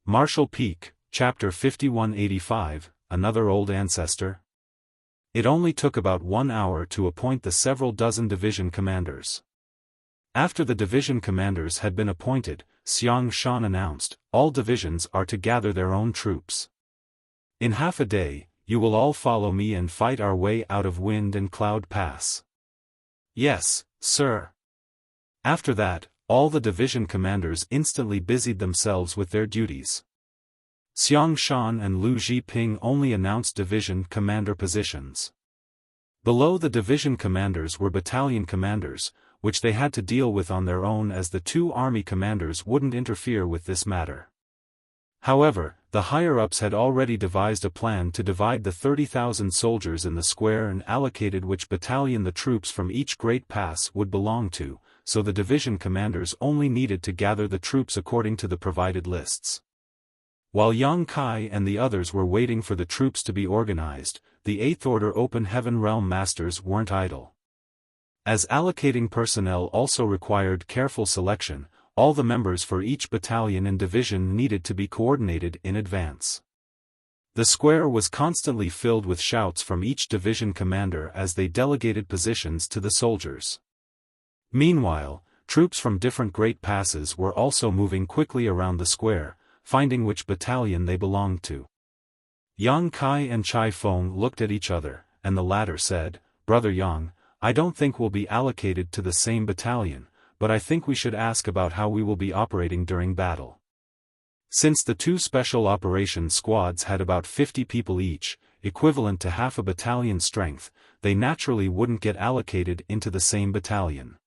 Marshall Peak, Chapter 5185, Another Old Ancestor. It only took about 1 hour to appoint the several dozen division commanders. After the division commanders had been appointed, Xiaofan announced, "All divisions are to gather their own troops. In half a day, you will all follow me and fight our way out of Wind and Cloud Pass." "Yes, sir." After that, all the division commanders instantly busied themselves with their duties. Xiaofan and Lu Zhiping only announced division commander positions. Below the division commanders were battalion commanders, which they had to deal with on their own as the two army commanders wouldn't interfere with this matter. However, the higher-ups had already devised a plan to divide the 30,000 soldiers in the square and allocated which battalion the troops from each great pass would belong to, so the division commanders only needed to gather the troops according to the provided lists. While Yang Kai and the others were waiting for the troops to be organized, the 8th Order Open Heaven Realm Masters weren't idle. As allocating personnel also required careful selection, all the members for each battalion and division needed to be coordinated in advance. The square was constantly filled with shouts from each division commander as they delegated positions to the soldiers. Meanwhile, troops from different great passes were also moving quickly around the square, finding which battalion they belonged to. Yang Kai and Chai Feng looked at each other, and the latter said, "Brother Yang, I don't think we'll be allocated to the same battalion, but I think we should ask about how we will be operating during battle." Since the two special operations squads had about 50 people each, equivalent to half a battalion's strength, they naturally wouldn't get allocated into the same battalion.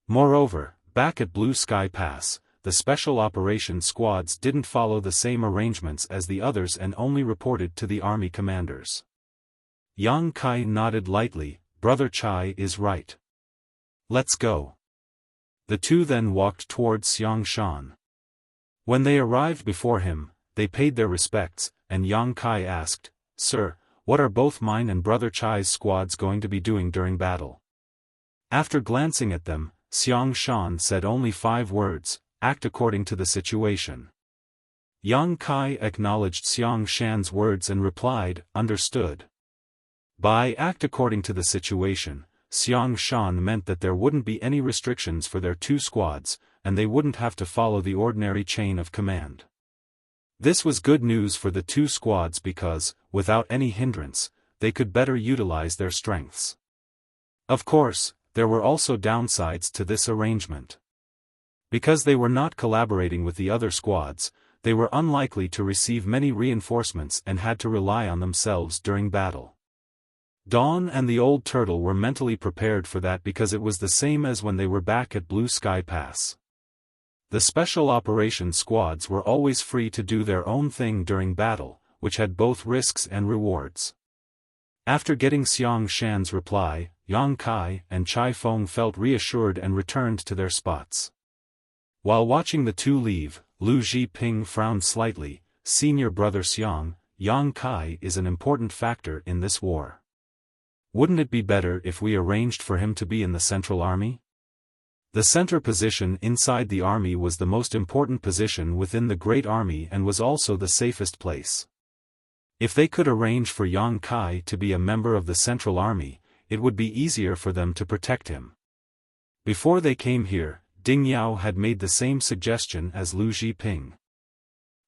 Moreover, back at Blue Sky Pass, the special operations squads didn't follow the same arrangements as the others and only reported to the army commanders. Yang Kai nodded lightly. "Brother Chai is right. Let's go." The two then walked towards Xiaofan. When they arrived before him, they paid their respects, and Yang Kai asked, "Sir, what are both mine and Brother Chai's squads going to be doing during battle?" After glancing at them, Xiaofan said only 5 words, "Act according to the situation." Yang Kai acknowledged Xiaofan's words and replied, "Understood." By act according to the situation, Xiaofan meant that there wouldn't be any restrictions for their two squads, and they wouldn't have to follow the ordinary chain of command. This was good news for the two squads because, without any hindrance, they could better utilize their strengths. Of course, there were also downsides to this arrangement. Because they were not collaborating with the other squads, they were unlikely to receive many reinforcements and had to rely on themselves during battle. Dawn and the Old Turtle were mentally prepared for that because it was the same as when they were back at Blue Sky Pass. The special operations squads were always free to do their own thing during battle, which had both risks and rewards. After getting Xiaofan's reply, Yang Kai and Chai Feng felt reassured and returned to their spots. While watching the two leave, Lu Zhiping frowned slightly. "Senior brother Xiang, Yang Kai is an important factor in this war. Wouldn't it be better if we arranged for him to be in the Central Army?" The center position inside the army was the most important position within the Great Army and was also the safest place. If they could arrange for Yang Kai to be a member of the Central Army, it would be easier for them to protect him. Before they came here, Ding Yao had made the same suggestion as Lu Zhiping.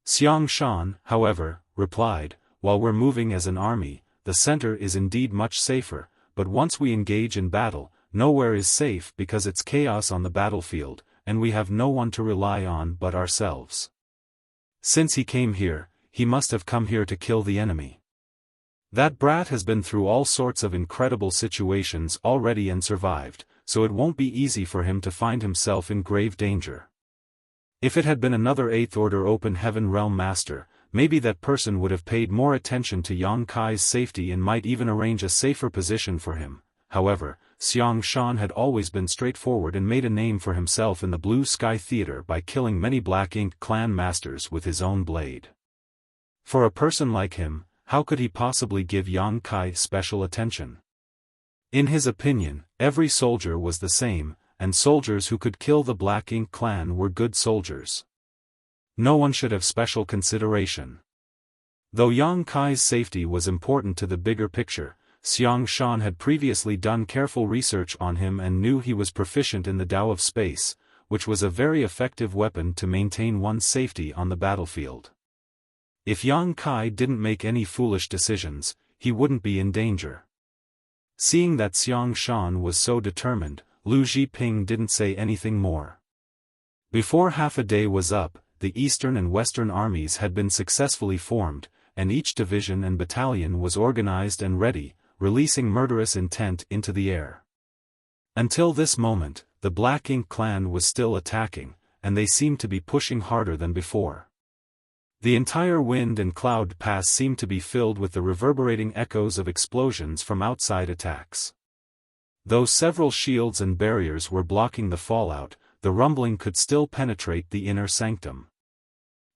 Xiaofan, however, replied, "While we're moving as an army, the center is indeed much safer, but once we engage in battle, nowhere is safe because it's chaos on the battlefield, and we have no one to rely on but ourselves. Since he came here, he must have come here to kill the enemy. That brat has been through all sorts of incredible situations already and survived, so it won't be easy for him to find himself in grave danger. If it had been another 8th Order Open Heaven Realm Master, maybe that person would have paid more attention to Yang Kai's safety and might even arrange a safer position for him." However, Xiaofan had always been straightforward and made a name for himself in the Blue Sky Theater by killing many Black Ink clan masters with his own blade. For a person like him, how could he possibly give Yang Kai special attention? In his opinion, every soldier was the same, and soldiers who could kill the Black Ink clan were good soldiers. No one should have special consideration. Though Yang Kai's safety was important to the bigger picture, Xiaofan had previously done careful research on him and knew he was proficient in the Tao of space, which was a very effective weapon to maintain one's safety on the battlefield. If Yang Kai didn't make any foolish decisions, he wouldn't be in danger. Seeing that Xiaofan was so determined, Lu Zhiping didn't say anything more. Before half a day was up, the Eastern and Western armies had been successfully formed, and each division and battalion was organized and ready, releasing murderous intent into the air. Until this moment, the Black Ink clan was still attacking, and they seemed to be pushing harder than before. The entire Wind and Cloud Pass seemed to be filled with the reverberating echoes of explosions from outside attacks. Though several shields and barriers were blocking the fallout, the rumbling could still penetrate the inner sanctum.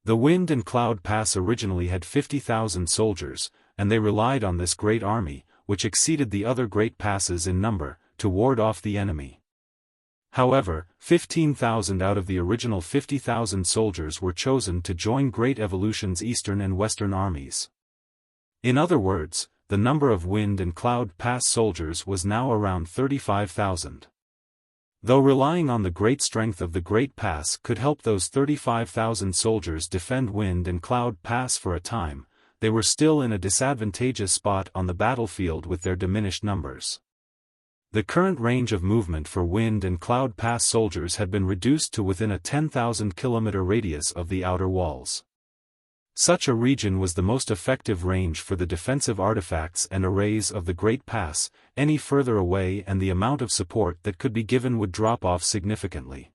The Wind and Cloud Pass originally had 50,000 soldiers, and they relied on this great army, which exceeded the other great passes in number, to ward off the enemy. However, 15,000 out of the original 50,000 soldiers were chosen to join Great Evolution's Eastern and Western armies. In other words, the number of Wind and Cloud Pass soldiers was now around 35,000. Though relying on the great strength of the Great Pass could help those 35,000 soldiers defend Wind and Cloud Pass for a time, they were still in a disadvantageous spot on the battlefield with their diminished numbers. The current range of movement for Wind and Cloud Pass soldiers had been reduced to within a 10,000-kilometer radius of the outer walls. Such a region was the most effective range for the defensive artifacts and arrays of the Great Pass. Any further away and the amount of support that could be given would drop off significantly.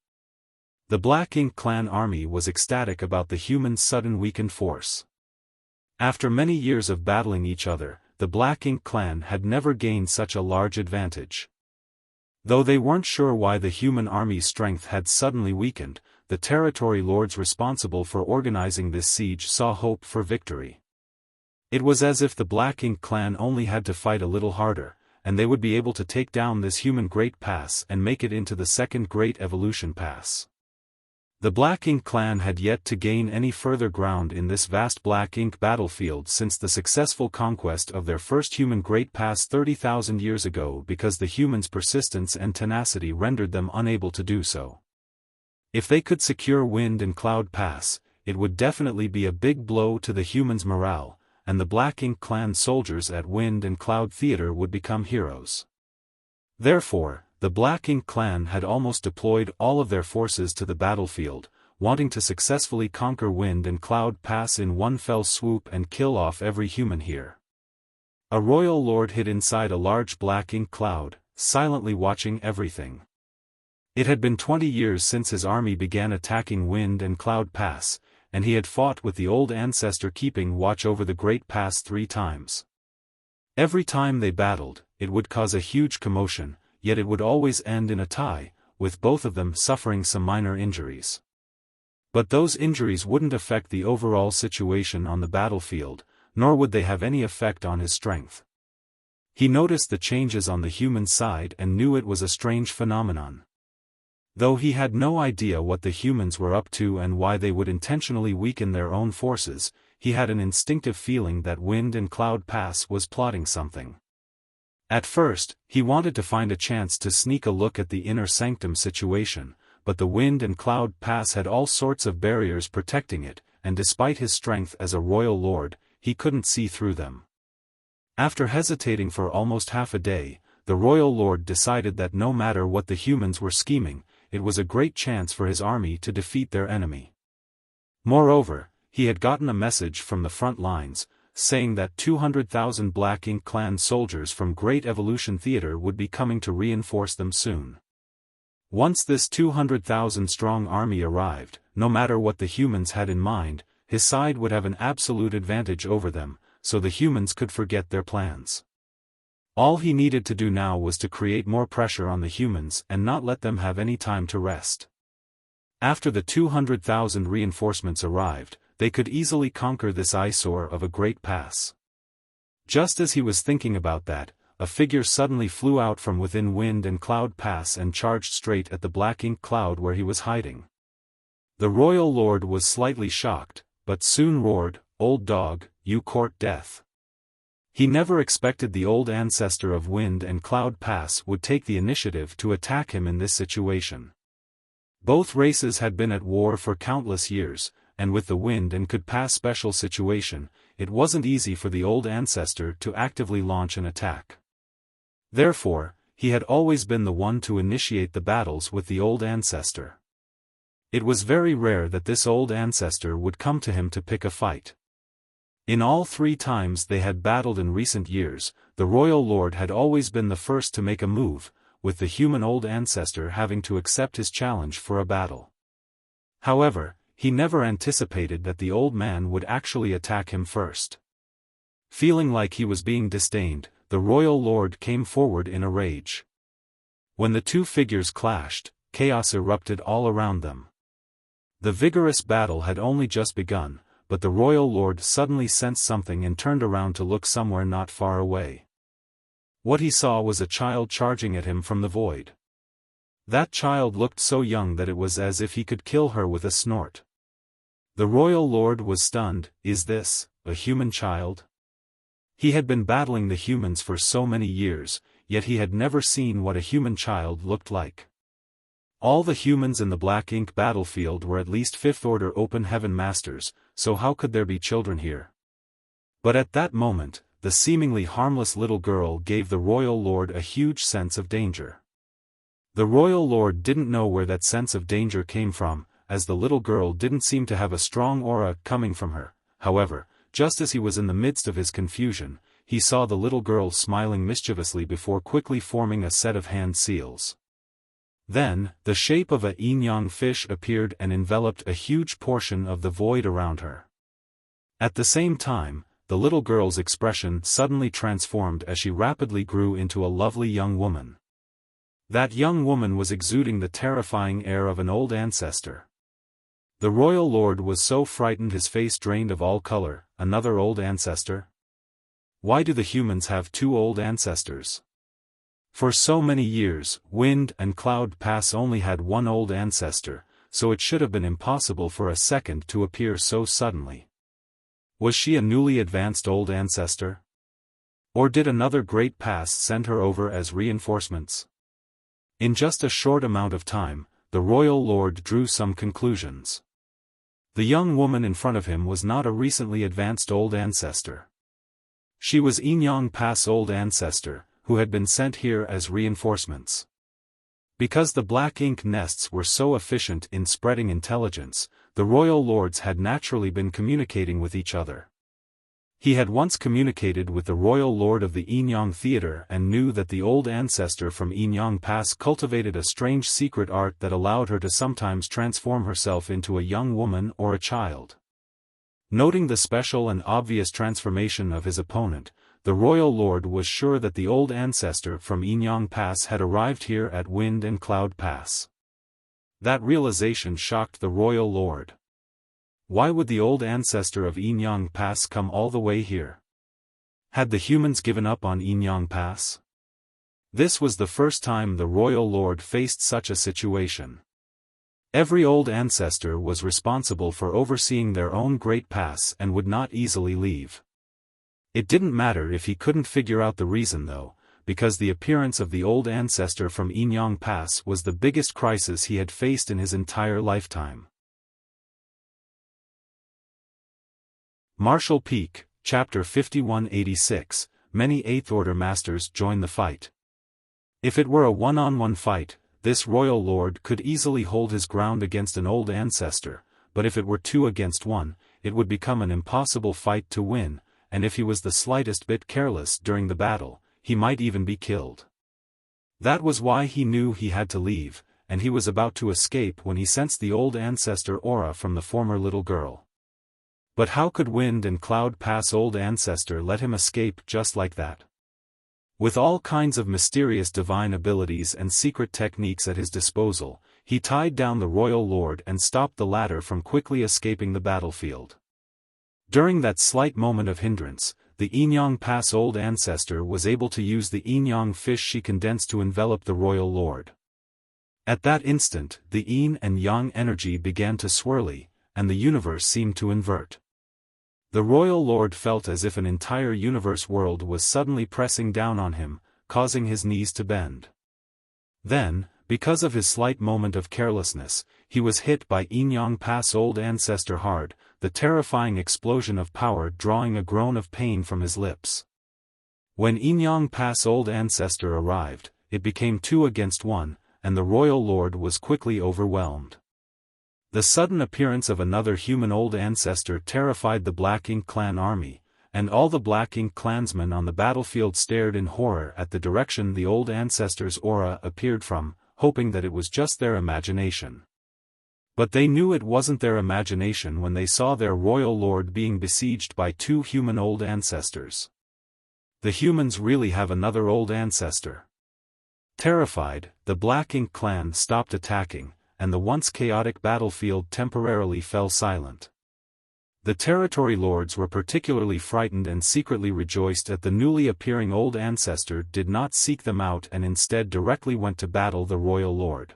The Black Ink clan army was ecstatic about the humans' sudden weakened force. After many years of battling each other, the Black Ink clan had never gained such a large advantage. Though they weren't sure why the human army's strength had suddenly weakened, the territory lords responsible for organizing this siege saw hope for victory. It was as if the Black Ink clan only had to fight a little harder, and they would be able to take down this human Great Pass and make it into the second Great Evolution Pass. The Black Ink clan had yet to gain any further ground in this vast Black Ink battlefield since the successful conquest of their first human Great Pass 30,000 years ago, because the humans' persistence and tenacity rendered them unable to do so. If they could secure Wind and Cloud Pass, it would definitely be a big blow to the humans' morale, and the Black Ink clan soldiers at Wind and Cloud Theater would become heroes. Therefore, the Black Ink clan had almost deployed all of their forces to the battlefield, wanting to successfully conquer Wind and Cloud Pass in one fell swoop and kill off every human here. A royal lord hid inside a large black ink cloud, silently watching everything. It had been 20 years since his army began attacking Wind and Cloud Pass, and he had fought with the old ancestor keeping watch over the Great Pass 3 times. Every time they battled, it would cause a huge commotion, yet it would always end in a tie, with both of them suffering some minor injuries. But those injuries wouldn't affect the overall situation on the battlefield, nor would they have any effect on his strength. He noticed the changes on the human side and knew it was a strange phenomenon. Though he had no idea what the humans were up to and why they would intentionally weaken their own forces, he had an instinctive feeling that Wind and Cloud Pass was plotting something. At first, he wanted to find a chance to sneak a look at the inner sanctum situation, but the Wind and Cloud Pass had all sorts of barriers protecting it, and despite his strength as a royal lord, he couldn't see through them. After hesitating for almost half a day, the royal lord decided that no matter what the humans were scheming, it was a great chance for his army to defeat their enemy. Moreover, he had gotten a message from the front lines, saying that 200,000 Black Ink clan soldiers from Great Evolution Theater would be coming to reinforce them soon. Once this 200,000 strong army arrived, no matter what the humans had in mind, his side would have an absolute advantage over them, so the humans could forget their plans. All he needed to do now was to create more pressure on the humans and not let them have any time to rest. After the 200,000 reinforcements arrived, they could easily conquer this eyesore of a Great Pass. Just as he was thinking about that, a figure suddenly flew out from within Wind and Cloud Pass and charged straight at the Black Ink cloud where he was hiding. The royal lord was slightly shocked, but soon roared, "Old dog, you court death." He never expected the old ancestor of Wind and Cloud Pass would take the initiative to attack him in this situation. Both races had been at war for countless years, and with the Wind and Could Pass special situation, it wasn't easy for the old ancestor to actively launch an attack. Therefore, he had always been the one to initiate the battles with the old ancestor. It was very rare that this old ancestor would come to him to pick a fight. In all 3 times they had battled in recent years, the royal lord had always been the first to make a move, with the human old ancestor having to accept his challenge for a battle. However, he never anticipated that the old man would actually attack him first. Feeling like he was being disdained, the royal lord came forward in a rage. When the 2 figures clashed, chaos erupted all around them. The vigorous battle had only just begun, but the royal lord suddenly sensed something and turned around to look somewhere not far away. What he saw was a child charging at him from the void. That child looked so young that it was as if he could kill her with a snort. The royal lord was stunned. Is this a human child? He had been battling the humans for so many years, yet he had never seen what a human child looked like. All the humans in the Black Ink battlefield were at least 5th-order open heaven masters, so how could there be children here? But at that moment, the seemingly harmless little girl gave the royal lord a huge sense of danger. The royal lord didn't know where that sense of danger came from, as the little girl didn't seem to have a strong aura coming from her. However, just as he was in the midst of his confusion, he saw the little girl smiling mischievously before quickly forming a set of hand seals. Then, the shape of a yin-yang fish appeared and enveloped a huge portion of the void around her. At the same time, the little girl's expression suddenly transformed as she rapidly grew into a lovely young woman. That young woman was exuding the terrifying air of an old ancestor. The royal lord was so frightened his face drained of all color. Another old ancestor? Why do the humans have 2 old ancestors? For so many years, Wind and Cloud Pass only had 1 old ancestor, so it should have been impossible for a second to appear so suddenly. Was she a newly advanced old ancestor? Or did another great pass send her over as reinforcements? In just a short amount of time, the royal lord drew some conclusions. The young woman in front of him was not a recently advanced old ancestor. She was Yin-Yang Pass old ancestor, who had been sent here as reinforcements. Because the Black Ink nests were so efficient in spreading intelligence, the royal lords had naturally been communicating with each other. He had once communicated with the royal lord of the Yin-Yang Theater and knew that the old ancestor from Yin-Yang Pass cultivated a strange secret art that allowed her to sometimes transform herself into a young woman or a child. Noting the special and obvious transformation of his opponent, the royal lord was sure that the old ancestor from Yin-Yang Pass had arrived here at Wind and Cloud Pass. That realization shocked the royal lord. Why would the old ancestor of Yin-Yang Pass come all the way here? Had the humans given up on Yin-Yang Pass? This was the first time the royal lord faced such a situation. Every old ancestor was responsible for overseeing their own great pass and would not easily leave. It didn't matter if he couldn't figure out the reason though, because the appearance of the old ancestor from Yin-Yang Pass was the biggest crisis he had faced in his entire lifetime. Martial Peak, Chapter 5186, Many 8th-order masters join the fight. If it were a one-on-one fight, this royal lord could easily hold his ground against an old ancestor, but if it were 2 against 1, it would become an impossible fight to win, and if he was the slightest bit careless during the battle, he might even be killed. That was why he knew he had to leave, and he was about to escape when he sensed the old ancestor aura from the former little girl. But how could Wind and Cloud Pass old ancestor let him escape just like that? With all kinds of mysterious divine abilities and secret techniques at his disposal, he tied down the royal lord and stopped the latter from quickly escaping the battlefield. During that slight moment of hindrance, the Yin-Yang Pass old ancestor was able to use the yin-yang fish she condensed to envelop the royal lord. At that instant, the yin and yang energy began to swirly, and the universe seemed to invert. The royal lord felt as if an entire universe world was suddenly pressing down on him, causing his knees to bend. Then, because of his slight moment of carelessness, he was hit by Yin-Yang Pass Old Ancestor hard, the terrifying explosion of power drawing a groan of pain from his lips. When Yin-Yang Pass Old Ancestor arrived, it became 2 against 1, and the royal lord was quickly overwhelmed. The sudden appearance of another human Old Ancestor terrified the Black Ink clan army, and all the Black Ink clansmen on the battlefield stared in horror at the direction the Old Ancestor's aura appeared from, hoping that it was just their imagination. But they knew it wasn't their imagination when they saw their royal lord being besieged by 2 human Old Ancestors. The humans really have another Old Ancestor. Terrified, the Black Ink clan stopped attacking, and the once chaotic battlefield temporarily fell silent. The territory lords were particularly frightened and secretly rejoiced at the newly appearing Old Ancestor did not seek them out and instead directly went to battle the royal lord.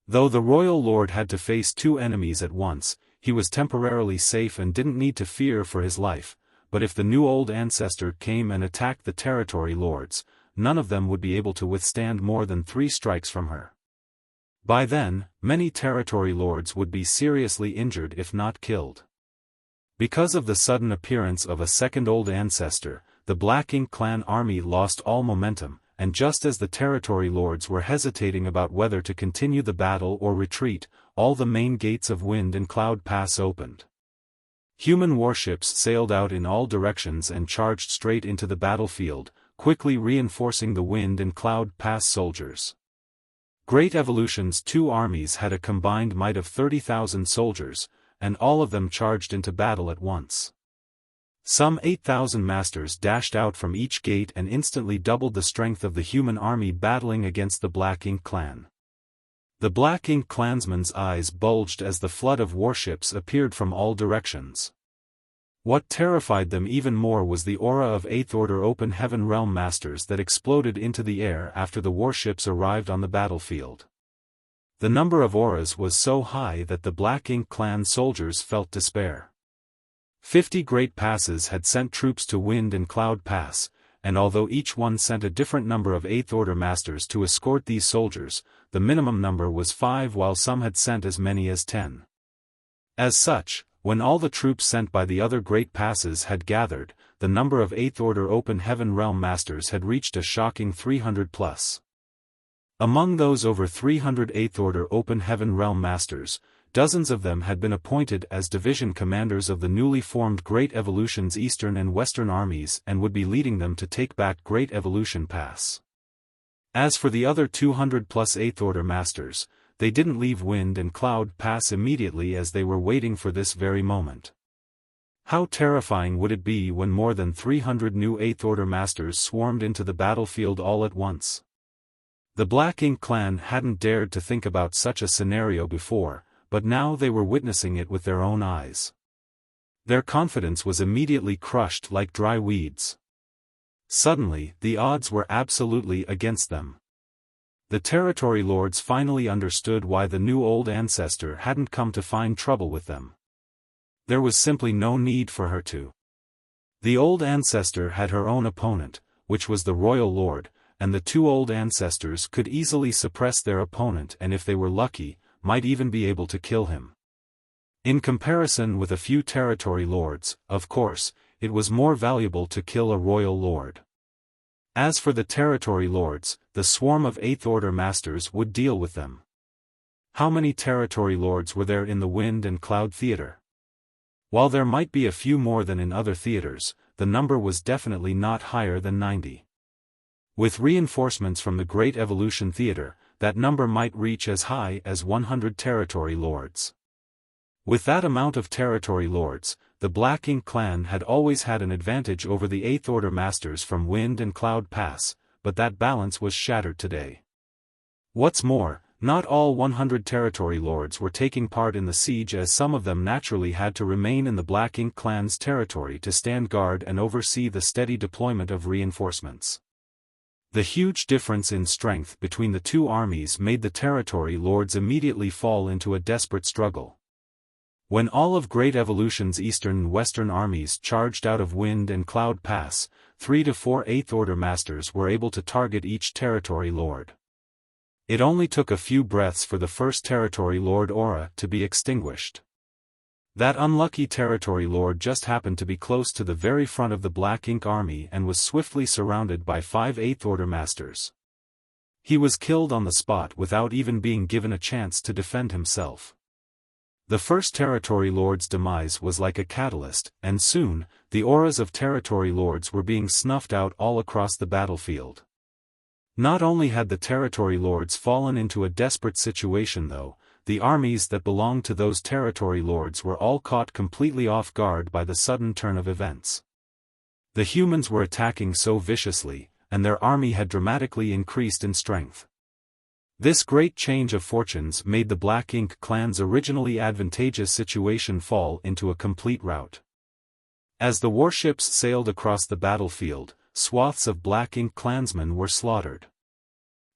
Though the royal lord had to face 2 enemies at once, he was temporarily safe and didn't need to fear for his life, but if the new Old Ancestor came and attacked the territory lords, none of them would be able to withstand more than 3 strikes from her. By then, many territory lords would be seriously injured if not killed. Because of the sudden appearance of a second Old Ancestor, the Black Ink clan army lost all momentum, and just as the territory lords were hesitating about whether to continue the battle or retreat, all the main gates of Wind and Cloud Pass opened. Human warships sailed out in all directions and charged straight into the battlefield, quickly reinforcing the Wind and Cloud Pass soldiers. Great Evolution's 2 armies had a combined might of 30,000 soldiers, and all of them charged into battle at once. Some 8,000 masters dashed out from each gate and instantly doubled the strength of the human army battling against the Black Ink clan. The Black Ink clansmen's eyes bulged as the flood of warships appeared from all directions. What terrified them even more was the aura of 8th Order Open Heaven Realm Masters that exploded into the air after the warships arrived on the battlefield. The number of auras was so high that the Black Ink clan soldiers felt despair. 50 Great Passes had sent troops to Wind and Cloud Pass, and although each one sent a different number of 8th Order Masters to escort these soldiers, the minimum number was 5 while some had sent as many as 10. As such, when all the troops sent by the other Great Passes had gathered, the number of 8th Order Open Heaven Realm Masters had reached a shocking 300 plus. Among those over 300 8th Order Open Heaven Realm Masters, dozens of them had been appointed as division commanders of the newly formed Great Evolution's Eastern and Western armies and would be leading them to take back Great Evolution Pass. As for the other 200 plus 8th Order Masters, they didn't leave Wind and Cloud Pass immediately as they were waiting for this very moment. How terrifying would it be when more than 300 new 8th Order Masters swarmed into the battlefield all at once? The Black Ink clan hadn't dared to think about such a scenario before, but now they were witnessing it with their own eyes. Their confidence was immediately crushed like dry weeds. Suddenly, the odds were absolutely against them. The territory lords finally understood why the new Old Ancestor hadn't come to find trouble with them. There was simply no need for her to. The Old Ancestor had her own opponent, which was the Royal Lord, and the 2 Old Ancestors could easily suppress their opponent and if they were lucky, might even be able to kill him. In comparison with a few territory lords, of course, it was more valuable to kill a royal lord. As for the territory lords, the swarm of 8th Order Masters would deal with them. How many territory lords were there in the Wind and Cloud Theater? While there might be a few more than in other theaters, the number was definitely not higher than 90. With reinforcements from the Great Evolution Theater, that number might reach as high as 100 territory lords. With that amount of territory lords, the Black Ink clan had always had an advantage over the 8th Order Masters from Wind and Cloud Pass, but that balance was shattered today. What's more, not all 100 territory lords were taking part in the siege as some of them naturally had to remain in the Black Ink clan's territory to stand guard and oversee the steady deployment of reinforcements. The huge difference in strength between the two armies made the territory lords immediately fall into a desperate struggle. When all of Great Evolution's eastern and western armies charged out of Wind and Cloud Pass, 3 to 4 Eighth Order Masters were able to target each territory lord. It only took a few breaths for the first territory lord aura to be extinguished. That unlucky territory lord just happened to be close to the very front of the Black Ink army and was swiftly surrounded by 5 Eighth Order Masters. He was killed on the spot without even being given a chance to defend himself. The first territory lord's demise was like a catalyst, and soon, the auras of territory lords were being snuffed out all across the battlefield. Not only had the territory lords fallen into a desperate situation though, the armies that belonged to those territory lords were all caught completely off guard by the sudden turn of events. The humans were attacking so viciously, and their army had dramatically increased in strength. This great change of fortunes made the Black Ink clan's originally advantageous situation fall into a complete rout. As the warships sailed across the battlefield, swaths of Black Ink clansmen were slaughtered.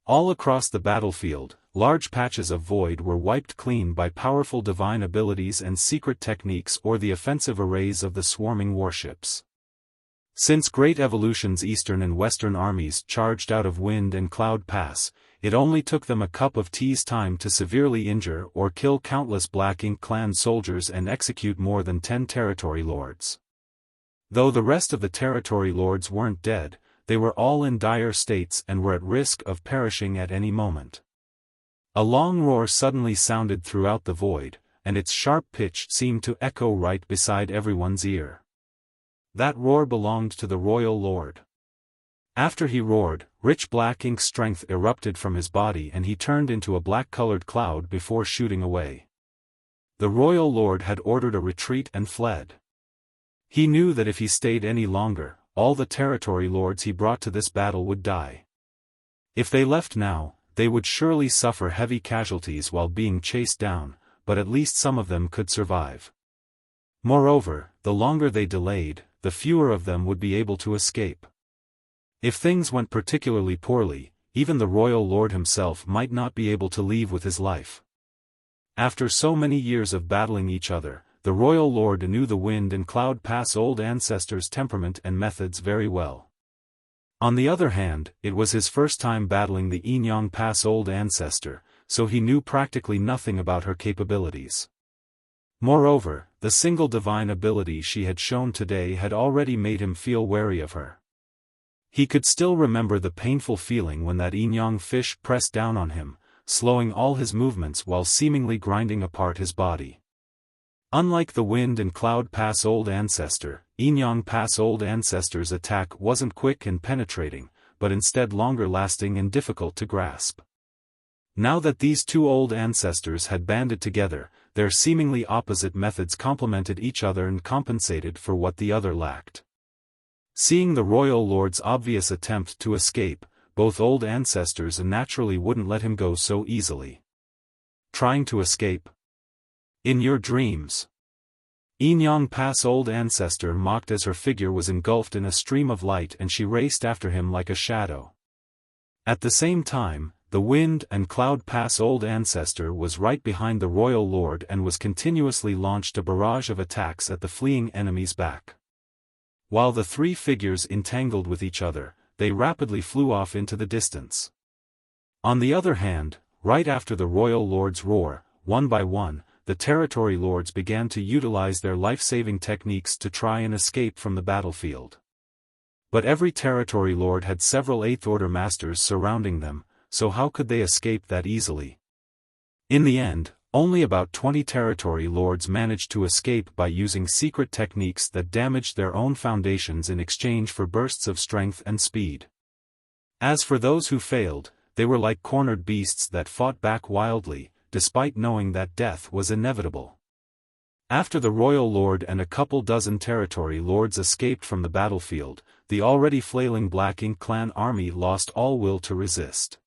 All across the battlefield, large patches of void were wiped clean by powerful divine abilities and secret techniques or the offensive arrays of the swarming warships. Since Great Evolution's eastern and western armies charged out of Wind and Cloud Pass, it only took them a cup of tea's time to severely injure or kill countless Black Ink clan soldiers and execute more than 10 territory lords. Though the rest of the territory lords weren't dead, they were all in dire states and were at risk of perishing at any moment. A long roar suddenly sounded throughout the void, and its sharp pitch seemed to echo right beside everyone's ear. That roar belonged to the royal lord. After he roared, rich Black Ink strength erupted from his body and he turned into a black-colored cloud before shooting away. The royal lord had ordered a retreat and fled. He knew that if he stayed any longer, all the territory lords he brought to this battle would die. If they left now, they would surely suffer heavy casualties while being chased down, but at least some of them could survive. Moreover, the longer they delayed, the fewer of them would be able to escape. If things went particularly poorly, even the royal lord himself might not be able to leave with his life. After so many years of battling each other, the royal lord knew the Wind and Cloud Pass old ancestors' temperament and methods very well. On the other hand, it was his first time battling the Enyang Pass old ancestor, so he knew practically nothing about her capabilities. Moreover, the single divine ability she had shown today had already made him feel wary of her. He could still remember the painful feeling when that Enyang fish pressed down on him, slowing all his movements while seemingly grinding apart his body. Unlike the Wind and Cloud Pass old ancestor, Enyang Pass old ancestor's attack wasn't quick and penetrating, but instead longer-lasting and difficult to grasp. Now that these two old ancestors had banded together, their seemingly opposite methods complemented each other and compensated for what the other lacked. Seeing the royal lord's obvious attempt to escape, both old ancestors naturally wouldn't let him go so easily. Trying to escape? In your dreams. Enyang Pass old ancestor mocked as her figure was engulfed in a stream of light and she raced after him like a shadow. At the same time, the Wind and Cloud Pass old ancestor was right behind the royal lord and was continuously launched a barrage of attacks at the fleeing enemy's back. While the three figures entangled with each other, they rapidly flew off into the distance. On the other hand, right after the royal lord's roar, one by one, the territory lords began to utilize their life-saving techniques to try and escape from the battlefield. But every territory lord had several Eighth Order Masters surrounding them, so how could they escape that easily? In the end, only about 20 territory lords managed to escape by using secret techniques that damaged their own foundations in exchange for bursts of strength and speed. As for those who failed, they were like cornered beasts that fought back wildly, despite knowing that death was inevitable. After the royal lord and a couple dozen territory lords escaped from the battlefield, the already flailing Black Ink clan army lost all will to resist.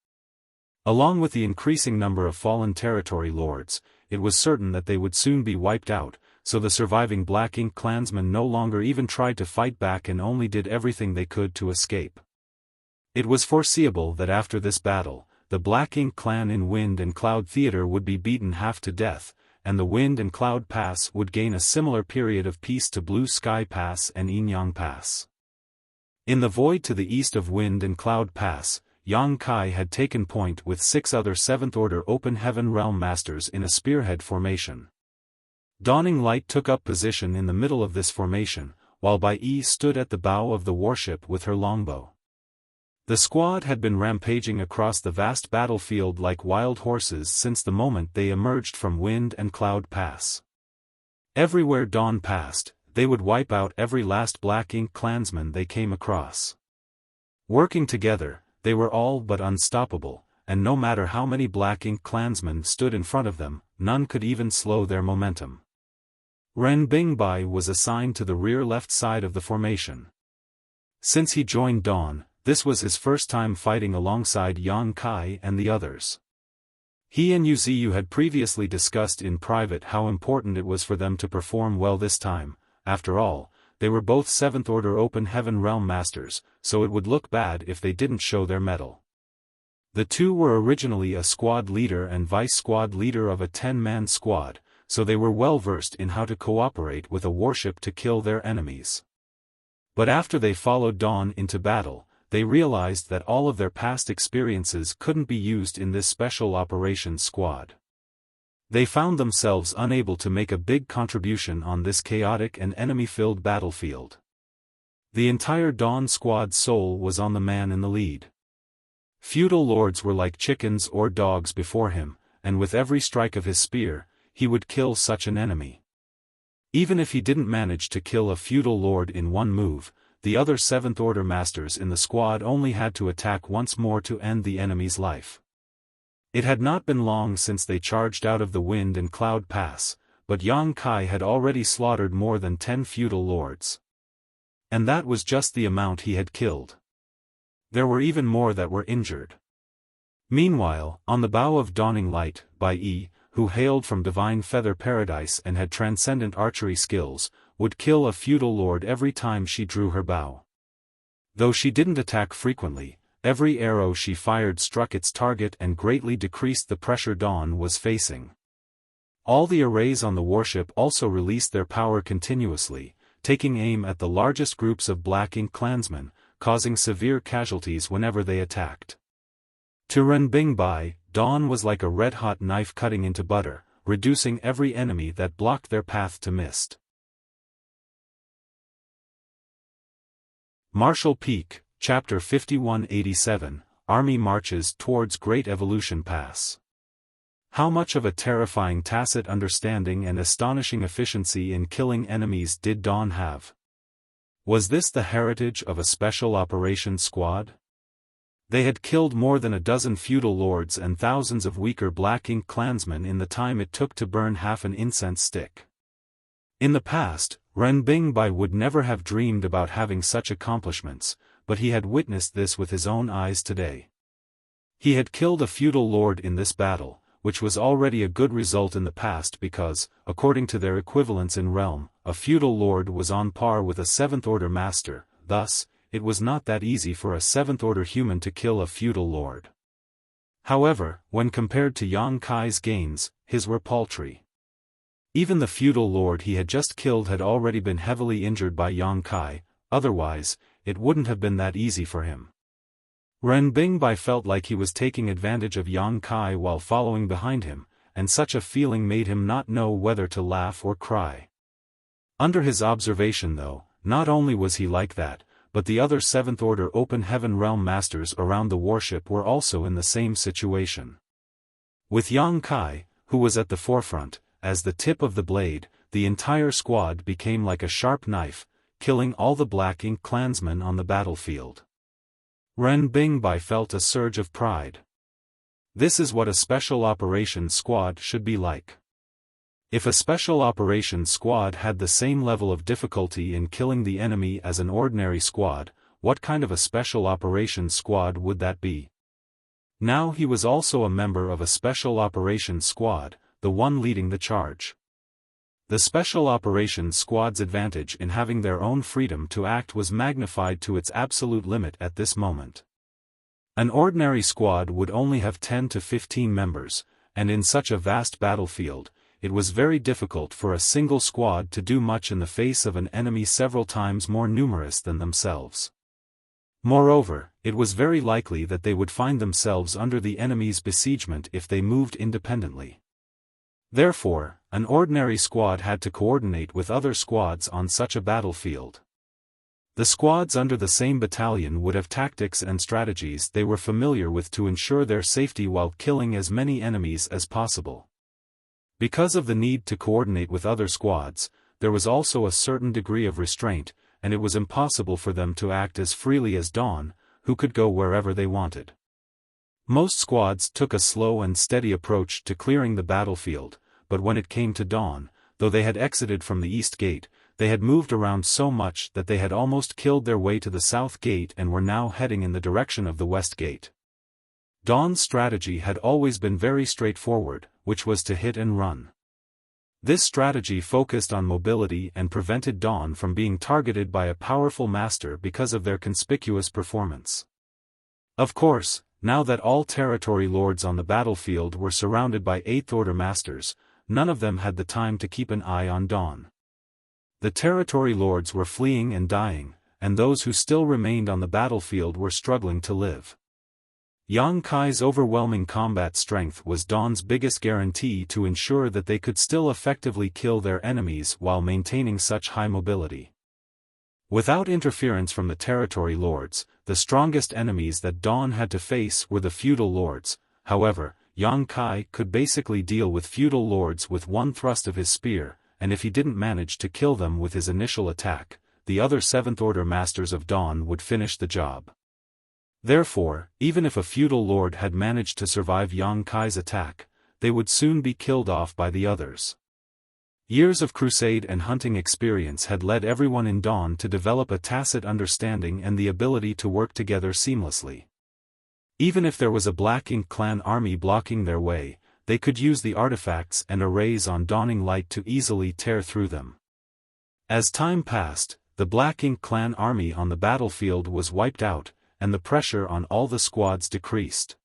Along with the increasing number of fallen territory lords, it was certain that they would soon be wiped out, so the surviving Black Ink clansmen no longer even tried to fight back and only did everything they could to escape. It was foreseeable that after this battle, the Black Ink clan in Wind and Cloud Theater would be beaten half to death, and the Wind and Cloud Pass would gain a similar period of peace to Blue Sky Pass and Inyang Pass. In the void to the east of Wind and Cloud Pass, Yang Kai had taken point with 6 other 7th Order Open Heaven Realm Masters in a spearhead formation. Dawning Light took up position in the middle of this formation, while Bai Yi stood at the bow of the warship with her longbow. The squad had been rampaging across the vast battlefield like wild horses since the moment they emerged from Wind and Cloud Pass. Everywhere Dawn passed, they would wipe out every last Black Ink clansman they came across. Working together, they were all but unstoppable, and no matter how many Black Ink clansmen stood in front of them, none could even slow their momentum. Ren Bingbai was assigned to the rear left side of the formation. Since he joined Dawn, this was his first time fighting alongside Yang Kai and the others. He and Yuziyu had previously discussed in private how important it was for them to perform well this time. After all, they were both 7th Order Open Heaven Realm Masters, so it would look bad if they didn't show their mettle. The two were originally a squad leader and vice squad leader of a 10-man squad, so they were well versed in how to cooperate with a warship to kill their enemies. But after they followed Dawn into battle, they realized that all of their past experiences couldn't be used in this special operations squad. They found themselves unable to make a big contribution on this chaotic and enemy-filled battlefield. The entire Dawn squad's soul was on the man in the lead. Feudal lords were like chickens or dogs before him, and with every strike of his spear, he would kill such an enemy. Even if he didn't manage to kill a feudal lord in one move, the other 7th Order Masters in the squad only had to attack once more to end the enemy's life. It had not been long since they charged out of the Wind and Cloud Pass, but Yang Kai had already slaughtered more than 10 feudal lords. And that was just the amount he had killed. There were even more that were injured. Meanwhile, on the bow of Dawning Light, Bai Yi, who hailed from Divine Feather Paradise and had transcendent archery skills, would kill a feudal lord every time she drew her bow. Though she didn't attack frequently, every arrow she fired struck its target and greatly decreased the pressure Dawn was facing. All the arrays on the warship also released their power continuously, taking aim at the largest groups of Black Ink clansmen, causing severe casualties whenever they attacked. To Ren Bingbai, Dawn was like a red-hot knife cutting into butter, reducing every enemy that blocked their path to mist. Marshall Peak, Chapter 5187, Army Marches Towards Great Evolution Pass. How much of a terrifying tacit understanding and astonishing efficiency in killing enemies did Dawn have? Was this the heritage of a special operations squad? They had killed more than a dozen feudal lords and thousands of weaker Black Ink clansmen in the time it took to burn half an incense stick. In the past, Ren Bingbai would never have dreamed about having such accomplishments, but he had witnessed this with his own eyes today. He had killed a feudal lord in this battle, which was already a good result in the past because, according to their equivalents in realm, a feudal lord was on par with a 7th Order master, thus, it was not that easy for a 7th Order human to kill a feudal lord. However, when compared to Yang Kai's gains, his were paltry. Even the feudal lord he had just killed had already been heavily injured by Yang Kai, otherwise, it wouldn't have been that easy for him. Ren Bingbai felt like he was taking advantage of Yang Kai while following behind him, and such a feeling made him not know whether to laugh or cry. Under his observation though, not only was he like that, but the other 7th Order Open Heaven Realm Masters around the warship were also in the same situation. With Yang Kai, who was at the forefront, as the tip of the blade, the entire squad became like a sharp knife, killing all the Black Ink clansmen on the battlefield. Ren Bingbai felt a surge of pride. This is what a special operations squad should be like. If a special operations squad had the same level of difficulty in killing the enemy as an ordinary squad, what kind of a special operations squad would that be? Now he was also a member of a special operations squad, the one leading the charge. The Special Operations Squad's advantage in having their own freedom to act was magnified to its absolute limit at this moment. An ordinary squad would only have 10 to 15 members, and in such a vast battlefield, it was very difficult for a single squad to do much in the face of an enemy several times more numerous than themselves. Moreover, it was very likely that they would find themselves under the enemy's besiegement if they moved independently. Therefore, an ordinary squad had to coordinate with other squads on such a battlefield. The squads under the same battalion would have tactics and strategies they were familiar with to ensure their safety while killing as many enemies as possible. Because of the need to coordinate with other squads, there was also a certain degree of restraint, and it was impossible for them to act as freely as Dawn, who could go wherever they wanted. Most squads took a slow and steady approach to clearing the battlefield, but when it came to Dawn, though they had exited from the East Gate, they had moved around so much that they had almost killed their way to the South Gate and were now heading in the direction of the West Gate. Dawn's strategy had always been very straightforward, which was to hit and run. This strategy focused on mobility and prevented Dawn from being targeted by a powerful master because of their conspicuous performance. Of course, now that all territory lords on the battlefield were surrounded by Eighth Order masters, none of them had the time to keep an eye on Dawn. The territory lords were fleeing and dying, and those who still remained on the battlefield were struggling to live. Yang Kai's overwhelming combat strength was Dawn's biggest guarantee to ensure that they could still effectively kill their enemies while maintaining such high mobility. Without interference from the territory lords, the strongest enemies that Dawn had to face were the feudal lords. However, Yang Kai could basically deal with feudal lords with one thrust of his spear, and if he didn't manage to kill them with his initial attack, the other Seventh Order Masters of Dawn would finish the job. Therefore, even if a feudal lord had managed to survive Yang Kai's attack, they would soon be killed off by the others. Years of crusade and hunting experience had led everyone in Dawn to develop a tacit understanding and the ability to work together seamlessly. Even if there was a Black Ink clan army blocking their way, they could use the artifacts and arrays on Dawning Light to easily tear through them. As time passed, the Black Ink clan army on the battlefield was wiped out, and the pressure on all the squads decreased.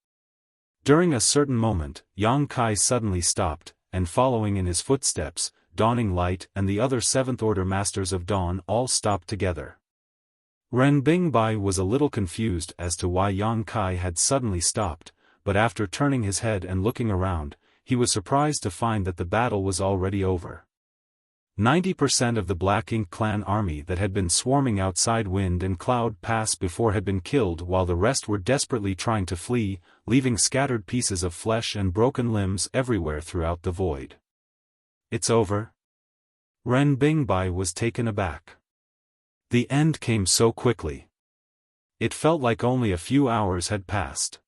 During a certain moment, Yang Kai suddenly stopped, and following in his footsteps, Dawning Light and the other Seventh Order Masters of Dawn all stopped together. Ren Bingbai was a little confused as to why Yang Kai had suddenly stopped, but after turning his head and looking around, he was surprised to find that the battle was already over. 90% of the Black Ink clan army that had been swarming outside Wind and Cloud Pass before had been killed while the rest were desperately trying to flee, leaving scattered pieces of flesh and broken limbs everywhere throughout the void. It's over? Ren Bingbai was taken aback. The end came so quickly. It felt like only a few hours had passed.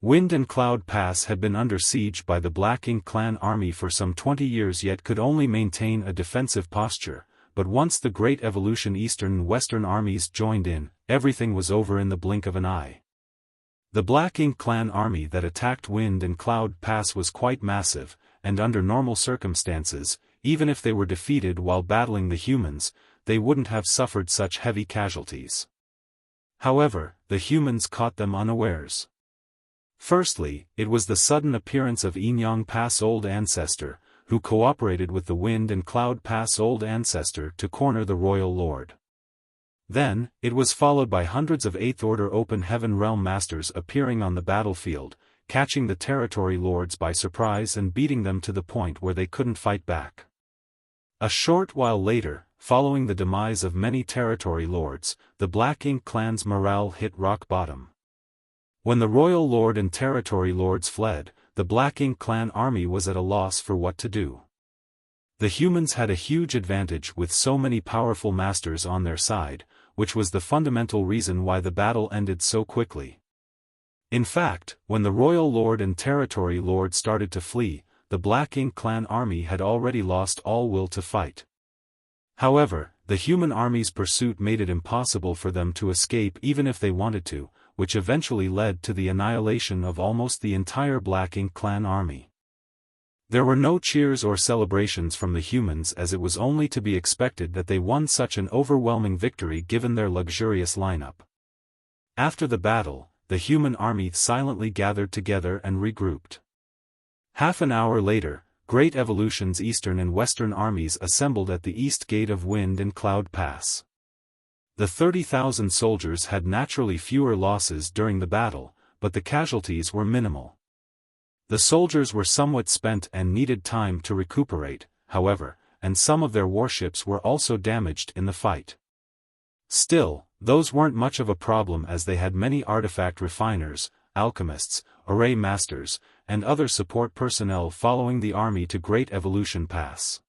Wind and Cloud Pass had been under siege by the Black Ink clan army for some 20 years yet could only maintain a defensive posture, but once the Great Evolution Eastern and Western armies joined in, everything was over in the blink of an eye. The Black Ink clan army that attacked Wind and Cloud Pass was quite massive, and under normal circumstances, even if they were defeated while battling the humans, they wouldn't have suffered such heavy casualties. However, the humans caught them unawares. Firstly, it was the sudden appearance of Enyang Pass Old Ancestor, who cooperated with the Wind and Cloud Pass Old Ancestor to corner the Royal Lord. Then, it was followed by hundreds of Eighth Order Open Heaven Realm Masters appearing on the battlefield, catching the territory lords by surprise and beating them to the point where they couldn't fight back. A short while later, following the demise of many territory lords, the Black Ink clan's morale hit rock bottom. When the Royal Lord and Territory Lords fled, the Black Ink clan army was at a loss for what to do. The humans had a huge advantage with so many powerful masters on their side, which was the fundamental reason why the battle ended so quickly. In fact, when the Royal Lord and Territory Lord started to flee, the Black Ink clan army had already lost all will to fight. However, the human army's pursuit made it impossible for them to escape even if they wanted to, which eventually led to the annihilation of almost the entire Black Ink clan army. There were no cheers or celebrations from the humans as it was only to be expected that they won such an overwhelming victory given their luxurious lineup. After the battle, the human army silently gathered together and regrouped. Half an hour later, Great Evolution's eastern and western armies assembled at the east gate of Wind and Cloud Pass. The 30,000 soldiers had naturally fewer losses during the battle, but the casualties were minimal. The soldiers were somewhat spent and needed time to recuperate, however, and some of their warships were also damaged in the fight. Still, those weren't much of a problem as they had many artifact refiners, alchemists, array masters, and other support personnel following the army to Great Evolution Pass.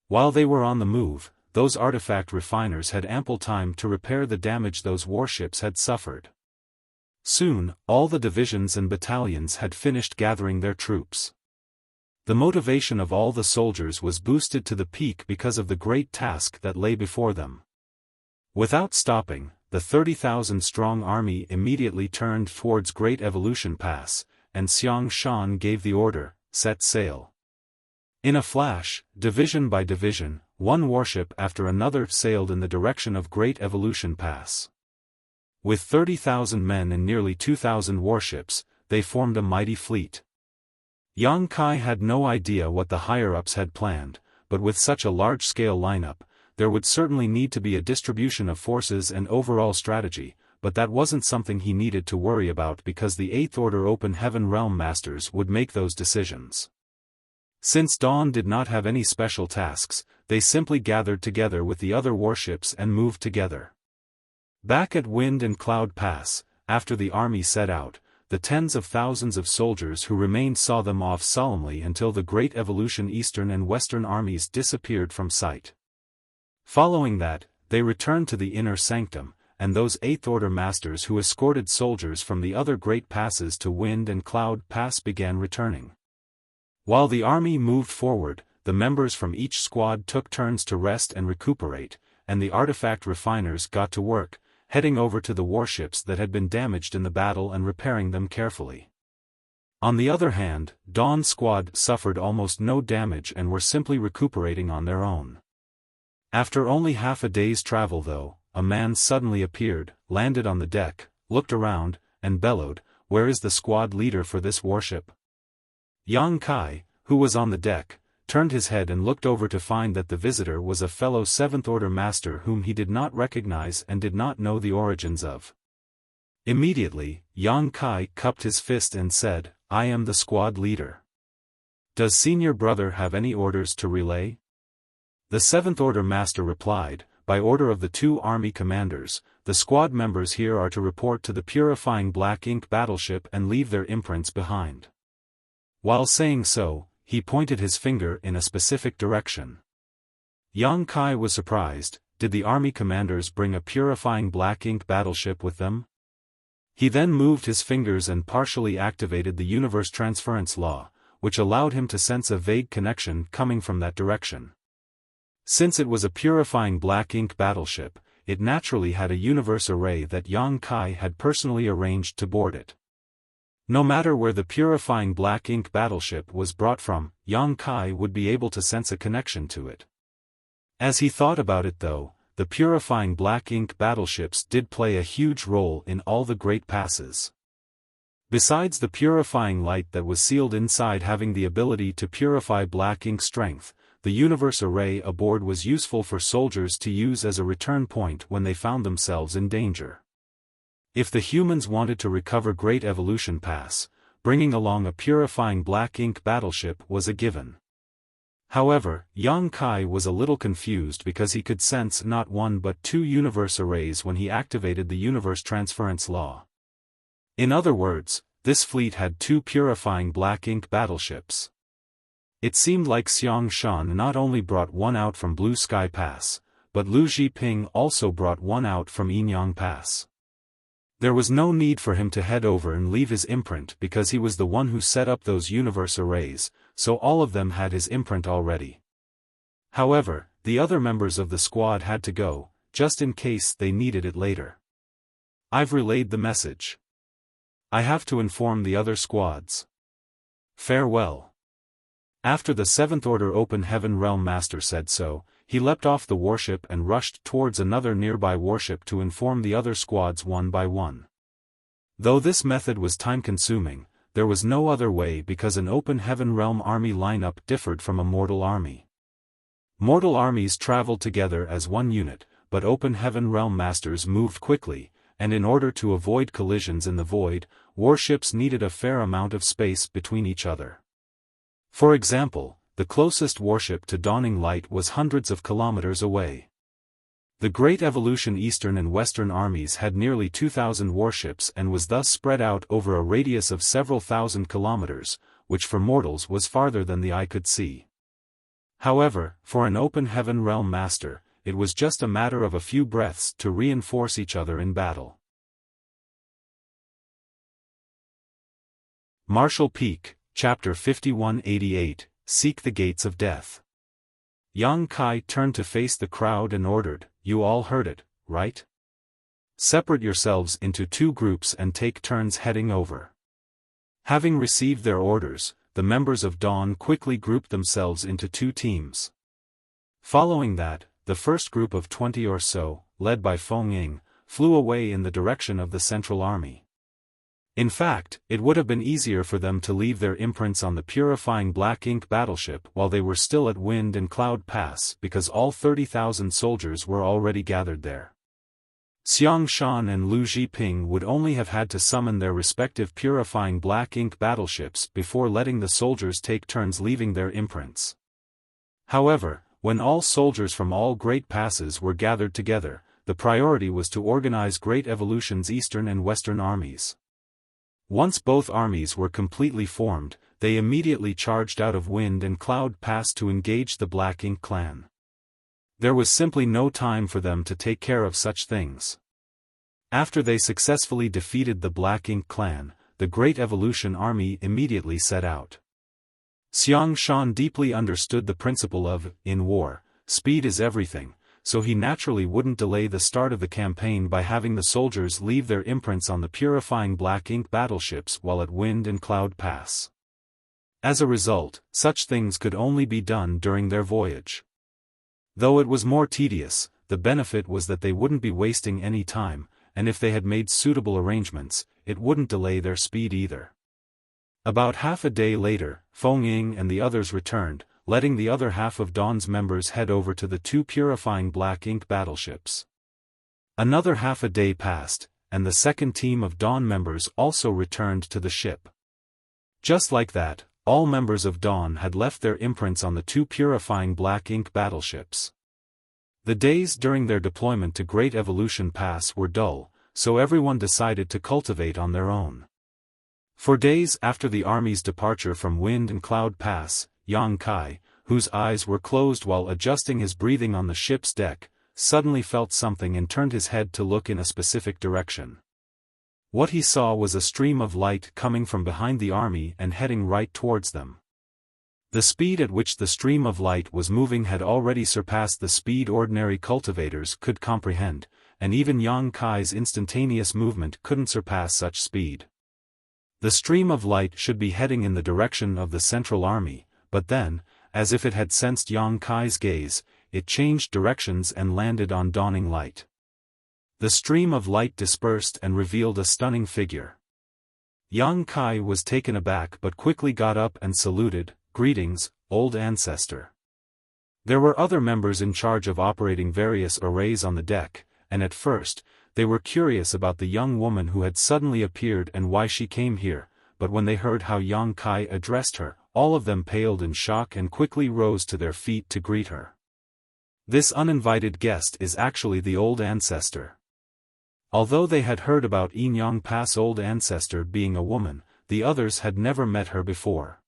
While they were on the move, those artifact refiners had ample time to repair the damage those warships had suffered. Soon, all the divisions and battalions had finished gathering their troops. The motivation of all the soldiers was boosted to the peak because of the great task that lay before them. Without stopping, the 30,000-strong army immediately turned towards Great Evolution Pass, and Xiaofan gave the order, "Set sail." In a flash, division by division, one warship after another sailed in the direction of Great Evolution Pass. With 30,000 men and nearly 2,000 warships, they formed a mighty fleet. Yang Kai had no idea what the higher-ups had planned, but with such a large-scale lineup, there would certainly need to be a distribution of forces and overall strategy, but that wasn't something he needed to worry about because the Eighth Order Open Heaven Realm Masters would make those decisions. Since Dawn did not have any special tasks, they simply gathered together with the other warships and moved together. Back at Wind and Cloud Pass, after the army set out, the tens of thousands of soldiers who remained saw them off solemnly until the Great Evolution Eastern and Western armies disappeared from sight. Following that, they returned to the inner sanctum, and those Eighth Order Masters who escorted soldiers from the other great passes to Wind and Cloud Pass began returning. While the army moved forward, the members from each squad took turns to rest and recuperate, and the artifact refiners got to work, heading over to the warships that had been damaged in the battle and repairing them carefully. On the other hand, Dawn's squad suffered almost no damage and were simply recuperating on their own. After only half a day's travel though, a man suddenly appeared, landed on the deck, looked around, and bellowed, "Where is the squad leader for this warship?" Yang Kai, who was on the deck, turned his head and looked over to find that the visitor was a fellow Seventh Order Master whom he did not recognize and did not know the origins of. Immediately, Yang Kai cupped his fist and said, "I am the squad leader. Does Senior Brother have any orders to relay?" The Seventh Order Master replied, "By order of the two army commanders, the squad members here are to report to the Purifying Black Ink battleship and leave their imprints behind." While saying so, he pointed his finger in a specific direction. Yang Kai was surprised. Did the army commanders bring a Purifying Black Ink battleship with them? He then moved his fingers and partially activated the universe transference law, which allowed him to sense a vague connection coming from that direction. Since it was a Purifying Black Ink battleship, it naturally had a universe array that Yang Kai had personally arranged to board it. No matter where the Purifying Black Ink battleship was brought from, Yang Kai would be able to sense a connection to it. As he thought about it though, the Purifying Black Ink battleships did play a huge role in all the great passes. Besides the purifying light that was sealed inside having the ability to purify black ink strength, the universe array aboard was useful for soldiers to use as a return point when they found themselves in danger. If the humans wanted to recover Great Evolution Pass, bringing along a Purifying Black Ink battleship was a given. However, Yang Kai was a little confused because he could sense not one but two universe arrays when he activated the universe transference law. In other words, this fleet had two Purifying Black Ink battleships. It seemed like Xiaofan not only brought one out from Blue Sky Pass, but Lu Zhiping also brought one out from Yinyang Pass. There was no need for him to head over and leave his imprint because he was the one who set up those universe arrays, so all of them had his imprint already. However, the other members of the squad had to go, just in case they needed it later. I've relayed the message. I have to inform the other squads. Farewell. After the Seventh Order Open Heaven Realm Master said so, he leapt off the warship and rushed towards another nearby warship to inform the other squads one by one. Though this method was time-consuming, there was no other way because an open heaven realm army lineup differed from a mortal army. Mortal armies traveled together as one unit, but open heaven realm masters moved quickly, and in order to avoid collisions in the void, warships needed a fair amount of space between each other. For example, the closest warship to dawning light was hundreds of kilometers away. The Great Evolution Eastern and Western armies had nearly 2,000 warships and was thus spread out over a radius of several thousand kilometers, which for mortals was farther than the eye could see. However, for an open heaven realm master, it was just a matter of a few breaths to reinforce each other in battle. Martial Peak, Chapter 5188, Seek the Gates of Death. Yang Kai turned to face the crowd and ordered, "You all heard it, right? Separate yourselves into two groups and take turns heading over." Having received their orders, the members of Dawn quickly grouped themselves into two teams. Following that, the first group of 20 or so, led by Feng Ying, flew away in the direction of the Central Army. In fact, it would have been easier for them to leave their imprints on the purifying black ink battleship while they were still at Wind and Cloud Pass because all 30,000 soldiers were already gathered there. Xiaofan and Lu Zhiping would only have had to summon their respective purifying black ink battleships before letting the soldiers take turns leaving their imprints. However, when all soldiers from all Great Passes were gathered together, the priority was to organize Great Evolution's Eastern and Western armies. Once both armies were completely formed, they immediately charged out of Wind and Cloud Pass to engage the Black Ink clan. There was simply no time for them to take care of such things. After they successfully defeated the Black Ink clan, the Great Evolution army immediately set out. Xiaofan deeply understood the principle of, in war, speed is everything, so he naturally wouldn't delay the start of the campaign by having the soldiers leave their imprints on the purifying black ink battleships while at Wind and Cloud Pass. As a result, such things could only be done during their voyage. Though it was more tedious, the benefit was that they wouldn't be wasting any time, and if they had made suitable arrangements, it wouldn't delay their speed either. About half a day later, Feng Ying and the others returned, letting the other half of Dawn's members head over to the two purifying black ink battleships. Another half a day passed, and the second team of Dawn members also returned to the ship. Just like that, all members of Dawn had left their imprints on the two purifying black ink battleships. The days during their deployment to Great Evolution Pass were dull, so everyone decided to cultivate on their own. For days after the army's departure from Wind and Cloud Pass, Yang Kai, whose eyes were closed while adjusting his breathing on the ship's deck, suddenly felt something and turned his head to look in a specific direction. What he saw was a stream of light coming from behind the army and heading right towards them. The speed at which the stream of light was moving had already surpassed the speed ordinary cultivators could comprehend, and even Yang Kai's instantaneous movement couldn't surpass such speed. The stream of light should be heading in the direction of the Central Army, but then, as if it had sensed Yang Kai's gaze, it changed directions and landed on Dawning Light. The stream of light dispersed and revealed a stunning figure. Yang Kai was taken aback but quickly got up and saluted, "Greetings, old ancestor." There were other members in charge of operating various arrays on the deck, and at first, they were curious about the young woman who had suddenly appeared and why she came here, but when they heard how Yang Kai addressed her, all of them paled in shock and quickly rose to their feet to greet her. This uninvited guest is actually the old ancestor. Although they had heard about Enyang Pass old ancestor being a woman, the others had never met her before.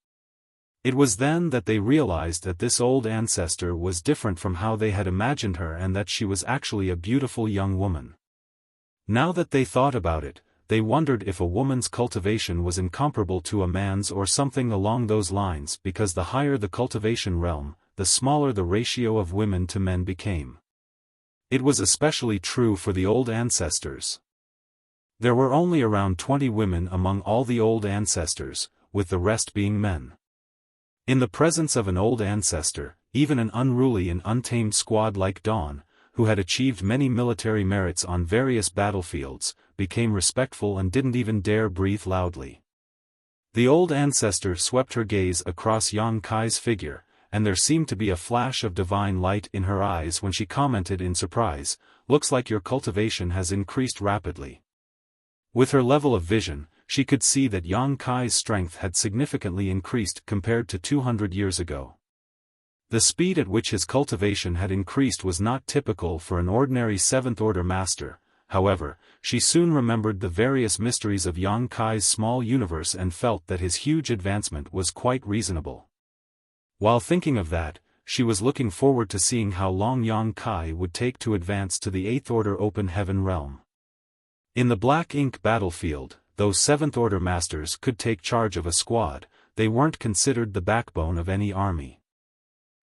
It was then that they realized that this old ancestor was different from how they had imagined her and that she was actually a beautiful young woman. Now that they thought about it, they wondered if a woman's cultivation was incomparable to a man's or something along those lines because the higher the cultivation realm, the smaller the ratio of women to men became. It was especially true for the old ancestors. There were only around 20 women among all the old ancestors, with the rest being men. In the presence of an old ancestor, even an unruly and untamed squad like Dawn, who had achieved many military merits on various battlefields, became respectful and didn't even dare breathe loudly. The old ancestor swept her gaze across Yang Kai's figure, and there seemed to be a flash of divine light in her eyes when she commented in surprise, "Looks like your cultivation has increased rapidly." With her level of vision, she could see that Yang Kai's strength had significantly increased compared to 200 years ago. The speed at which his cultivation had increased was not typical for an ordinary seventh-order master. However, she soon remembered the various mysteries of Yang Kai's small universe and felt that his huge advancement was quite reasonable. While thinking of that, she was looking forward to seeing how long Yang Kai would take to advance to the 8th Order Open Heaven realm. In the Black Ink battlefield, though 7th Order masters could take charge of a squad, they weren't considered the backbone of any army.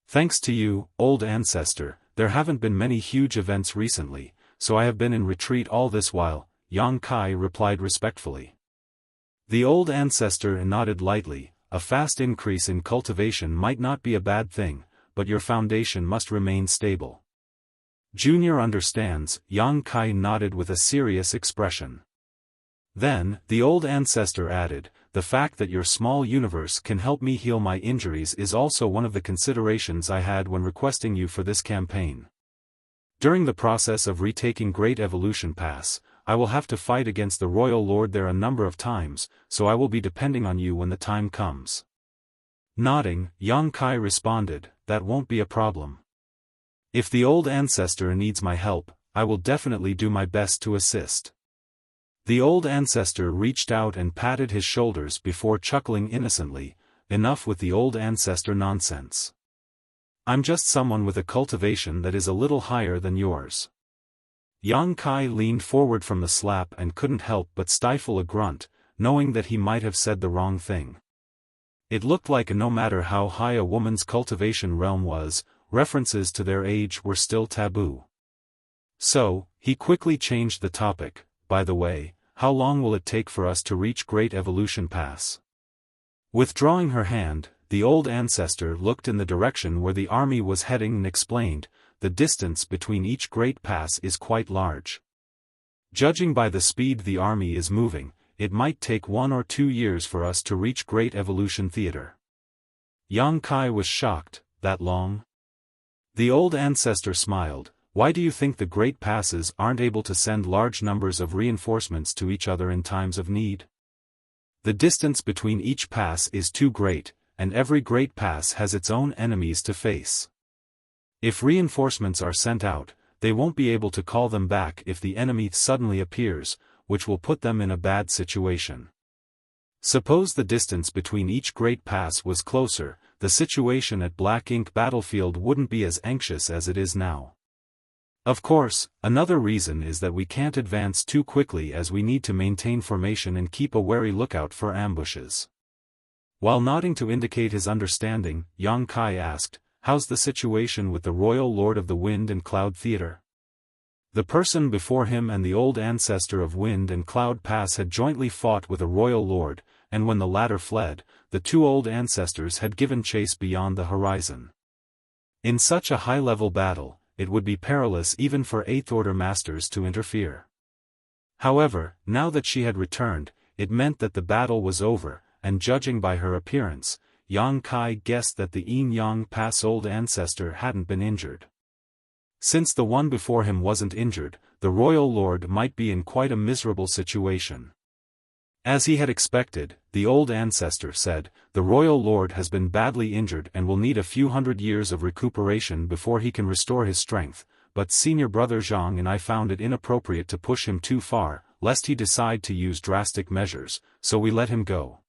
"Thanks to you, old ancestor, there haven't been many huge events recently, so I have been in retreat all this while," Yang Kai replied respectfully. The old ancestor nodded lightly. "A fast increase in cultivation might not be a bad thing, but your foundation must remain stable." "Junior understands," Yang Kai nodded with a serious expression. Then, the old ancestor added, "The fact that your small universe can help me heal my injuries is also one of the considerations I had when requesting you for this campaign. During the process of retaking Great Evolution Pass, I will have to fight against the Royal Lord there a number of times, so I will be depending on you when the time comes." Nodding, Yang Kai responded, "That won't be a problem. If the old ancestor needs my help, I will definitely do my best to assist." The old ancestor reached out and patted his shoulders before chuckling innocently, "Enough with the old ancestor nonsense. I'm just someone with a cultivation that is a little higher than yours." Yang Kai leaned forward from the slap and couldn't help but stifle a grunt, knowing that he might have said the wrong thing. It looked like no matter how high a woman's cultivation realm was, references to their age were still taboo. So, he quickly changed the topic. "By the way, how long will it take for us to reach Great Evolution Pass?" Withdrawing her hand, the old ancestor looked in the direction where the army was heading and explained, "The distance between each great pass is quite large. Judging by the speed the army is moving, it might take 1 or 2 years for us to reach Great Evolution Theater." Yang Kai was shocked. "That long?" The old ancestor smiled. "Why do you think the great passes aren't able to send large numbers of reinforcements to each other in times of need? The distance between each pass is too great, and every great pass has its own enemies to face. If reinforcements are sent out, they won't be able to call them back if the enemy suddenly appears, which will put them in a bad situation. Suppose the distance between each great pass was closer, the situation at Black Ink battlefield wouldn't be as anxious as it is now. Of course, another reason is that we can't advance too quickly as we need to maintain formation and keep a wary lookout for ambushes." While nodding to indicate his understanding, Yang Kai asked, "How's the situation with the Royal Lord of the Wind and Cloud Theater?" The person before him and the old ancestor of Wind and Cloud Pass had jointly fought with a royal lord, and when the latter fled, the two old ancestors had given chase beyond the horizon. In such a high-level battle, it would be perilous even for 8th Order masters to interfere. However, now that she had returned, it meant that the battle was over, and judging by her appearance, Yang Kai guessed that the Yin-Yang Pass old ancestor hadn't been injured. Since the one before him wasn't injured, the royal lord might be in quite a miserable situation. As he had expected, the old ancestor said, "The royal lord has been badly injured and will need a few hundred years of recuperation before he can restore his strength, but senior brother Zhang and I found it inappropriate to push him too far, lest he decide to use drastic measures, so we let him go."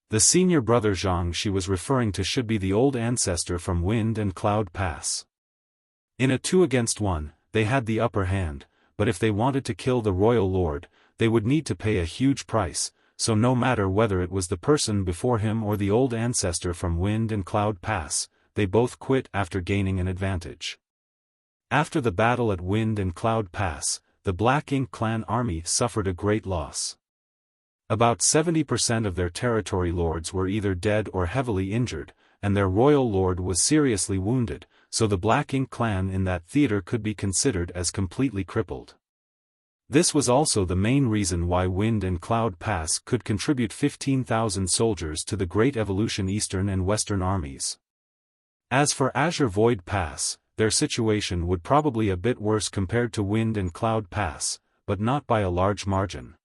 The senior brother Zhang she was referring to should be the old ancestor from Wind and Cloud Pass. In a 2-against-1, they had the upper hand, but if they wanted to kill the royal lord, they would need to pay a huge price, so no matter whether it was the person before him or the old ancestor from Wind and Cloud Pass, they both quit after gaining an advantage. After the battle at Wind and Cloud Pass, the Black Ink clan army suffered a great loss. About 70% of their territory lords were either dead or heavily injured, and their royal lord was seriously wounded, so the Black Ink clan in that theater could be considered as completely crippled. This was also the main reason why Wind and Cloud Pass could contribute 15,000 soldiers to the Great Evolution Eastern and Western armies. As for Azure Void Pass, their situation would probably a bit worse compared to Wind and Cloud Pass, but not by a large margin.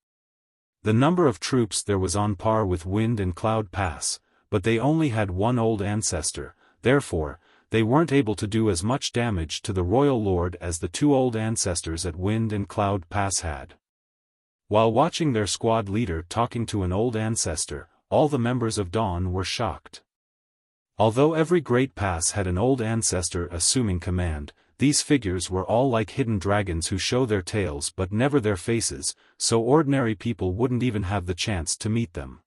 The number of troops there was on par with Wind and Cloud Pass, but they only had one old ancestor, therefore, they weren't able to do as much damage to the Royal Lord as the two old ancestors at Wind and Cloud Pass had. While watching their squad leader talking to an old ancestor, all the members of Dawn were shocked. Although every great pass had an old ancestor assuming command, these figures were all like hidden dragons who show their tails but never their faces, so ordinary people wouldn't even have the chance to meet them.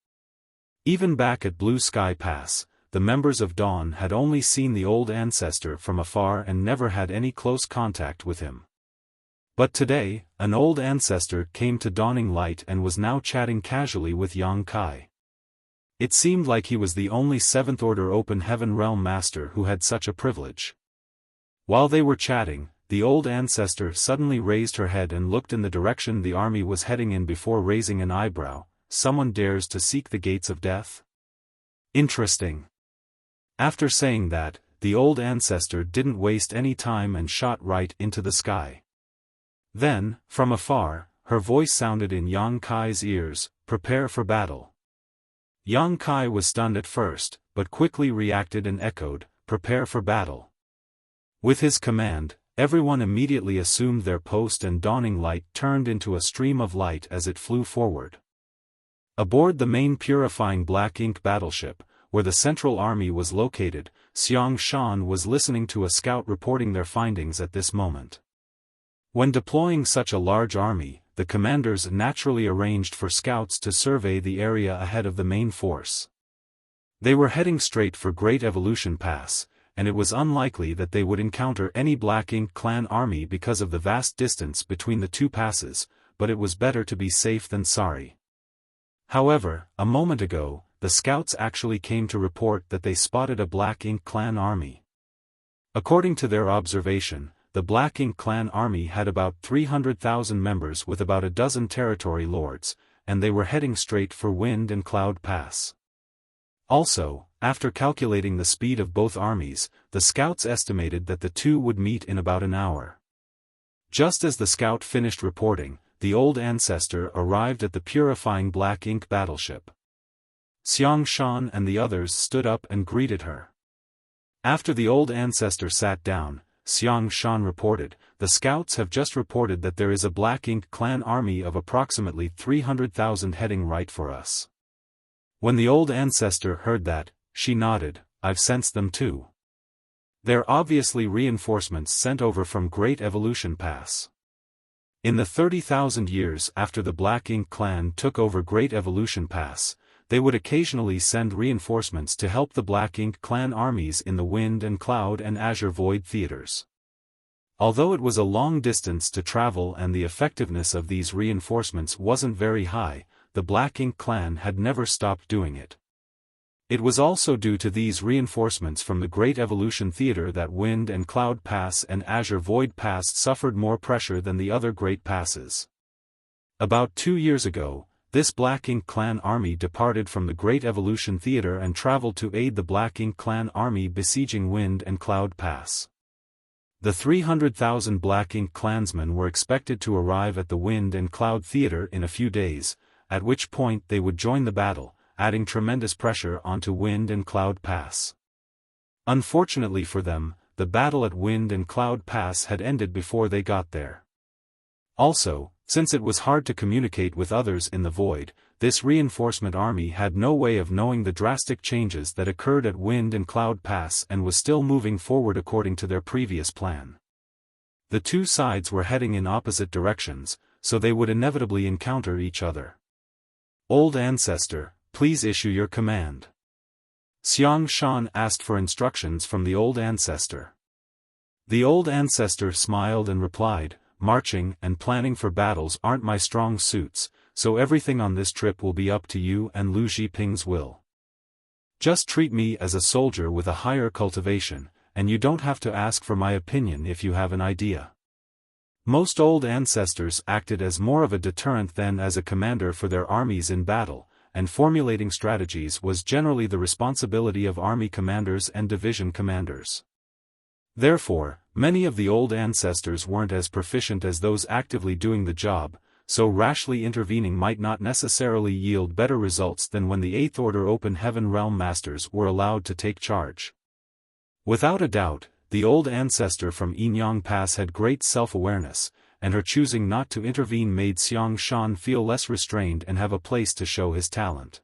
Even back at Blue Sky Pass, the members of Dawn had only seen the old ancestor from afar and never had any close contact with him. But today, an old ancestor came to Dawning Light and was now chatting casually with Yang Kai. It seemed like he was the only Seventh Order Open Heaven Realm Master who had such a privilege. While they were chatting, the old ancestor suddenly raised her head and looked in the direction the army was heading in before raising an eyebrow. Someone dares to seek the gates of death? Interesting. After saying that, the old ancestor didn't waste any time and shot right into the sky. Then, from afar, her voice sounded in Yang Kai's ears, "Prepare for battle." Yang Kai was stunned at first, but quickly reacted and echoed, "Prepare for battle." With his command, everyone immediately assumed their post and Dawning Light turned into a stream of light as it flew forward. Aboard the main purifying Black Ink battleship, where the Central Army was located, Xiaofan was listening to a scout reporting their findings at this moment. When deploying such a large army, the commanders naturally arranged for scouts to survey the area ahead of the main force. They were heading straight for Great Evolution Pass, and it was unlikely that they would encounter any Black Ink clan army because of the vast distance between the two passes, but it was better to be safe than sorry. However, a moment ago, the scouts actually came to report that they spotted a Black Ink clan army. According to their observation, the Black Ink clan army had about 300,000 members with about a dozen territory lords, and they were heading straight for Wind and Cloud Pass. Also, after calculating the speed of both armies, the scouts estimated that the two would meet in about an hour. Just as the scout finished reporting, the old ancestor arrived at the purifying Black Ink battleship. Xiaofan and the others stood up and greeted her. After the old ancestor sat down, Xiaofan reported, "The scouts have just reported that there is a Black Ink clan army of approximately 300,000 heading right for us." When the old ancestor heard that, she nodded, "I've sensed them too. They're obviously reinforcements sent over from Great Evolution Pass." In the 30,000 years after the Black Ink clan took over Great Evolution Pass, they would occasionally send reinforcements to help the Black Ink clan armies in the Wind and Cloud and Azure Void theaters. Although it was a long distance to travel and the effectiveness of these reinforcements wasn't very high, the Black Ink clan had never stopped doing it. It was also due to these reinforcements from the Great Evolution Theater that Wind and Cloud Pass and Azure Void Pass suffered more pressure than the other Great Passes. About 2 years ago, this Black Ink clan army departed from the Great Evolution Theater and traveled to aid the Black Ink clan army besieging Wind and Cloud Pass. The 300,000 Black Ink clansmen were expected to arrive at the Wind and Cloud Theater in a few days, at which point they would join the battle, adding tremendous pressure onto Wind and Cloud Pass. Unfortunately for them, the battle at Wind and Cloud Pass had ended before they got there. Also, since it was hard to communicate with others in the void, this reinforcement army had no way of knowing the drastic changes that occurred at Wind and Cloud Pass and was still moving forward according to their previous plan. The two sides were heading in opposite directions, so they would inevitably encounter each other. "Old Ancestor, please issue your command." Xiaofan asked for instructions from the old ancestor. The old ancestor smiled and replied, "Marching and planning for battles aren't my strong suits, so everything on this trip will be up to you and Lu Zhiping's will. Just treat me as a soldier with a higher cultivation, and you don't have to ask for my opinion if you have an idea. Most old ancestors acted as more of a deterrent than as a commander for their armies in battle, and formulating strategies was generally the responsibility of army commanders and division commanders. Therefore, many of the old ancestors weren't as proficient as those actively doing the job, so rashly intervening might not necessarily yield better results than when the Eighth Order Open Heaven Realm Masters were allowed to take charge. Without a doubt, the old ancestor from Yinyang Pass had great self-awareness, and her choosing not to intervene made Xiaofan feel less restrained and have a place to show his talent.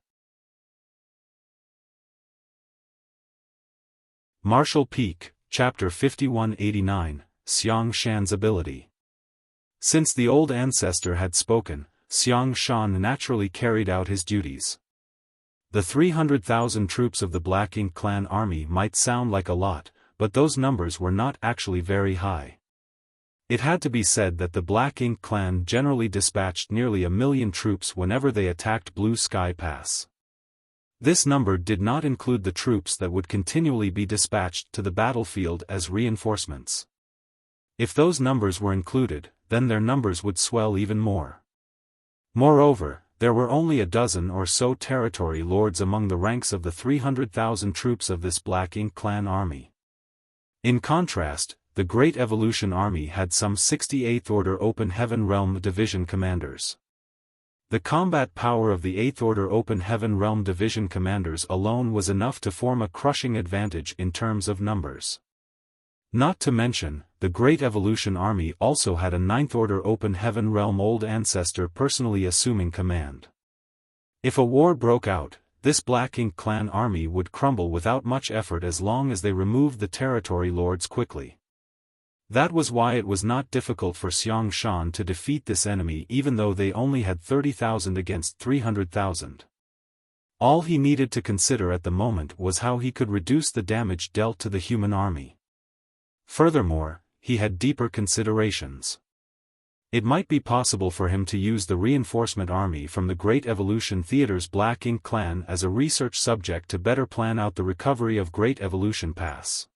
Martial Peak, Chapter 5189, Xiaofan's Ability. Since the old ancestor had spoken, Xiaofan naturally carried out his duties. The 300,000 troops of the Black Ink clan army might sound like a lot, but those numbers were not actually very high. It had to be said that the Black Ink clan generally dispatched nearly 1 million troops whenever they attacked Blue Sky Pass. This number did not include the troops that would continually be dispatched to the battlefield as reinforcements. If those numbers were included, then their numbers would swell even more. Moreover, there were only a dozen or so territory lords among the ranks of the 300,000 troops of this Black Ink clan army. In contrast, the Great Evolution Army had some 68th Order Open Heaven Realm Division commanders. The combat power of the 8th Order Open Heaven Realm Division commanders alone was enough to form a crushing advantage in terms of numbers. Not to mention, the Great Evolution Army also had a 9th Order Open Heaven Realm Old Ancestor personally assuming command. If a war broke out, this Black Ink clan army would crumble without much effort as long as they removed the territory lords quickly. That was why it was not difficult for Xiaofan to defeat this enemy even though they only had 30,000 against 300,000. All he needed to consider at the moment was how he could reduce the damage dealt to the human army. Furthermore, he had deeper considerations. It might be possible for him to use the reinforcement army from the Great Evolution Theater's Black Ink clan as a research subject to better plan out the recovery of Great Evolution Pass.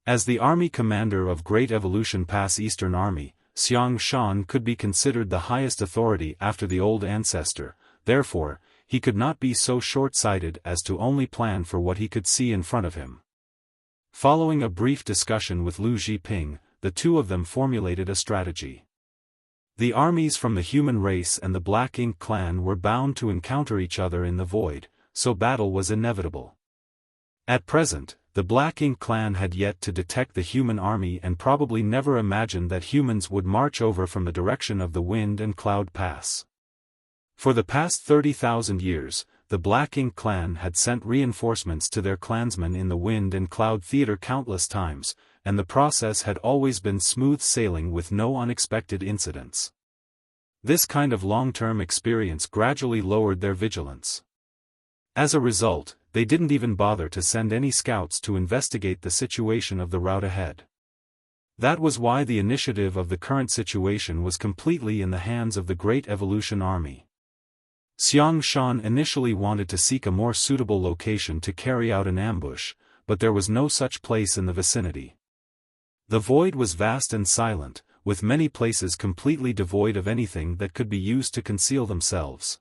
As the army commander of Great Evolution Pass Eastern Army, Xiaofan could be considered the highest authority after the old ancestor, therefore, he could not be so short-sighted as to only plan for what he could see in front of him. Following a brief discussion with Lu Zhiping, the two of them formulated a strategy. The armies from the human race and the Black Ink clan were bound to encounter each other in the void, so battle was inevitable. At present, the Black Ink clan had yet to detect the human army and probably never imagined that humans would march over from the direction of the Wind and Cloud Pass. For the past 30,000 years, the Black Ink clan had sent reinforcements to their clansmen in the Wind and Cloud Theater countless times, and the process had always been smooth sailing with no unexpected incidents. This kind of long-term experience gradually lowered their vigilance. As a result, they didn't even bother to send any scouts to investigate the situation of the route ahead. That was why the initiative of the current situation was completely in the hands of the Great Evolution Army. Xiaofan initially wanted to seek a more suitable location to carry out an ambush, but there was no such place in the vicinity. The void was vast and silent, with many places completely devoid of anything that could be used to conceal themselves.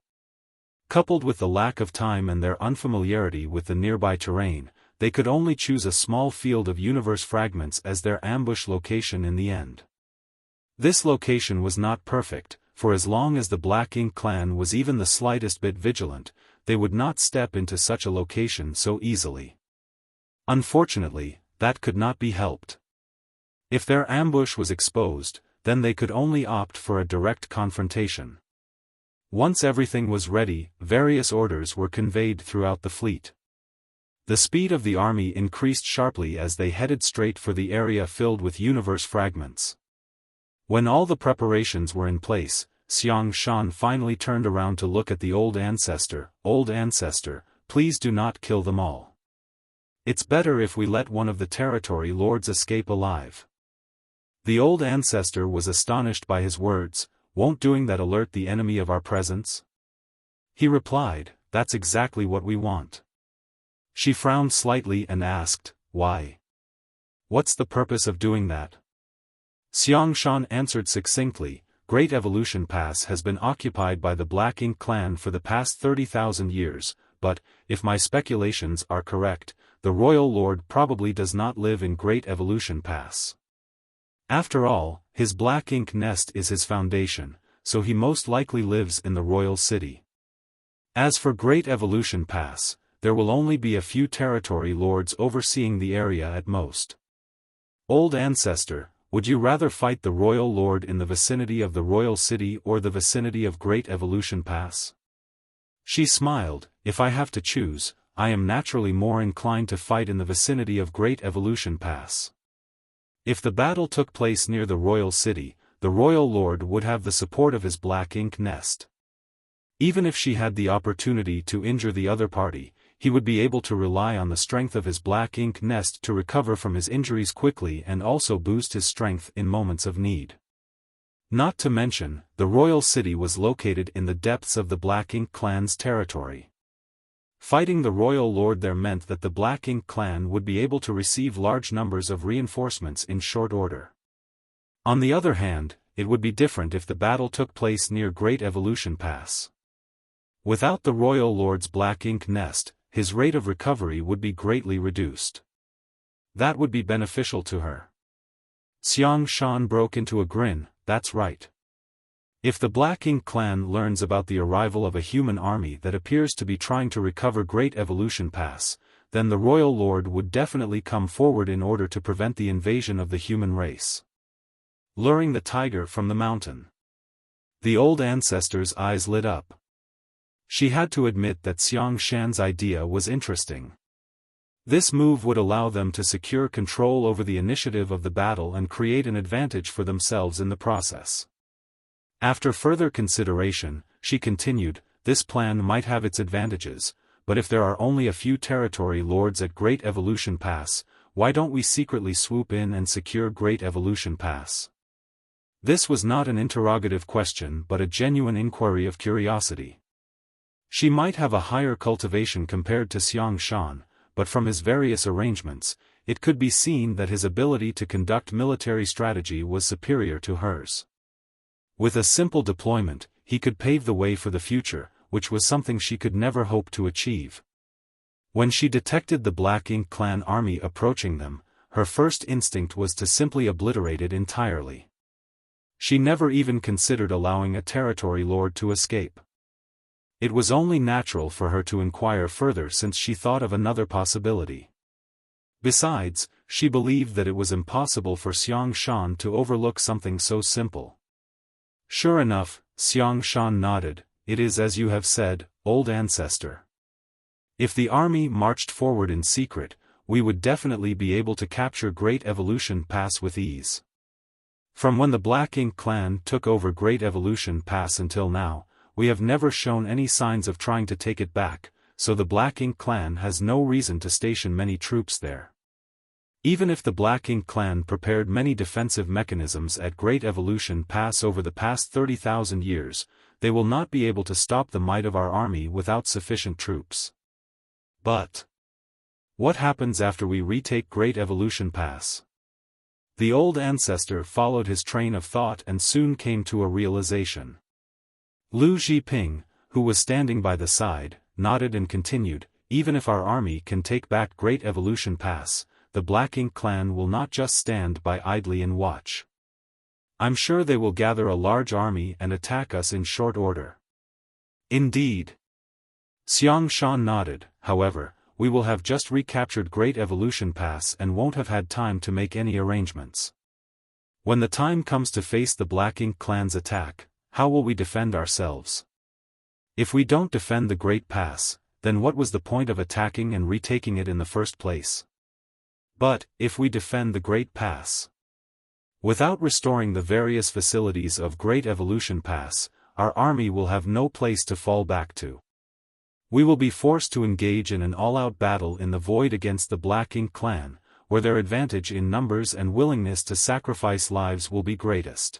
Coupled with the lack of time and their unfamiliarity with the nearby terrain, they could only choose a small field of universe fragments as their ambush location in the end. This location was not perfect, for as long as the Black Ink clan was even the slightest bit vigilant, they would not step into such a location so easily. Unfortunately, that could not be helped. If their ambush was exposed, then they could only opt for a direct confrontation. Once everything was ready, various orders were conveyed throughout the fleet. The speed of the army increased sharply as they headed straight for the area filled with universe fragments. When all the preparations were in place, Xiaofan finally turned around to look at the old ancestor. "Old ancestor, please do not kill them all. It's better if we let one of the territory lords escape alive." The old ancestor was astonished by his words. "Won't doing that alert the enemy of our presence?" He replied, "That's exactly what we want." She frowned slightly and asked, "Why?" What's the purpose of doing that? Xiaofan answered succinctly, Great Evolution Pass has been occupied by the Black Ink clan for the past 30,000 years, but, if my speculations are correct, the Royal Lord probably does not live in Great Evolution Pass. After all, his Black Ink nest is his foundation, so he most likely lives in the Royal City. As for Great Evolution Pass, there will only be a few territory lords overseeing the area at most. Old Ancestor, would you rather fight the Royal Lord in the vicinity of the Royal City or the vicinity of Great Evolution Pass? She smiled, if I have to choose, I am naturally more inclined to fight in the vicinity of Great Evolution Pass. If the battle took place near the Royal City, the Royal Lord would have the support of his Black Ink nest. Even if she had the opportunity to injure the other party, he would be able to rely on the strength of his Black Ink nest to recover from his injuries quickly and also boost his strength in moments of need. Not to mention, the Royal City was located in the depths of the Black Ink clan's territory. Fighting the Royal Lord there meant that the Black Ink clan would be able to receive large numbers of reinforcements in short order. On the other hand, it would be different if the battle took place near Great Evolution Pass. Without the Royal Lord's Black Ink nest, his rate of recovery would be greatly reduced. That would be beneficial to her. Xiaofan broke into a grin, that's right. If the Black Ink clan learns about the arrival of a human army that appears to be trying to recover Great Evolution Pass, then the Royal Lord would definitely come forward in order to prevent the invasion of the human race. Luring the tiger from the mountain. The old ancestor's eyes lit up. She had to admit that Xiaofan's idea was interesting. This move would allow them to secure control over the initiative of the battle and create an advantage for themselves in the process. After further consideration, she continued, this plan might have its advantages, but if there are only a few territory lords at Great Evolution Pass, why don't we secretly swoop in and secure Great Evolution Pass? This was not an interrogative question but a genuine inquiry of curiosity. She might have a higher cultivation compared to Xiaofan, but from his various arrangements, it could be seen that his ability to conduct military strategy was superior to hers. With a simple deployment, he could pave the way for the future, which was something she could never hope to achieve. When she detected the Black Ink clan army approaching them, her first instinct was to simply obliterate it entirely. She never even considered allowing a territory lord to escape. It was only natural for her to inquire further since she thought of another possibility. Besides, she believed that it was impossible for Xiaofan to overlook something so simple. Sure enough, Xiaofan nodded, it is as you have said, old ancestor. If the army marched forward in secret, we would definitely be able to capture Great Evolution Pass with ease. From when the Black Ink clan took over Great Evolution Pass until now, we have never shown any signs of trying to take it back, so the Black Ink clan has no reason to station many troops there. Even if the Black Ink clan prepared many defensive mechanisms at Great Evolution Pass over the past 30,000 years, they will not be able to stop the might of our army without sufficient troops. But what happens after we retake Great Evolution Pass? The old ancestor followed his train of thought and soon came to a realization. Lu Zhiping, who was standing by the side, nodded and continued, even if our army can take back Great Evolution Pass, the Black Ink clan will not just stand by idly and watch. I'm sure they will gather a large army and attack us in short order. Indeed. Xiaofan nodded, however, we will have just recaptured Great Evolution Pass and won't have had time to make any arrangements. When the time comes to face the Black Ink clan's attack, how will we defend ourselves? If we don't defend the Great Pass, then what was the point of attacking and retaking it in the first place? But, if we defend the Great Pass, without restoring the various facilities of Great Evolution Pass, our army will have no place to fall back to. We will be forced to engage in an all-out battle in the void against the Black Ink clan, where their advantage in numbers and willingness to sacrifice lives will be greatest.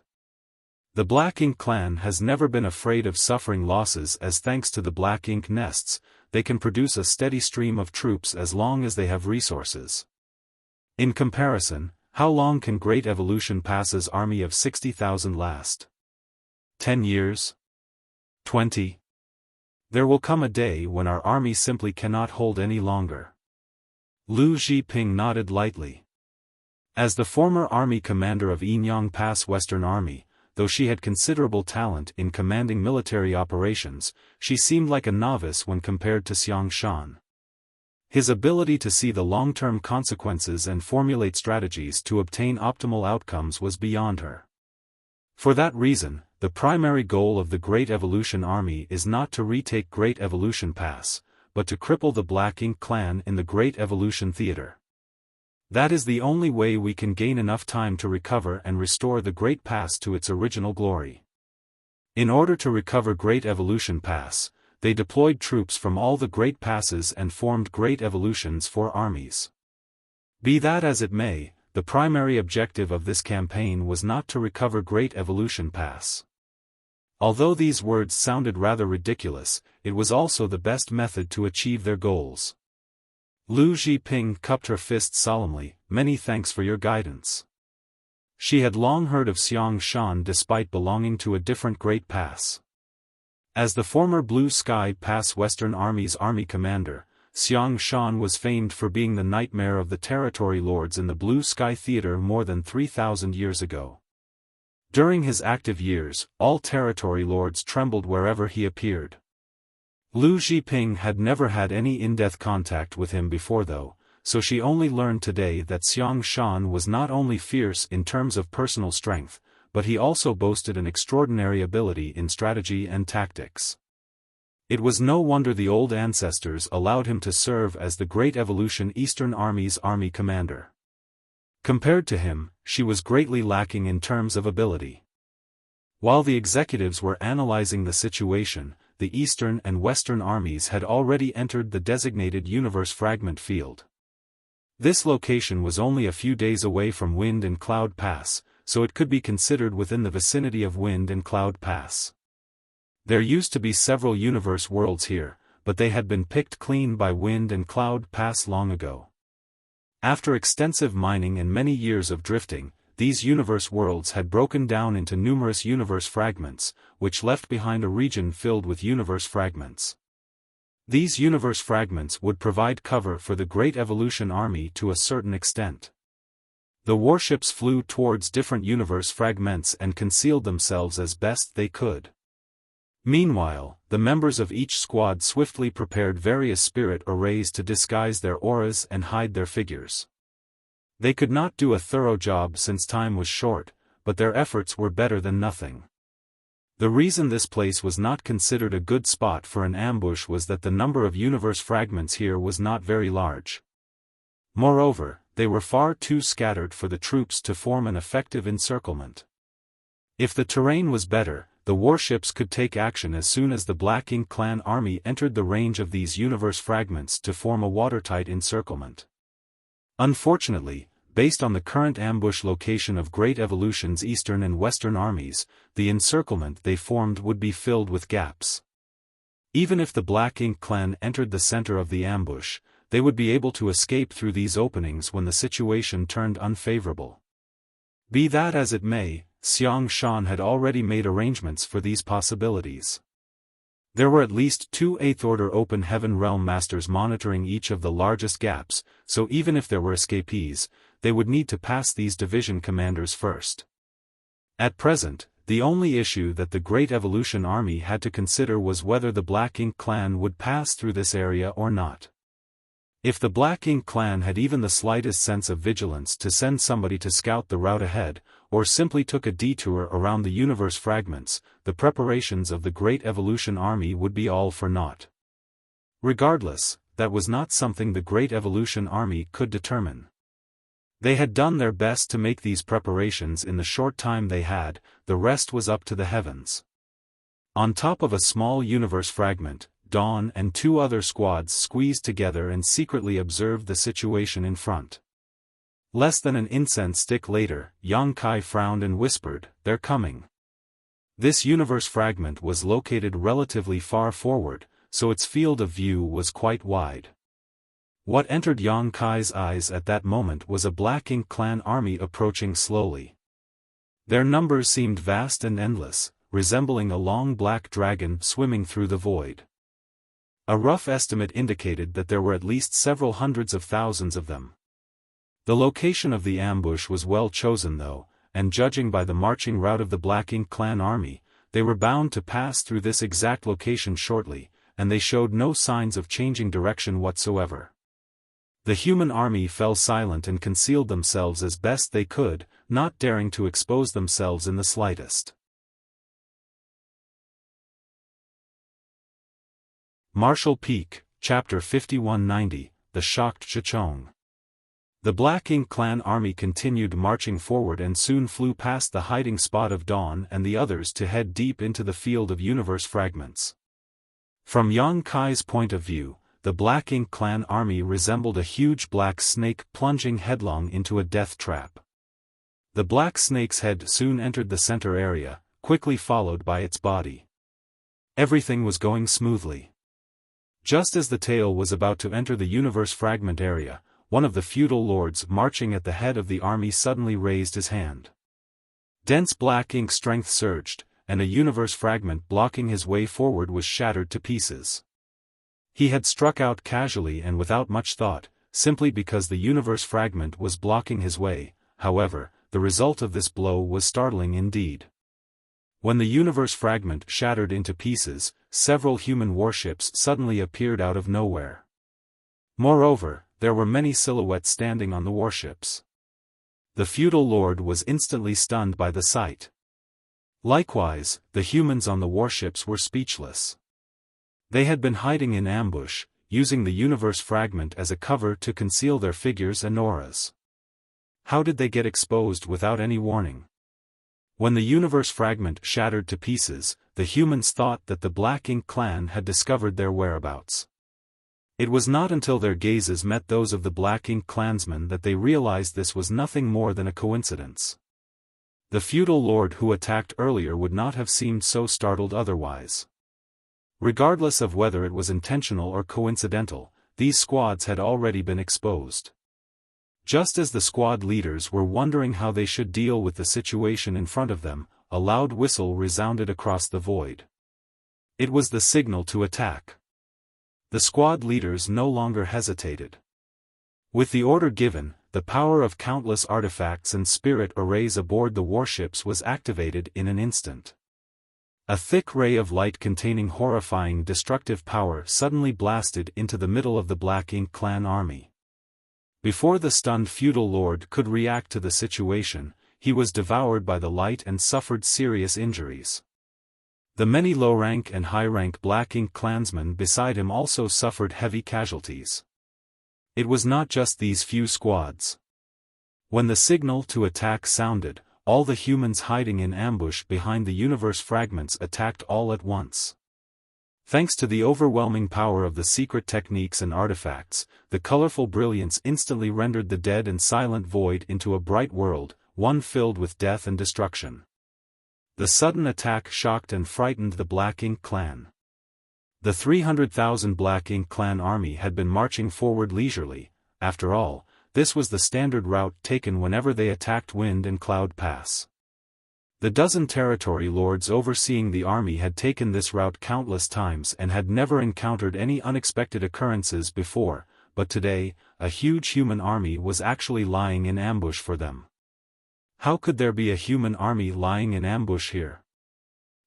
The Black Ink clan has never been afraid of suffering losses as thanks to the Black Ink nests, they can produce a steady stream of troops as long as they have resources. In comparison, how long can Great Evolution Pass's army of 60,000 last? 10 years? 20? There will come a day when our army simply cannot hold any longer. Lu Zhiping nodded lightly. As the former army commander of Yinyang Pass Western Army, though she had considerable talent in commanding military operations, she seemed like a novice when compared to Xiaofan. His ability to see the long-term consequences and formulate strategies to obtain optimal outcomes was beyond her. For that reason, the primary goal of the Great Evolution Army is not to retake Great Evolution Pass, but to cripple the Black Ink clan in the Great Evolution Theater. That is the only way we can gain enough time to recover and restore the Great Pass to its original glory. In order to recover Great Evolution Pass, they deployed troops from all the Great Passes and formed Great Evolutions for armies. Be that as it may, the primary objective of this campaign was not to recover Great Evolution Pass. Although these words sounded rather ridiculous, it was also the best method to achieve their goals. Lu Zhiping cupped her fist solemnly, "Many thanks for your guidance." She had long heard of Xiaofan despite belonging to a different Great Pass. As the former Blue Sky Pass Western Army's army commander, Xiaofan was famed for being the nightmare of the territory lords in the Blue Sky Theater more than 3,000 years ago. During his active years, all territory lords trembled wherever he appeared. Lu Zhiping had never had any in-depth contact with him before though, so she only learned today that Xiaofan was not only fierce in terms of personal strength, but he also boasted an extraordinary ability in strategy and tactics. It was no wonder the old ancestors allowed him to serve as the Great Evolution Eastern Army's army commander. Compared to him, she was greatly lacking in terms of ability. While the executives were analyzing the situation, the Eastern and Western armies had already entered the designated Universe Fragment field. This location was only a few days away from Wind and Cloud Pass, so it could be considered within the vicinity of Wind and Cloud Pass. There used to be several universe worlds here, but they had been picked clean by Wind and Cloud Pass long ago. After extensive mining and many years of drifting, these universe worlds had broken down into numerous universe fragments, which left behind a region filled with universe fragments. These universe fragments would provide cover for the Great Evolution Army to a certain extent. The warships flew towards different universe fragments and concealed themselves as best they could. Meanwhile, the members of each squad swiftly prepared various spirit arrays to disguise their auras and hide their figures. They could not do a thorough job since time was short, but their efforts were better than nothing. The reason this place was not considered a good spot for an ambush was that the number of universe fragments here was not very large. Moreover, they were far too scattered for the troops to form an effective encirclement. If the terrain was better, the warships could take action as soon as the Black Ink clan army entered the range of these universe fragments to form a watertight encirclement. Unfortunately, based on the current ambush location of Great Evolution's Eastern and Western armies, the encirclement they formed would be filled with gaps. Even if the Black Ink clan entered the center of the ambush, they would be able to escape through these openings when the situation turned unfavorable. Be that as it may, Xiaofan had already made arrangements for these possibilities. There were at least 2 Eighth-Order Open Heaven Realm Masters monitoring each of the largest gaps, so even if there were escapees, they would need to pass these division commanders first. At present, the only issue that the Great Evolution Army had to consider was whether the Black Ink clan would pass through this area or not. If the Black Ink clan had even the slightest sense of vigilance to send somebody to scout the route ahead, or simply took a detour around the universe fragments, the preparations of the Great Evolution Army would be all for naught. Regardless, that was not something the Great Evolution Army could determine. They had done their best to make these preparations in the short time they had, the rest was up to the heavens. On top of a small universe fragment, Dawn and 2 other squads squeezed together and secretly observed the situation in front. Less than an incense stick later, Yang Kai frowned and whispered, "They're coming." This universe fragment was located relatively far forward, so its field of view was quite wide. What entered Yang Kai's eyes at that moment was a Black Ink clan army approaching slowly. Their numbers seemed vast and endless, resembling a long black dragon swimming through the void. A rough estimate indicated that there were at least several hundreds of thousands of them. The location of the ambush was well chosen though, and judging by the marching route of the Black Ink clan army, they were bound to pass through this exact location shortly, and they showed no signs of changing direction whatsoever. The human army fell silent and concealed themselves as best they could, not daring to expose themselves in the slightest. Marshall Peak, Chapter 5190, The Shocked Chichong. The Black Ink clan army continued marching forward and soon flew past the hiding spot of Dawn and the others to head deep into the field of universe fragments. From Yang Kai's point of view, the Black Ink clan army resembled a huge black snake plunging headlong into a death trap. The black snake's head soon entered the center area, quickly followed by its body. Everything was going smoothly. Just as the tail was about to enter the universe fragment area, one of the feudal lords marching at the head of the army suddenly raised his hand. Dense black ink strength surged, and a universe fragment blocking his way forward was shattered to pieces. He had struck out casually and without much thought, simply because the universe fragment was blocking his way. However, the result of this blow was startling indeed. When the universe fragment shattered into pieces, several human warships suddenly appeared out of nowhere. Moreover, there were many silhouettes standing on the warships. The feudal lord was instantly stunned by the sight. Likewise, the humans on the warships were speechless. They had been hiding in ambush, using the universe fragment as a cover to conceal their figures and auras. How did they get exposed without any warning? When the universe fragment shattered to pieces, the humans thought that the Black Ink clan had discovered their whereabouts. It was not until their gazes met those of the Black Ink clansmen that they realized this was nothing more than a coincidence. The feudal lord who attacked earlier would not have seemed so startled otherwise. Regardless of whether it was intentional or coincidental, these squads had already been exposed. Just as the squad leaders were wondering how they should deal with the situation in front of them, a loud whistle resounded across the void. It was the signal to attack. The squad leaders no longer hesitated. With the order given, the power of countless artifacts and spirit arrays aboard the warships was activated in an instant. A thick ray of light containing horrifying destructive power suddenly blasted into the middle of the Black Ink clan army. Before the stunned feudal lord could react to the situation, he was devoured by the light and suffered serious injuries. The many low-rank and high-rank Black Ink clansmen beside him also suffered heavy casualties. It was not just these few squads. When the signal to attack sounded, all the humans hiding in ambush behind the universe fragments attacked all at once. Thanks to the overwhelming power of the secret techniques and artifacts, the colorful brilliance instantly rendered the dead and silent void into a bright world, one filled with death and destruction. The sudden attack shocked and frightened the Black Ink clan. The 300,000 Black Ink clan army had been marching forward leisurely. After all, this was the standard route taken whenever they attacked Wind and Cloud Pass. The dozen territory lords overseeing the army had taken this route countless times and had never encountered any unexpected occurrences before, but today, a huge human army was actually lying in ambush for them. How could there be a human army lying in ambush here?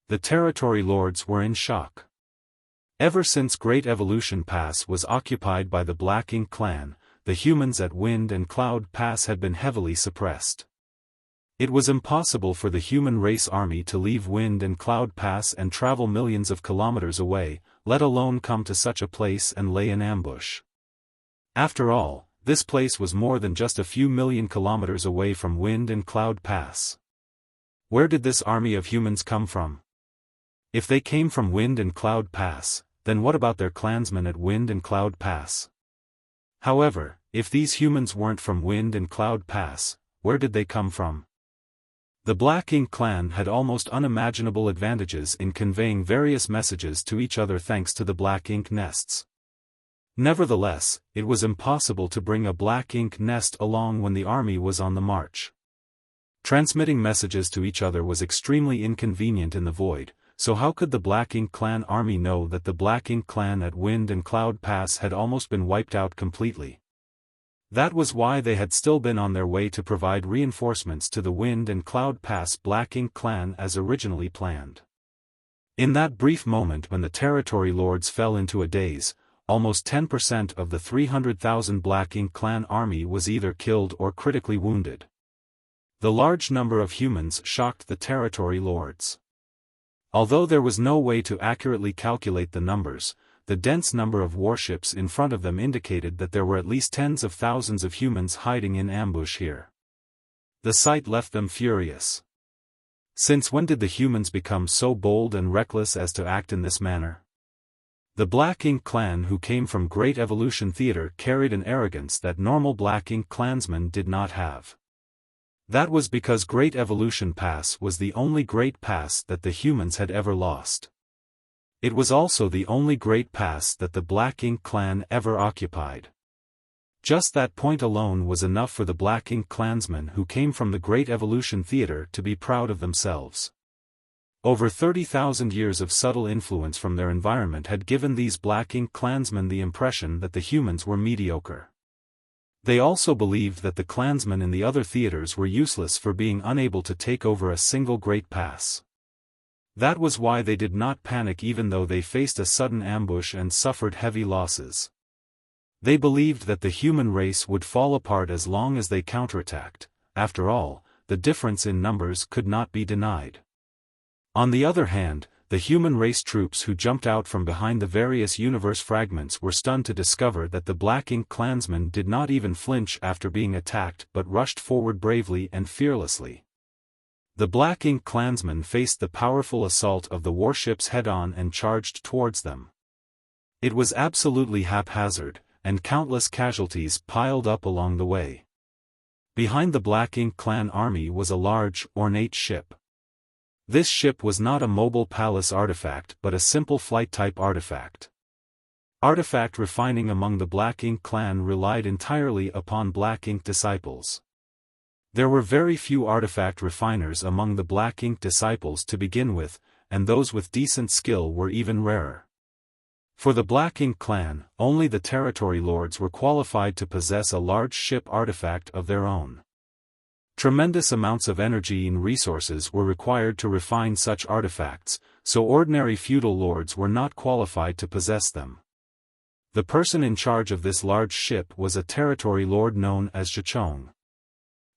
The territory lords were in shock. Ever since Great Evolution Pass was occupied by the Black Ink clan, the humans at Wind and Cloud Pass had been heavily suppressed. It was impossible for the human race army to leave Wind and Cloud Pass and travel millions of kilometers away, let alone come to such a place and lay in ambush. After all, this place was more than just a few million kilometers away from Wind and Cloud Pass. Where did this army of humans come from? If they came from Wind and Cloud Pass, then what about their clansmen at Wind and Cloud Pass? However, if these humans weren't from Wind and Cloud Pass, where did they come from? The Black Ink clan had almost unimaginable advantages in conveying various messages to each other thanks to the Black Ink nests. Nevertheless, it was impossible to bring a black ink nest along when the army was on the march. Transmitting messages to each other was extremely inconvenient in the void, so how could the Black Ink Clan army know that the Black Ink Clan at Wind and Cloud Pass had almost been wiped out completely? That was why they had still been on their way to provide reinforcements to the Wind and Cloud Pass Black Ink Clan as originally planned. In that brief moment when the territory lords fell into a daze, almost 10% of the 300,000 Black Ink Clan army was either killed or critically wounded. The large number of humans shocked the territory lords. Although there was no way to accurately calculate the numbers, the dense number of warships in front of them indicated that there were at least tens of thousands of humans hiding in ambush here. The sight left them furious. Since when did the humans become so bold and reckless as to act in this manner? The Black Ink Clan who came from Great Evolution Theater carried an arrogance that normal Black Ink clansmen did not have. That was because Great Evolution Pass was the only Great Pass that the humans had ever lost. It was also the only Great Pass that the Black Ink Clan ever occupied. Just that point alone was enough for the Black Ink clansmen who came from the Great Evolution Theater to be proud of themselves. Over 30,000 years of subtle influence from their environment had given these Black Ink clansmen the impression that the humans were mediocre. They also believed that the clansmen in the other theaters were useless for being unable to take over a single Great Pass. That was why they did not panic even though they faced a sudden ambush and suffered heavy losses. They believed that the human race would fall apart as long as they counterattacked. After all, the difference in numbers could not be denied. On the other hand, the human race troops who jumped out from behind the various universe fragments were stunned to discover that the Black Ink clansmen did not even flinch after being attacked but rushed forward bravely and fearlessly. The Black Ink clansmen faced the powerful assault of the warships head-on and charged towards them. It was absolutely haphazard, and countless casualties piled up along the way. Behind the Black Ink Clan army was a large, ornate ship. This ship was not a mobile palace artifact but a simple flight-type artifact. Artifact refining among the Black Ink Clan relied entirely upon Black Ink disciples. There were very few artifact refiners among the Black Ink disciples to begin with, and those with decent skill were even rarer. For the Black Ink Clan, only the territory lords were qualified to possess a large ship artifact of their own. Tremendous amounts of energy and resources were required to refine such artifacts, so ordinary feudal lords were not qualified to possess them. The person in charge of this large ship was a territory lord known as Xiaofan.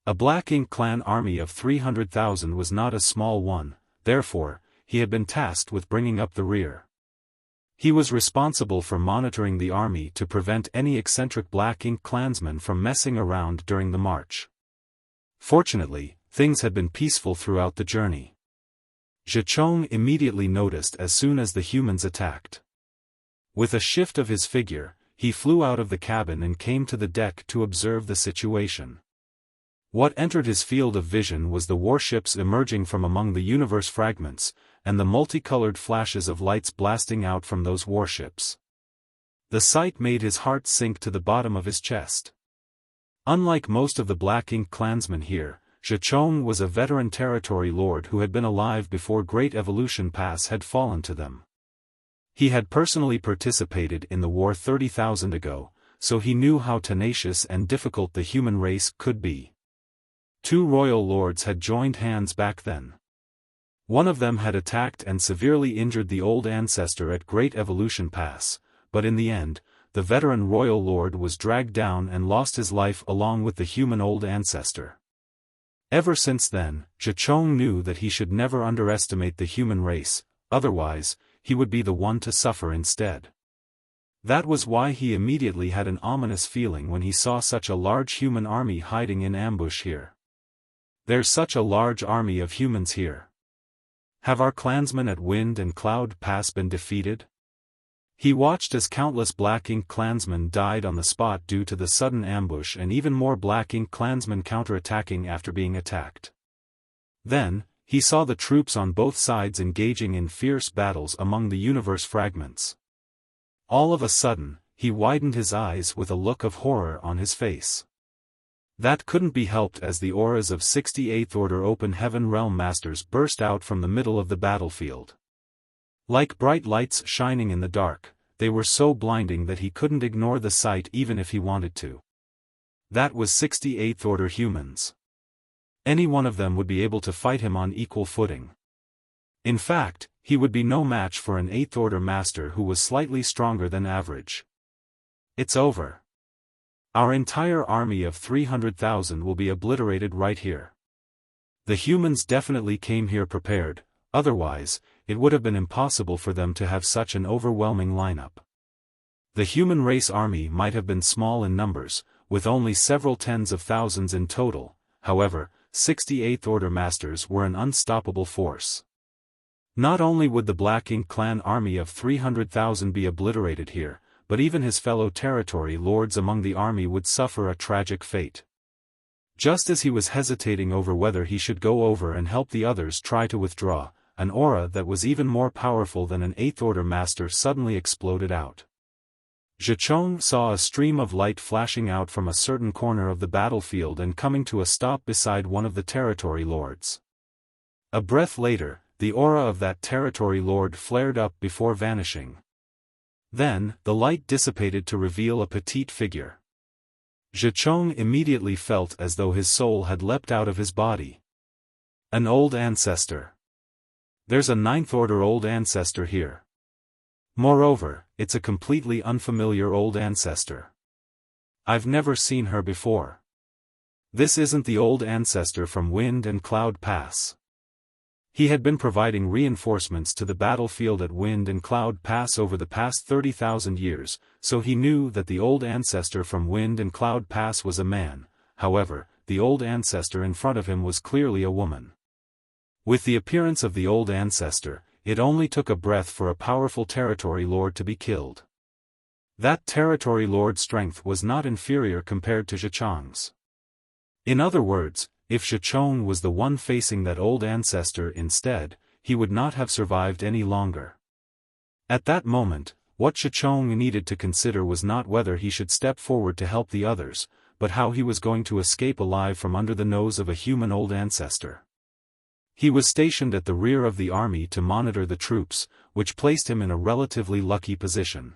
A Black Ink Clan army of 300,000 was not a small one, therefore, he had been tasked with bringing up the rear. He was responsible for monitoring the army to prevent any eccentric Black Ink clansmen from messing around during the march. Fortunately, things had been peaceful throughout the journey. Xiaofan immediately noticed as soon as the humans attacked. With a shift of his figure, he flew out of the cabin and came to the deck to observe the situation. What entered his field of vision was the warships emerging from among the universe fragments, and the multicolored flashes of lights blasting out from those warships. The sight made his heart sink to the bottom of his chest. Unlike most of the Black Ink clansmen here, Xiaofan was a veteran territory lord who had been alive before Great Evolution Pass had fallen to them. He had personally participated in the war 30,000 ago, so he knew how tenacious and difficult the human race could be. Two royal lords had joined hands back then. One of them had attacked and severely injured the old ancestor at Great Evolution Pass, but in the end, the veteran royal lord was dragged down and lost his life along with the human old ancestor. Ever since then, Xiaofan knew that he should never underestimate the human race, otherwise, he would be the one to suffer instead. That was why he immediately had an ominous feeling when he saw such a large human army hiding in ambush here. There's such a large army of humans here. Have our clansmen at Wind and Cloud Pass been defeated? He watched as countless Black Ink clansmen died on the spot due to the sudden ambush and even more Black Ink clansmen counterattacking after being attacked. Then, he saw the troops on both sides engaging in fierce battles among the universe fragments. All of a sudden, he widened his eyes with a look of horror on his face. That couldn't be helped as the auras of 68th Order Open Heaven Realm Masters burst out from the middle of the battlefield. Like bright lights shining in the dark, they were so blinding that he couldn't ignore the sight even if he wanted to. That was 68th Order humans. Any one of them would be able to fight him on equal footing. In fact, he would be no match for an 8th Order Master who was slightly stronger than average. It's over. Our entire army of 300,000 will be obliterated right here. The humans definitely came here prepared, otherwise, it would have been impossible for them to have such an overwhelming lineup. The human race army might have been small in numbers, with only several tens of thousands in total, however, 68th Order Masters were an unstoppable force. Not only would the Black Ink clan army of 300,000 be obliterated here, but even his fellow territory lords among the army would suffer a tragic fate. Just as he was hesitating over whether he should go over and help the others try to withdraw, an aura that was even more powerful than an 8th Order Master suddenly exploded out. Zhicheng saw a stream of light flashing out from a certain corner of the battlefield and coming to a stop beside one of the territory lords. A breath later, the aura of that territory lord flared up before vanishing. Then, the light dissipated to reveal a petite figure. Zhicheng immediately felt as though his soul had leapt out of his body. An old ancestor. There's a 9th Order old ancestor here. Moreover, it's a completely unfamiliar old ancestor. I've never seen her before. This isn't the old ancestor from Wind and Cloud Pass. He had been providing reinforcements to the battlefield at Wind and Cloud Pass over the past 30,000 years, so he knew that the old ancestor from Wind and Cloud Pass was a man. However, the old ancestor in front of him was clearly a woman. With the appearance of the old ancestor, it only took a breath for a powerful territory lord to be killed. That territory lord's strength was not inferior compared to Zhicheng's. In other words, if Zhicheng was the one facing that old ancestor instead, he would not have survived any longer. At that moment, what Zhicheng needed to consider was not whether he should step forward to help the others, but how he was going to escape alive from under the nose of a human old ancestor. He was stationed at the rear of the army to monitor the troops, which placed him in a relatively lucky position.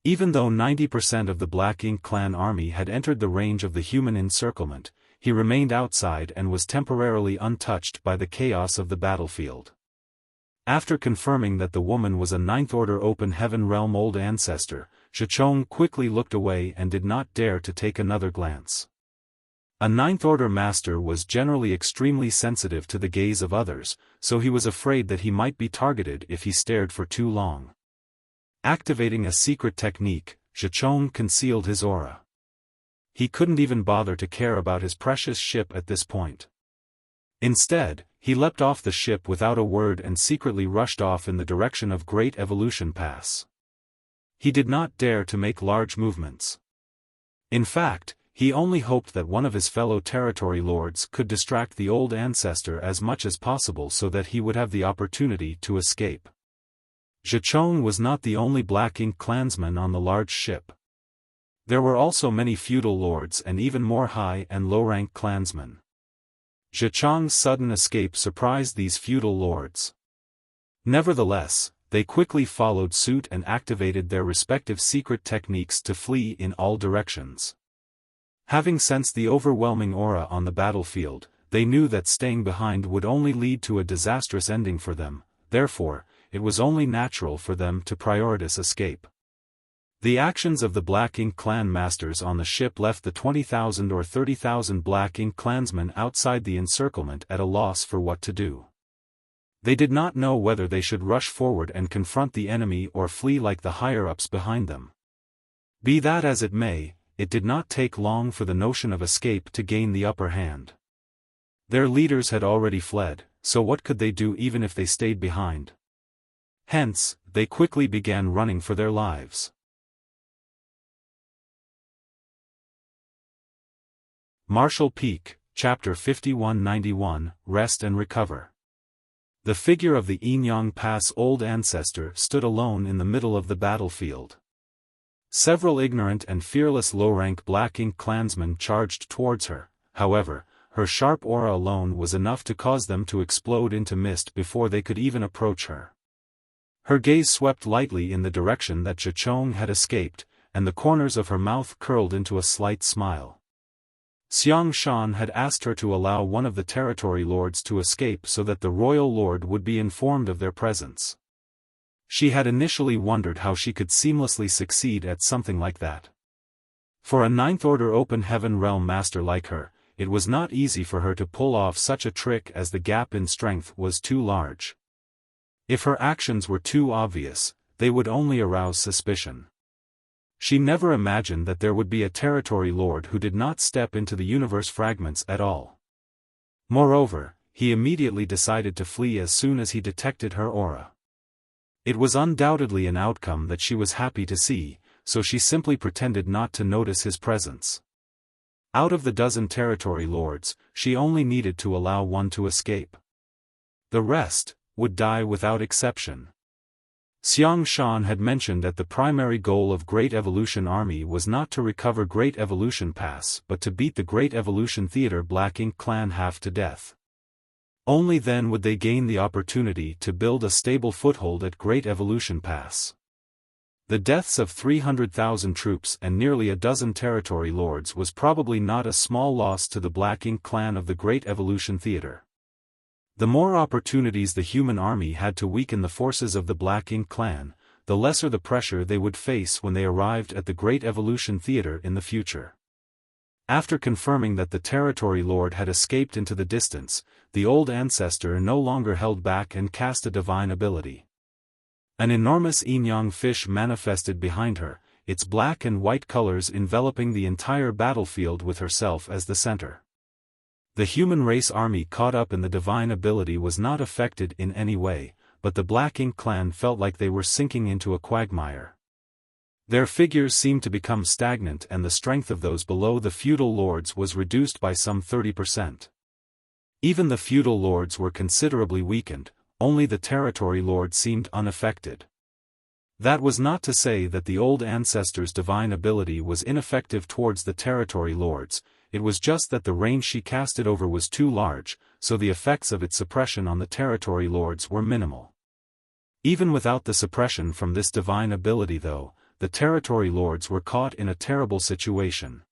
Even though 90% of the Black Ink clan army had entered the range of the human encirclement, he remained outside and was temporarily untouched by the chaos of the battlefield. After confirming that the woman was a 9th Order Open Heaven Realm old ancestor, Zhicheng quickly looked away and did not dare to take another glance. A 9th Order Master was generally extremely sensitive to the gaze of others, so he was afraid that he might be targeted if he stared for too long. Activating a secret technique, Zhicheng concealed his aura. He couldn't even bother to care about his precious ship at this point. Instead, he leapt off the ship without a word and secretly rushed off in the direction of Great Evolution Pass. He did not dare to make large movements. In fact, he only hoped that one of his fellow territory lords could distract the old ancestor as much as possible so that he would have the opportunity to escape. Zhicheng was not the only Black Ink clansman on the large ship. There were also many feudal lords and even more high and low-rank clansmen. Zhicheng's sudden escape surprised these feudal lords. Nevertheless, they quickly followed suit and activated their respective secret techniques to flee in all directions. Having sensed the overwhelming aura on the battlefield, they knew that staying behind would only lead to a disastrous ending for them, therefore, it was only natural for them to prioritize escape. The actions of the Black Ink clan masters on the ship left the 20,000 or 30,000 Black Ink clansmen outside the encirclement at a loss for what to do. They did not know whether they should rush forward and confront the enemy or flee like the higher-ups behind them. Be that as it may, it did not take long for the notion of escape to gain the upper hand. Their leaders had already fled, so what could they do even if they stayed behind? Hence, they quickly began running for their lives. Martial Peak, Chapter 5191, Rest and Recover. The figure of the Yinyang Pass old ancestor stood alone in the middle of the battlefield. Several ignorant and fearless low-rank Black Ink clansmen charged towards her. However, her sharp aura alone was enough to cause them to explode into mist before they could even approach her. Her gaze swept lightly in the direction that Xiaofan had escaped, and the corners of her mouth curled into a slight smile. Xiaofan had asked her to allow one of the territory lords to escape so that the royal lord would be informed of their presence. She had initially wondered how she could seamlessly succeed at something like that. For a ninth-order open heaven realm master like her, it was not easy for her to pull off such a trick as the gap in strength was too large. If her actions were too obvious, they would only arouse suspicion. She never imagined that there would be a territory lord who did not step into the universe fragments at all. Moreover, he immediately decided to flee as soon as he detected her aura. It was undoubtedly an outcome that she was happy to see, so she simply pretended not to notice his presence. Out of the dozen territory lords, she only needed to allow one to escape. The rest would die without exception. Xiaofan had mentioned that the primary goal of Great Evolution Army was not to recover Great Evolution Pass but to beat the Great Evolution Theater Black Ink clan half to death. Only then would they gain the opportunity to build a stable foothold at Great Evolution Pass. The deaths of 300,000 troops and nearly a dozen territory lords was probably not a small loss to the Black Ink clan of the Great Evolution Theater. The more opportunities the human army had to weaken the forces of the Black Ink clan, the lesser the pressure they would face when they arrived at the Great Evolution Theater in the future. After confirming that the territory lord had escaped into the distance, the old ancestor no longer held back and cast a divine ability. An enormous yin-yang fish manifested behind her, its black and white colors enveloping the entire battlefield with herself as the center. The human race army caught up in the divine ability was not affected in any way, but the Black Ink clan felt like they were sinking into a quagmire. Their figures seemed to become stagnant and the strength of those below the feudal lords was reduced by some 30%. Even the feudal lords were considerably weakened, only the territory lord seemed unaffected. That was not to say that the old ancestor's divine ability was ineffective towards the territory lords, it was just that the range she cast it over was too large, so the effects of its suppression on the territory lords were minimal. Even without the suppression from this divine ability though, the territory lords were caught in a terrible situation.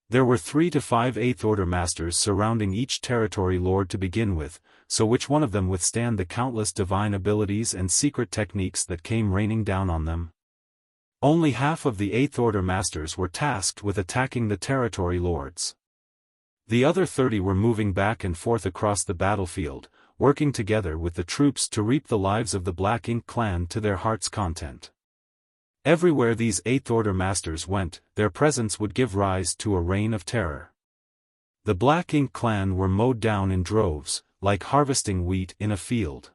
There were 3 to 5 8th-order masters surrounding each territory lord to begin with, so which one of them withstand the countless divine abilities and secret techniques that came raining down on them? Only half of the 8th-order masters were tasked with attacking the territory lords. The other 30 were moving back and forth across the battlefield, working together with the troops to reap the lives of the Black Ink clan to their heart's content. Everywhere these 8th-order masters went, their presence would give rise to a reign of terror. The Black Ink clan were mowed down in droves, like harvesting wheat in a field.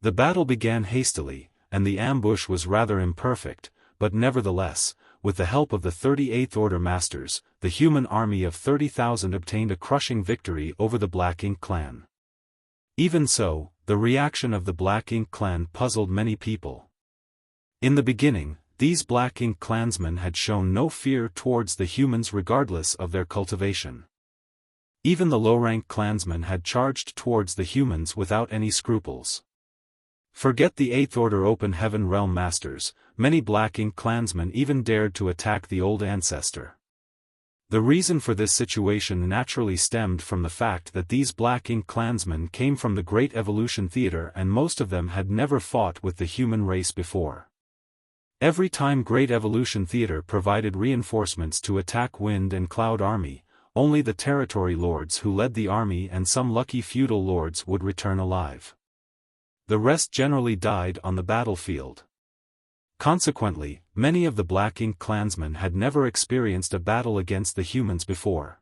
The battle began hastily, and the ambush was rather imperfect, but nevertheless, with the help of the 38th Order Masters, the human army of 30,000 obtained a crushing victory over the Black Ink clan. Even so, the reaction of the Black Ink clan puzzled many people. In the beginning, these Black Ink clansmen had shown no fear towards the humans regardless of their cultivation. Even the low-rank clansmen had charged towards the humans without any scruples. Forget the 8th Order Open Heaven Realm Masters, many Black Ink clansmen even dared to attack the old ancestor. The reason for this situation naturally stemmed from the fact that these Black Ink clansmen came from the Great Evolution Theater and most of them had never fought with the human race before. Every time Great Evolution Theater provided reinforcements to attack Wind and Cloud Army, only the territory lords who led the army and some lucky feudal lords would return alive. The rest generally died on the battlefield. Consequently, many of the Black Ink clansmen had never experienced a battle against the humans before.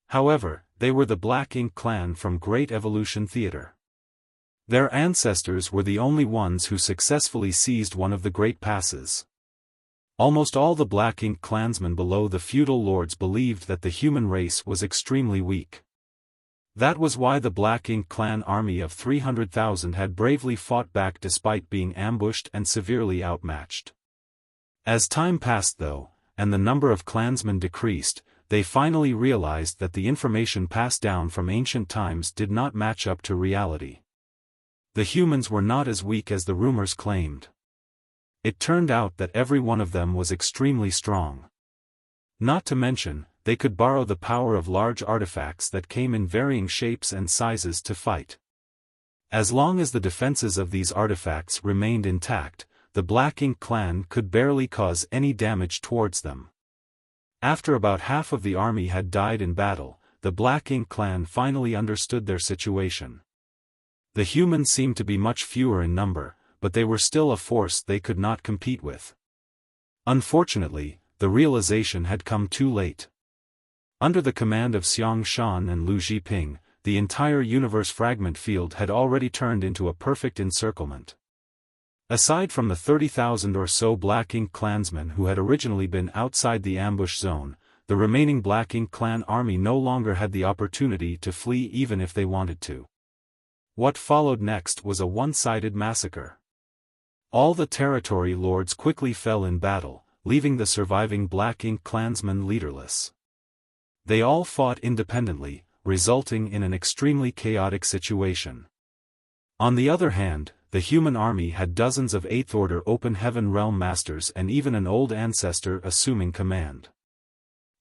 However, they were the Black Ink clan from Great Evolution Theater. Their ancestors were the only ones who successfully seized one of the Great Passes. Almost all the Black Ink clansmen below the feudal lords believed that the human race was extremely weak. That was why the Black Ink clan army of 300,000 had bravely fought back despite being ambushed and severely outmatched. As time passed though, and the number of clansmen decreased, they finally realized that the information passed down from ancient times did not match up to reality. The humans were not as weak as the rumors claimed. It turned out that every one of them was extremely strong. Not to mention, they could borrow the power of large artifacts that came in varying shapes and sizes to fight. As long as the defenses of these artifacts remained intact, the Black Ink clan could barely cause any damage towards them. After about half of the army had died in battle, the Black Ink clan finally understood their situation. The humans seemed to be much fewer in number, but they were still a force they could not compete with. Unfortunately, the realization had come too late. Under the command of Xiaofan and Lu Zhiping, the entire universe fragment field had already turned into a perfect encirclement. Aside from the 30,000 or so Black Ink clansmen who had originally been outside the ambush zone, the remaining Black Ink clan army no longer had the opportunity to flee even if they wanted to. What followed next was a one-sided massacre. All the territory lords quickly fell in battle, leaving the surviving Black Ink clansmen leaderless. They all fought independently, resulting in an extremely chaotic situation. On the other hand, the human army had dozens of 8th Order Open Heaven Realm Masters and even an old ancestor assuming command.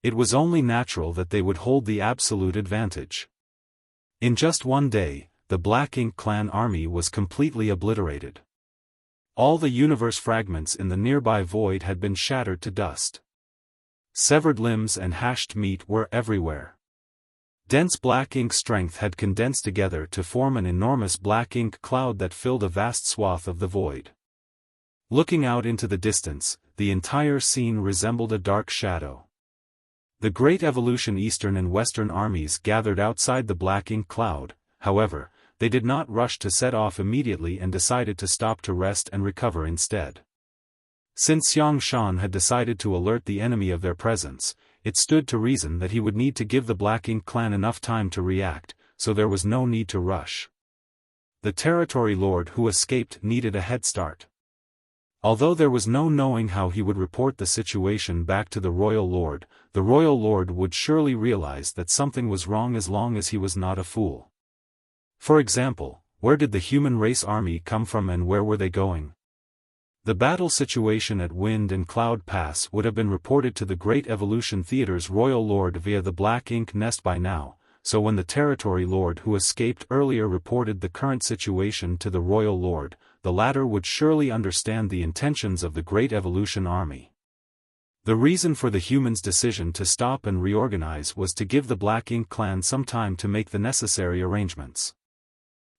It was only natural that they would hold the absolute advantage. In just one day, the Black Ink clan army was completely obliterated. All the universe fragments in the nearby void had been shattered to dust. Severed limbs and hashed meat were everywhere. Dense black ink strength had condensed together to form an enormous black ink cloud that filled a vast swath of the void. Looking out into the distance, the entire scene resembled a dark shadow. The Great Evolution Eastern and Western armies gathered outside the black ink cloud. However, they did not rush to set off immediately and decided to stop to rest and recover instead. Since Xiaofan had decided to alert the enemy of their presence, it stood to reason that he would need to give the Black Ink clan enough time to react, so there was no need to rush. The territory lord who escaped needed a head start. Although there was no knowing how he would report the situation back to the royal lord would surely realize that something was wrong as long as he was not a fool. For example, where did the human race army come from and where were they going? The battle situation at Wind and Cloud Pass would have been reported to the Great Evolution Theater's royal lord via the Black Ink nest by now, so when the territory lord who escaped earlier reported the current situation to the royal lord, the latter would surely understand the intentions of the Great Evolution army. The reason for the humans' decision to stop and reorganize was to give the Black Ink clan some time to make the necessary arrangements.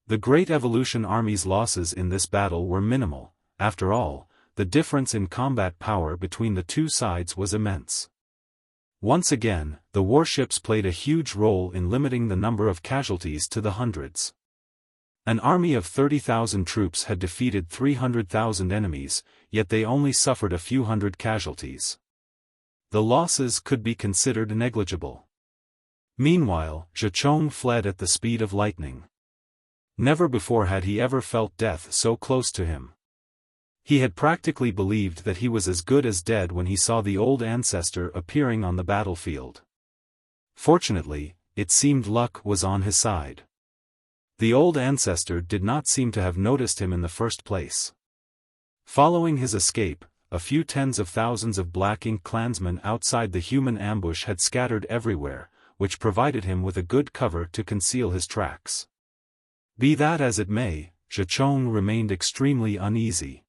The Great Evolution army's losses in this battle were minimal. After all, the difference in combat power between the two sides was immense. Once again, the warships played a huge role in limiting the number of casualties to the hundreds. An army of 30,000 troops had defeated 300,000 enemies, yet they only suffered a few hundred casualties. The losses could be considered negligible. Meanwhile, Zhichong fled at the speed of lightning. Never before had he ever felt death so close to him. He had practically believed that he was as good as dead when he saw the old ancestor appearing on the battlefield. Fortunately, it seemed luck was on his side. The old ancestor did not seem to have noticed him in the first place. Following his escape, a few tens of thousands of Black Ink clansmen outside the human ambush had scattered everywhere, which provided him with a good cover to conceal his tracks. Be that as it may, Zhichong remained extremely uneasy.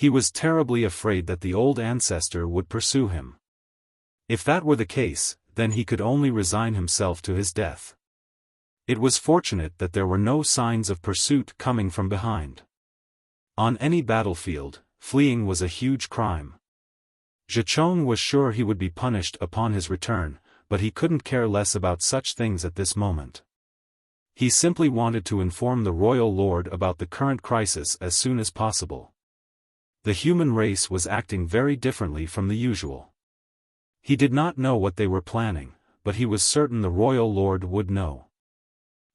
He was terribly afraid that the old ancestor would pursue him. If that were the case, then he could only resign himself to his death. It was fortunate that there were no signs of pursuit coming from behind. On any battlefield, fleeing was a huge crime. Zhichong was sure he would be punished upon his return, but he couldn't care less about such things at this moment. He simply wanted to inform the royal lord about the current crisis as soon as possible. The human race was acting very differently from the usual. He did not know what they were planning, but he was certain the royal lord would know.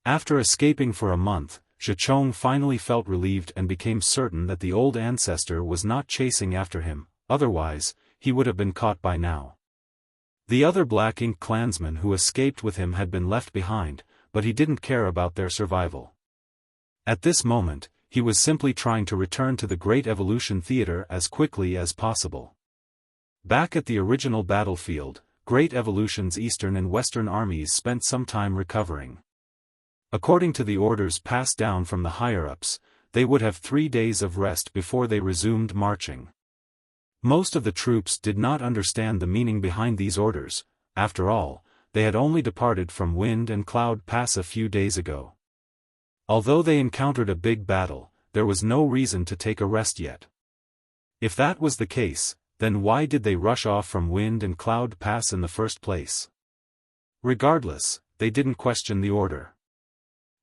After escaping for a month, Zhichong finally felt relieved and became certain that the old ancestor was not chasing after him, otherwise, he would have been caught by now. The other Black Ink clansmen who escaped with him had been left behind, but he didn't care about their survival. At this moment, he was simply trying to return to the Great Evolution Theater as quickly as possible. Back at the original battlefield, Great Evolution's Eastern and Western armies spent some time recovering. According to the orders passed down from the higher-ups, they would have 3 days of rest before they resumed marching. Most of the troops did not understand the meaning behind these orders. After all, they had only departed from Wind and Cloud Pass a few days ago. Although they encountered a big battle, there was no reason to take a rest yet. If that was the case, then why did they rush off from Wind and Cloud Pass in the first place? Regardless, they didn't question the order.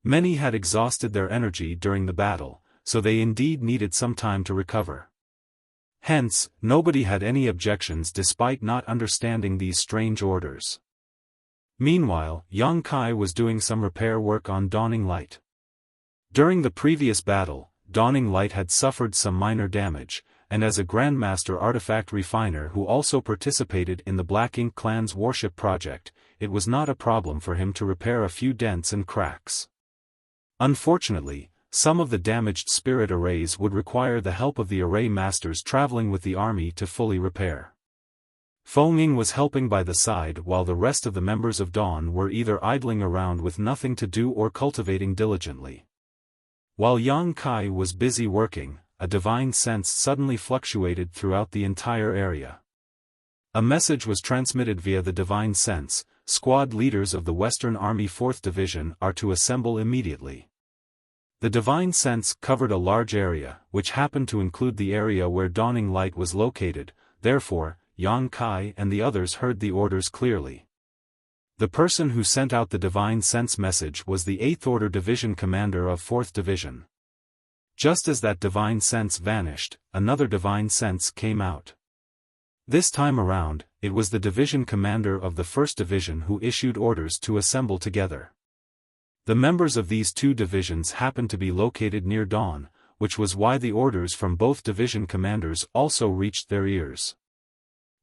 Many had exhausted their energy during the battle, so they indeed needed some time to recover. Hence, nobody had any objections despite not understanding these strange orders. Meanwhile, Yang Kai was doing some repair work on Dawning Light. During the previous battle, Dawning Light had suffered some minor damage, and as a Grandmaster artifact refiner who also participated in the Black Ink clan's warship project, it was not a problem for him to repair a few dents and cracks. Unfortunately, some of the damaged spirit arrays would require the help of the array masters traveling with the army to fully repair. Feng was helping by the side while the rest of the members of Dawn were either idling around with nothing to do or cultivating diligently. While Yang Kai was busy working, a divine sense suddenly fluctuated throughout the entire area. A message was transmitted via the divine sense: squad leaders of the Western Army 4th Division are to assemble immediately. The divine sense covered a large area, which happened to include the area where Dawning Light was located, therefore, Yang Kai and the others heard the orders clearly. The person who sent out the divine sense message was the 8th Order Division Commander of 4th Division. Just as that divine sense vanished, another divine sense came out. This time around, it was the division commander of the 1st Division who issued orders to assemble together. The members of these two divisions happened to be located near Dawn, which was why the orders from both division commanders also reached their ears.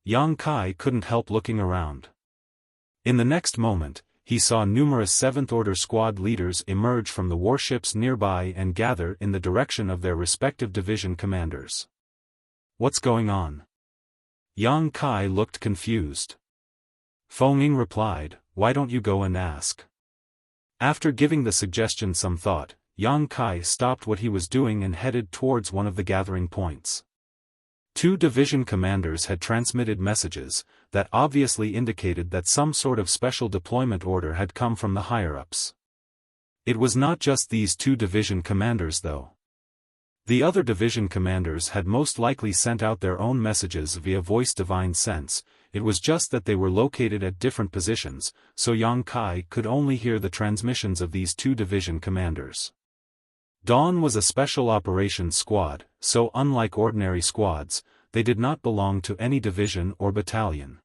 Yang Kai couldn't help looking around. In the next moment, he saw numerous 7th Order squad leaders emerge from the warships nearby and gather in the direction of their respective division commanders. What's going on? Yang Kai looked confused. Feng replied, "Why don't you go and ask?" After giving the suggestion some thought, Yang Kai stopped what he was doing and headed towards one of the gathering points. Two division commanders had transmitted messages that obviously indicated that some sort of special deployment order had come from the higher-ups. It was not just these two division commanders though. The other division commanders had most likely sent out their own messages via voice divine sense. It was just that they were located at different positions, so Yang Kai could only hear the transmissions of these two division commanders. Dawn was a special operations squad, so unlike ordinary squads, they did not belong to any division or battalion.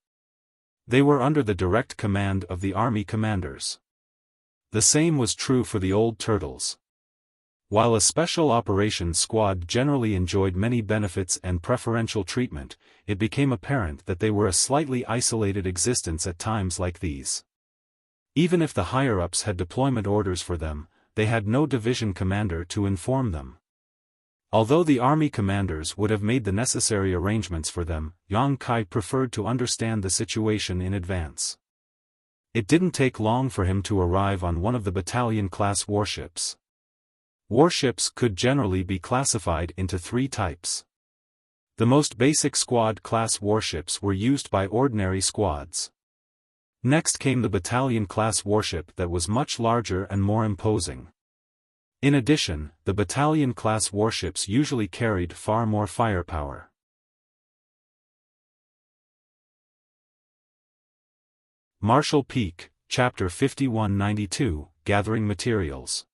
They were under the direct command of the army commanders. The same was true for the Old Turtles. While a special operations squad generally enjoyed many benefits and preferential treatment, it became apparent that they were a slightly isolated existence at times like these. Even if the higher-ups had deployment orders for them, they had no division commander to inform them. Although the army commanders would have made the necessary arrangements for them, Yang Kai preferred to understand the situation in advance. It didn't take long for him to arrive on one of the battalion-class warships. Warships could generally be classified into three types. The most basic squad-class warships were used by ordinary squads. Next came the battalion-class warship that was much larger and more imposing. In addition, the battalion-class warships usually carried far more firepower. Marshall Peak, Chapter 5192, Gathering Materials.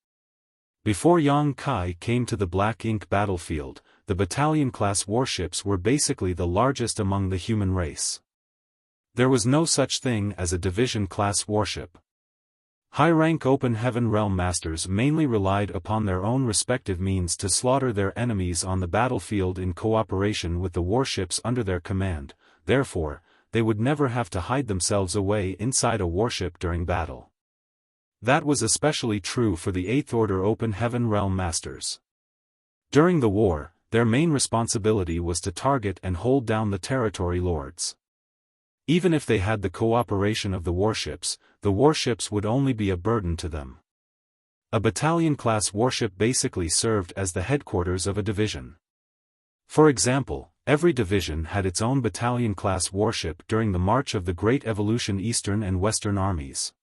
Before Yang Kai came to the Black Ink battlefield, the battalion-class warships were basically the largest among the human race. There was no such thing as a division-class warship. High-rank Open Heaven Realm Masters mainly relied upon their own respective means to slaughter their enemies on the battlefield in cooperation with the warships under their command, therefore, they would never have to hide themselves away inside a warship during battle. That was especially true for the 8th Order Open Heaven Realm Masters. During the war, their main responsibility was to target and hold down the territory lords. Even if they had the cooperation of the warships would only be a burden to them. A battalion-class warship basically served as the headquarters of a division. For example, every division had its own battalion-class warship during the march of the Great Evolution Eastern and Western armies.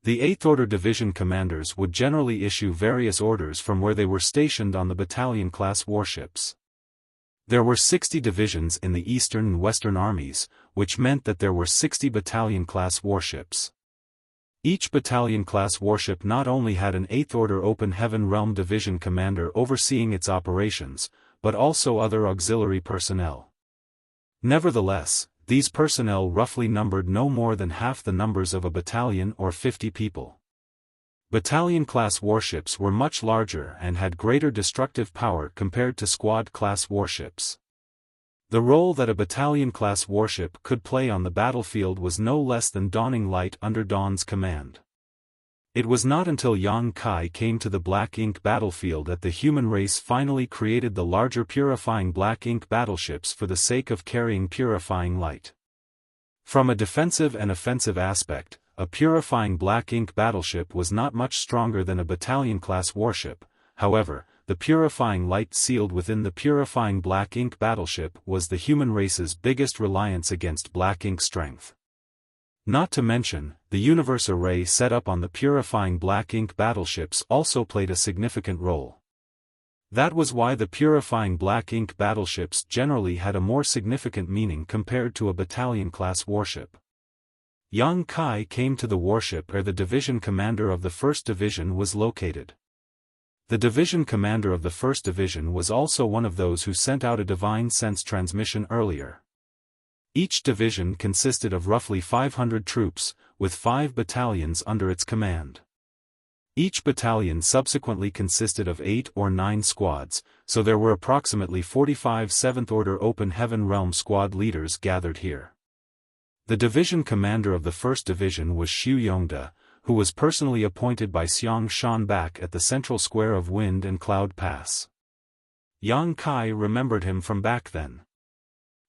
The 8th Order division commanders would generally issue various orders from where they were stationed on the battalion-class warships. There were 60 divisions in the Eastern and Western armies, which meant that there were 60 battalion-class warships. Each battalion-class warship not only had an 8th Order Open Heaven Realm division commander overseeing its operations, but also other auxiliary personnel. Nevertheless, these personnel roughly numbered no more than half the numbers of a battalion or 50 people. Battalion-class warships were much larger and had greater destructive power compared to squad-class warships. The role that a battalion-class warship could play on the battlefield was no less than dawning light under Dawn's command. It was not until Yang Kai came to the Black Ink battlefield that the human race finally created the larger purifying Black Ink battleships for the sake of carrying purifying light. From a defensive and offensive aspect, a purifying Black Ink battleship was not much stronger than a battalion-class warship. However, the purifying light sealed within the purifying Black Ink battleship was the human race's biggest reliance against Black Ink strength. Not to mention, the universe array set up on the purifying Black Ink battleships also played a significant role. That was why the purifying Black Ink battleships generally had a more significant meaning compared to a battalion-class warship. Yang Kai came to the warship where the division commander of the 1st Division was located. The division commander of the 1st Division was also one of those who sent out a divine sense transmission earlier. Each division consisted of roughly 500 troops, with 5 battalions under its command. Each battalion subsequently consisted of 8 or 9 squads, so there were approximately 45 7th Order Open Heaven Realm squad leaders gathered here. The division commander of the 1st Division was Xu Yongde, who was personally appointed by Xiang Shan back at the central square of Wind and Cloud Pass. Yang Kai remembered him from back then.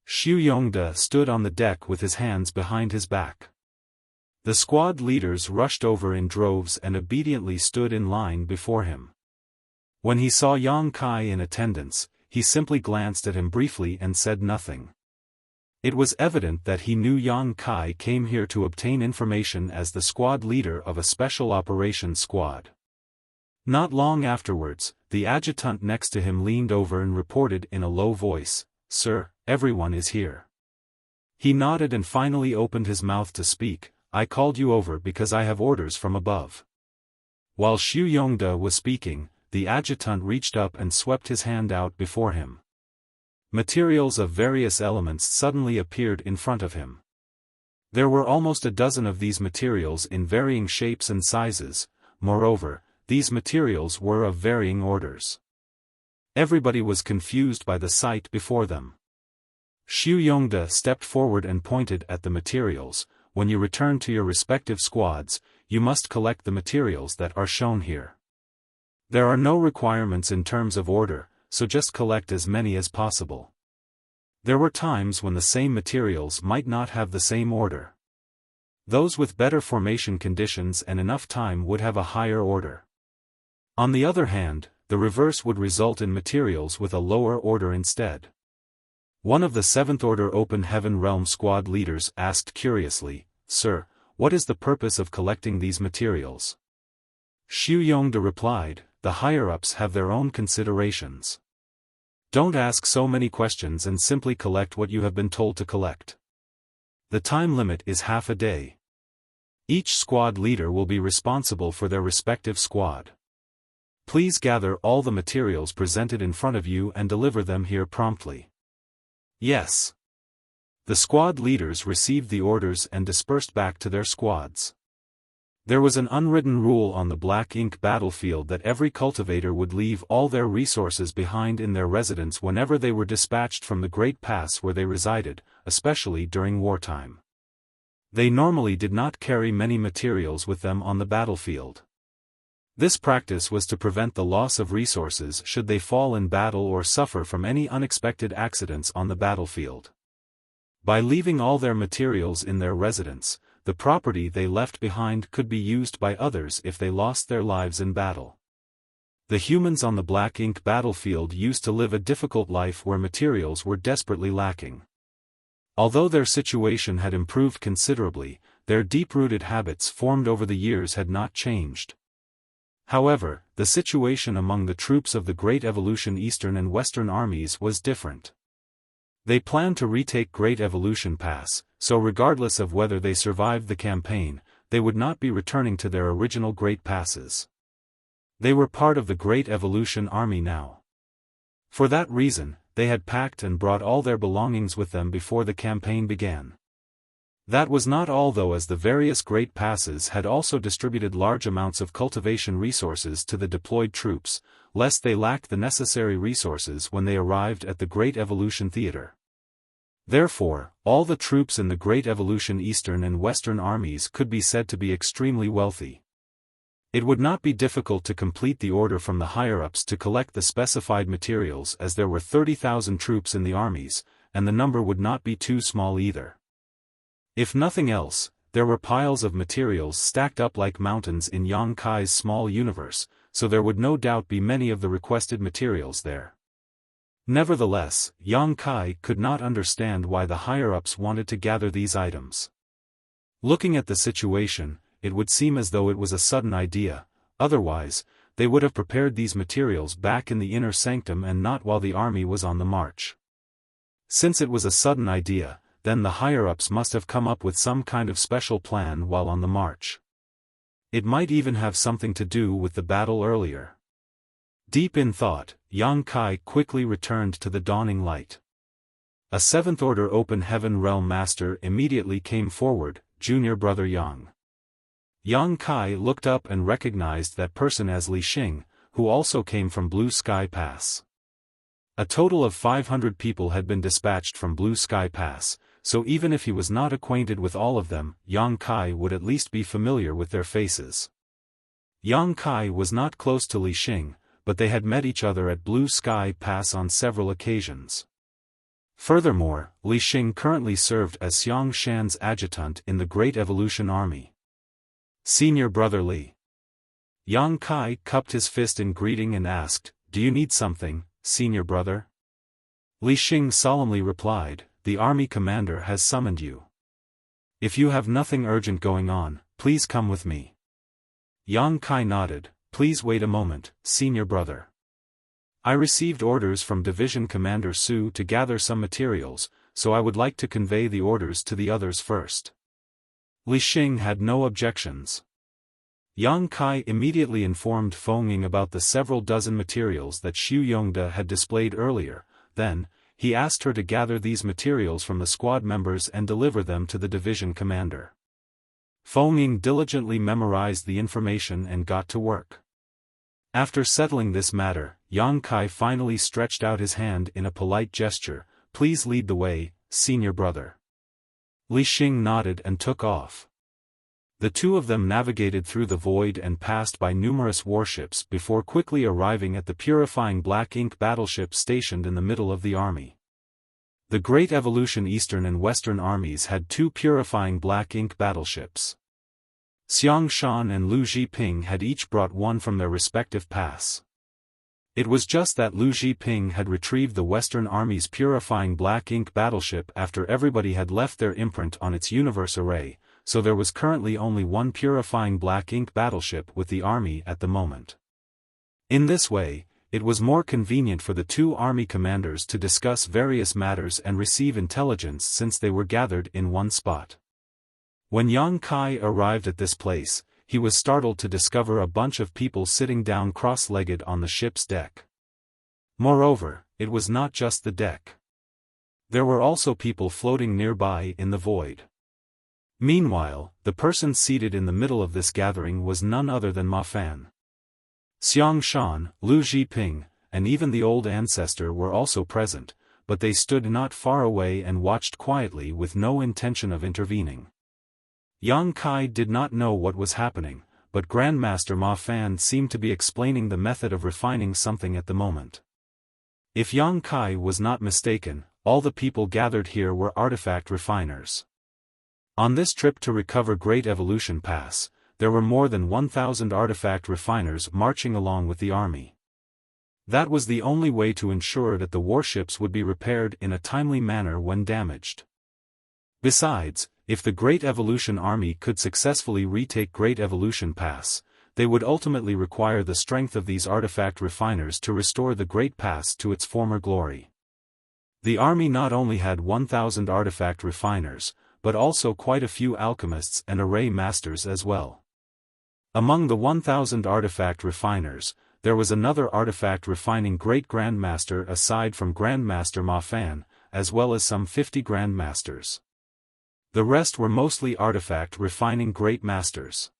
Xu Yongde stood on the deck with his hands behind his back. The squad leaders rushed over in droves and obediently stood in line before him. When he saw Yang Kai in attendance, he simply glanced at him briefly and said nothing. It was evident that he knew Yang Kai came here to obtain information as the squad leader of a special operations squad. Not long afterwards, the adjutant next to him leaned over and reported in a low voice, "Sir, everyone is here." He nodded and finally opened his mouth to speak, "I called you over because I have orders from above." While Xu Yongde was speaking, the adjutant reached up and swept his hand out before him. Materials of various elements suddenly appeared in front of him. There were almost a dozen of these materials in varying shapes and sizes. Moreover, these materials were of varying orders. Everybody was confused by the sight before them. Xu Yongde stepped forward and pointed at the materials. "When you return to your respective squads, you must collect the materials that are shown here. There are no requirements in terms of order, so just collect as many as possible." There were times when the same materials might not have the same order. Those with better formation conditions and enough time would have a higher order. On the other hand, the reverse would result in materials with a lower order instead. One of the 7th Order Open Heaven Realm squad leaders asked curiously, "Sir, what is the purpose of collecting these materials?" Xu Yongde replied, "The higher-ups have their own considerations. Don't ask so many questions and simply collect what you have been told to collect. The time limit is half a day. Each squad leader will be responsible for their respective squad. Please gather all the materials presented in front of you and deliver them here promptly." "Yes." The squad leaders received the orders and dispersed back to their squads. There was an unwritten rule on the black ink battlefield that every cultivator would leave all their resources behind in their residence whenever they were dispatched from the great pass where they resided, especially during wartime. They normally did not carry many materials with them on the battlefield. This practice was to prevent the loss of resources should they fall in battle or suffer from any unexpected accidents on the battlefield. By leaving all their materials in their residence, the property they left behind could be used by others if they lost their lives in battle. The humans on the black ink battlefield used to live a difficult life where materials were desperately lacking. Although their situation had improved considerably, their deep-rooted habits formed over the years had not changed. However, the situation among the troops of the Great Evolution Eastern and Western armies was different. They planned to retake Great Evolution Pass, so regardless of whether they survived the campaign, they would not be returning to their original Great Passes. They were part of the Great Evolution Army now. For that reason, they had packed and brought all their belongings with them before the campaign began. That was not all though, as the various Great Passes had also distributed large amounts of cultivation resources to the deployed troops, lest they lacked the necessary resources when they arrived at the Great Evolution Theater. Therefore, all the troops in the Great Evolution Eastern and Western armies could be said to be extremely wealthy. It would not be difficult to complete the order from the higher-ups to collect the specified materials, as there were 30,000 troops in the armies, and the number would not be too small either. If nothing else, there were piles of materials stacked up like mountains in Yang Kai's small universe, so there would no doubt be many of the requested materials there. Nevertheless, Yang Kai could not understand why the higher-ups wanted to gather these items. Looking at the situation, it would seem as though it was a sudden idea, otherwise, they would have prepared these materials back in the inner sanctum and not while the army was on the march. Since it was a sudden idea, then the higher-ups must have come up with some kind of special plan while on the march. It might even have something to do with the battle earlier. Deep in thought, Yang Kai quickly returned to the dawning light. A 7th Order Open Heaven Realm Master immediately came forward, Junior Brother Yang. Yang Kai looked up and recognized that person as Li Xing, who also came from Blue Sky Pass. A total of 500 people had been dispatched from Blue Sky Pass, so even if he was not acquainted with all of them, Yang Kai would at least be familiar with their faces. Yang Kai was not close to Li Xing, but they had met each other at Blue Sky Pass on several occasions. Furthermore, Li Xing currently served as Xiang Shan's adjutant in the Great Evolution Army. Senior Brother Li. Yang Kai cupped his fist in greeting and asked, "Do you need something, Senior Brother?" Li Xing solemnly replied, "The army commander has summoned you. If you have nothing urgent going on, please come with me." Yang Kai nodded, "Please wait a moment, Senior Brother. I received orders from Division Commander Su to gather some materials, so I would like to convey the orders to the others first." Li Xing had no objections. Yang Kai immediately informed Feng Ying about the several dozen materials that Xu Yongde had displayed earlier, then, he asked her to gather these materials from the squad members and deliver them to the division commander. Feng Ying diligently memorized the information and got to work. After settling this matter, Yang Kai finally stretched out his hand in a polite gesture, "Please lead the way, Senior Brother." Li Xing nodded and took off. The two of them navigated through the void and passed by numerous warships before quickly arriving at the purifying black ink battleship stationed in the middle of the army. The Great Evolution Eastern and Western armies had two purifying black ink battleships. Xiang Shan and Lu Zhiping had each brought one from their respective pass. It was just that Lu Zhiping had retrieved the Western Army's purifying black ink battleship after everybody had left their imprint on its universe array, so there was currently only one purifying black ink battleship with the army at the moment. In this way, it was more convenient for the two army commanders to discuss various matters and receive intelligence since they were gathered in one spot. When Yang Kai arrived at this place, he was startled to discover a bunch of people sitting down cross-legged on the ship's deck. Moreover, it was not just the deck. There were also people floating nearby in the void. Meanwhile, the person seated in the middle of this gathering was none other than Ma Fan. Xiaofan, Lu Zhiping, and even the old ancestor were also present, but they stood not far away and watched quietly with no intention of intervening. Yang Kai did not know what was happening, but Grandmaster Ma Fan seemed to be explaining the method of refining something at the moment. If Yang Kai was not mistaken, all the people gathered here were artifact refiners. On this trip to recover Great Evolution Pass, there were more than 1,000 artifact refiners marching along with the army. That was the only way to ensure that the warships would be repaired in a timely manner when damaged. Besides, if the Great Evolution Army could successfully retake Great Evolution Pass, they would ultimately require the strength of these artifact refiners to restore the Great Pass to its former glory. The army not only had 1,000 artifact refiners, but also quite a few alchemists and array masters as well. Among the 1,000 artifact refiners, there was another artifact refining Great Grandmaster aside from Grandmaster Ma Fan, as well as some 50 Grandmasters. The rest were mostly artifact refining Great Masters.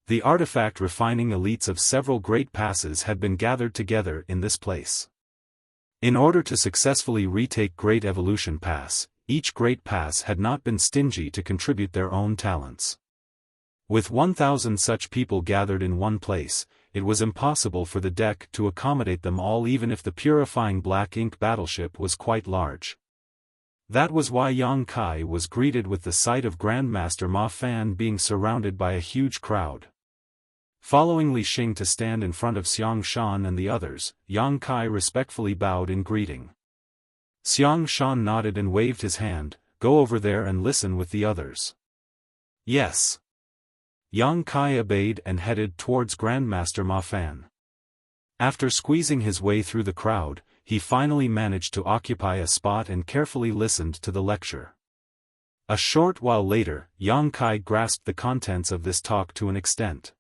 The artifact refining elites of several Great Passes had been gathered together in this place. In order to successfully retake Great Evolution Pass, each Great Pass had not been stingy to contribute their own talents. With 1,000 such people gathered in one place, it was impossible for the deck to accommodate them all even if the purifying black ink battleship was quite large. That was why Yang Kai was greeted with the sight of Grandmaster Ma Fan being surrounded by a huge crowd. Following Li Xing to stand in front of Xiaofan and the others, Yang Kai respectfully bowed in greeting. Xiaofan nodded and waved his hand, "Go over there and listen with the others." "Yes." Yang Kai obeyed and headed towards Grandmaster Ma Fan. After squeezing his way through the crowd, he finally managed to occupy a spot and carefully listened to the lecture. A short while later, Yang Kai grasped the contents of this talk to an extent.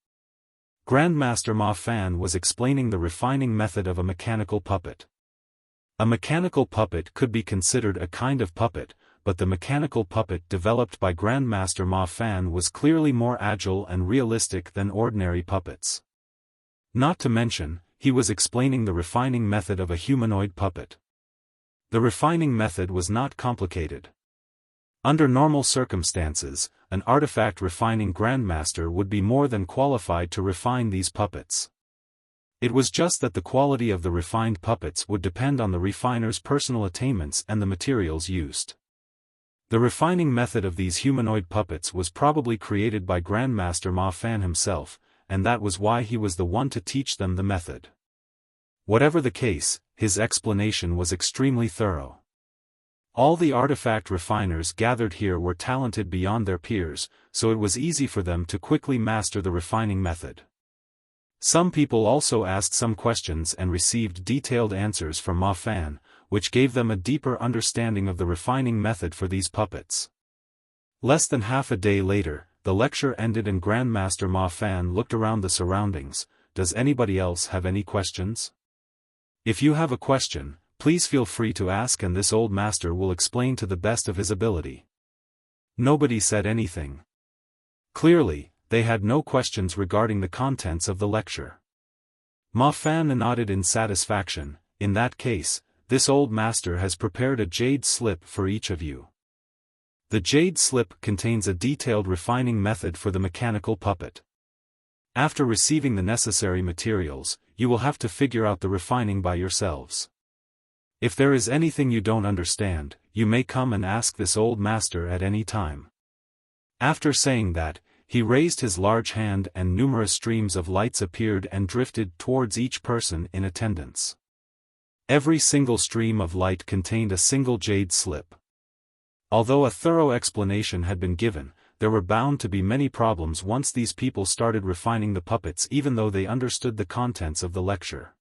Grandmaster Ma Fan was explaining the refining method of a mechanical puppet. A mechanical puppet could be considered a kind of puppet, but the mechanical puppet developed by Grandmaster Ma Fan was clearly more agile and realistic than ordinary puppets. Not to mention, he was explaining the refining method of a humanoid puppet. The refining method was not complicated. Under normal circumstances, an artifact refining Grandmaster would be more than qualified to refine these puppets. It was just that the quality of the refined puppets would depend on the refiner's personal attainments and the materials used. The refining method of these humanoid puppets was probably created by Grandmaster Ma Fan himself, and that was why he was the one to teach them the method. Whatever the case, his explanation was extremely thorough. All the artifact refiners gathered here were talented beyond their peers, so it was easy for them to quickly master the refining method. Some people also asked some questions and received detailed answers from Ma Fan, which gave them a deeper understanding of the refining method for these puppets. Less than half a day later, the lecture ended and Grandmaster Ma Fan looked around the surroundings. "Does anybody else have any questions? If you have a question, please feel free to ask and this old master will explain to the best of his ability." Nobody said anything. Clearly, they had no questions regarding the contents of the lecture. Ma Fan nodded in satisfaction. "In that case, this old master has prepared a jade slip for each of you. The jade slip contains a detailed refining method for the mechanical puppet. After receiving the necessary materials, you will have to figure out the refining by yourselves. If there is anything you don't understand, you may come and ask this old master at any time." After saying that, he raised his large hand and numerous streams of lights appeared and drifted towards each person in attendance. Every single stream of light contained a single jade slip. Although a thorough explanation had been given, there were bound to be many problems once these people started refining the puppets even though they understood the contents of the lecture.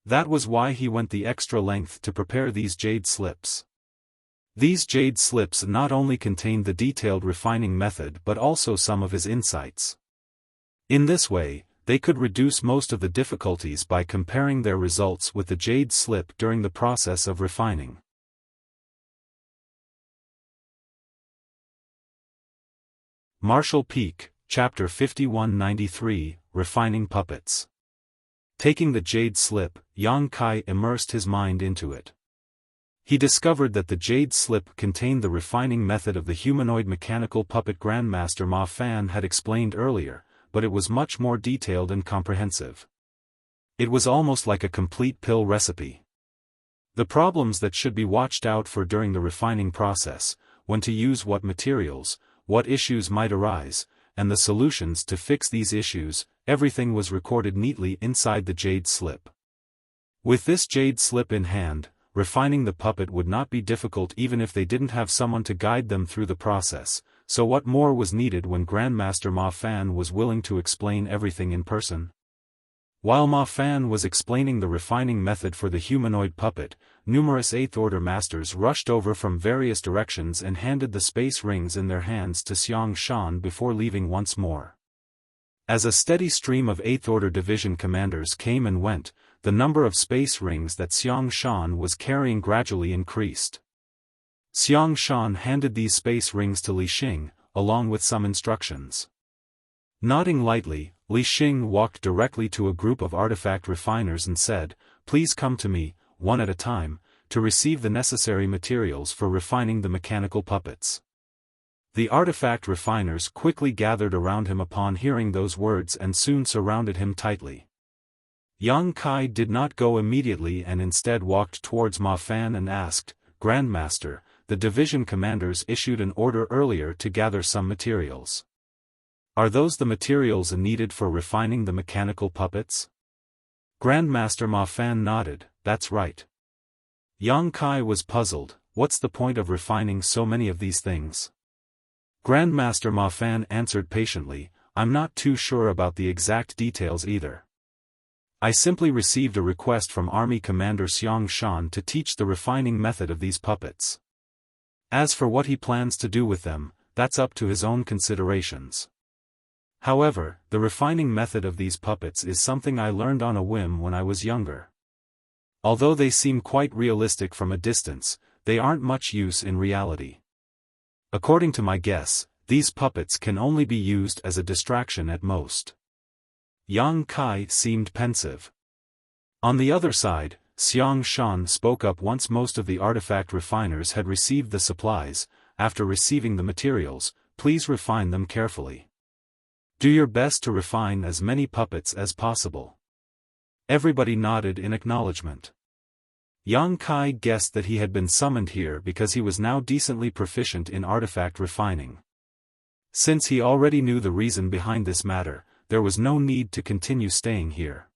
That was why he went the extra length to prepare these jade slips. These jade slips not only contained the detailed refining method but also some of his insights. In this way, they could reduce most of the difficulties by comparing their results with the jade slip during the process of refining. Martial Peak, Chapter 5193, Refining Puppets. Taking the jade slip, Yang Kai immersed his mind into it. He discovered that the jade slip contained the refining method of the humanoid mechanical puppet Grandmaster Ma Fan had explained earlier, but it was much more detailed and comprehensive. It was almost like a complete pill recipe. The problems that should be watched out for during the refining process, when to use what materials, what issues might arise, and the solutions to fix these issues, everything was recorded neatly inside the jade slip. With this jade slip in hand, refining the puppet would not be difficult even if they didn't have someone to guide them through the process, so what more was needed when Grandmaster Ma Fan was willing to explain everything in person? While Ma Fan was explaining the refining method for the humanoid puppet, numerous 8th Order masters rushed over from various directions and handed the space rings in their hands to Xiaofan before leaving once more. As a steady stream of 8th Order division commanders came and went, the number of space rings that Xiaofan was carrying gradually increased. Xiaofan handed these space rings to Li Xing, along with some instructions. Nodding lightly, Li Xing walked directly to a group of artifact refiners and said, "Please come to me, one at a time, to receive the necessary materials for refining the mechanical puppets." The artifact refiners quickly gathered around him upon hearing those words and soon surrounded him tightly. Yang Kai did not go immediately and instead walked towards Ma Fan and asked, "Grandmaster, the division commanders issued an order earlier to gather some materials. Are those the materials needed for refining the mechanical puppets?" Grandmaster Ma Fan nodded, "That's right." Yang Kai was puzzled, "What's the point of refining so many of these things?" Grandmaster Ma Fan answered patiently, "I'm not too sure about the exact details either. I simply received a request from Army Commander Xiaofan to teach the refining method of these puppets. As for what he plans to do with them, that's up to his own considerations. However, the refining method of these puppets is something I learned on a whim when I was younger. Although they seem quite realistic from a distance, they aren't much use in reality. According to my guess, these puppets can only be used as a distraction at most." Yang Kai seemed pensive. On the other side, Xiaofan spoke up once most of the artifact refiners had received the supplies. "After receiving the materials, please refine them carefully. Do your best to refine as many puppets as possible." Everybody nodded in acknowledgement. Yang Kai guessed that he had been summoned here because he was now decently proficient in artifact refining. Since he already knew the reason behind this matter, there was no need to continue staying here.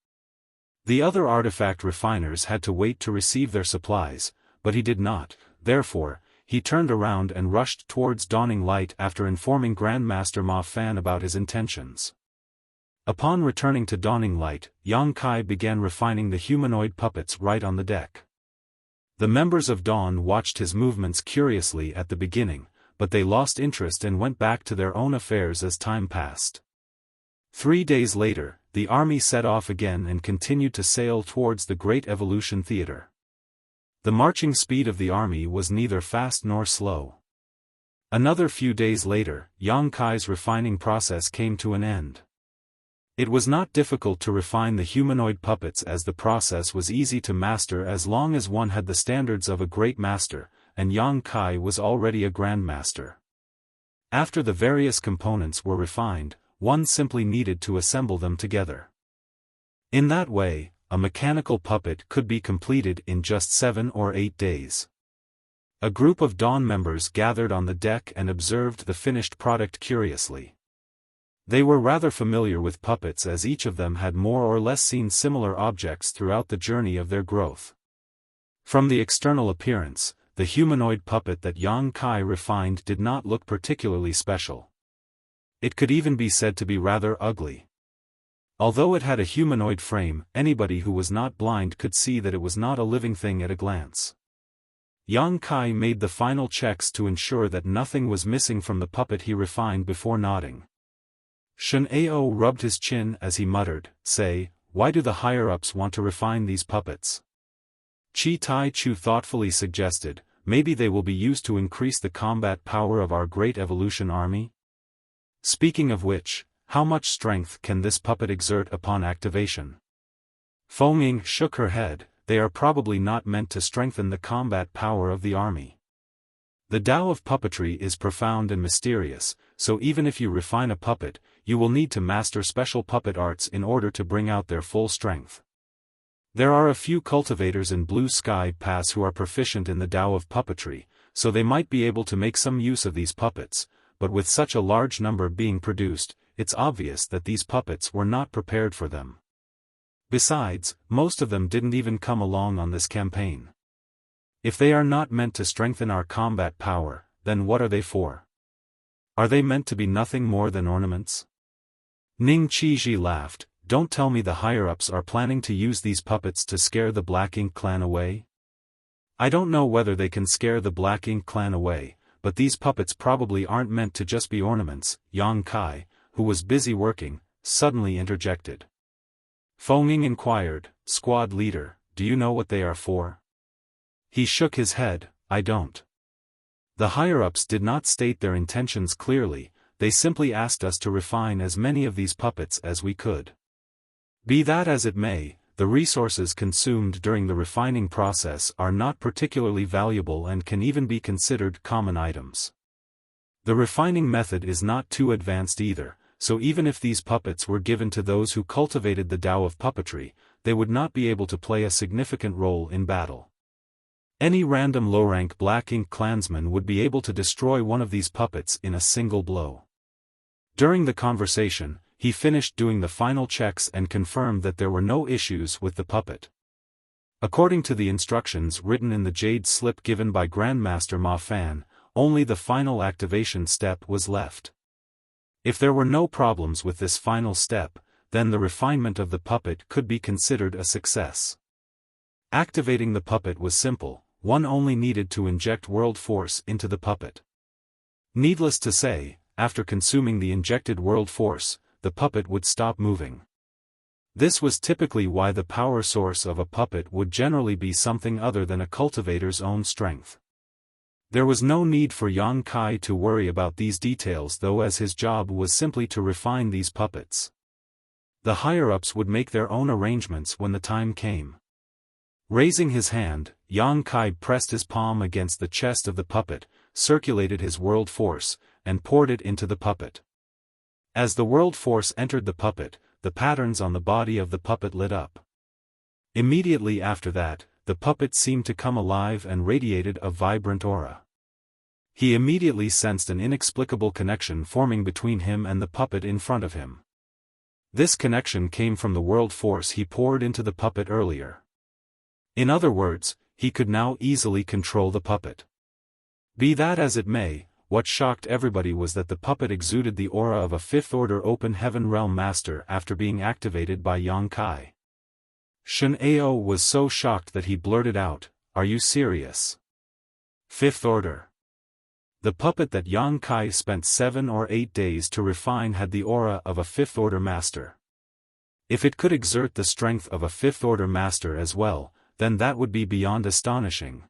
The other artifact refiners had to wait to receive their supplies, but he did not, therefore, he turned around and rushed towards Dawning Light after informing Grandmaster Ma Fan about his intentions. Upon returning to Dawning Light, Yang Kai began refining the humanoid puppets right on the deck. The members of Dawn watched his movements curiously at the beginning, but they lost interest and went back to their own affairs as time passed. 3 days later, the army set off again and continued to sail towards the Great Evolution Theater. The marching speed of the army was neither fast nor slow. Another few days later, Yang Kai's refining process came to an end. It was not difficult to refine the humanoid puppets as the process was easy to master as long as one had the standards of a great master, and Yang Kai was already a grandmaster. After the various components were refined, one simply needed to assemble them together. In that way, a mechanical puppet could be completed in just 7 or 8 days. A group of Dawn members gathered on the deck and observed the finished product curiously. They were rather familiar with puppets as each of them had more or less seen similar objects throughout the journey of their growth. From the external appearance, the humanoid puppet that Yang Kai refined did not look particularly special. It could even be said to be rather ugly. Although it had a humanoid frame, anybody who was not blind could see that it was not a living thing at a glance. Yang Kai made the final checks to ensure that nothing was missing from the puppet he refined before nodding. Shen Ao rubbed his chin as he muttered, "Say, why do the higher-ups want to refine these puppets?" Chi Tai Chu thoughtfully suggested, "Maybe they will be used to increase the combat power of our Great Evolution Army?" Speaking of which, how much strength can this puppet exert upon activation? Feng shook her head. They are probably not meant to strengthen the combat power of the army. The Tao of puppetry is profound and mysterious, so even if you refine a puppet, you will need to master special puppet arts in order to bring out their full strength. There are a few cultivators in Blue Sky Pass who are proficient in the Tao of puppetry, so they might be able to make some use of these puppets, but with such a large number being produced, it's obvious that these puppets were not prepared for them. Besides, most of them didn't even come along on this campaign. If they are not meant to strengthen our combat power, then what are they for? Are they meant to be nothing more than ornaments? Ning Qiji laughed. Don't tell me the higher-ups are planning to use these puppets to scare the Black Ink clan away? I don't know whether they can scare the Black Ink clan away, but these puppets probably aren't meant to just be ornaments. Yang Kai, who was busy working, suddenly interjected. Feng inquired, Squad leader, do you know what they are for? He shook his head, I don't. The higher-ups did not state their intentions clearly, they simply asked us to refine as many of these puppets as we could. Be that as it may, the resources consumed during the refining process are not particularly valuable and can even be considered common items. The refining method is not too advanced either, so even if these puppets were given to those who cultivated the Tao of puppetry, they would not be able to play a significant role in battle. Any random low-rank Black Ink clansman would be able to destroy one of these puppets in a single blow. During the conversation, he finished doing the final checks and confirmed that there were no issues with the puppet. According to the instructions written in the jade slip given by Grandmaster Ma Fan, only the final activation step was left. If there were no problems with this final step, then the refinement of the puppet could be considered a success. Activating the puppet was simple, one only needed to inject world force into the puppet. Needless to say, after consuming the injected world force, the puppet would stop moving. This was typically why the power source of a puppet would generally be something other than a cultivator's own strength. There was no need for Yang Kai to worry about these details though, as his job was simply to refine these puppets. The higher-ups would make their own arrangements when the time came. Raising his hand, Yang Kai pressed his palm against the chest of the puppet, circulated his world force, and poured it into the puppet. As the world force entered the puppet, the patterns on the body of the puppet lit up. Immediately after that, the puppet seemed to come alive and radiated a vibrant aura. He immediately sensed an inexplicable connection forming between him and the puppet in front of him. This connection came from the world force he poured into the puppet earlier. In other words, he could now easily control the puppet. Be that as it may, what shocked everybody was that the puppet exuded the aura of a fifth-order open heaven realm master after being activated by Yang Kai. Shen Ao was so shocked that he blurted out, "Are you serious? Fifth order?" The puppet that Yang Kai spent 7 or 8 days to refine had the aura of a fifth-order master. If it could exert the strength of a fifth-order master as well, then that would be beyond astonishing.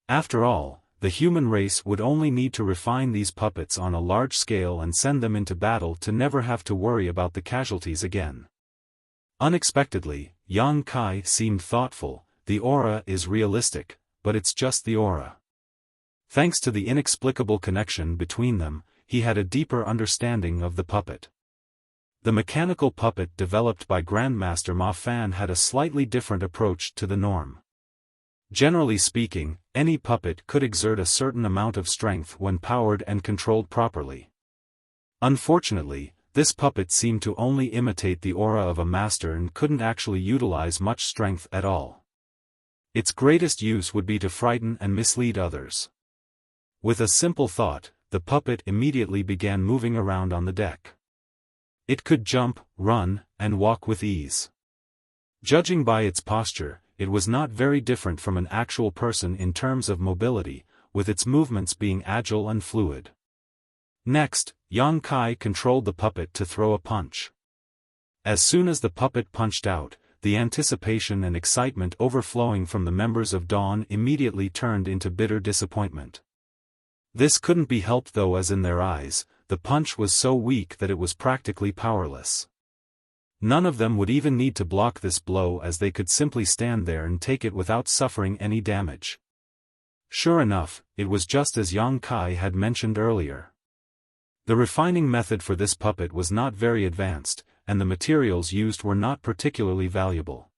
After all, the human race would only need to refine these puppets on a large scale and send them into battle to never have to worry about the casualties again. Unexpectedly, Yang Kai seemed thoughtful. The aura is realistic, but it's just the aura. Thanks to the inexplicable connection between them, he had a deeper understanding of the puppet. The mechanical puppet developed by Grandmaster Ma Fan had a slightly different approach to the norm. Generally speaking, any puppet could exert a certain amount of strength when powered and controlled properly. Unfortunately, this puppet seemed to only imitate the aura of a master and couldn't actually utilize much strength at all. Its greatest use would be to frighten and mislead others. With a simple thought, the puppet immediately began moving around on the deck. It could jump, run, and walk with ease. Judging by its posture, it was not very different from an actual person in terms of mobility, with its movements being agile and fluid. Next, Yang Kai controlled the puppet to throw a punch. As soon as the puppet punched out, the anticipation and excitement overflowing from the members of Dawn immediately turned into bitter disappointment. This couldn't be helped though, as in their eyes, the punch was so weak that it was practically powerless. None of them would even need to block this blow, as they could simply stand there and take it without suffering any damage. Sure enough, it was just as Yang Kai had mentioned earlier. The refining method for this puppet was not very advanced, and the materials used were not particularly valuable.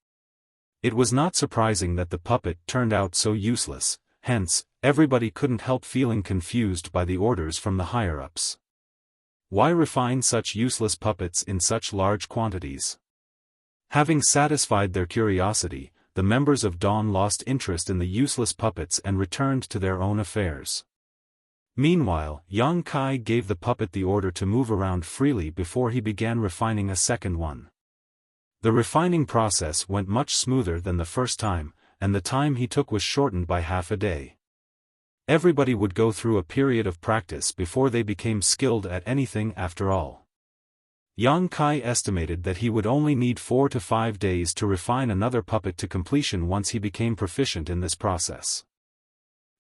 It was not surprising that the puppet turned out so useless, hence, everybody couldn't help feeling confused by the orders from the higher-ups. Why refine such useless puppets in such large quantities? Having satisfied their curiosity, the members of Dawn lost interest in the useless puppets and returned to their own affairs. Meanwhile, Yang Kai gave the puppet the order to move around freely before he began refining a second one. The refining process went much smoother than the first time, and the time he took was shortened by half a day. Everybody would go through a period of practice before they became skilled at anything after all. Yang Kai estimated that he would only need 4 to 5 days to refine another puppet to completion once he became proficient in this process.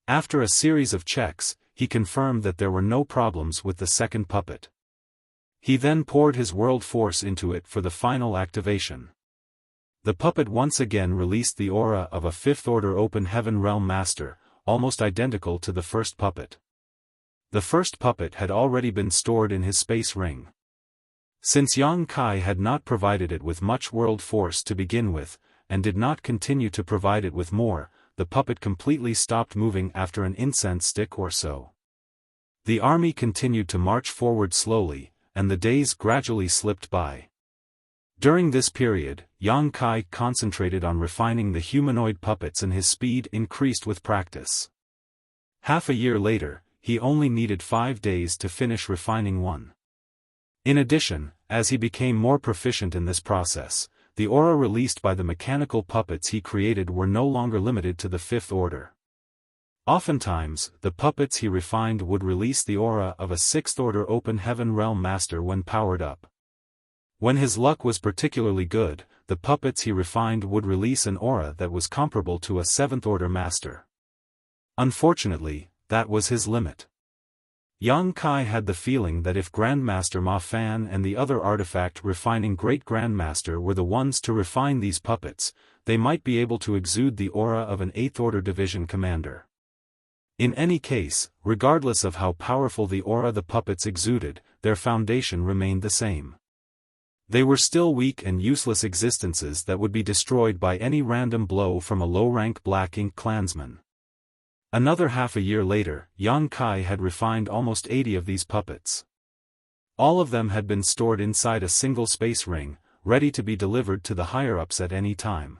After a series of checks, he confirmed that there were no problems with the second puppet. He then poured his world force into it for the final activation. The puppet once again released the aura of a fifth-order open heaven realm master, almost identical to the first puppet. The first puppet had already been stored in his space ring. Since Yang Kai had not provided it with much world force to begin with, and did not continue to provide it with more, the puppet completely stopped moving after an incense stick or so. The army continued to march forward slowly, and the days gradually slipped by. During this period, Yang Kai concentrated on refining the humanoid puppets, and his speed increased with practice. Half a year later, he only needed 5 days to finish refining one. In addition, as he became more proficient in this process, the aura released by the mechanical puppets he created were no longer limited to the fifth order. Oftentimes, the puppets he refined would release the aura of a sixth-order open heaven realm master when powered up. When his luck was particularly good, the puppets he refined would release an aura that was comparable to a seventh-order master. Unfortunately, that was his limit. Yang Kai had the feeling that if Grandmaster Ma Fan and the other artifact-refining Great Grandmaster were the ones to refine these puppets, they might be able to exude the aura of an 8th-order division commander. In any case, regardless of how powerful the aura the puppets exuded, their foundation remained the same. They were still weak and useless existences that would be destroyed by any random blow from a low-rank Black Ink clansman. Another half a year later, Yang Kai had refined almost 80 of these puppets. All of them had been stored inside a single space ring, ready to be delivered to the higher-ups at any time.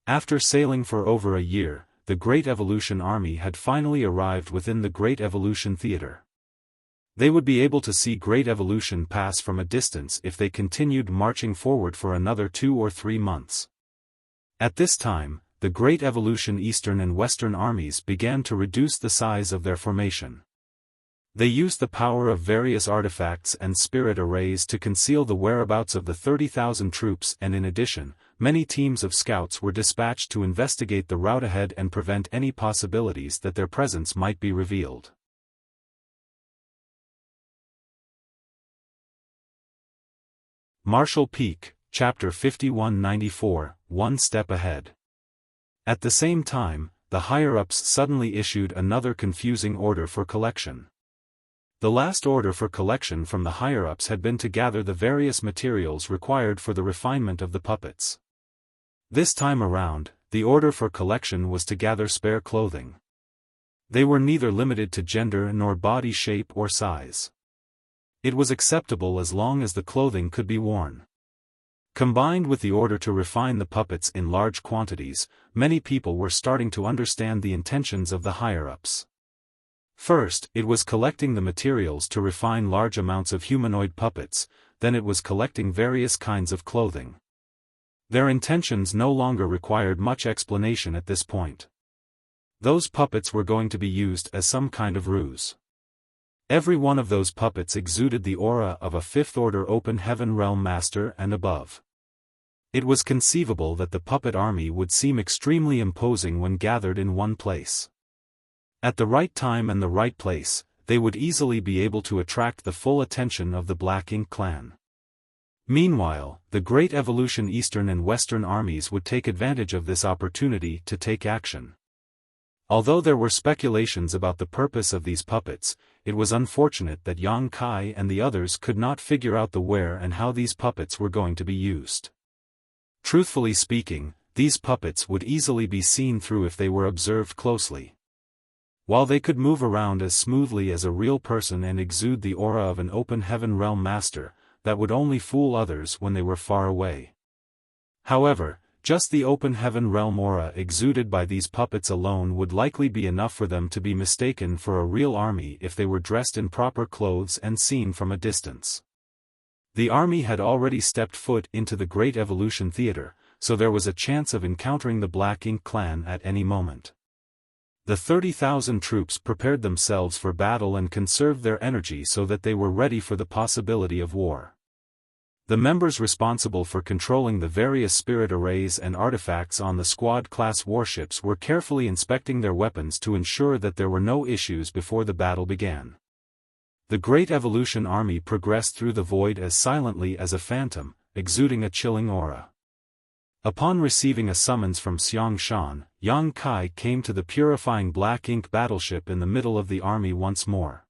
After sailing for over a year, the Great Evolution Army had finally arrived within the Great Evolution Theater. They would be able to see Great Evolution pass from a distance if they continued marching forward for another 2 or 3 months. At this time, the Great Evolution Eastern and Western armies began to reduce the size of their formation. They used the power of various artifacts and spirit arrays to conceal the whereabouts of the 30,000 troops, and in addition, many teams of scouts were dispatched to investigate the route ahead and prevent any possibilities that their presence might be revealed. Marshall Peak, Chapter 5194, One Step Ahead. At the same time, the higher-ups suddenly issued another confusing order for collection. The last order for collection from the higher-ups had been to gather the various materials required for the refinement of the puppets. This time around, the order for collection was to gather spare clothing. They were neither limited to gender nor body shape or size. It was acceptable as long as the clothing could be worn. Combined with the order to refine the puppets in large quantities, many people were starting to understand the intentions of the higher-ups. First, it was collecting the materials to refine large amounts of humanoid puppets, then it was collecting various kinds of clothing. Their intentions no longer required much explanation at this point. Those puppets were going to be used as some kind of ruse. Every one of those puppets exuded the aura of a 5th-order open heaven realm master and above. It was conceivable that the puppet army would seem extremely imposing when gathered in one place. At the right time and the right place, they would easily be able to attract the full attention of the Black Ink clan. Meanwhile, the Great Evolution Eastern and Western armies would take advantage of this opportunity to take action. Although there were speculations about the purpose of these puppets, it was unfortunate that Yang Kai and the others could not figure out the where and how these puppets were going to be used. Truthfully speaking, these puppets would easily be seen through if they were observed closely. While they could move around as smoothly as a real person and exude the aura of an open heaven realm master, that would only fool others when they were far away. However, just the open heaven realm aura exuded by these puppets alone would likely be enough for them to be mistaken for a real army if they were dressed in proper clothes and seen from a distance. The army had already stepped foot into the Great Evolution Theater, so there was a chance of encountering the Black Ink clan at any moment. The 30,000 troops prepared themselves for battle and conserved their energy so that they were ready for the possibility of war. The members responsible for controlling the various spirit arrays and artifacts on the squad-class warships were carefully inspecting their weapons to ensure that there were no issues before the battle began. The Great Evolution Army progressed through the void as silently as a phantom, exuding a chilling aura. Upon receiving a summons from Xiaofan, Yang Kai came to the purifying Black Ink battleship in the middle of the army once more.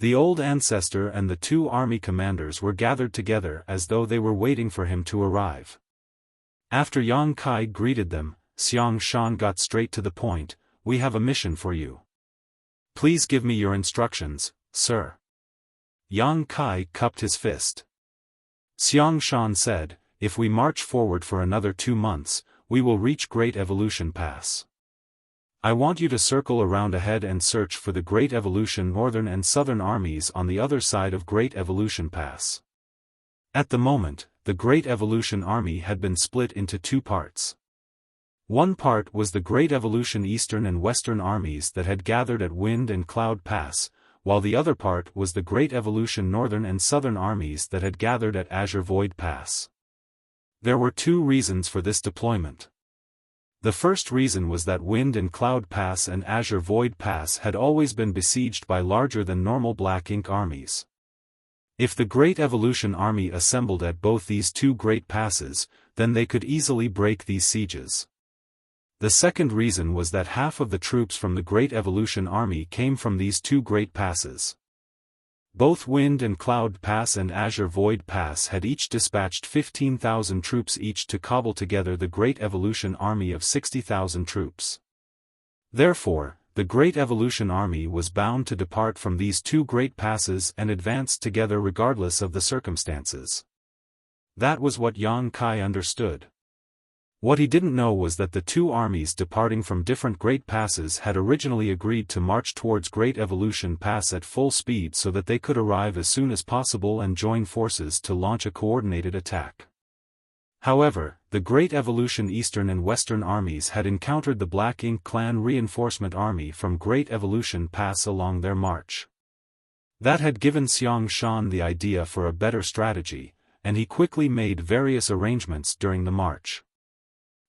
The old ancestor and the two army commanders were gathered together as though they were waiting for him to arrive. After Yang Kai greeted them, Xiaofan got straight to the point. "We have a mission for you. Please give me your instructions, sir." Yang Kai cupped his fist. Xiaofan said, "If we march forward for another 2 months, we will reach Great Evolution Pass. I want you to circle around ahead and search for the Great Evolution Northern and Southern armies on the other side of Great Evolution Pass." At the moment, the Great Evolution Army had been split into 2 parts. One part was the Great Evolution Eastern and Western armies that had gathered at Wind and Cloud Pass, while the other part was the Great Evolution Northern and Southern armies that had gathered at Azure Void Pass. There were 2 reasons for this deployment. The first reason was that Wind and Cloud Pass and Azure Void Pass had always been besieged by larger than normal Black Ink armies. If the Great Evolution Army assembled at both these 2 great passes, then they could easily break these sieges. The second reason was that half of the troops from the Great Evolution Army came from these 2 great passes. Both Wind and Cloud Pass and Azure Void Pass had each dispatched 15,000 troops each to cobble together the Great Evolution Army of 60,000 troops. Therefore, the Great Evolution Army was bound to depart from these 2 great passes and advance together regardless of the circumstances. That was what Yang Kai understood. What he didn't know was that the 2 armies departing from different Great Passes had originally agreed to march towards Great Evolution Pass at full speed so that they could arrive as soon as possible and join forces to launch a coordinated attack. However, the Great Evolution Eastern and Western armies had encountered the Black Ink clan reinforcement army from Great Evolution Pass along their march. That had given Xiaofan the idea for a better strategy, and he quickly made various arrangements during the march.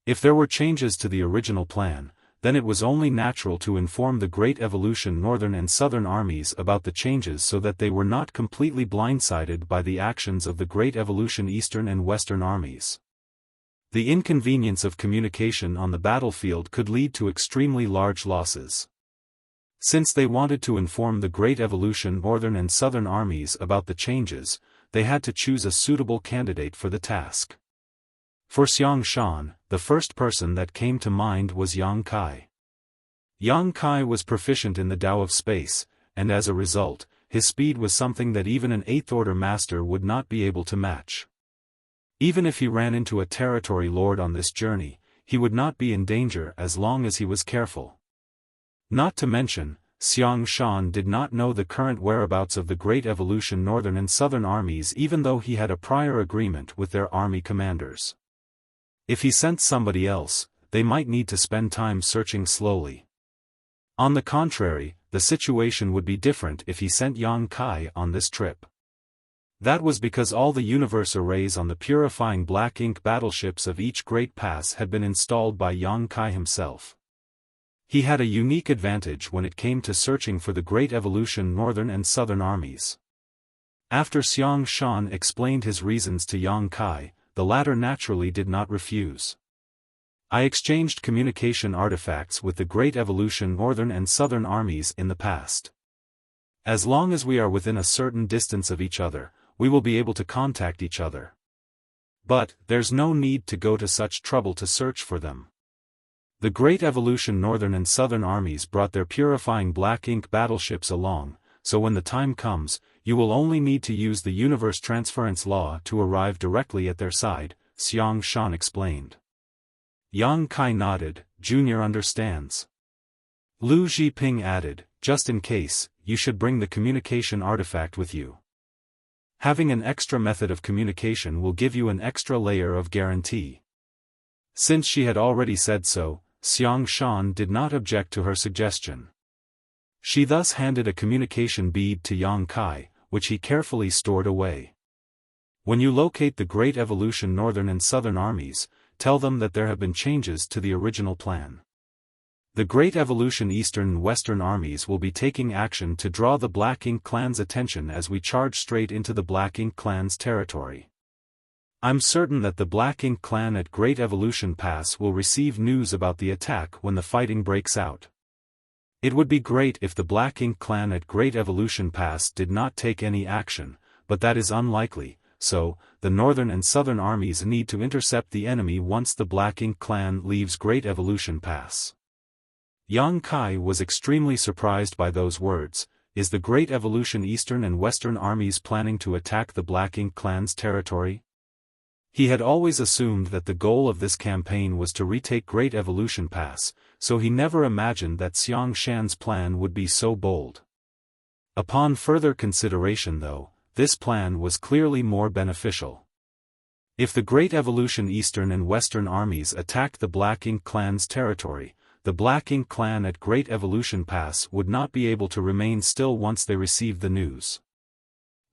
If there were changes to the original plan, then it was only natural to inform the Great Evolution Northern and Southern armies about the changes so that they were not completely blindsided by the actions of the Great Evolution Eastern and Western armies. The inconvenience of communication on the battlefield could lead to extremely large losses. Since they wanted to inform the Great Evolution Northern and Southern armies about the changes, they had to choose a suitable candidate for the task. For Xiaofan, the first person that came to mind was Yang Kai. Yang Kai was proficient in the Tao of space, and as a result, his speed was something that even an 8th-order master would not be able to match. Even if he ran into a territory lord on this journey, he would not be in danger as long as he was careful. Not to mention, Xiaofan did not know the current whereabouts of the Great Evolution Northern and Southern armies even though he had a prior agreement with their army commanders. If he sent somebody else, they might need to spend time searching slowly. On the contrary, the situation would be different if he sent Yang Kai on this trip. That was because all the universe arrays on the purifying Black Ink battleships of each Great Pass had been installed by Yang Kai himself. He had a unique advantage when it came to searching for the Great Evolution Northern and Southern armies. After Xiaofan explained his reasons to Yang Kai, the latter naturally did not refuse. I exchanged communication artifacts with the Great Evolution Northern and Southern armies in the past. As long as we are within a certain distance of each other, we will be able to contact each other. But, there's no need to go to such trouble to search for them. The Great Evolution Northern and Southern armies brought their purifying black ink battleships along, so when the time comes, you will only need to use the universe transference law to arrive directly at their side, Xiaofan explained. Yang Kai nodded. Junior understands. Lu Zhiping added, just in case, you should bring the communication artifact with you. Having an extra method of communication will give you an extra layer of guarantee. Since she had already said so, Xiaofan did not object to her suggestion. She thus handed a communication bead to Yang Kai, which he carefully stored away. When you locate the Great Evolution Northern and Southern armies, tell them that there have been changes to the original plan. The Great Evolution Eastern and Western armies will be taking action to draw the Black Ink clan's attention as we charge straight into the Black Ink clan's territory. I'm certain that the Black Ink clan at Great Evolution Pass will receive news about the attack when the fighting breaks out. It would be great if the Black Ink clan at Great Evolution Pass did not take any action, but that is unlikely, so, the Northern and Southern armies need to intercept the enemy once the Black Ink clan leaves Great Evolution Pass. Yang Kai was extremely surprised by those words. Is the Great Evolution Eastern and Western armies planning to attack the Black Ink clan's territory? He had always assumed that the goal of this campaign was to retake Great Evolution Pass, so he never imagined that Xiaofan's plan would be so bold. Upon further consideration though, this plan was clearly more beneficial. If the Great Evolution Eastern and Western armies attacked the Black Ink clan's territory, the Black Ink clan at Great Evolution Pass would not be able to remain still once they received the news.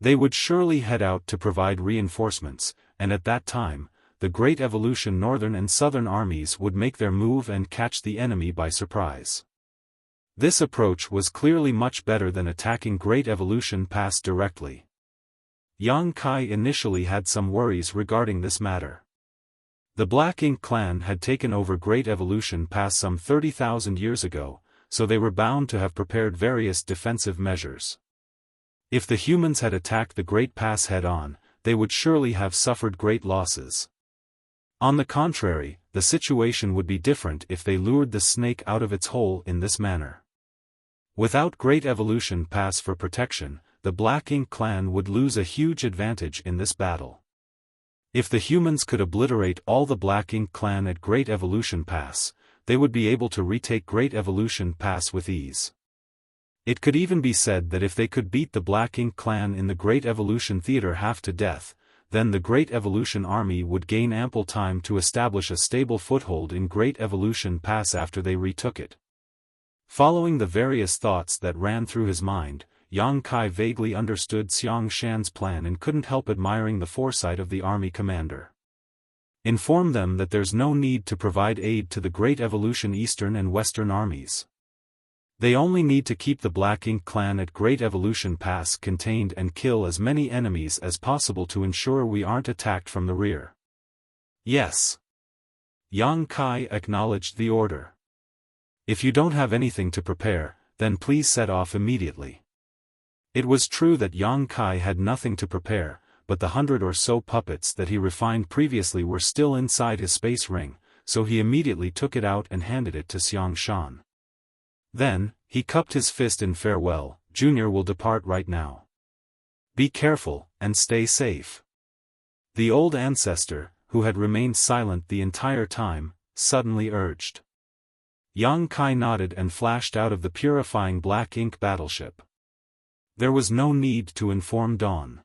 They would surely head out to provide reinforcements, and at that time, the Great Evolution Northern and Southern armies would make their move and catch the enemy by surprise. This approach was clearly much better than attacking Great Evolution Pass directly. Yang Kai initially had some worries regarding this matter. The Black Ink clan had taken over Great Evolution Pass some 30,000 years ago, so they were bound to have prepared various defensive measures. If the humans had attacked the Great Pass head-on, they would surely have suffered great losses. On the contrary, the situation would be different if they lured the snake out of its hole in this manner. Without Great Evolution Pass for protection, the Black Ink clan would lose a huge advantage in this battle. If the humans could obliterate all the Black Ink clan at Great Evolution Pass, they would be able to retake Great Evolution Pass with ease. It could even be said that if they could beat the Black Ink clan in the Great Evolution Theater half to death, then the Great Evolution Army would gain ample time to establish a stable foothold in Great Evolution Pass after they retook it. Following the various thoughts that ran through his mind, Yang Kai vaguely understood Xiaofan's plan and couldn't help admiring the foresight of the army commander. Inform them that there's no need to provide aid to the Great Evolution Eastern and Western armies. They only need to keep the Black Ink clan at Great Evolution Pass contained and kill as many enemies as possible to ensure we aren't attacked from the rear. Yes. Yang Kai acknowledged the order. If you don't have anything to prepare, then please set off immediately. It was true that Yang Kai had nothing to prepare, but the 100 or so puppets that he refined previously were still inside his space ring, so he immediately took it out and handed it to Xiaofan. Then, he cupped his fist in farewell. Junior will depart right now. Be careful, and stay safe. The old ancestor, who had remained silent the entire time, suddenly urged. Yang Kai nodded and flashed out of the purifying Black Ink battleship. There was no need to inform Dawn.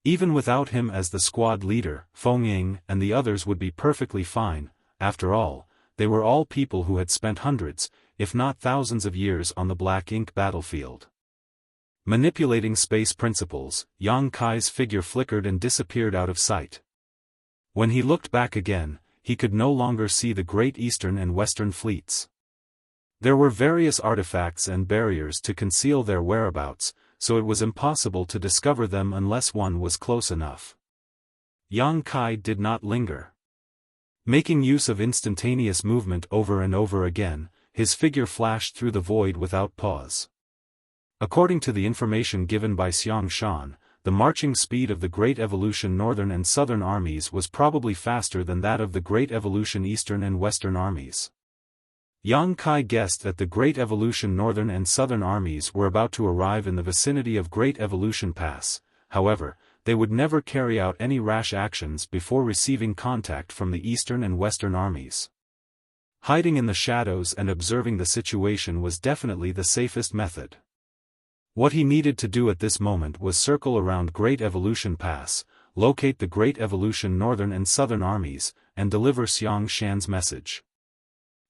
Even without him as the squad leader, Feng Ying and the others would be perfectly fine. After all, they were all people who had spent hundreds, if not thousands of years on the Black Ink battlefield. Manipulating space principles, Yang Kai's figure flickered and disappeared out of sight. When he looked back again, he could no longer see the great Eastern and Western fleets. There were various artifacts and barriers to conceal their whereabouts, so it was impossible to discover them unless one was close enough. Yang Kai did not linger. Making use of instantaneous movement over and over again, his figure flashed through the void without pause. According to the information given by Xiaofan, the marching speed of the Great Evolution Northern and Southern armies was probably faster than that of the Great Evolution Eastern and Western armies. Yang Kai guessed that the Great Evolution Northern and Southern armies were about to arrive in the vicinity of Great Evolution Pass. However, they would never carry out any rash actions before receiving contact from the Eastern and Western armies. Hiding in the shadows and observing the situation was definitely the safest method. What he needed to do at this moment was circle around Great Evolution Pass, locate the Great Evolution Northern and Southern armies, and deliver Xiang Shan's message.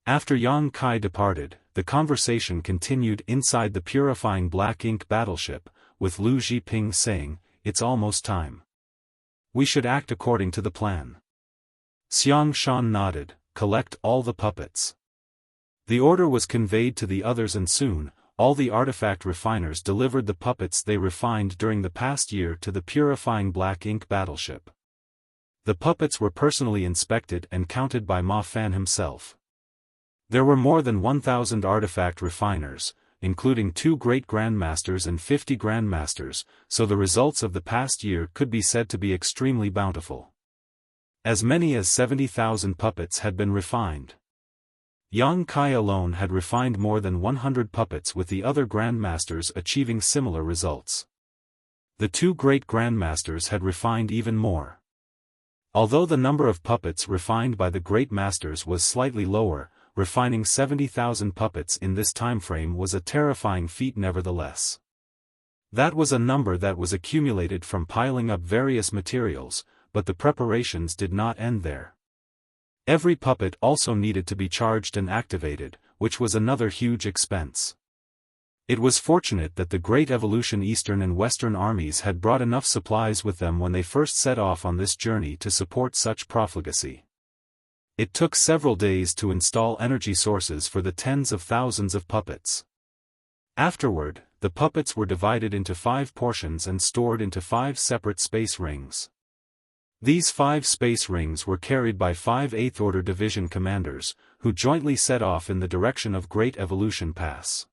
After Yang Kai departed, the conversation continued inside the purifying black ink battleship, with Lu Zhiping saying, "It's almost time. We should act according to the plan." Xiang Shan nodded, "Collect all the puppets." The order was conveyed to the others and soon, all the artifact refiners delivered the puppets they refined during the past year to the purifying black ink battleship. The puppets were personally inspected and counted by Ma Fan himself. There were more than 1,000 artifact refiners, including 2 great grandmasters and 50 grandmasters, so the results of the past year could be said to be extremely bountiful. As many as 70,000 puppets had been refined. Yang Kai alone had refined more than 100 puppets, with the other grandmasters achieving similar results. The 2 great grandmasters had refined even more. Although the number of puppets refined by the great masters was slightly lower, refining 70,000 puppets in this timeframe was a terrifying feat nevertheless. That was a number that was accumulated from piling up various materials, but the preparations did not end there. Every puppet also needed to be charged and activated, which was another huge expense. It was fortunate that the Great Evolution Eastern and Western armies had brought enough supplies with them when they first set off on this journey to support such profligacy. It took several days to install energy sources for the tens of thousands of puppets. Afterward, the puppets were divided into 5 portions and stored into 5 separate space rings. These 5 space rings were carried by 5 8th Order Division commanders, who jointly set off in the direction of Great Evolution Pass.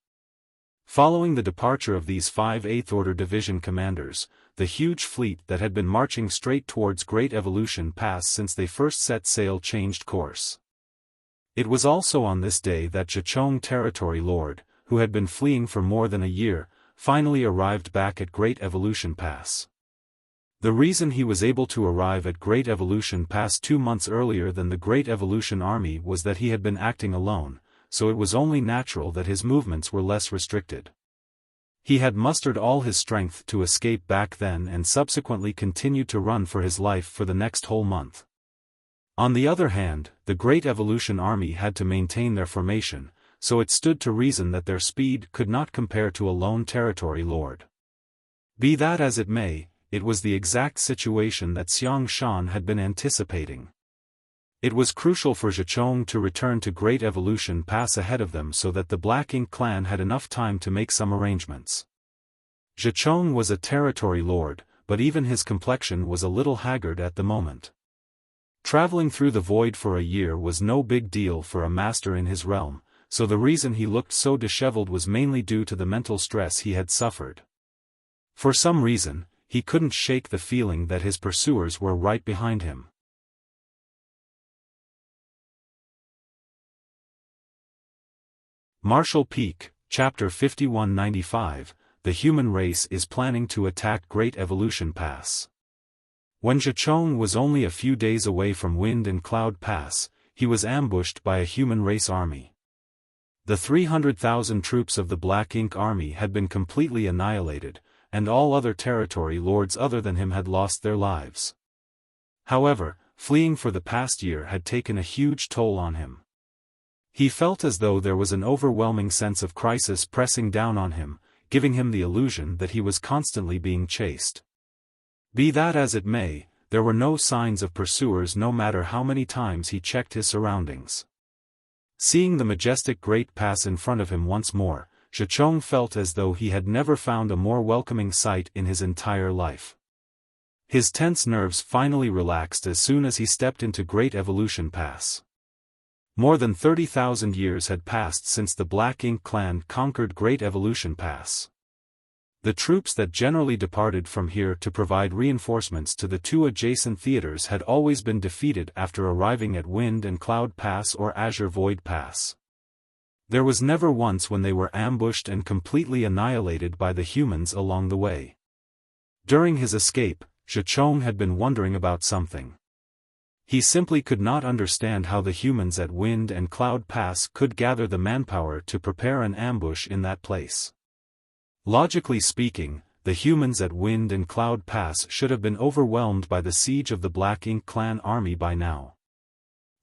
Following the departure of these 5 8th Order Division commanders, the huge fleet that had been marching straight towards Great Evolution Pass since they first set sail changed course. It was also on this day that Zhichong Territory Lord, who had been fleeing for more than a year, finally arrived back at Great Evolution Pass. The reason he was able to arrive at Great Evolution Pass 2 months earlier than the Great Evolution Army was that he had been acting alone, so it was only natural that his movements were less restricted. He had mustered all his strength to escape back then and subsequently continued to run for his life for the next whole month. On the other hand, the Great Evolution Army had to maintain their formation, so it stood to reason that their speed could not compare to a lone territory lord. Be that as it may, it was the exact situation that Xiang Shan had been anticipating. It was crucial for Zhichong to return to Great Evolution Pass ahead of them so that the Black Ink clan had enough time to make some arrangements. Zhichong was a territory lord, but even his complexion was a little haggard at the moment. Traveling through the void for a year was no big deal for a master in his realm, so the reason he looked so disheveled was mainly due to the mental stress he had suffered. For some reason, he couldn't shake the feeling that his pursuers were right behind him. Marshall Peak, Chapter 5195, The Human Race is Planning to Attack Great Evolution Pass. When Zhichong was only a few days away from Wind and Cloud Pass, he was ambushed by a human race army. The 300,000 troops of the Black Ink Army had been completely annihilated, and all other territory lords other than him had lost their lives. However, fleeing for the past year had taken a huge toll on him. He felt as though there was an overwhelming sense of crisis pressing down on him, giving him the illusion that he was constantly being chased. Be that as it may, there were no signs of pursuers no matter how many times he checked his surroundings. Seeing the majestic Great Pass in front of him once more, Xiaofan felt as though he had never found a more welcoming sight in his entire life. His tense nerves finally relaxed as soon as he stepped into Great Evolution Pass. More than 30,000 years had passed since the Black Ink clan conquered Great Evolution Pass. The troops that generally departed from here to provide reinforcements to the two adjacent theaters had always been defeated after arriving at Wind and Cloud Pass or Azure Void Pass. There was never once when they were ambushed and completely annihilated by the humans along the way. During his escape, Xiaofan had been wondering about something. He simply could not understand how the humans at Wind and Cloud Pass could gather the manpower to prepare an ambush in that place. Logically speaking, the humans at Wind and Cloud Pass should have been overwhelmed by the siege of the Black Ink clan army by now.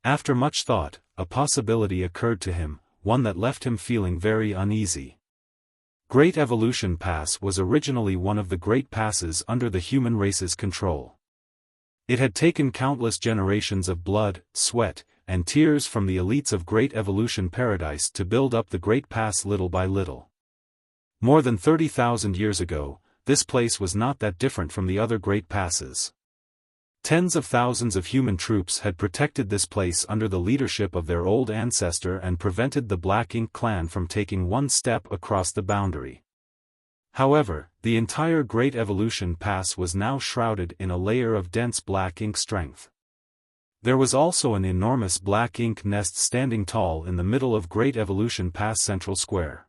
After much thought, a possibility occurred to him, one that left him feeling very uneasy. Great Evolution Pass was originally one of the great passes under the human race's control. It had taken countless generations of blood, sweat, and tears from the elites of Great Evolution Paradise to build up the Great Pass little by little. More than 30,000 years ago, this place was not that different from the other great passes. Tens of thousands of human troops had protected this place under the leadership of their old ancestor and prevented the Black Ink clan from taking one step across the boundary. However, the entire Great Evolution Pass was now shrouded in a layer of dense black ink strength. There was also an enormous black ink nest standing tall in the middle of Great Evolution Pass Central Square.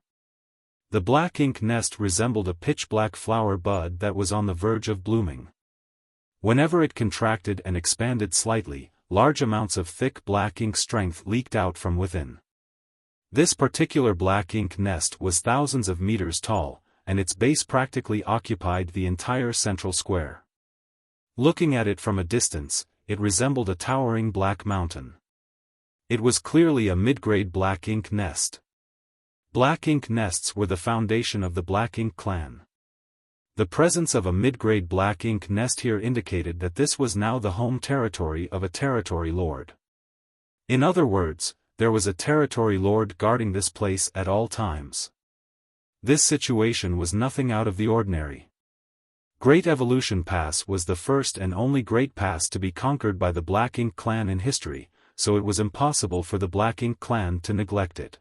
The black ink nest resembled a pitch-black flower bud that was on the verge of blooming. Whenever it contracted and expanded slightly, large amounts of thick black ink strength leaked out from within. This particular black ink nest was thousands of meters tall, and its base practically occupied the entire central square. Looking at it from a distance, it resembled a towering black mountain. It was clearly a mid-grade black ink nest. Black ink nests were the foundation of the Black Ink clan. The presence of a mid-grade black ink nest here indicated that this was now the home territory of a territory lord. In other words, there was a territory lord guarding this place at all times. This situation was nothing out of the ordinary. Great Evolution Pass was the first and only great pass to be conquered by the Black Ink clan in history, so it was impossible for the Black Ink clan to neglect it.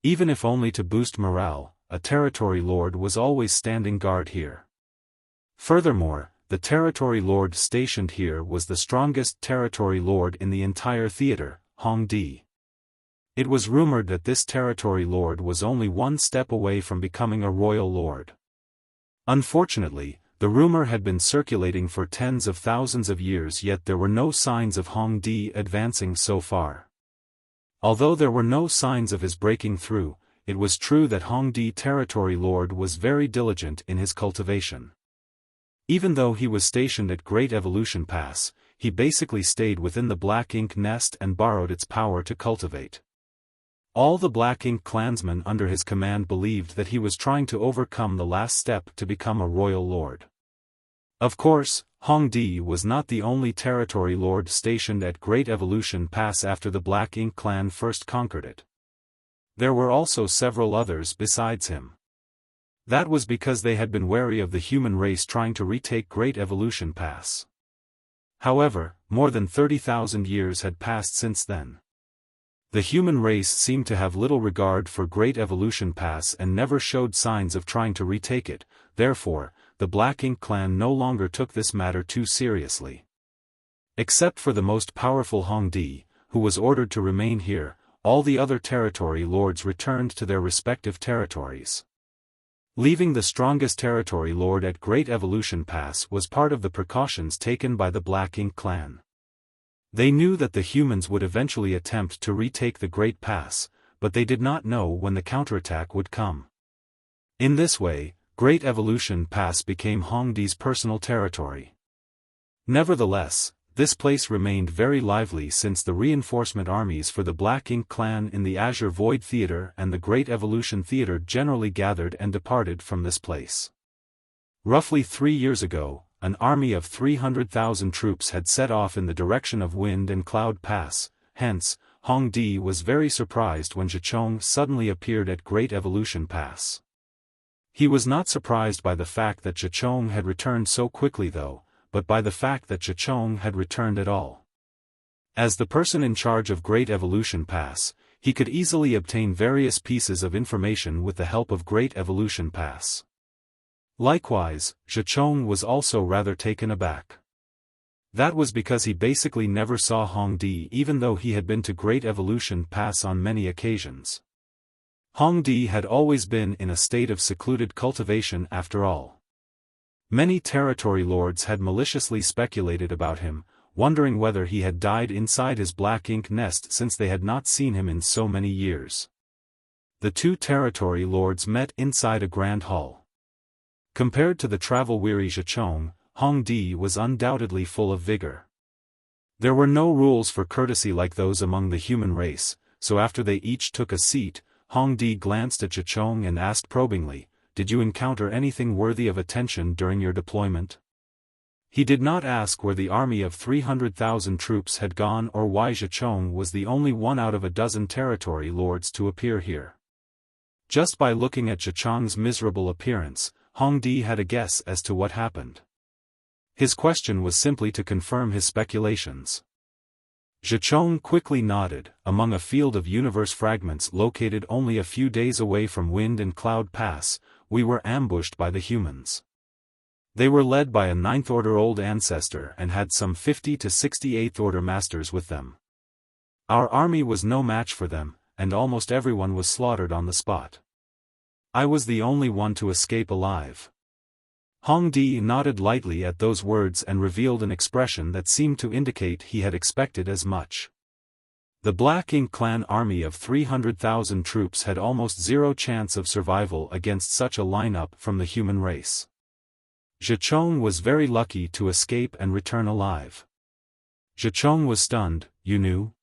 Even if only to boost morale, a territory lord was always standing guard here. Furthermore, the territory lord stationed here was the strongest territory lord in the entire theater, Hongdi. It was rumored that this territory lord was only one step away from becoming a royal lord. Unfortunately, the rumor had been circulating for tens of thousands of years, yet there were no signs of Hongdi advancing so far. Although there were no signs of his breaking through, it was true that Hongdi territory lord was very diligent in his cultivation. Even though he was stationed at Great Evolution Pass, he basically stayed within the Black Ink nest and borrowed its power to cultivate. All the Black Ink clansmen under his command believed that he was trying to overcome the last step to become a royal lord. Of course, Hongdi was not the only territory lord stationed at Great Evolution Pass after the Black Ink clan first conquered it. There were also several others besides him. That was because they had been wary of the human race trying to retake Great Evolution Pass. However, more than 30,000 years had passed since then. The human race seemed to have little regard for Great Evolution Pass and never showed signs of trying to retake it, therefore, the Black Ink clan no longer took this matter too seriously. Except for the most powerful Hongdi, who was ordered to remain here, all the other territory lords returned to their respective territories. Leaving the strongest territory lord at Great Evolution Pass was part of the precautions taken by the Black Ink clan. They knew that the humans would eventually attempt to retake the Great Pass, but they did not know when the counterattack would come. In this way, Great Evolution Pass became Hongdi's personal territory. Nevertheless, this place remained very lively since the reinforcement armies for the Black Ink clan in the Azure Void Theater and the Great Evolution Theater generally gathered and departed from this place. Roughly 3 years ago, an army of 300,000 troops had set off in the direction of Wind and Cloud Pass, hence, Hong Di was very surprised when Zhichong suddenly appeared at Great Evolution Pass. He was not surprised by the fact that Zhichong had returned so quickly though, but by the fact that Zhichong had returned at all. As the person in charge of Great Evolution Pass, he could easily obtain various pieces of information with the help of Great Evolution Pass. Likewise, Zhichong was also rather taken aback. That was because he basically never saw Hong Di even though he had been to Great Evolution Pass on many occasions. Hong Di had always been in a state of secluded cultivation after all. Many territory lords had maliciously speculated about him, wondering whether he had died inside his black ink nest since they had not seen him in so many years. The two territory lords met inside a grand hall. Compared to the travel-weary Zhichong, Hong Di was undoubtedly full of vigor. There were no rules for courtesy like those among the human race, so after they each took a seat, Hong Di glanced at Zhichong and asked probingly, "Did you encounter anything worthy of attention during your deployment?" He did not ask where the army of 300,000 troops had gone or why Zhichong was the only one out of a dozen territory lords to appear here. Just by looking at Zhichong's miserable appearance, Hong Di had a guess as to what happened. His question was simply to confirm his speculations. Zhichong quickly nodded. Among a field of universe fragments located only a few days away from Wind and Cloud Pass, we were ambushed by the humans. They were led by a 9th Order Old Ancestor and had some 50 to 60 8th Order Masters with them. Our army was no match for them, and almost everyone was slaughtered on the spot. I was the only one to escape alive. Hong Di nodded lightly at those words and revealed an expression that seemed to indicate he had expected as much. The Black Ink clan army of 300,000 troops had almost zero chance of survival against such a lineup from the human race. Zhichong was very lucky to escape and return alive. Zhichong was stunned. "You knew?"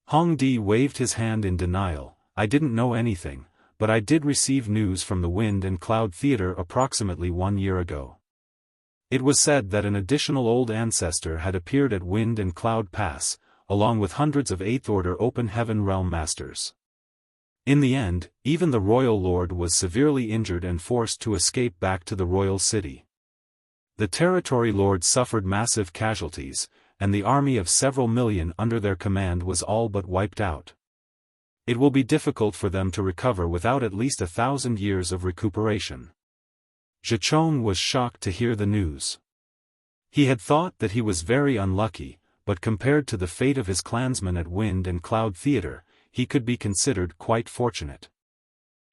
Hong Di waved his hand in denial. "I didn't know anything, but I did receive news from the Wind and Cloud Theater approximately 1 year ago. It was said that an additional Old Ancestor had appeared at Wind and Cloud Pass, along with hundreds of 8th Order Open Heaven Realm Masters. In the end, even the Royal Lord was severely injured and forced to escape back to the Royal City. The Territory Lords suffered massive casualties, and the army of several million under their command was all but wiped out. It will be difficult for them to recover without at least 1,000 years of recuperation." Zhichong was shocked to hear the news. He had thought that he was very unlucky, but compared to the fate of his clansmen at Wind and Cloud Theater, he could be considered quite fortunate.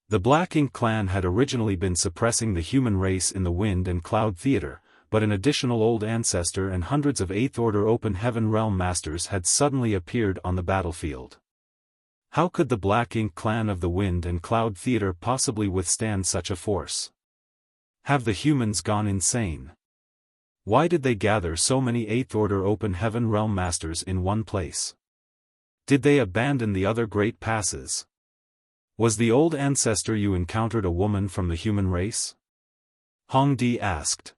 The Black Ink clan had originally been suppressing the human race in the Wind and Cloud Theater, but an additional Old Ancestor and hundreds of 8th Order Open Heaven Realm Masters had suddenly appeared on the battlefield. How could the Black Ink clan of the Wind and Cloud Theater possibly withstand such a force? Have the humans gone insane? Why did they gather so many 8th Order Open Heaven Realm Masters in one place? Did they abandon the other great passes? Was the Old Ancestor you encountered a woman from the human race? Hong Di asked.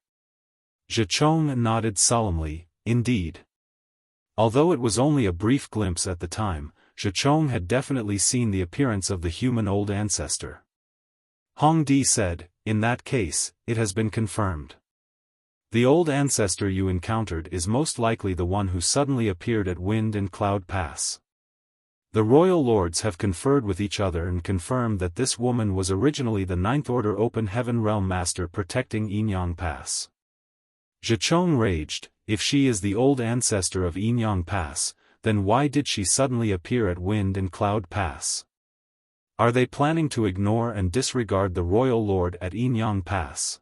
Zhichong nodded solemnly, "Indeed." Although it was only a brief glimpse at the time, Zhichong had definitely seen the appearance of the human Old Ancestor. Hong Di said, "In that case, it has been confirmed. The Old Ancestor you encountered is most likely the one who suddenly appeared at Wind and Cloud Pass. The Royal Lords have conferred with each other and confirmed that this woman was originally the 9th Order Open Heaven Realm Master protecting Yinyang Pass." Zhichong raged, "If she is the Old Ancestor of Yinyang Pass, then why did she suddenly appear at Wind and Cloud Pass? Are they planning to ignore and disregard the Royal Lord at Yinyang Pass?"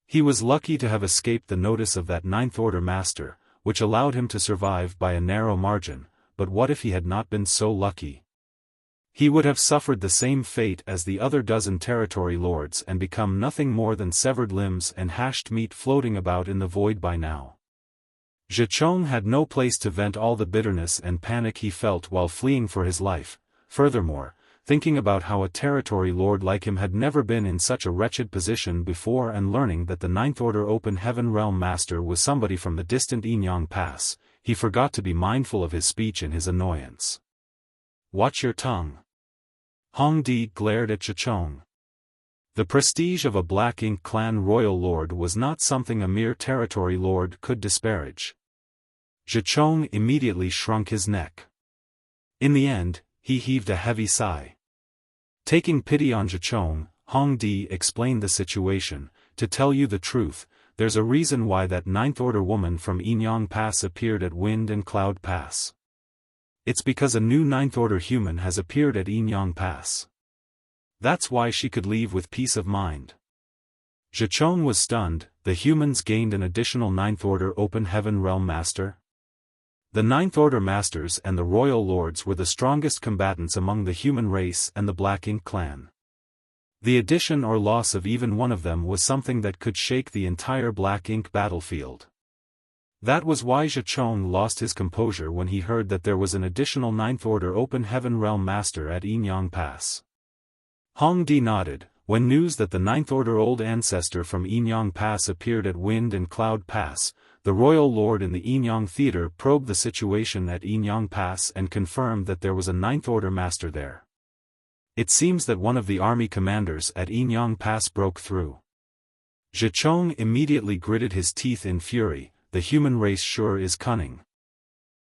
He was lucky to have escaped the notice of that 9th Order Master, which allowed him to survive by a narrow margin, but what if he had not been so lucky? He would have suffered the same fate as the other dozen territory lords and become nothing more than severed limbs and hashed meat floating about in the void by now. Zhichong had no place to vent all the bitterness and panic he felt while fleeing for his life. Furthermore, thinking about how a territory lord like him had never been in such a wretched position before and learning that the 9th Order Open Heaven Realm Master was somebody from the distant Yinyang Pass, he forgot to be mindful of his speech in his annoyance. watch your tongue. Hongdi glared at Zhichong. The prestige of a Black Ink clan royal lord was not something a mere territory lord could disparage. Zhichong immediately shrunk his neck. In the end, he heaved a heavy sigh. Taking pity on Zhichong, Hongdi explained the situation. To tell you the truth, there's a reason why that Ninth Order woman from Yinyang Pass appeared at Wind and Cloud Pass. It's because a new Ninth Order human has appeared at Yinyang Pass. That's why she could leave with peace of mind. Zhichong was stunned. The humans gained an additional Ninth Order Open Heaven Realm Master. The Ninth Order Masters and the Royal Lords were the strongest combatants among the human race and the Black Ink clan. The addition or loss of even one of them was something that could shake the entire Black Ink battlefield. That was why Zhichong lost his composure when he heard that there was an additional Ninth Order Open Heaven Realm Master at Yinyang Pass. Hongdi nodded. When news that the Ninth Order Old Ancestor from Yinyang Pass appeared at Wind and Cloud Pass, the Royal Lord in the Yinyang Theater probed the situation at Yinyang Pass and confirmed that there was a Ninth Order Master there. It seems that one of the army commanders at Yinyang Pass broke through. Zhichong immediately gritted his teeth in fury. The human race sure is cunning.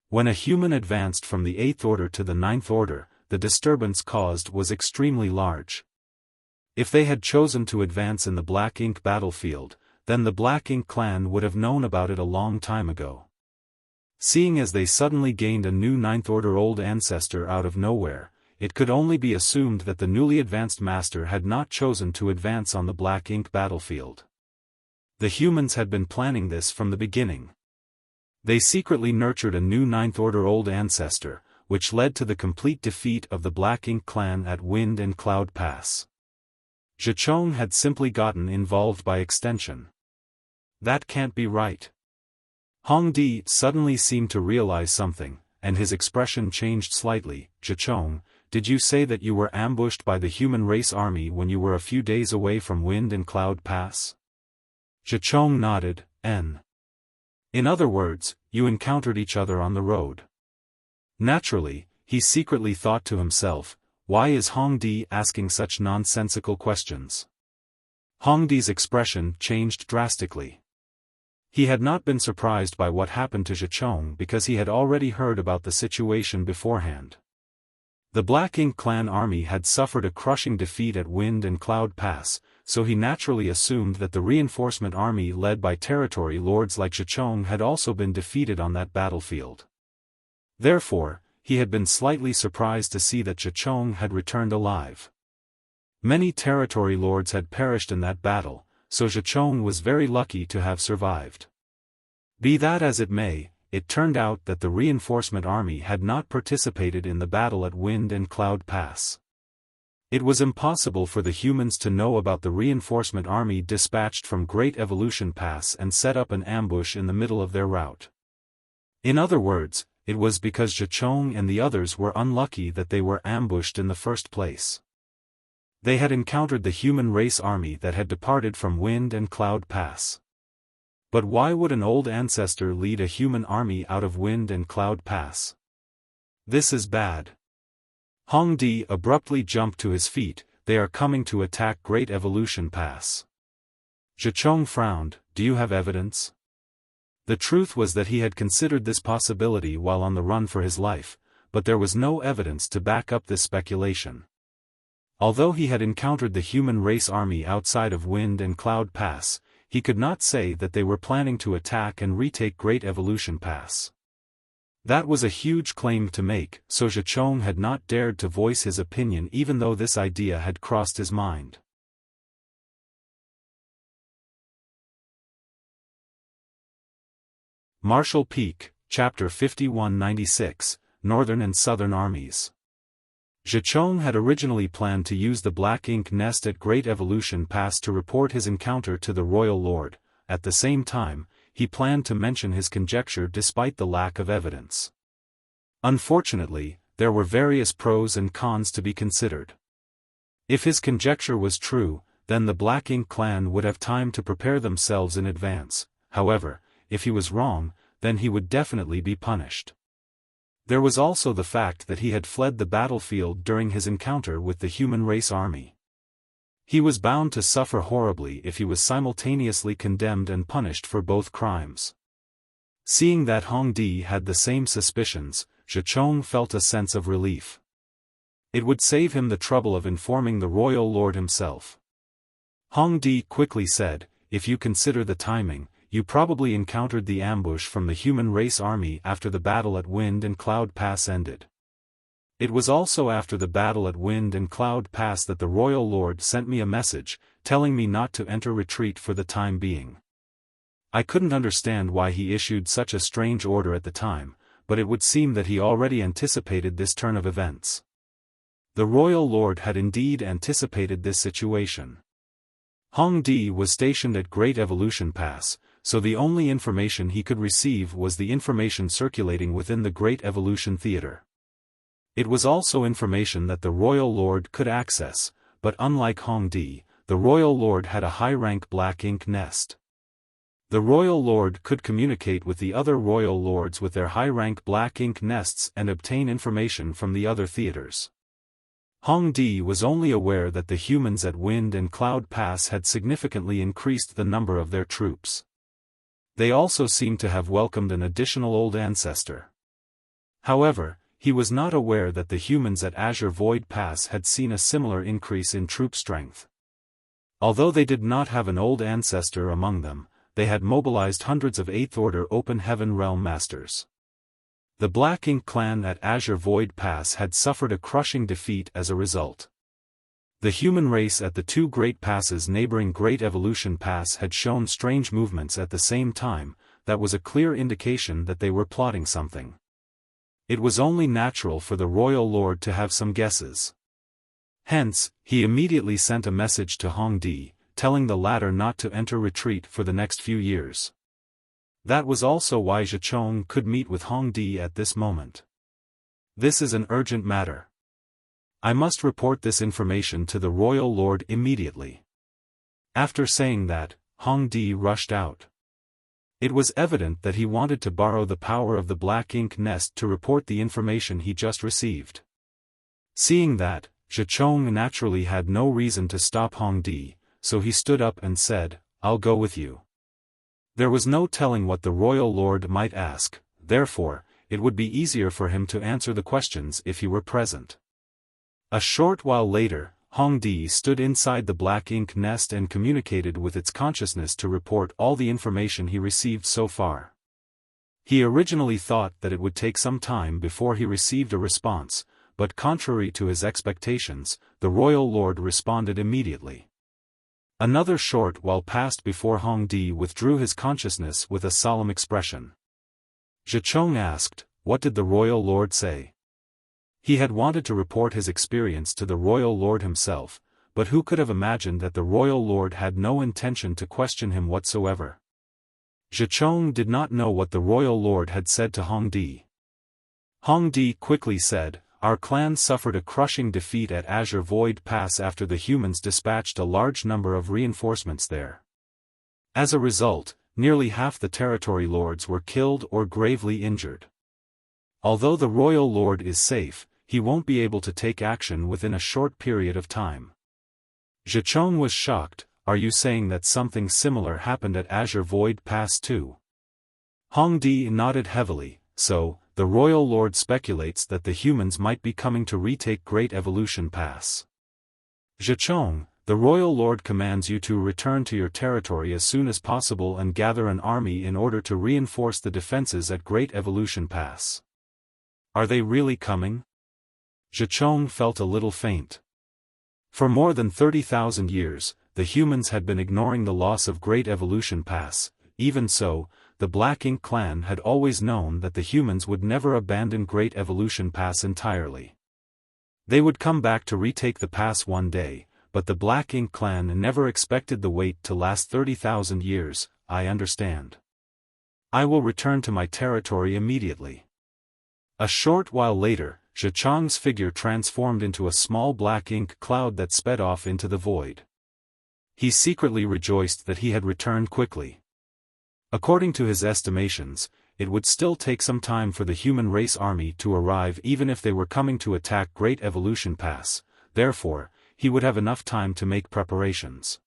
When a human advanced from the Eighth Order to the Ninth Order, the disturbance caused was extremely large. If they had chosen to advance in the Black Ink battlefield, then the Black Ink clan would have known about it a long time ago. Seeing as they suddenly gained a new Ninth Order Old Ancestor out of nowhere, it could only be assumed that the newly advanced master had not chosen to advance on the Black Ink battlefield. The humans had been planning this from the beginning. They secretly nurtured a new Ninth Order Old Ancestor, which led to the complete defeat of the Black Ink clan at Wind and Cloud Pass. Zhichong had simply gotten involved by extension. That can't be right. Hongdi suddenly seemed to realize something, and his expression changed slightly. Zhichong, did you say that you were ambushed by the human race army when you were a few days away from Wind and Cloud Pass? Zhichong nodded. In other words, you encountered each other on the road. Naturally, he secretly thought to himself, why is Hongdi asking such nonsensical questions? Hongdi's expression changed drastically. He had not been surprised by what happened to Zhichong because he had already heard about the situation beforehand. The Black Ink clan army had suffered a crushing defeat at Wind and Cloud Pass, so he naturally assumed that the reinforcement army led by territory lords like Zhichong had also been defeated on that battlefield. Therefore, he had been slightly surprised to see that Zhichong had returned alive. Many territory lords had perished in that battle, so Zhichong was very lucky to have survived. Be that as it may, it turned out that the reinforcement army had not participated in the battle at Wind and Cloud Pass. It was impossible for the humans to know about the reinforcement army dispatched from Great Evolution Pass and set up an ambush in the middle of their route. In other words, it was because Zhichong and the others were unlucky that they were ambushed in the first place. They had encountered the human race army that had departed from Wind and Cloud Pass. But why would an old ancestor lead a human army out of Wind and Cloud Pass? This is bad. Hongdi abruptly jumped to his feet. They are coming to attack Great Evolution Pass. Zhichong frowned. Do you have evidence? The truth was that he had considered this possibility while on the run for his life, but there was no evidence to back up this speculation. Although he had encountered the human race army outside of Wind and Cloud Pass, he could not say that they were planning to attack and retake Great Evolution Pass. That was a huge claim to make, so Zhichong had not dared to voice his opinion even though this idea had crossed his mind. Marshall Peak, Chapter 5196, Northern and Southern Armies. Zhichong had originally planned to use the Black Ink nest at Great Evolution Pass to report his encounter to the Royal Lord. At the same time, he planned to mention his conjecture despite the lack of evidence. Unfortunately, there were various pros and cons to be considered. If his conjecture was true, then the Black Ink clan would have time to prepare themselves in advance. However, if he was wrong, then he would definitely be punished. There was also the fact that he had fled the battlefield during his encounter with the human race army. He was bound to suffer horribly if he was simultaneously condemned and punished for both crimes. Seeing that Hong Di had the same suspicions, Zhichong felt a sense of relief. It would save him the trouble of informing the royal lord himself. Hong Di quickly said, "If you consider the timing, you probably encountered the ambush from the human race army after the battle at Wind and Cloud Pass ended. It was also after the battle at Wind and Cloud Pass that the royal lord sent me a message, telling me not to enter retreat for the time being. I couldn't understand why he issued such a strange order at the time, but it would seem that he already anticipated this turn of events." The royal lord had indeed anticipated this situation. Hong Di was stationed at Great Evolution Pass, so the only information he could receive was the information circulating within the Great Evolution Theater. It was also information that the royal lord could access, but unlike Hong Di, the royal lord had a high-rank black ink nest. The royal lord could communicate with the other royal lords with their high-rank black ink nests and obtain information from the other theaters. Hong Di was only aware that the humans at Wind and Cloud Pass had significantly increased the number of their troops. They also seemed to have welcomed an additional old ancestor. However, he was not aware that the humans at Azure Void Pass had seen a similar increase in troop strength. Although they did not have an old ancestor among them, they had mobilized hundreds of 8th Order Open Heaven Realm Masters. The Black Ink clan at Azure Void Pass had suffered a crushing defeat as a result. The human race at the two great passes neighboring Great Evolution Pass had shown strange movements at the same time. That was a clear indication that they were plotting something. It was only natural for the royal lord to have some guesses. Hence, he immediately sent a message to Hong Di, telling the latter not to enter retreat for the next few years. That was also why Zhichong could meet with Hong Di at this moment. "This is an urgent matter. I must report this information to the royal lord immediately." After saying that, Hong Di rushed out. It was evident that he wanted to borrow the power of the black ink nest to report the information he just received. Seeing that, Zhichong naturally had no reason to stop Hong Di, so he stood up and said, "I'll go with you." There was no telling what the royal lord might ask, therefore, it would be easier for him to answer the questions if he were present. A short while later, Hong Di stood inside the black ink nest and communicated with its consciousness to report all the information he received so far. He originally thought that it would take some time before he received a response, but contrary to his expectations, the royal lord responded immediately. Another short while passed before Hong Di withdrew his consciousness with a solemn expression. Zhichong asked, "What did the royal lord say?" He had wanted to report his experience to the royal lord himself, but who could have imagined that the royal lord had no intention to question him whatsoever? Zhichong did not know what the royal lord had said to Hong Di. Hong Di quickly said, "Our clan suffered a crushing defeat at Azure Void Pass after the humans dispatched a large number of reinforcements there. As a result, nearly half the territory lords were killed or gravely injured. Although the royal lord is safe, he won't be able to take action within a short period of time." Zhichong was shocked. "Are you saying that something similar happened at Azure Void Pass too?" Hong Di nodded heavily. "So, the royal lord speculates that the humans might be coming to retake Great Evolution Pass. Zhichong, the royal lord commands you to return to your territory as soon as possible and gather an army in order to reinforce the defenses at Great Evolution Pass. Are they really coming?" Zhichong felt a little faint. For more than 30,000 years, the humans had been ignoring the loss of Great Evolution Pass. Even so, the Black Ink clan had always known that the humans would never abandon Great Evolution Pass entirely. They would come back to retake the pass one day, but the Black Ink clan never expected the wait to last 30,000 years. "I understand. I will return to my territory immediately." A short while later, Zhichong's figure transformed into a small black ink cloud that sped off into the void. He secretly rejoiced that he had returned quickly. According to his estimations, it would still take some time for the human race army to arrive even if they were coming to attack Great Evolution Pass, therefore, he would have enough time to make preparations.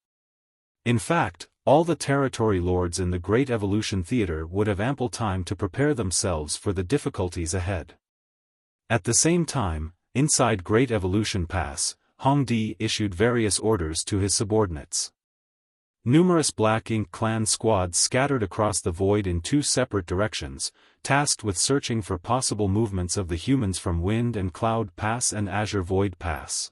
In fact, all the territory lords in the Great Evolution Theater would have ample time to prepare themselves for the difficulties ahead. At the same time, inside Great Evolution Pass, Hongdi issued various orders to his subordinates. Numerous Black Ink clan squads scattered across the void in two separate directions, tasked with searching for possible movements of the humans from Wind and Cloud Pass and Azure Void Pass.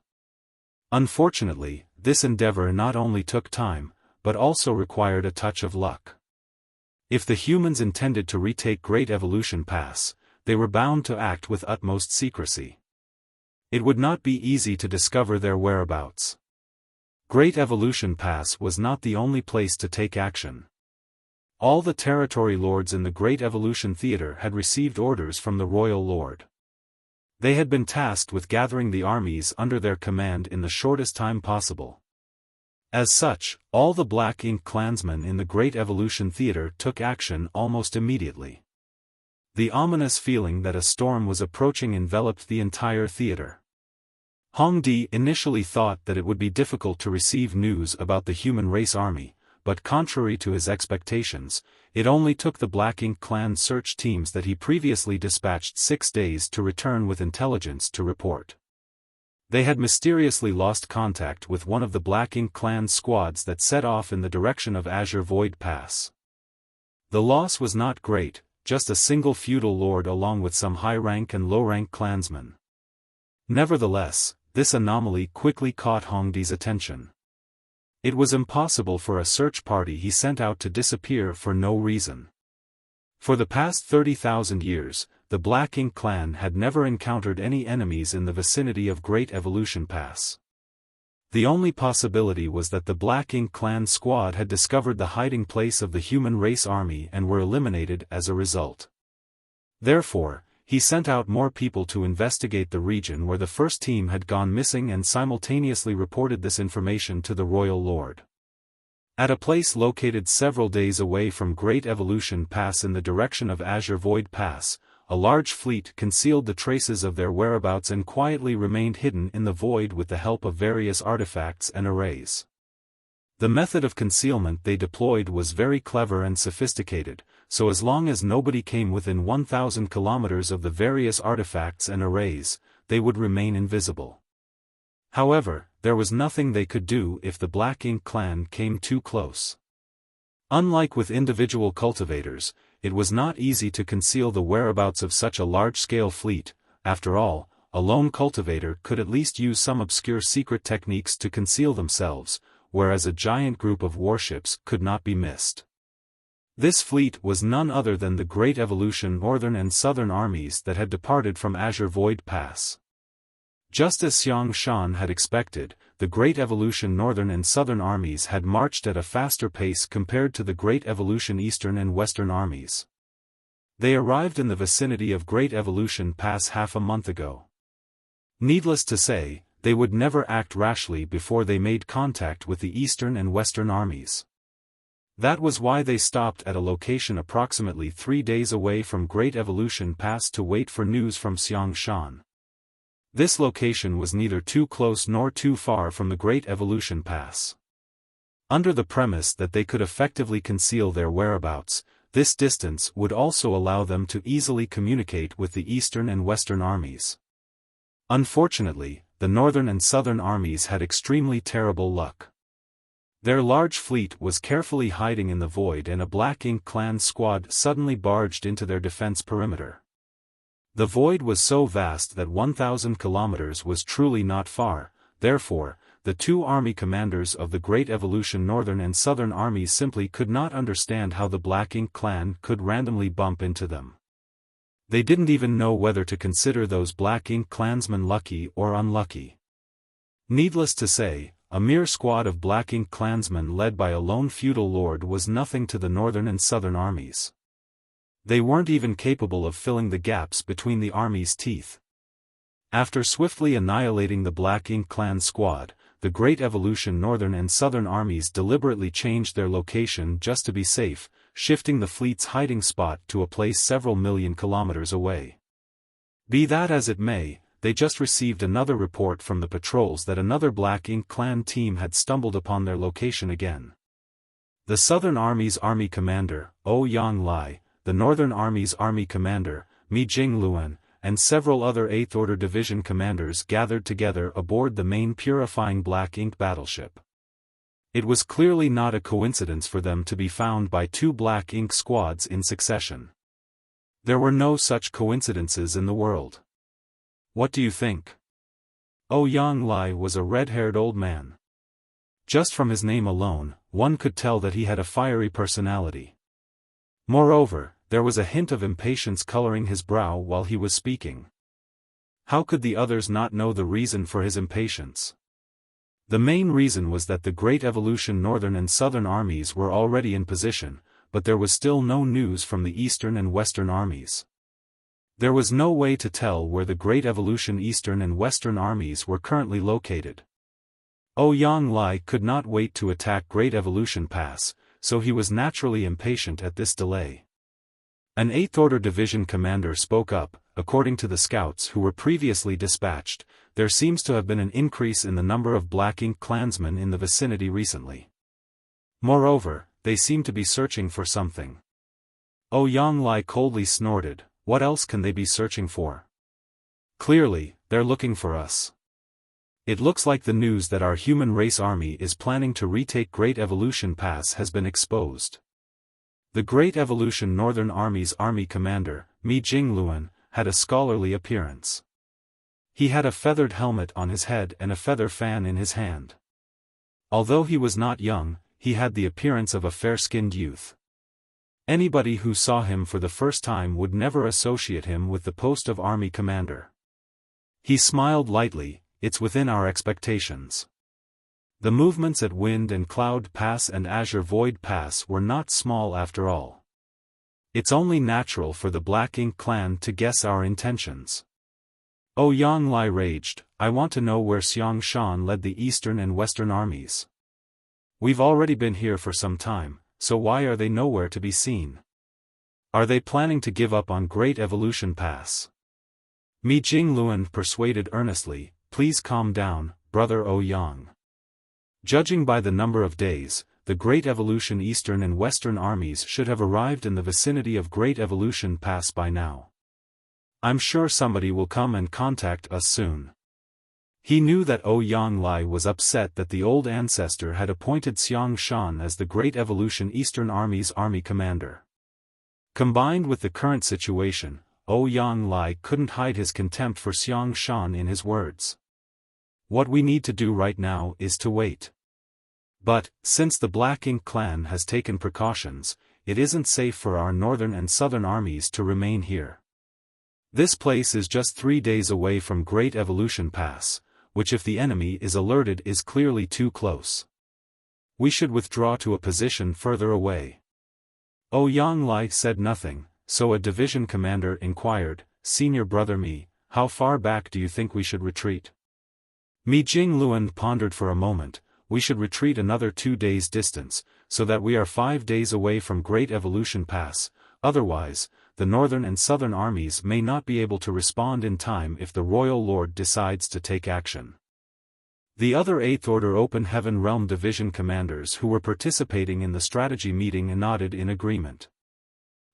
Unfortunately, this endeavor not only took time, but also required a touch of luck. If the humans intended to retake Great Evolution Pass, they were bound to act with utmost secrecy. It would not be easy to discover their whereabouts. Great Evolution Pass was not the only place to take action. All the territory lords in the Great Evolution Theater had received orders from the Royal Lord. They had been tasked with gathering the armies under their command in the shortest time possible. As such, all the Black Ink clansmen in the Great Evolution Theater took action almost immediately. The ominous feeling that a storm was approaching enveloped the entire theater. Hongdi initially thought that it would be difficult to receive news about the human race army, but contrary to his expectations, it only took the Black Ink clan search teams that he previously dispatched 6 days to return with intelligence to report. They had mysteriously lost contact with one of the Black Ink clan squads that set off in the direction of Azure Void Pass. The loss was not great, just a single feudal lord along with some high-rank and low-rank clansmen. Nevertheless, this anomaly quickly caught Hongdi's attention. It was impossible for a search party he sent out to disappear for no reason. For the past 30,000 years, the Black Ink clan had never encountered any enemies in the vicinity of Great Evolution Pass. The only possibility was that the Black Ink clan squad had discovered the hiding place of the human race army and were eliminated as a result. Therefore, he sent out more people to investigate the region where the first team had gone missing and simultaneously reported this information to the Royal Lord. At a place located several days away from Great Evolution Pass in the direction of Azure Void Pass, a large fleet concealed the traces of their whereabouts and quietly remained hidden in the void with the help of various artifacts and arrays. The method of concealment they deployed was very clever and sophisticated, so as long as nobody came within 1,000 kilometers of the various artifacts and arrays, they would remain invisible. However, there was nothing they could do if the Black Ink clan came too close. Unlike with individual cultivators, it was not easy to conceal the whereabouts of such a large-scale fleet. After all, a lone cultivator could at least use some obscure secret techniques to conceal themselves, whereas a giant group of warships could not be missed. This fleet was none other than the Great Evolution Northern and Southern armies that had departed from Azure Void Pass. Just as Xiaofan had expected, the Great Evolution Northern and Southern armies had marched at a faster pace compared to the Great Evolution Eastern and Western armies. They arrived in the vicinity of Great Evolution Pass half a month ago. Needless to say, they would never act rashly before they made contact with the Eastern and Western armies. That was why they stopped at a location approximately 3 days away from Great Evolution Pass to wait for news from Xiaofan. This location was neither too close nor too far from the Great Evolution Pass. Under the premise that they could effectively conceal their whereabouts, this distance would also allow them to easily communicate with the Eastern and Western armies. Unfortunately, the Northern and Southern armies had extremely terrible luck. Their large fleet was carefully hiding in the void and a Black Ink clan squad suddenly barged into their defense perimeter. The void was so vast that 1,000 kilometers was truly not far, therefore, the two army commanders of the Great Evolution Northern and Southern armies simply could not understand how the Black Ink clan could randomly bump into them. They didn't even know whether to consider those Black Ink clansmen lucky or unlucky. Needless to say, a mere squad of Black Ink clansmen led by a lone feudal lord was nothing to the Northern and Southern armies. They weren't even capable of filling the gaps between the armies' teeth. After swiftly annihilating the Black Ink clan squad, the Great Evolution Northern and Southern armies deliberately changed their location just to be safe, shifting the fleet's hiding spot to a place several million kilometers away. Be that as it may, they just received another report from the patrols that another Black Ink clan team had stumbled upon their location again. The Southern Army's Army Commander, Yang Lai, the Northern Army's Army Commander, Mi Jingluan, and several other 8th Order Division commanders gathered together aboard the main purifying Black Ink battleship. It was clearly not a coincidence for them to be found by 2 Black Ink squads in succession. There were no such coincidences in the world. What do you think? Yang Lai was a red-haired old man. Just from his name alone, one could tell that he had a fiery personality. Moreover, there was a hint of impatience coloring his brow while he was speaking. How could the others not know the reason for his impatience? The main reason was that the Great Evolution Northern and Southern armies were already in position, but there was still no news from the Eastern and Western armies. There was no way to tell where the Great Evolution Eastern and Western armies were currently located. Yang Lai could not wait to attack Great Evolution Pass, so he was naturally impatient at this delay. An 8th Order Division commander spoke up. According to the scouts who were previously dispatched, there seems to have been an increase in the number of Black Ink clansmen in the vicinity recently. Moreover, they seem to be searching for something. Yang Lai coldly snorted, what else can they be searching for? Clearly, they're looking for us. It looks like the news that our human race army is planning to retake Great Evolution Pass has been exposed. The Great Evolution Northern Army's army commander, Mi Jingluan, had a scholarly appearance. He had a feathered helmet on his head and a feather fan in his hand. Although he was not young, he had the appearance of a fair-skinned youth. Anybody who saw him for the first time would never associate him with the post of army commander. He smiled lightly, it's within our expectations. The movements at Wind and Cloud Pass and Azure Void Pass were not small after all. It's only natural for the Black Ink clan to guess our intentions. Yang Lai raged, I want to know where Xiaofan led the Eastern and Western armies. We've already been here for some time, so why are they nowhere to be seen? Are they planning to give up on Great Evolution Pass? Mi Jingluan persuaded earnestly, please calm down, brother Yang. Judging by the number of days, the Great Evolution Eastern and Western armies should have arrived in the vicinity of Great Evolution Pass by now. I'm sure somebody will come and contact us soon. He knew that Yang Lai was upset that the old ancestor had appointed Xiaofan as the Great Evolution Eastern Army's army commander. Combined with the current situation, Yang Lai couldn't hide his contempt for Xiaofan in his words. What we need to do right now is to wait. But, since the Black Ink clan has taken precautions, it isn't safe for our northern and southern armies to remain here. This place is just 3 days away from Great Evolution Pass, which if the enemy is alerted is clearly too close. We should withdraw to a position further away. Yang Lai said nothing, so a division commander inquired, Senior Brother Mi, how far back do you think we should retreat? Mi Jingluan pondered for a moment, we should retreat another 2 days' distance, so that we are 5 days away from Great Evolution Pass, otherwise, the northern and southern armies may not be able to respond in time if the Royal Lord decides to take action. The other 8th Order Open Heaven Realm Division commanders who were participating in the strategy meeting nodded in agreement.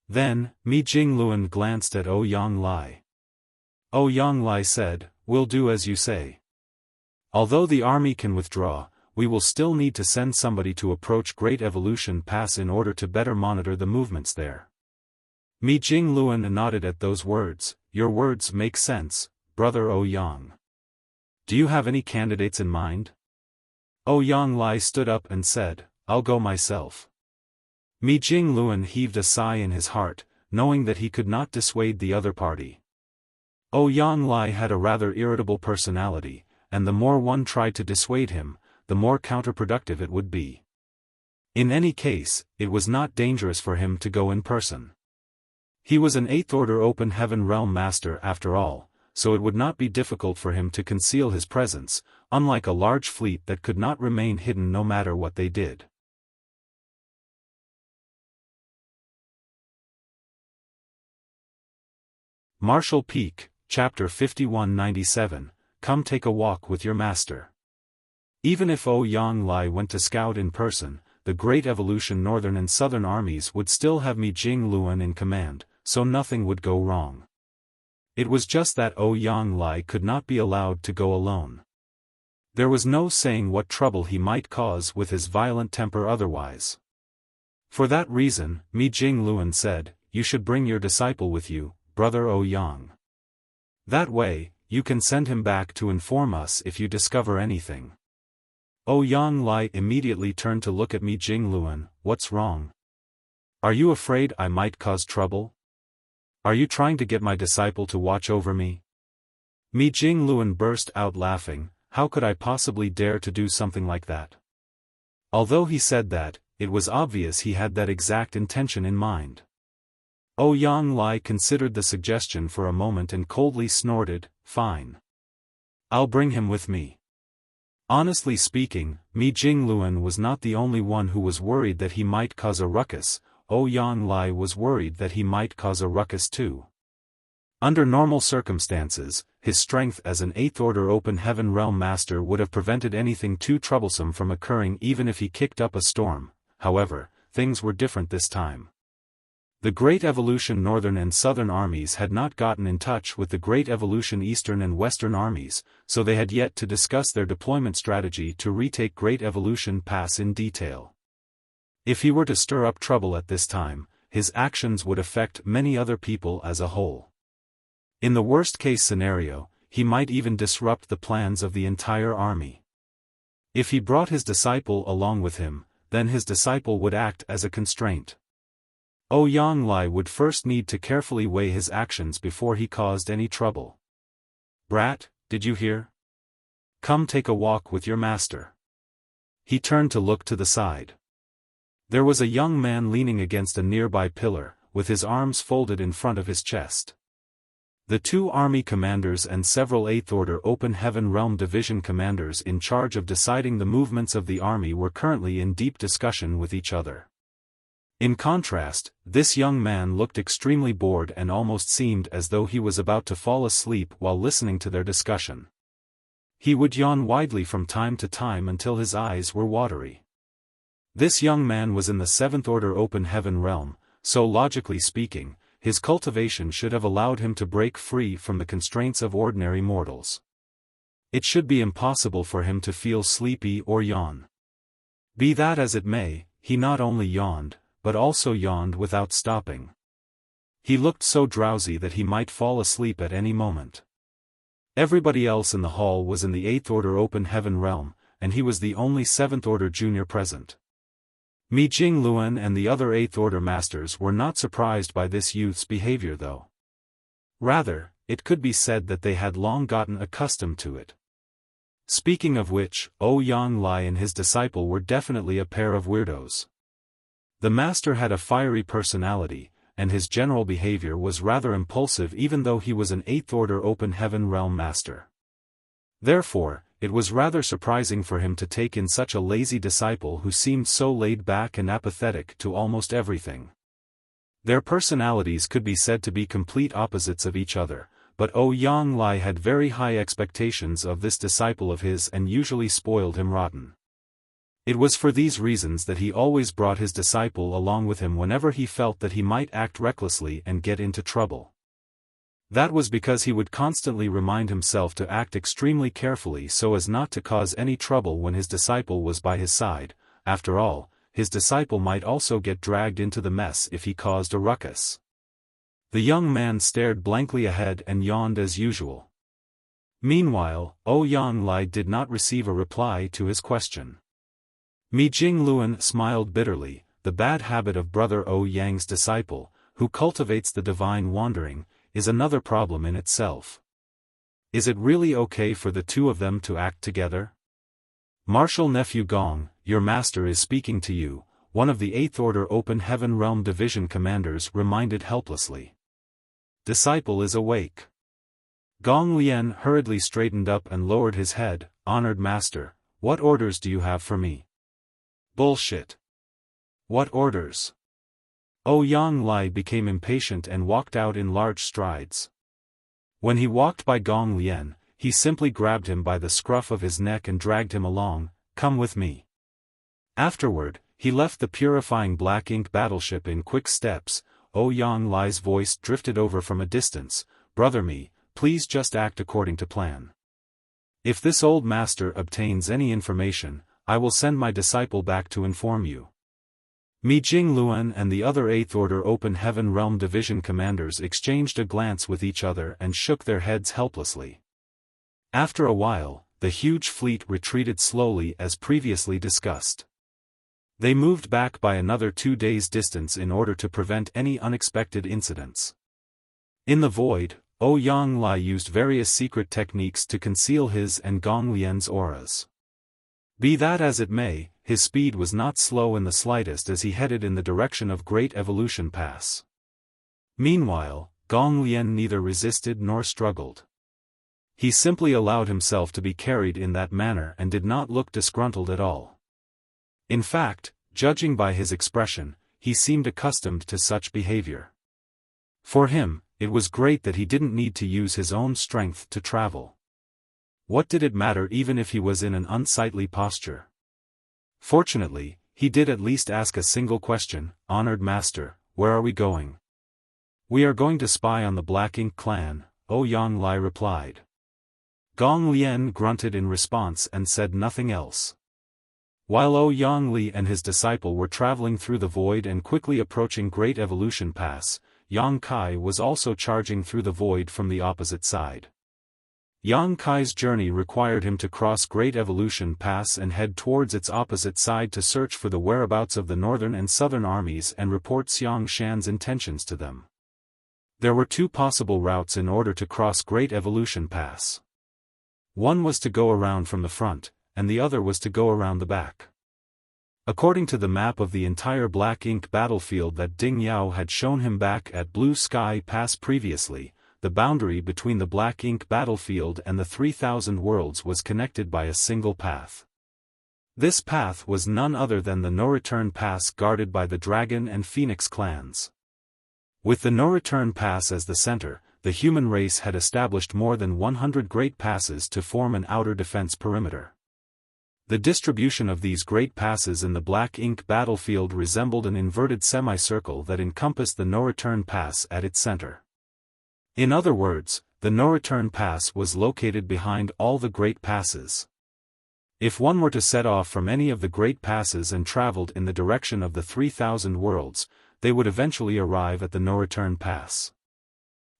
Then, Mi Jingluan glanced at Yang Lai. Yang Lai said, we'll do as you say. Although the army can withdraw, we will still need to send somebody to approach Great Evolution Pass in order to better monitor the movements there. Mi Jingluan nodded at those words, your words make sense, Brother Yang. Do you have any candidates in mind? Yang Lai stood up and said, I'll go myself. Mi Jingluan heaved a sigh in his heart, knowing that he could not dissuade the other party. Yang Lai had a rather irritable personality, and the more one tried to dissuade him, the more counterproductive it would be. In any case, it was not dangerous for him to go in person. He was an 8th Order Open Heaven Realm Master after all, so it would not be difficult for him to conceal his presence, unlike a large fleet that could not remain hidden no matter what they did. Martial Peak, Chapter 5197, Come take a walk with your master. Even if Ouyang Lai went to scout in person, the Great Evolution Northern and Southern armies would still have Mi Jingluan in command, so nothing would go wrong. It was just that Ouyang Lai could not be allowed to go alone. There was no saying what trouble he might cause with his violent temper otherwise. For that reason, Mi Jingluan said, "You should bring your disciple with you, Brother Ouyang. That way, you can send him back to inform us if you discover anything." Ouyang Lai immediately turned to look at Mi Jingluan. "What's wrong? Are you afraid I might cause trouble? Are you trying to get my disciple to watch over me?" Mi Jingluan burst out laughing. "How could I possibly dare to do something like that?" Although he said that, it was obvious he had that exact intention in mind. Ouyang Lai considered the suggestion for a moment and coldly snorted, "Fine. I'll bring him with me." Honestly speaking, Mi Jingluan was not the only one who was worried that he might cause a ruckus. Ouyang Lai was worried that he might cause a ruckus too. Under normal circumstances, his strength as an 8th Order Open Heaven Realm Master would have prevented anything too troublesome from occurring even if he kicked up a storm. However, things were different this time. The Great Evolution Northern and Southern armies had not gotten in touch with the Great Evolution Eastern and Western armies, so they had yet to discuss their deployment strategy to retake Great Evolution Pass in detail. If he were to stir up trouble at this time, his actions would affect many other people as a whole. In the worst-case scenario, he might even disrupt the plans of the entire army. If he brought his disciple along with him, then his disciple would act as a constraint. Ouyang Lai would first need to carefully weigh his actions before he caused any trouble. "Brat, did you hear? Come take a walk with your master." He turned to look to the side. There was a young man leaning against a nearby pillar, with his arms folded in front of his chest. The two army commanders and several 8th Order Open Heaven Realm Division commanders in charge of deciding the movements of the army were currently in deep discussion with each other. In contrast, this young man looked extremely bored and almost seemed as though he was about to fall asleep while listening to their discussion. He would yawn widely from time to time until his eyes were watery. This young man was in the 7th Order Open Heaven Realm, so logically speaking, his cultivation should have allowed him to break free from the constraints of ordinary mortals. It should be impossible for him to feel sleepy or yawn. Be that as it may, he not only yawned, but also yawned without stopping. He looked so drowsy that he might fall asleep at any moment. Everybody else in the hall was in the 8th Order Open Heaven Realm, and he was the only 7th Order Junior present. Mi Jingluan and the other 8th Order Masters were not surprised by this youth's behavior though. Rather, it could be said that they had long gotten accustomed to it. Speaking of which, Ouyang Lai and his disciple were definitely a pair of weirdos. The master had a fiery personality, and his general behavior was rather impulsive even though he was an 8th Order Open Heaven Realm Master. Therefore, it was rather surprising for him to take in such a lazy disciple who seemed so laid back and apathetic to almost everything. Their personalities could be said to be complete opposites of each other, but Ouyang Lai had very high expectations of this disciple of his and usually spoiled him rotten. It was for these reasons that he always brought his disciple along with him whenever he felt that he might act recklessly and get into trouble. That was because he would constantly remind himself to act extremely carefully so as not to cause any trouble when his disciple was by his side. After all, his disciple might also get dragged into the mess if he caused a ruckus. The young man stared blankly ahead and yawned as usual. Meanwhile, Ouyang Lai did not receive a reply to his question. Mi Jingluan smiled bitterly. The bad habit of Brother Ouyang's disciple, who cultivates the divine wandering, is another problem in itself. Is it really okay for the two of them to act together? Martial Nephew Gong, your master is speaking to you, one of the 8th Order Open Heaven Realm Division commanders reminded helplessly. Disciple is awake. Gong Lian hurriedly straightened up and lowered his head. Honored master, what orders do you have for me? Bullshit. What orders? Ouyang Lai became impatient and walked out in large strides. When he walked by Gong Lian, he simply grabbed him by the scruff of his neck and dragged him along. "Come with me." Afterward, he left the purifying black ink battleship in quick steps. Yang Lai's voice drifted over from a distance. "Brother Mi, please just act according to plan. If this old master obtains any information, I will send my disciple back to inform you." Mi Jingluan and the other 8th Order Open Heaven Realm Division commanders exchanged a glance with each other and shook their heads helplessly. After a while, the huge fleet retreated slowly as previously discussed. They moved back by another 2 days' distance in order to prevent any unexpected incidents. In the void, Yang Lai used various secret techniques to conceal his and Gong Lian's auras. Be that as it may, his speed was not slow in the slightest as he headed in the direction of Great Evolution Pass. Meanwhile, Gong Lian neither resisted nor struggled. He simply allowed himself to be carried in that manner and did not look disgruntled at all. In fact, judging by his expression, he seemed accustomed to such behavior. For him, it was great that he didn't need to use his own strength to travel. What did it matter even if he was in an unsightly posture? Fortunately, he did at least ask a single question. "Honored Master, where are we going?" "We are going to spy on the Black Ink clan," Yang Lai replied. Gong Lian grunted in response and said nothing else. While Yang Li and his disciple were traveling through the void and quickly approaching Great Evolution Pass, Yang Kai was also charging through the void from the opposite side. Yang Kai's journey required him to cross Great Evolution Pass and head towards its opposite side to search for the whereabouts of the northern and southern armies and report Xiang Shan's intentions to them. There were 2 possible routes in order to cross Great Evolution Pass. One was to go around from the front, and the other was to go around the back. According to the map of the entire Black Ink battlefield that Ding Yao had shown him back at Blue Sky Pass previously, the boundary between the Black Ink battlefield and the 3,000 worlds was connected by a single path. This path was none other than the No-Return Pass guarded by the Dragon and Phoenix clans. With the No-Return Pass as the center, the human race had established more than 100 great passes to form an outer defense perimeter. The distribution of these great passes in the Black Ink battlefield resembled an inverted semicircle that encompassed the No-Return Pass at its center. In other words, the No-Return Pass was located behind all the great passes. If one were to set off from any of the great passes and traveled in the direction of the 3,000 worlds, they would eventually arrive at the No-Return Pass.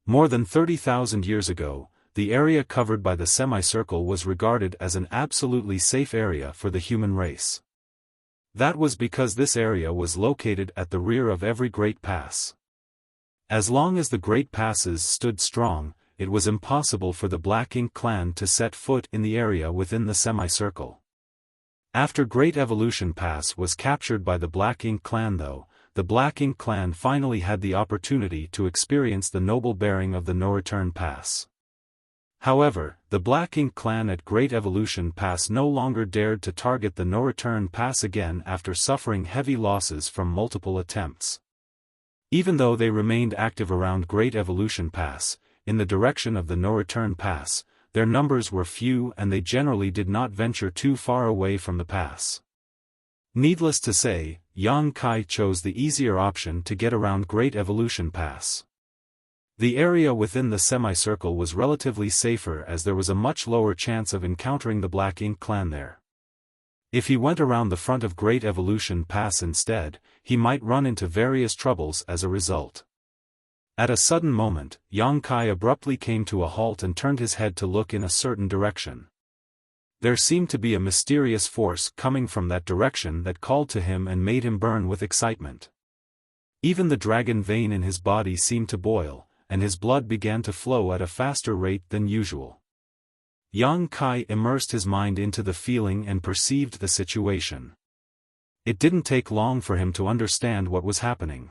More than 30,000 years ago, the area covered by the semicircle was regarded as an absolutely safe area for the human race. That was because this area was located at the rear of every great pass. As long as the great passes stood strong, it was impossible for the Black Ink clan to set foot in the area within the semicircle. After Great Evolution Pass was captured by the Black Ink clan though, the Black Ink clan finally had the opportunity to experience the noble bearing of the No-Return Pass. However, the Black Ink clan at Great Evolution Pass no longer dared to target the No-Return Pass again after suffering heavy losses from multiple attempts. Even though they remained active around Great Evolution Pass, in the direction of the No-Return Pass, their numbers were few and they generally did not venture too far away from the pass. Needless to say, Yang Kai chose the easier option to get around Great Evolution Pass. The area within the semicircle was relatively safer as there was a much lower chance of encountering the Black Ink clan there. If he went around the front of Great Evolution Pass instead, he might run into various troubles as a result. At a sudden moment, Yang Kai abruptly came to a halt and turned his head to look in a certain direction. There seemed to be a mysterious force coming from that direction that called to him and made him burn with excitement. Even the dragon vein in his body seemed to boil, and his blood began to flow at a faster rate than usual. Yang Kai immersed his mind into the feeling and perceived the situation. It didn't take long for him to understand what was happening.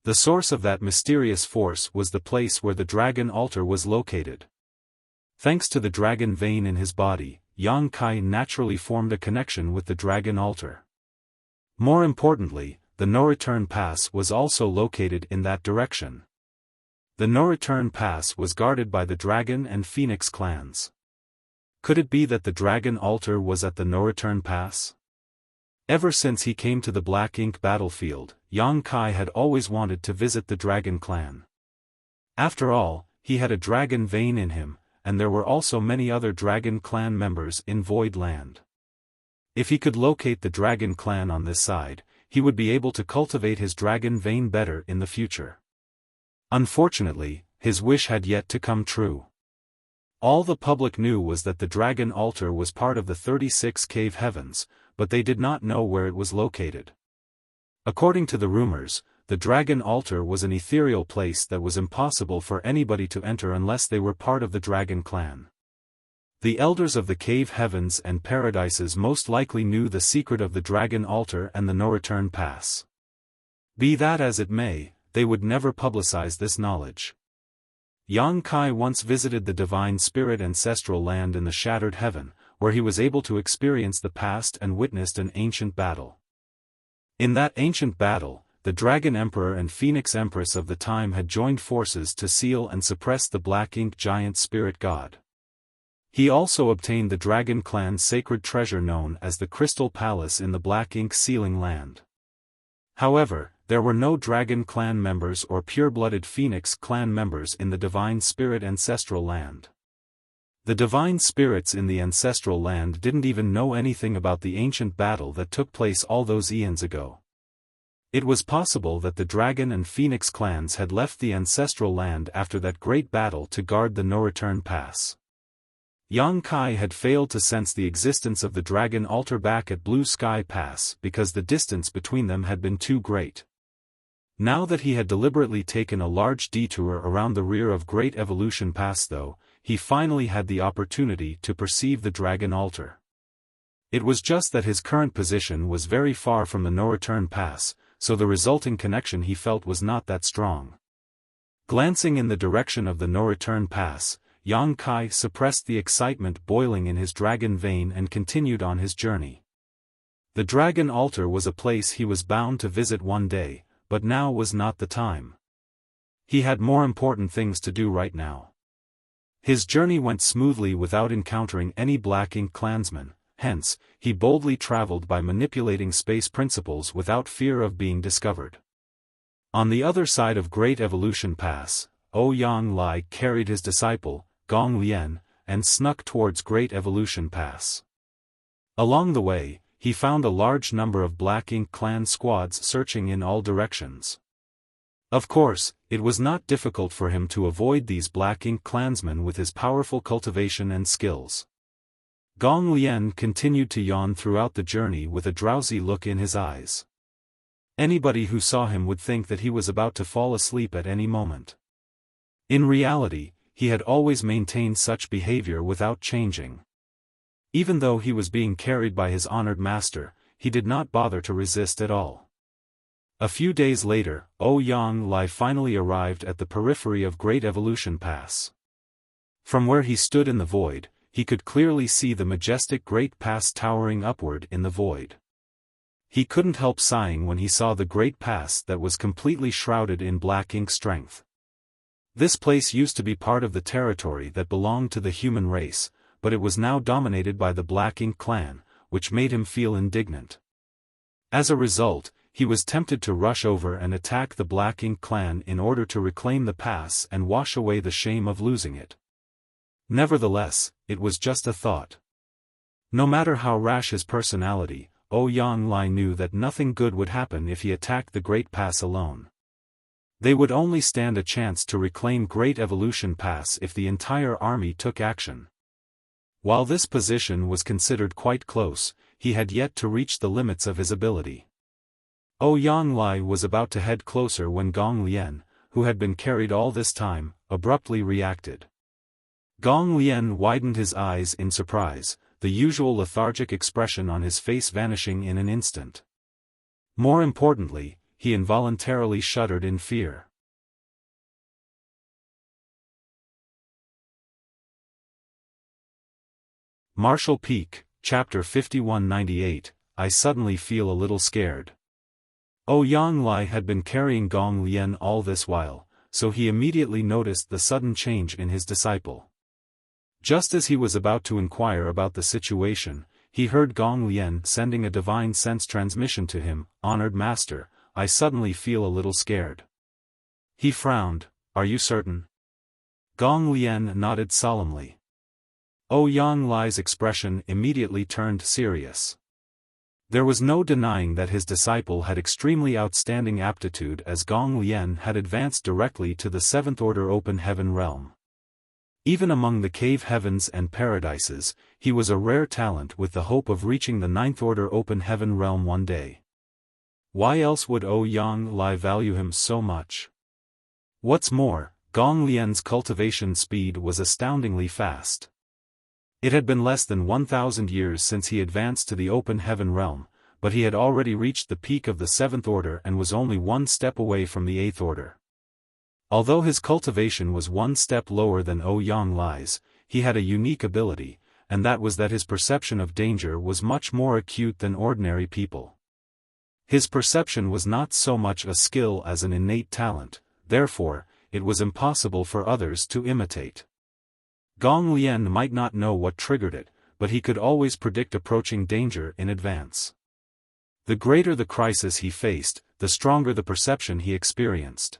The source of that mysterious force was the place where the dragon altar was located. Thanks to the dragon vein in his body, Yang Kai naturally formed a connection with the dragon altar. More importantly, the No-Return Pass was also located in that direction. The no-return pass was guarded by the Dragon and Phoenix clans. Could it be that the Dragon altar was at the no-return pass? Ever since he came to the Black Ink battlefield, Yang Kai had always wanted to visit the Dragon clan. After all, he had a dragon vein in him, and there were also many other Dragon clan members in Void Land. If he could locate the Dragon clan on this side, he would be able to cultivate his dragon vein better in the future. Unfortunately, his wish had yet to come true. All the public knew was that the Dragon altar was part of the 36 cave heavens, but they did not know where it was located. According to the rumors, the Dragon altar was an ethereal place that was impossible for anybody to enter unless they were part of the Dragon clan. The elders of the cave heavens and paradises most likely knew the secret of the Dragon altar and the no-return pass. Be that as it may, they would never publicize this knowledge. Yang Kai once visited the divine spirit ancestral land in the Shattered Heaven, where he was able to experience the past and witnessed an ancient battle. In that ancient battle, the Dragon Emperor and Phoenix Empress of the time had joined forces to seal and suppress the Black Ink giant spirit god. He also obtained the Dragon clan's sacred treasure known as the Crystal Palace in the Black Ink sealing land. However, there were no Dragon clan members or pure-blooded Phoenix clan members in the Divine Spirit ancestral land. The Divine Spirits in the ancestral land didn't even know anything about the ancient battle that took place all those eons ago. It was possible that the Dragon and Phoenix clans had left the ancestral land after that great battle to guard the no-return pass. Yang Kai had failed to sense the existence of the Dragon altar back at Blue Sky Pass because the distance between them had been too great. Now that he had deliberately taken a large detour around the rear of Great Evolution Pass though, he finally had the opportunity to perceive the Dragon altar. It was just that his current position was very far from the no-return pass, so the resulting connection he felt was not that strong. Glancing in the direction of the no-return pass, Yang Kai suppressed the excitement boiling in his dragon vein and continued on his journey. The Dragon altar was a place he was bound to visit one day, but now was not the time. He had more important things to do right now. His journey went smoothly without encountering any Black Ink clansmen, hence, he boldly traveled by manipulating space principles without fear of being discovered. On the other side of Great Evolution Pass, Ouyang Lai carried his disciple, Gong Lian, and snuck towards Great Evolution Pass. Along the way, he found a large number of Black Ink clan squads searching in all directions. Of course, it was not difficult for him to avoid these Black Ink clansmen with his powerful cultivation and skills. Gong Lian continued to yawn throughout the journey with a drowsy look in his eyes. Anybody who saw him would think that he was about to fall asleep at any moment. In reality, he had always maintained such behavior without changing. Even though he was being carried by his honored master, he did not bother to resist at all. A few days later, Ouyang Lai finally arrived at the periphery of Great Evolution Pass. From where he stood in the void, he could clearly see the majestic Great Pass towering upward in the void. He couldn't help sighing when he saw the Great Pass that was completely shrouded in Black Ink strength. This place used to be part of the territory that belonged to the human race, but it was now dominated by the Black Ink clan, which made him feel indignant. As a result, he was tempted to rush over and attack the Black Ink clan in order to reclaim the pass and wash away the shame of losing it. Nevertheless, it was just a thought. No matter how rash his personality, Ouyang Lai knew that nothing good would happen if he attacked the Great Pass alone. They would only stand a chance to reclaim Great Evolution Pass if the entire army took action. While this position was considered quite close, he had yet to reach the limits of his ability. Ouyang Lai was about to head closer when Gong Lian, who had been carried all this time, abruptly reacted. Gong Lian widened his eyes in surprise, the usual lethargic expression on his face vanishing in an instant. More importantly, he involuntarily shuddered in fear. Martial Peak, Chapter 5198, I suddenly feel a little scared. Ouyang Lai had been carrying Gong Lian all this while, so he immediately noticed the sudden change in his disciple. Just as he was about to inquire about the situation, he heard Gong Lien sending a divine sense transmission to him. "Honored Master, I suddenly feel a little scared." He frowned. "Are you certain?" Gong Lien nodded solemnly. Ouyang Lai's expression immediately turned serious. There was no denying that his disciple had extremely outstanding aptitude, as Gong Lien had advanced directly to the seventh order open heaven realm. Even among the cave heavens and paradises, he was a rare talent with the hope of reaching the ninth order open heaven realm one day. Why else would Ouyang Lai value him so much? What's more, Gong Lien's cultivation speed was astoundingly fast. It had been less than 1,000 years since he advanced to the open heaven realm, but he had already reached the peak of the seventh order and was only one step away from the eighth order. Although his cultivation was one step lower than Ouyang Lai's, he had a unique ability, and that was that his perception of danger was much more acute than ordinary people. His perception was not so much a skill as an innate talent, therefore, it was impossible for others to imitate. Gong Lien might not know what triggered it, but he could always predict approaching danger in advance. The greater the crisis he faced, the stronger the perception he experienced.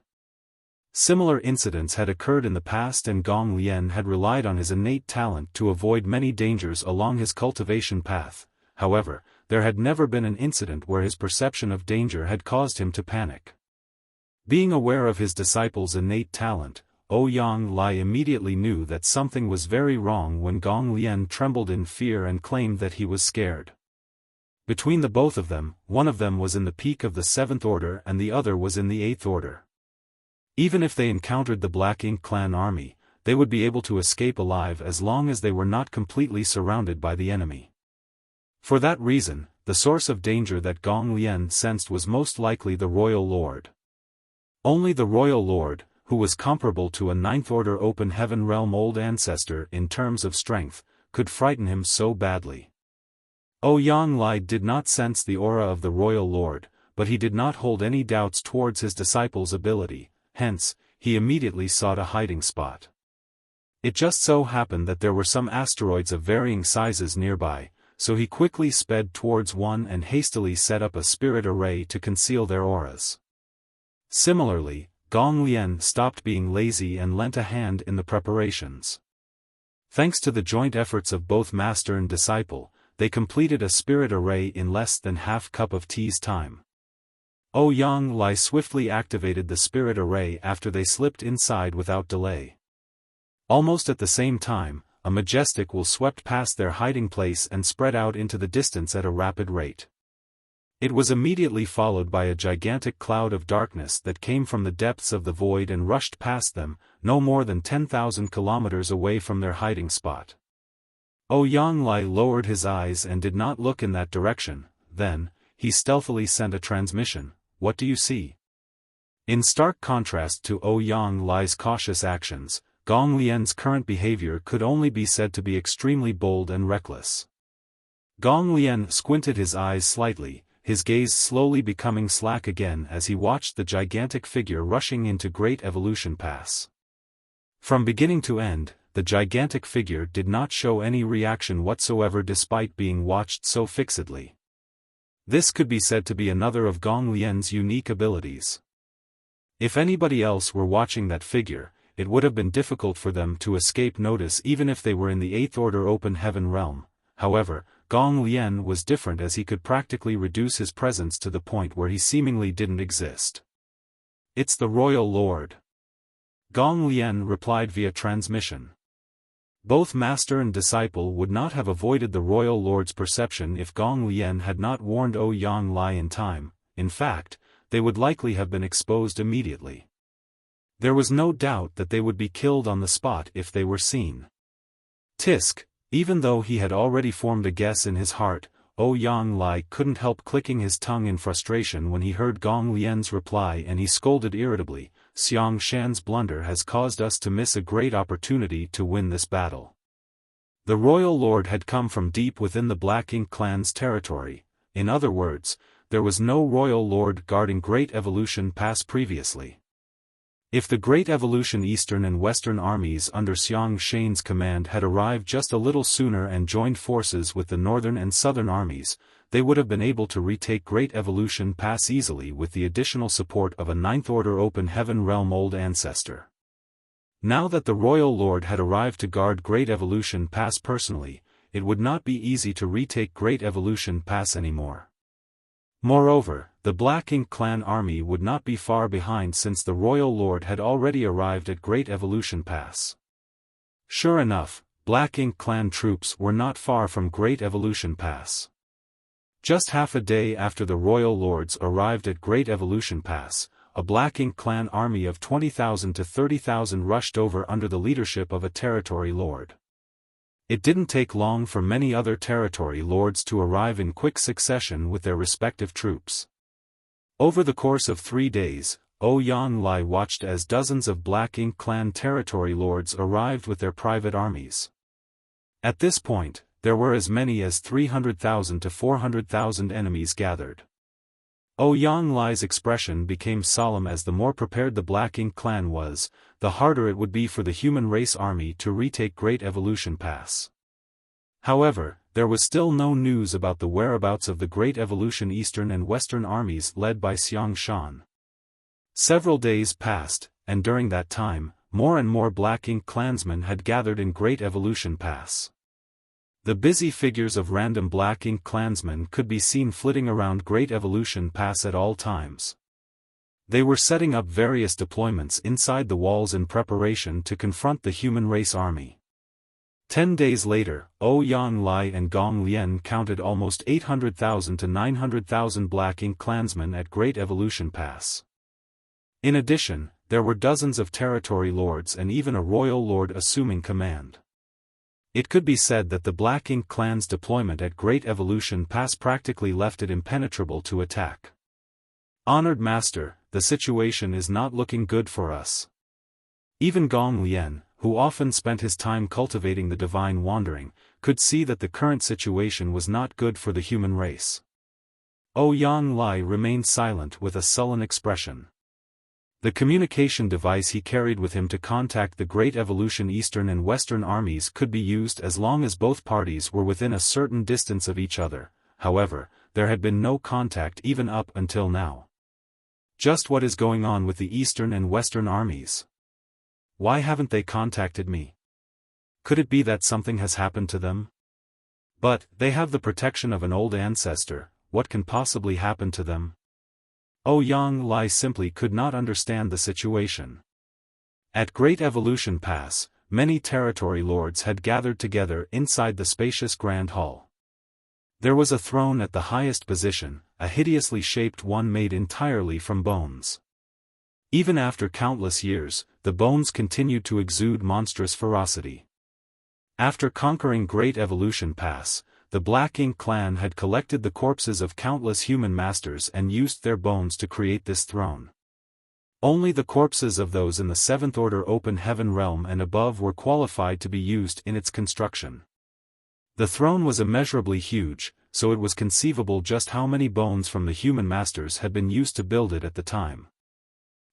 Similar incidents had occurred in the past, and Gong Lien had relied on his innate talent to avoid many dangers along his cultivation path. However, there had never been an incident where his perception of danger had caused him to panic. Being aware of his disciple's innate talent, Ouyang Lai immediately knew that something was very wrong when Gong Lien trembled in fear and claimed that he was scared. Between the both of them, one of them was in the peak of the seventh order and the other was in the eighth order. Even if they encountered the Black Ink clan army, they would be able to escape alive as long as they were not completely surrounded by the enemy. For that reason, the source of danger that Gong Lien sensed was most likely the Royal Lord. Only the Royal Lord, who was comparable to a ninth order open heaven realm old ancestor in terms of strength, could frighten him so badly. Ouyang Lai did not sense the aura of the Royal Lord, but he did not hold any doubts towards his disciple's ability. Hence, he immediately sought a hiding spot. It just so happened that there were some asteroids of varying sizes nearby, so he quickly sped towards one and hastily set up a spirit array to conceal their auras. Similarly, Gong Lien stopped being lazy and lent a hand in the preparations. Thanks to the joint efforts of both master and disciple, they completed a spirit array in less than half cup of tea's time. Ouyang Lai swiftly activated the spirit array after they slipped inside without delay. Almost at the same time, a majestic will swept past their hiding place and spread out into the distance at a rapid rate. It was immediately followed by a gigantic cloud of darkness that came from the depths of the void and rushed past them, no more than 10,000 kilometers away from their hiding spot. Ouyang Lai lowered his eyes and did not look in that direction. Then, he stealthily sent a transmission. "What do you see?" In stark contrast to Ouyang Lai's cautious actions, Gong Lien's current behavior could only be said to be extremely bold and reckless. Gong Lien squinted his eyes slightly, his gaze slowly becoming slack again as he watched the gigantic figure rushing into Great Evolution Pass. From beginning to end, the gigantic figure did not show any reaction whatsoever despite being watched so fixedly. This could be said to be another of Gong Lien's unique abilities. If anybody else were watching that figure, it would have been difficult for them to escape notice even if they were in the eighth order open heaven realm. However, Gong Lien was different as he could practically reduce his presence to the point where he seemingly didn't exist. "It's the Royal Lord," Gong Lien replied via transmission. Both master and disciple would not have avoided the Royal Lord's perception if Gong Lien had not warned Ouyang Lai in time. In fact, they would likely have been exposed immediately. There was no doubt that they would be killed on the spot if they were seen. Tisk, even though he had already formed a guess in his heart, Ouyang Lai couldn't help clicking his tongue in frustration when he heard Gong Lien's reply, and he scolded irritably. "Xiang Shan's blunder has caused us to miss a great opportunity to win this battle." The Royal Lord had come from deep within the Black Ink clan's territory. In other words, there was no Royal Lord guarding Great Evolution Pass previously. If the Great Evolution Eastern and Western armies under Xiang Shan's command had arrived just a little sooner and joined forces with the Northern and Southern armies, they would have been able to retake Great Evolution Pass easily with the additional support of a Ninth Order Open Heaven Realm Old Ancestor. Now that the Royal Lord had arrived to guard Great Evolution Pass personally, it would not be easy to retake Great Evolution Pass anymore. Moreover, the Black Ink clan army would not be far behind since the Royal Lord had already arrived at Great Evolution Pass. Sure enough, Black Ink clan troops were not far from Great Evolution Pass. Just half a day after the Royal Lords arrived at Great Evolution Pass, a Black Ink clan army of 20,000 to 30,000 rushed over under the leadership of a territory lord. It didn't take long for many other territory lords to arrive in quick succession with their respective troops. Over the course of 3 days, Ouyang Lai watched as dozens of Black Ink clan territory lords arrived with their private armies. At this point, there were as many as 300,000 to 400,000 enemies gathered. Ouyang Lai's expression became solemn as the more prepared the Black Ink clan was, the harder it would be for the human race army to retake Great Evolution Pass. However, there was still no news about the whereabouts of the Great Evolution Eastern and Western armies led by Xiang Shan. Several days passed, and during that time, more and more Black Ink clansmen had gathered in Great Evolution Pass. The busy figures of random Black Ink clansmen could be seen flitting around Great Evolution Pass at all times. They were setting up various deployments inside the walls in preparation to confront the human race army. 10 days later, Ouyang Lai and Gong Lian counted almost 800,000 to 900,000 Black Ink clansmen at Great Evolution Pass. In addition, there were dozens of territory lords and even a royal lord assuming command. It could be said that the Black Ink clan's deployment at Great Evolution Pass practically left it impenetrable to attack. Honored Master, the situation is not looking good for us. Even Gong Lian, who often spent his time cultivating the divine wandering, could see that the current situation was not good for the human race. Ouyang Lai remained silent with a sullen expression. The communication device he carried with him to contact the Great Evolution Eastern and Western armies could be used as long as both parties were within a certain distance of each other. However, there had been no contact even up until now. Just what is going on with the Eastern and Western armies? Why haven't they contacted me? Could it be that something has happened to them? But, they have the protection of an old ancestor, what can possibly happen to them? Ouyang Lai simply could not understand the situation. At Great Evolution Pass, many territory lords had gathered together inside the spacious Grand Hall. There was a throne at the highest position, a hideously shaped one made entirely from bones. Even after countless years, the bones continued to exude monstrous ferocity. After conquering Great Evolution Pass, the Black Ink clan had collected the corpses of countless human masters and used their bones to create this throne. Only the corpses of those in the Seventh Order Open Heaven Realm and above were qualified to be used in its construction. The throne was immeasurably huge, so it was conceivable just how many bones from the human masters had been used to build it at the time.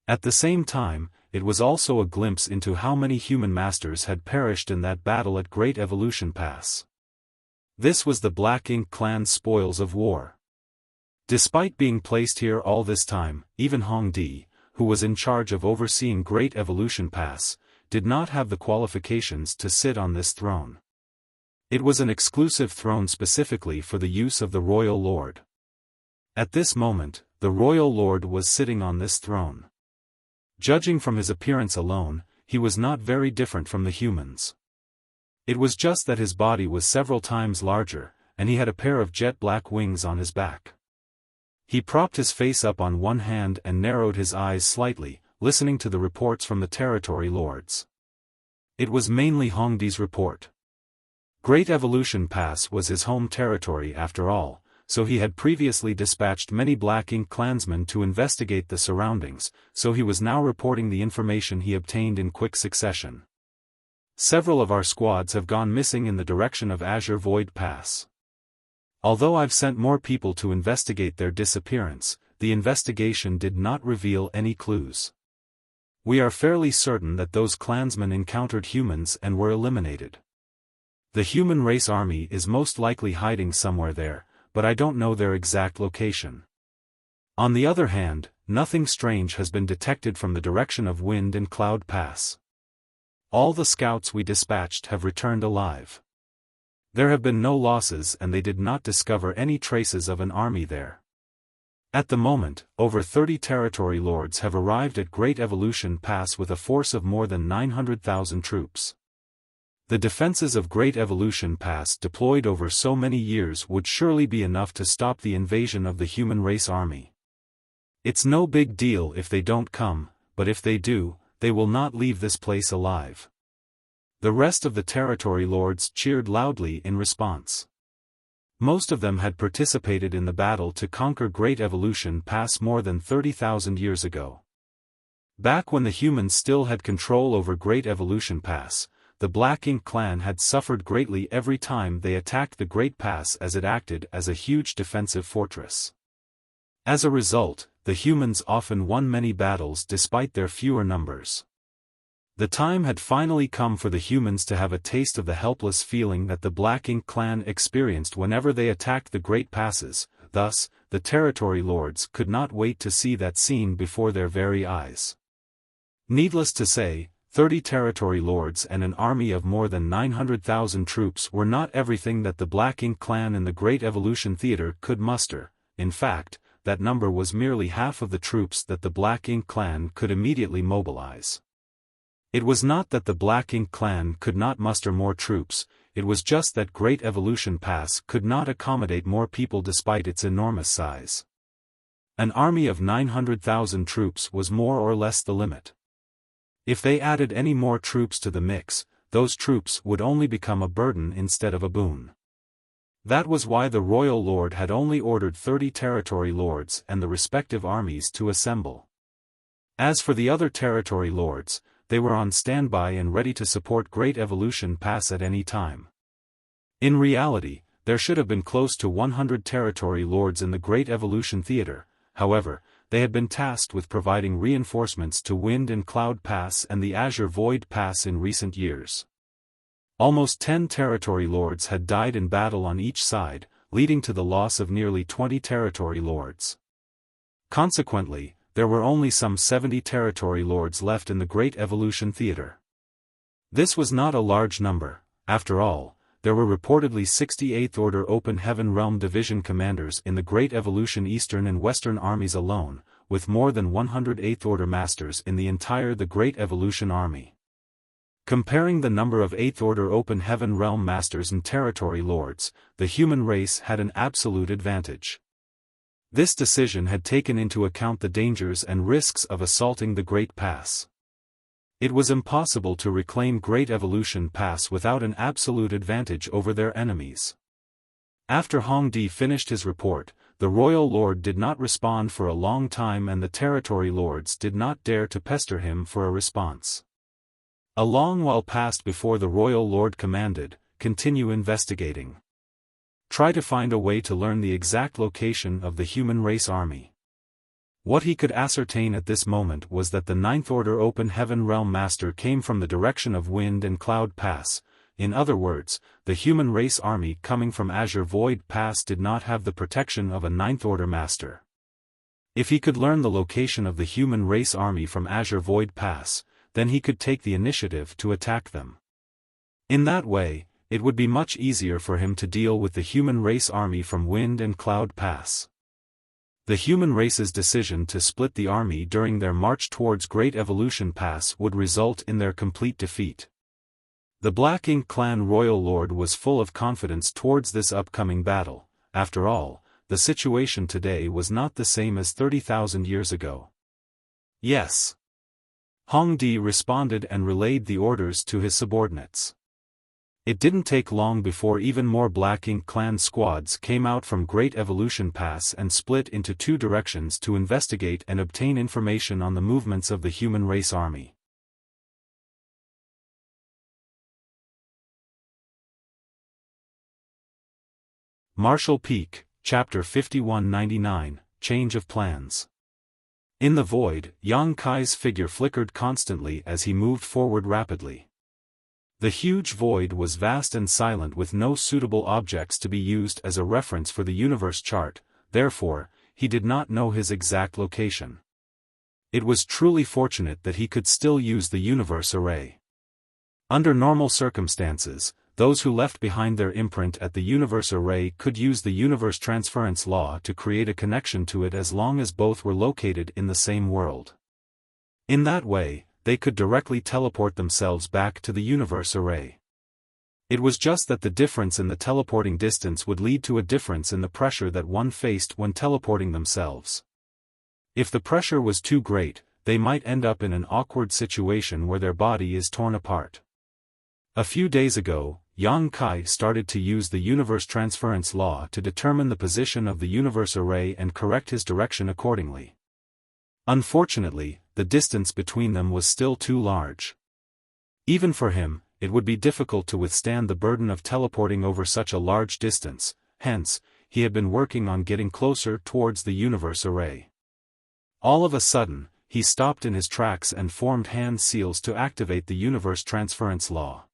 At the same time, it was also a glimpse into how many human masters had perished in that battle at Great Evolution Pass. This was the Black Ink clan's spoils of war. Despite being placed here all this time, even Hong Di, who was in charge of overseeing Great Evolution Pass, did not have the qualifications to sit on this throne. It was an exclusive throne specifically for the use of the Royal Lord. At this moment, the Royal Lord was sitting on this throne. Judging from his appearance alone, he was not very different from the humans. It was just that his body was several times larger, and he had a pair of jet black wings on his back. He propped his face up on one hand and narrowed his eyes slightly, listening to the reports from the territory lords. It was mainly Hongdi's report. Great Evolution Pass was his home territory after all, so he had previously dispatched many Black Ink clansmen to investigate the surroundings, so he was now reporting the information he obtained in quick succession. Several of our squads have gone missing in the direction of Azure Void Pass. Although I've sent more people to investigate their disappearance, the investigation did not reveal any clues. We are fairly certain that those clansmen encountered humans and were eliminated. The human race army is most likely hiding somewhere there, but I don't know their exact location. On the other hand, nothing strange has been detected from the direction of Wind and Cloud Pass. All the scouts we dispatched have returned alive. There have been no losses and they did not discover any traces of an army there. At the moment, over 30 territory lords have arrived at Great Evolution Pass with a force of more than 900,000 troops. The defenses of Great Evolution Pass deployed over so many years would surely be enough to stop the invasion of the human race army. It's no big deal if they don't come, but if they do, they will not leave this place alive. The rest of the territory lords cheered loudly in response. Most of them had participated in the battle to conquer Great Evolution Pass more than 30,000 years ago. Back when the humans still had control over Great Evolution Pass, the Black Ink clan had suffered greatly every time they attacked the Great Pass as it acted as a huge defensive fortress. As a result, the humans often won many battles despite their fewer numbers. The time had finally come for the humans to have a taste of the helpless feeling that the Black Ink clan experienced whenever they attacked the Great Passes. Thus, the territory lords could not wait to see that scene before their very eyes. Needless to say, 30 territory lords and an army of more than 900,000 troops were not everything that the Black Ink clan in the Great Evolution Theater could muster. In fact, that number was merely half of the troops that the Black Ink clan could immediately mobilize. It was not that the Black Ink clan could not muster more troops, it was just that Great Evolution Pass could not accommodate more people despite its enormous size. An army of 900,000 troops was more or less the limit. If they added any more troops to the mix, those troops would only become a burden instead of a boon. That was why the royal lord had only ordered 30 territory lords and the respective armies to assemble. As for the other territory lords, they were on standby and ready to support Great Evolution Pass at any time. In reality, there should have been close to 100 territory lords in the Great Evolution Theater. However, they had been tasked with providing reinforcements to Wind and Cloud Pass and the Azure Void Pass in recent years. Almost 10 territory lords had died in battle on each side, leading to the loss of nearly 20 territory lords. Consequently, there were only some 70 territory lords left in the Great Evolution Theater. This was not a large number. After all, there were reportedly 68th Order Open Heaven Realm Division commanders in the Great Evolution Eastern and Western armies alone, with more than 100 8th Order Masters in the entire The Great Evolution Army. Comparing the number of 8th Order Open Heaven Realm Masters and territory lords, the human race had an absolute advantage. This decision had taken into account the dangers and risks of assaulting the Great Pass. It was impossible to reclaim Great Evolution Pass without an absolute advantage over their enemies. After Hongdi finished his report, the royal lord did not respond for a long time and the territory lords did not dare to pester him for a response. A long while passed before the royal lord commanded, "Continue investigating. Try to find a way to learn the exact location of the human race army." What he could ascertain at this moment was that the 9th Order Open Heaven Realm Master came from the direction of Wind and Cloud Pass. In other words, the human race army coming from Azure Void Pass did not have the protection of a 9th Order Master. If he could learn the location of the human race army from Azure Void Pass, then he could take the initiative to attack them. In that way, it would be much easier for him to deal with the human race army from Wind and Cloud Pass. The human race's decision to split the army during their march towards Great Evolution Pass would result in their complete defeat. The Black Ink clan royal lord was full of confidence towards this upcoming battle. After all, the situation today was not the same as 30,000 years ago. Yes. Hongdi responded and relayed the orders to his subordinates. It didn't take long before even more Black Ink clan squads came out from Great Evolution Pass and split into two directions to investigate and obtain information on the movements of the human race army. Marshall Peak, Chapter 5199, Change of Plans. In the void, Yang Kai's figure flickered constantly as he moved forward rapidly. The huge void was vast and silent with no suitable objects to be used as a reference for the universe chart, therefore, he did not know his exact location. It was truly fortunate that he could still use the universe array. Under normal circumstances, those who left behind their imprint at the universe array could use the universe transference law to create a connection to it as long as both were located in the same world. In that way, they could directly teleport themselves back to the universe array. It was just that the difference in the teleporting distance would lead to a difference in the pressure that one faced when teleporting themselves. If the pressure was too great, they might end up in an awkward situation where their body is torn apart. A few days ago, Yang Kai started to use the universe transference law to determine the position of the universe array and correct his direction accordingly. Unfortunately, the distance between them was still too large. Even for him, it would be difficult to withstand the burden of teleporting over such a large distance, hence, he had been working on getting closer towards the universe array. All of a sudden, he stopped in his tracks and formed hand seals to activate the universe transference law.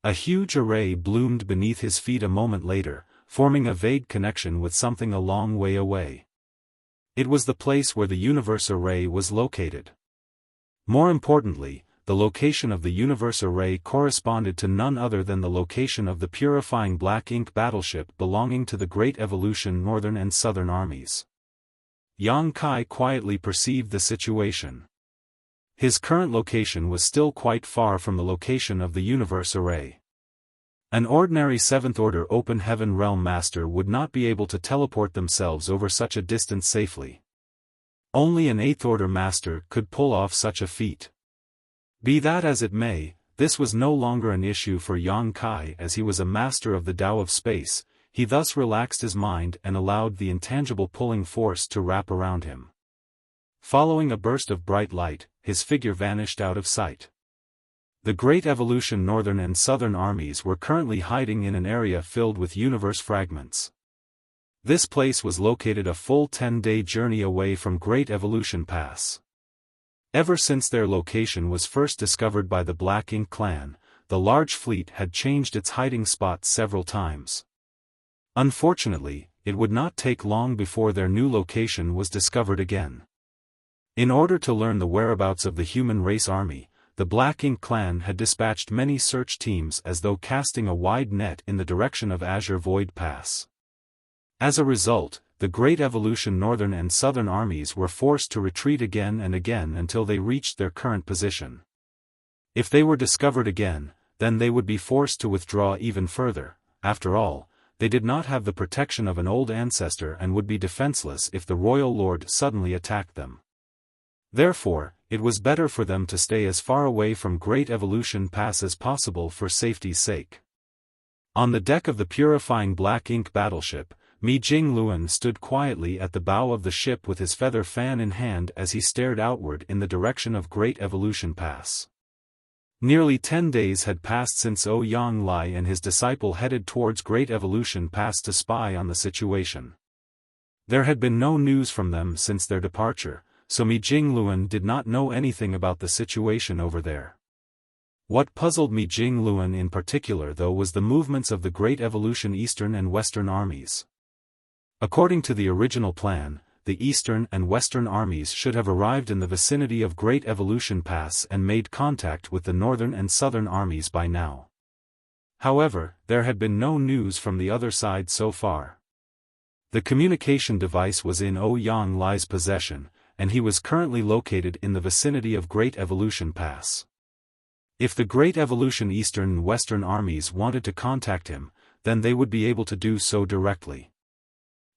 A huge array bloomed beneath his feet a moment later, forming a vague connection with something a long way away. It was the place where the universe array was located. More importantly, the location of the universe array corresponded to none other than the location of the purifying black ink battleship belonging to the Great Evolution Northern and Southern armies. Yang Kai quietly perceived the situation. His current location was still quite far from the location of the universe array. An ordinary 7th Order Open Heaven Realm Master would not be able to teleport themselves over such a distance safely. Only an 8th Order Master could pull off such a feat. Be that as it may, this was no longer an issue for Yang Kai as he was a master of the Tao of space. He thus relaxed his mind and allowed the intangible pulling force to wrap around him. Following a burst of bright light, his figure vanished out of sight. The Great Evolution Northern and Southern armies were currently hiding in an area filled with universe fragments. This place was located a full 10-day journey away from Great Evolution Pass. Ever since their location was first discovered by the Black Ink clan, the large fleet had changed its hiding spot several times. Unfortunately, it would not take long before their new location was discovered again. In order to learn the whereabouts of the human race army, the Black Ink clan had dispatched many search teams as though casting a wide net in the direction of Azure Void Pass. As a result, the Great Evolution Northern and Southern armies were forced to retreat again and again until they reached their current position. If they were discovered again, then they would be forced to withdraw even further. After all, they did not have the protection of an old ancestor and would be defenseless if the Royal Lord suddenly attacked them. Therefore, it was better for them to stay as far away from Great Evolution Pass as possible for safety's sake. On the deck of the purifying Black Ink battleship, Mi Jingluan stood quietly at the bow of the ship with his feather fan in hand as he stared outward in the direction of Great Evolution Pass. Nearly 10 days had passed since Ouyang Lai and his disciple headed towards Great Evolution Pass to spy on the situation. There had been no news from them since their departure, so Mi Jingluan did not know anything about the situation over there. What puzzled Mi Jingluan in particular though was the movements of the Great Evolution Eastern and Western armies. According to the original plan, the Eastern and Western armies should have arrived in the vicinity of Great Evolution Pass and made contact with the Northern and Southern armies by now. However, there had been no news from the other side so far. The communication device was in Ouyang Lai's possession, and he was currently located in the vicinity of Great Evolution Pass. If the Great Evolution Eastern and Western armies wanted to contact him, then they would be able to do so directly.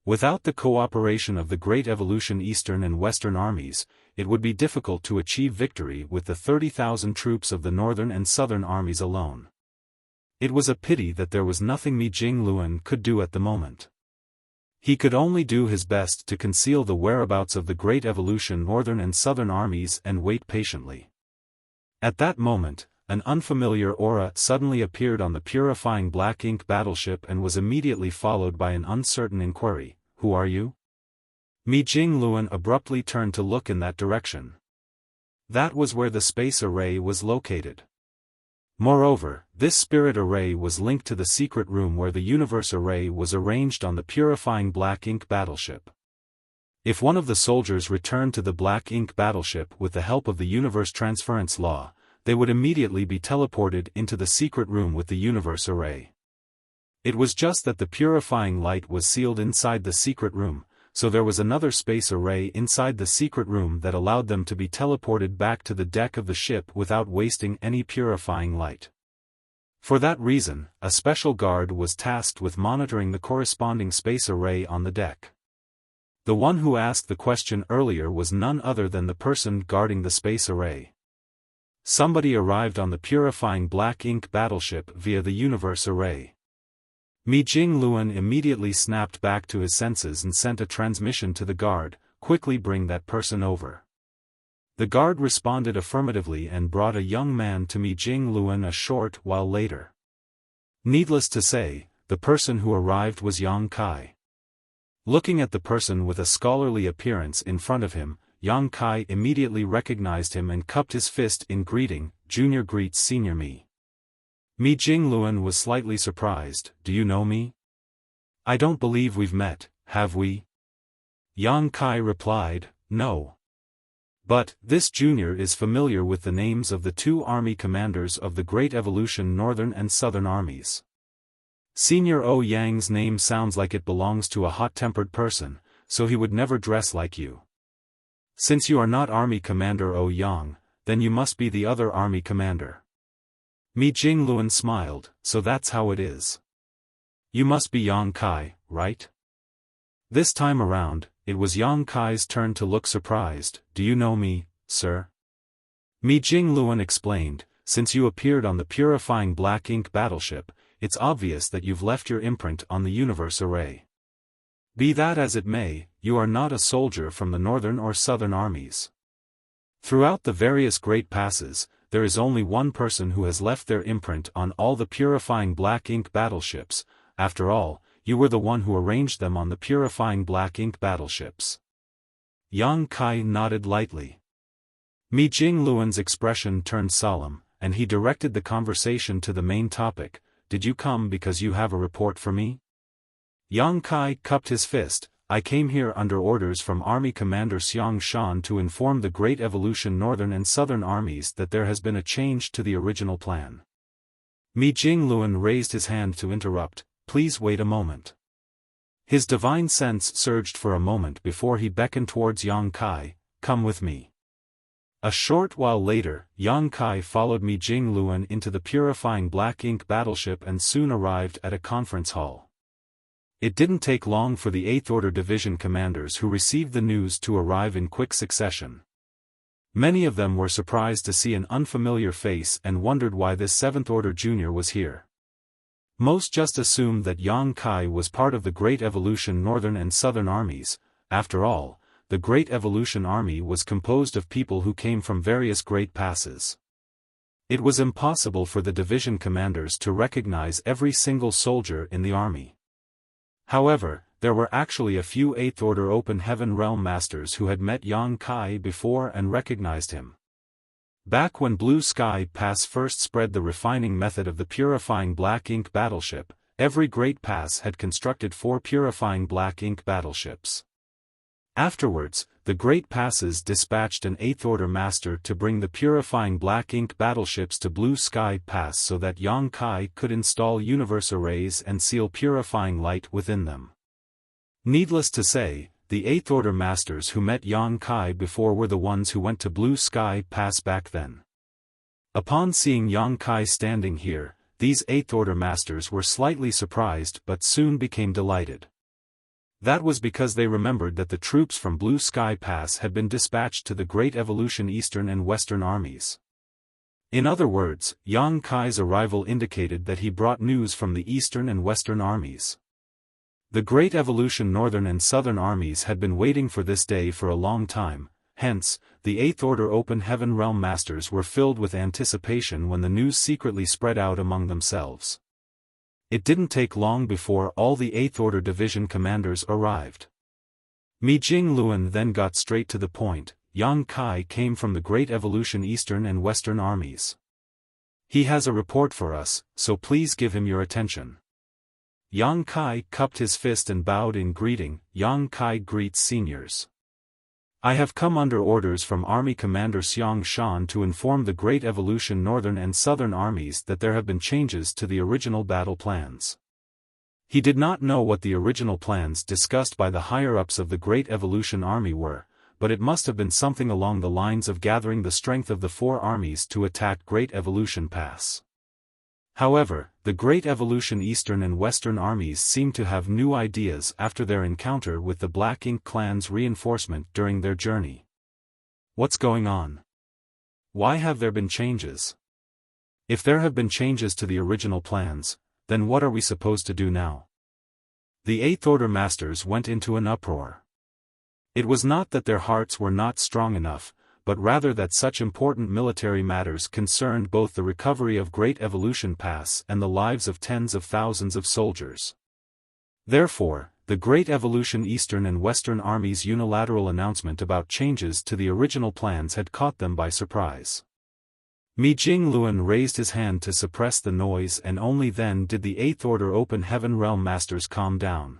Without the cooperation of the Great Evolution Eastern and Western armies, it would be difficult to achieve victory with the 30,000 troops of the Northern and Southern armies alone. It was a pity that there was nothing Mi Jingluan could do at the moment. He could only do his best to conceal the whereabouts of the Great Evolution Northern and Southern armies and wait patiently. At that moment, an unfamiliar aura suddenly appeared on the purifying Black Ink battleship and was immediately followed by an uncertain inquiry, "Who are you?" Mi Jingluan abruptly turned to look in that direction. That was where the space array was located. Moreover, this spirit array was linked to the secret room where the universe array was arranged on the purifying black ink battleship. If one of the soldiers returned to the black ink battleship with the help of the universe transference law, they would immediately be teleported into the secret room with the universe array. It was just that the purifying light was sealed inside the secret room, so there was another space array inside the secret room that allowed them to be teleported back to the deck of the ship without wasting any purifying light. For that reason, a special guard was tasked with monitoring the corresponding space array on the deck. The one who asked the question earlier was none other than the person guarding the space array. Somebody arrived on the purifying black ink battleship via the universe array. Mi Jingluan immediately snapped back to his senses and sent a transmission to the guard, "Quickly bring that person over." The guard responded affirmatively and brought a young man to Mi Jingluan a short while later. Needless to say, the person who arrived was Yang Kai. Looking at the person with a scholarly appearance in front of him, Yang Kai immediately recognized him and cupped his fist in greeting. "Junior greets Senior Mi." Mi Jingluan was slightly surprised. "Do you know me? I don't believe we've met, have we?" Yang Kai replied, "No. But, this junior is familiar with the names of the two army commanders of the Great Evolution Northern and Southern Armies. Senior O Yang's name sounds like it belongs to a hot-tempered person, so he would never dress like you. Since you are not Army Commander O Yang, then you must be the other Army Commander." Mi Jingluan smiled. "So that's how it is. You must be Yang Kai, right?" This time around, it was Yang Kai's turn to look surprised. "Do you know me, sir?" Mi Jingluan explained, "Since you appeared on the purifying black ink battleship, it's obvious that you've left your imprint on the universe array. Be that as it may, you are not a soldier from the Northern or Southern armies. Throughout the various great passes, there is only one person who has left their imprint on all the purifying black ink battleships. After all, you were the one who arranged them on the purifying black ink battleships." Yang Kai nodded lightly. Mi Jingluan's expression turned solemn, and he directed the conversation to the main topic. "Did you come because you have a report for me?" Yang Kai cupped his fist. "I came here under orders from Army Commander Xiaofan to inform the Great Evolution Northern and Southern armies that there has been a change to the original plan." Mi Jingluan raised his hand to interrupt. "Please wait a moment." His divine sense surged for a moment before he beckoned towards Yang Kai. "Come with me." A short while later, Yang Kai followed Mi Jingluan into the purifying black ink battleship and soon arrived at a conference hall. It didn't take long for the 8th Order Division commanders who received the news to arrive in quick succession. Many of them were surprised to see an unfamiliar face and wondered why this 7th Order Junior was here. Most just assumed that Yang Kai was part of the Great Evolution Northern and Southern armies. After all, the Great Evolution Army was composed of people who came from various great passes. It was impossible for the division commanders to recognize every single soldier in the army. However, there were actually a few 8th Order Open Heaven Realm Masters who had met Yang Kai before and recognized him. Back when Blue Sky Pass first spread the refining method of the purifying black ink battleship, every great pass had constructed 4 purifying black ink battleships. Afterwards, the great passes dispatched an 8th Order Master to bring the purifying black ink battleships to Blue Sky Pass so that Yang Kai could install universe arrays and seal purifying light within them. Needless to say, the 8th Order Masters who met Yang Kai before were the ones who went to Blue Sky Pass back then. Upon seeing Yang Kai standing here, these 8th Order Masters were slightly surprised but soon became delighted. That was because they remembered that the troops from Blue Sky Pass had been dispatched to the Great Evolution Eastern and Western armies. In other words, Yang Kai's arrival indicated that he brought news from the Eastern and Western armies. The Great Evolution Northern and Southern armies had been waiting for this day for a long time, hence, the 8th Order Open Heaven Realm Masters were filled with anticipation when the news secretly spread out among themselves. It didn't take long before all the 8th Order Division commanders arrived. Mi Jingluan then got straight to the point. Yang Kai came from the Great Evolution Eastern and Western armies. He has a report for us, so please give him your attention. Yang Kai cupped his fist and bowed in greeting. Yang Kai greets seniors. I have come under orders from Army Commander Xiaofan to inform the Great Evolution Northern and Southern armies that there have been changes to the original battle plans. He did not know what the original plans discussed by the higher-ups of the Great Evolution Army were, but it must have been something along the lines of gathering the strength of the four armies to attack Great Evolution Pass. However, the Great Evolution Eastern and Western armies seem to have new ideas after their encounter with the Black Ink Clan's reinforcement during their journey. What's going on? Why have there been changes? If there have been changes to the original plans, then what are we supposed to do now? The Eighth Order Masters went into an uproar. It was not that their hearts were not strong enough, but rather that such important military matters concerned both the recovery of Great Evolution Pass and the lives of tens of thousands of soldiers. Therefore, the Great Evolution Eastern and Western armies' unilateral announcement about changes to the original plans had caught them by surprise. Mi Jingluan raised his hand to suppress the noise, and only then did the Eighth Order Open Heaven Realm Masters calm down.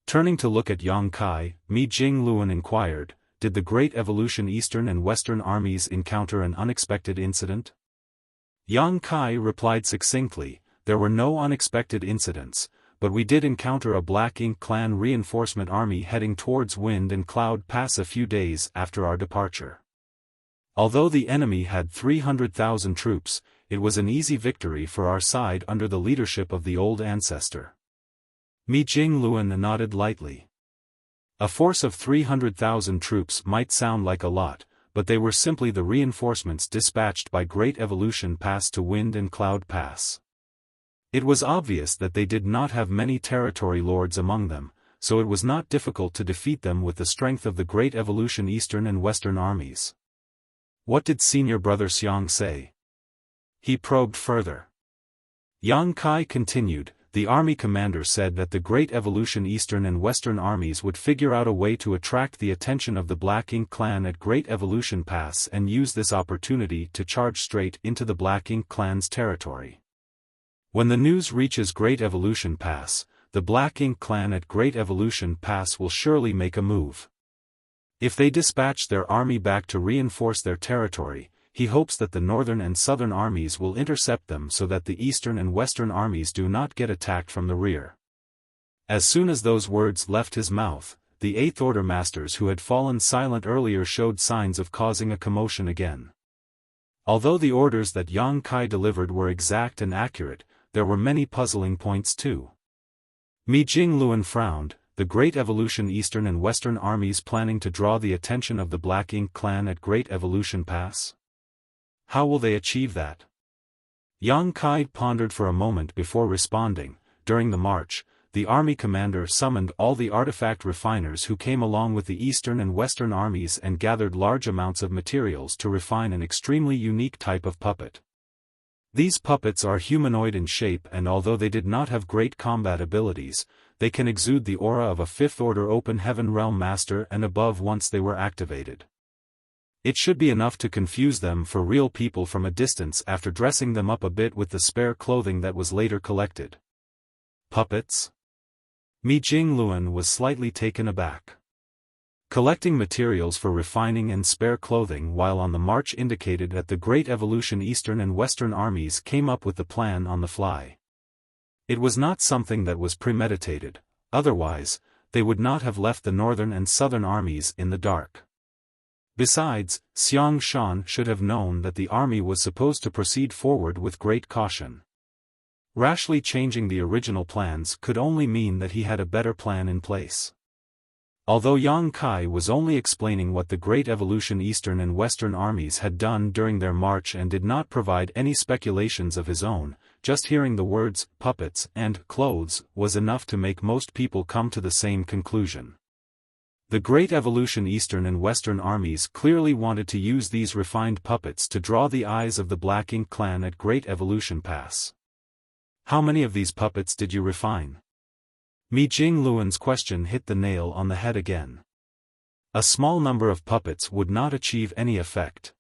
Turning to look at Yang Kai, Mi Jingluan inquired, did the Great Evolution Eastern and Western armies encounter an unexpected incident? Yang Kai replied succinctly, there were no unexpected incidents, but we did encounter a Black Ink Clan reinforcement army heading towards Wind and Cloud Pass a few days after our departure. Although the enemy had 300,000 troops, it was an easy victory for our side under the leadership of the old ancestor. Mi Jingluan nodded lightly. A force of 300,000 troops might sound like a lot, but they were simply the reinforcements dispatched by Great Evolution Pass to Wind and Cloud Pass. It was obvious that they did not have many territory lords among them, so it was not difficult to defeat them with the strength of the Great Evolution Eastern and Western armies. What did Senior Brother Xiang say? He probed further. Yang Kai continued, the army commander said that the Great Evolution Eastern and Western armies would figure out a way to attract the attention of the Black Ink Clan at Great Evolution Pass and use this opportunity to charge straight into the Black Ink Clan's territory. When the news reaches Great Evolution Pass, the Black Ink Clan at Great Evolution Pass will surely make a move. If they dispatch their army back to reinforce their territory, he hopes that the northern and southern armies will intercept them so that the eastern and western armies do not get attacked from the rear. As soon as those words left his mouth, the Eighth Order Masters who had fallen silent earlier showed signs of causing a commotion again. Although the orders that Yang Kai delivered were exact and accurate, there were many puzzling points too. Mi Jingluan frowned. The Great Evolution Eastern and Western armies planning to draw the attention of the Black Ink Clan at Great Evolution Pass? How will they achieve that? Yang Kai pondered for a moment before responding. During the march, the army commander summoned all the artifact refiners who came along with the Eastern and Western armies and gathered large amounts of materials to refine an extremely unique type of puppet. These puppets are humanoid in shape, and although they did not have great combat abilities, they can exude the aura of a Fifth Order Open Heaven Realm Master and above once they were activated. It should be enough to confuse them for real people from a distance after dressing them up a bit with the spare clothing that was later collected. Puppets? Mi Jingluan was slightly taken aback. Collecting materials for refining and spare clothing while on the march indicated that the Great Evolution Eastern and Western armies came up with the plan on the fly. It was not something that was premeditated, otherwise, they would not have left the northern and southern armies in the dark. Besides, Xiaofan should have known that the army was supposed to proceed forward with great caution. Rashly changing the original plans could only mean that he had a better plan in place. Although Yang Kai was only explaining what the Great Evolution Eastern and Western armies had done during their march and did not provide any speculations of his own, just hearing the words, puppets, and clothes, was enough to make most people come to the same conclusion. The Great Evolution Eastern and Western armies clearly wanted to use these refined puppets to draw the eyes of the Black Ink Clan at Great Evolution Pass. How many of these puppets did you refine? Mi Jingluan's question hit the nail on the head again. A small number of puppets would not achieve any effect.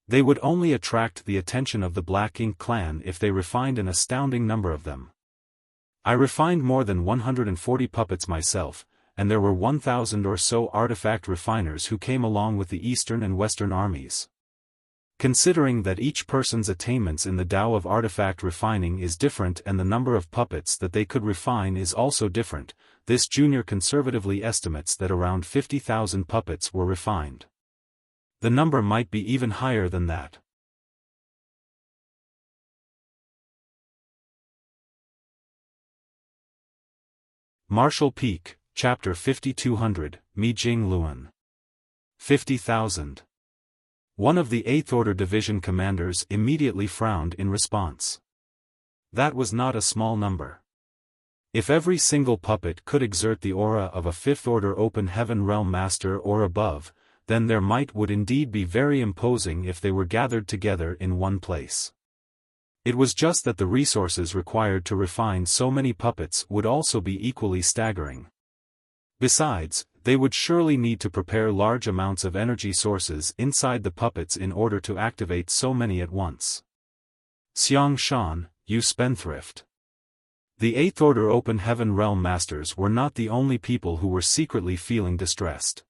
They would only attract the attention of the Black Ink clan if they refined an astounding number of them. I refined more than 140 puppets myself, and there were 1,000 or so artifact refiners who came along with the Eastern and Western armies. Considering that each person's attainments in the Tao of artifact refining is different and the number of puppets that they could refine is also different, this junior conservatively estimates that around 50,000 puppets were refined. The number might be even higher than that. Martial Peak, Chapter 5200, Mi Jing Luan. 50,000. One of the 8th Order Division commanders immediately frowned in response. That was not a small number. If every single puppet could exert the aura of a 5th Order Open Heaven Realm Master or above, then their might would indeed be very imposing if they were gathered together in one place. It was just that the resources required to refine so many puppets would also be equally staggering. Besides, they would surely need to prepare large amounts of energy sources inside the puppets in order to activate so many at once. Xiaofan, you spendthrift. The 8th Order Open Heaven Realm Masters were not the only people who were secretly feeling distressed.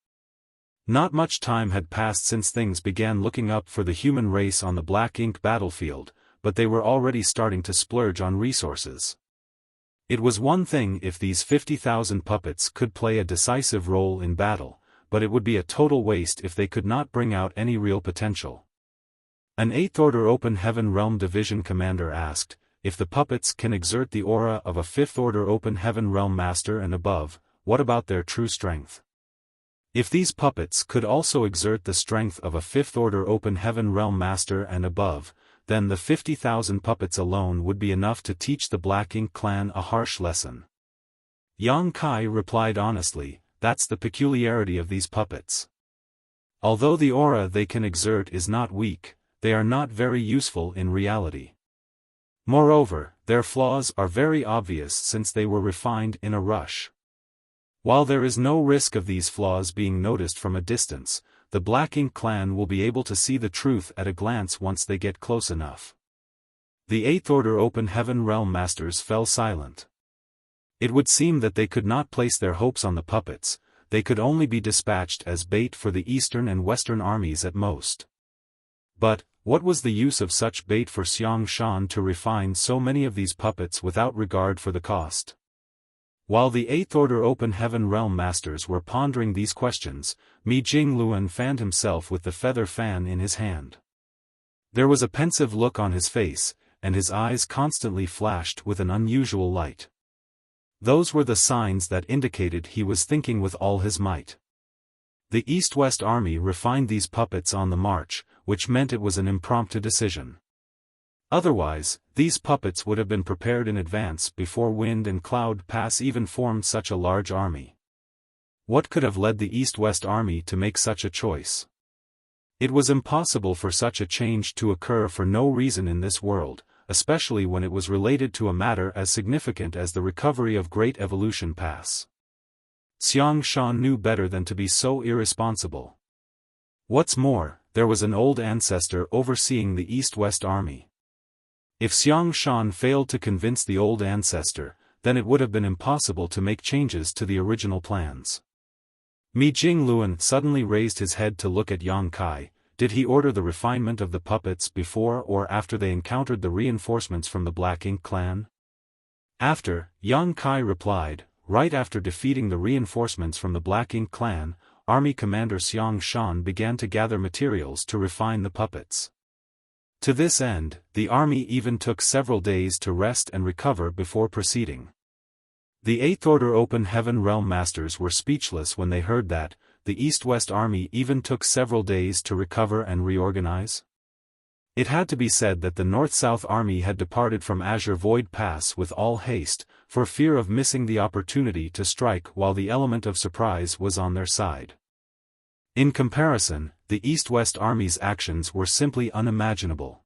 Not much time had passed since things began looking up for the human race on the Black Ink battlefield, but they were already starting to splurge on resources. It was one thing if these 50,000 puppets could play a decisive role in battle, but it would be a total waste if they could not bring out any real potential. An 8th Order Open Heaven Realm Division commander asked, if the puppets can exert the aura of a 5th Order Open Heaven Realm Master and above, what about their true strength? If these puppets could also exert the strength of a 5th Order Open Heaven Realm Master and above, then the 50,000 puppets alone would be enough to teach the Black Ink clan a harsh lesson. Yang Kai replied honestly, that's the peculiarity of these puppets. Although the aura they can exert is not weak, they are not very useful in reality. Moreover, their flaws are very obvious since they were refined in a rush. While there is no risk of these flaws being noticed from a distance, the Black Ink clan will be able to see the truth at a glance once they get close enough. The 8th Order Open Heaven Realm Masters fell silent. It would seem that they could not place their hopes on the puppets, they could only be dispatched as bait for the Eastern and Western armies at most. But, what was the use of such bait for Xiaofan to refine so many of these puppets without regard for the cost? While the 8th Order Open Heaven Realm Masters were pondering these questions, Mi Jing Luan fanned himself with the feather fan in his hand. There was a pensive look on his face, and his eyes constantly flashed with an unusual light. Those were the signs that indicated he was thinking with all his might. The East-West Army refined these puppets on the march, which meant it was an impromptu decision. Otherwise, these puppets would have been prepared in advance before Wind and Cloud Pass even formed such a large army. What could have led the East-West Army to make such a choice? It was impossible for such a change to occur for no reason in this world, especially when it was related to a matter as significant as the recovery of Great Evolution Pass. Xiaofan knew better than to be so irresponsible. What's more, there was an old ancestor overseeing the East-West Army. If Xiaofan failed to convince the old ancestor, then it would have been impossible to make changes to the original plans. Mi Jing Luan suddenly raised his head to look at Yang Kai. Did he order the refinement of the puppets before or after they encountered the reinforcements from the Black Ink clan? After, Yang Kai replied, right after defeating the reinforcements from the Black Ink clan, Army Commander Xiaofan began to gather materials to refine the puppets. To this end, the army even took several days to rest and recover before proceeding. The 8th Order Open Heaven Realm Masters were speechless when they heard that. The East-West Army even took several days to recover and reorganize. It had to be said that the North-South Army had departed from Azure Void Pass with all haste, for fear of missing the opportunity to strike while the element of surprise was on their side. In comparison, the East-West Army's actions were simply unimaginable.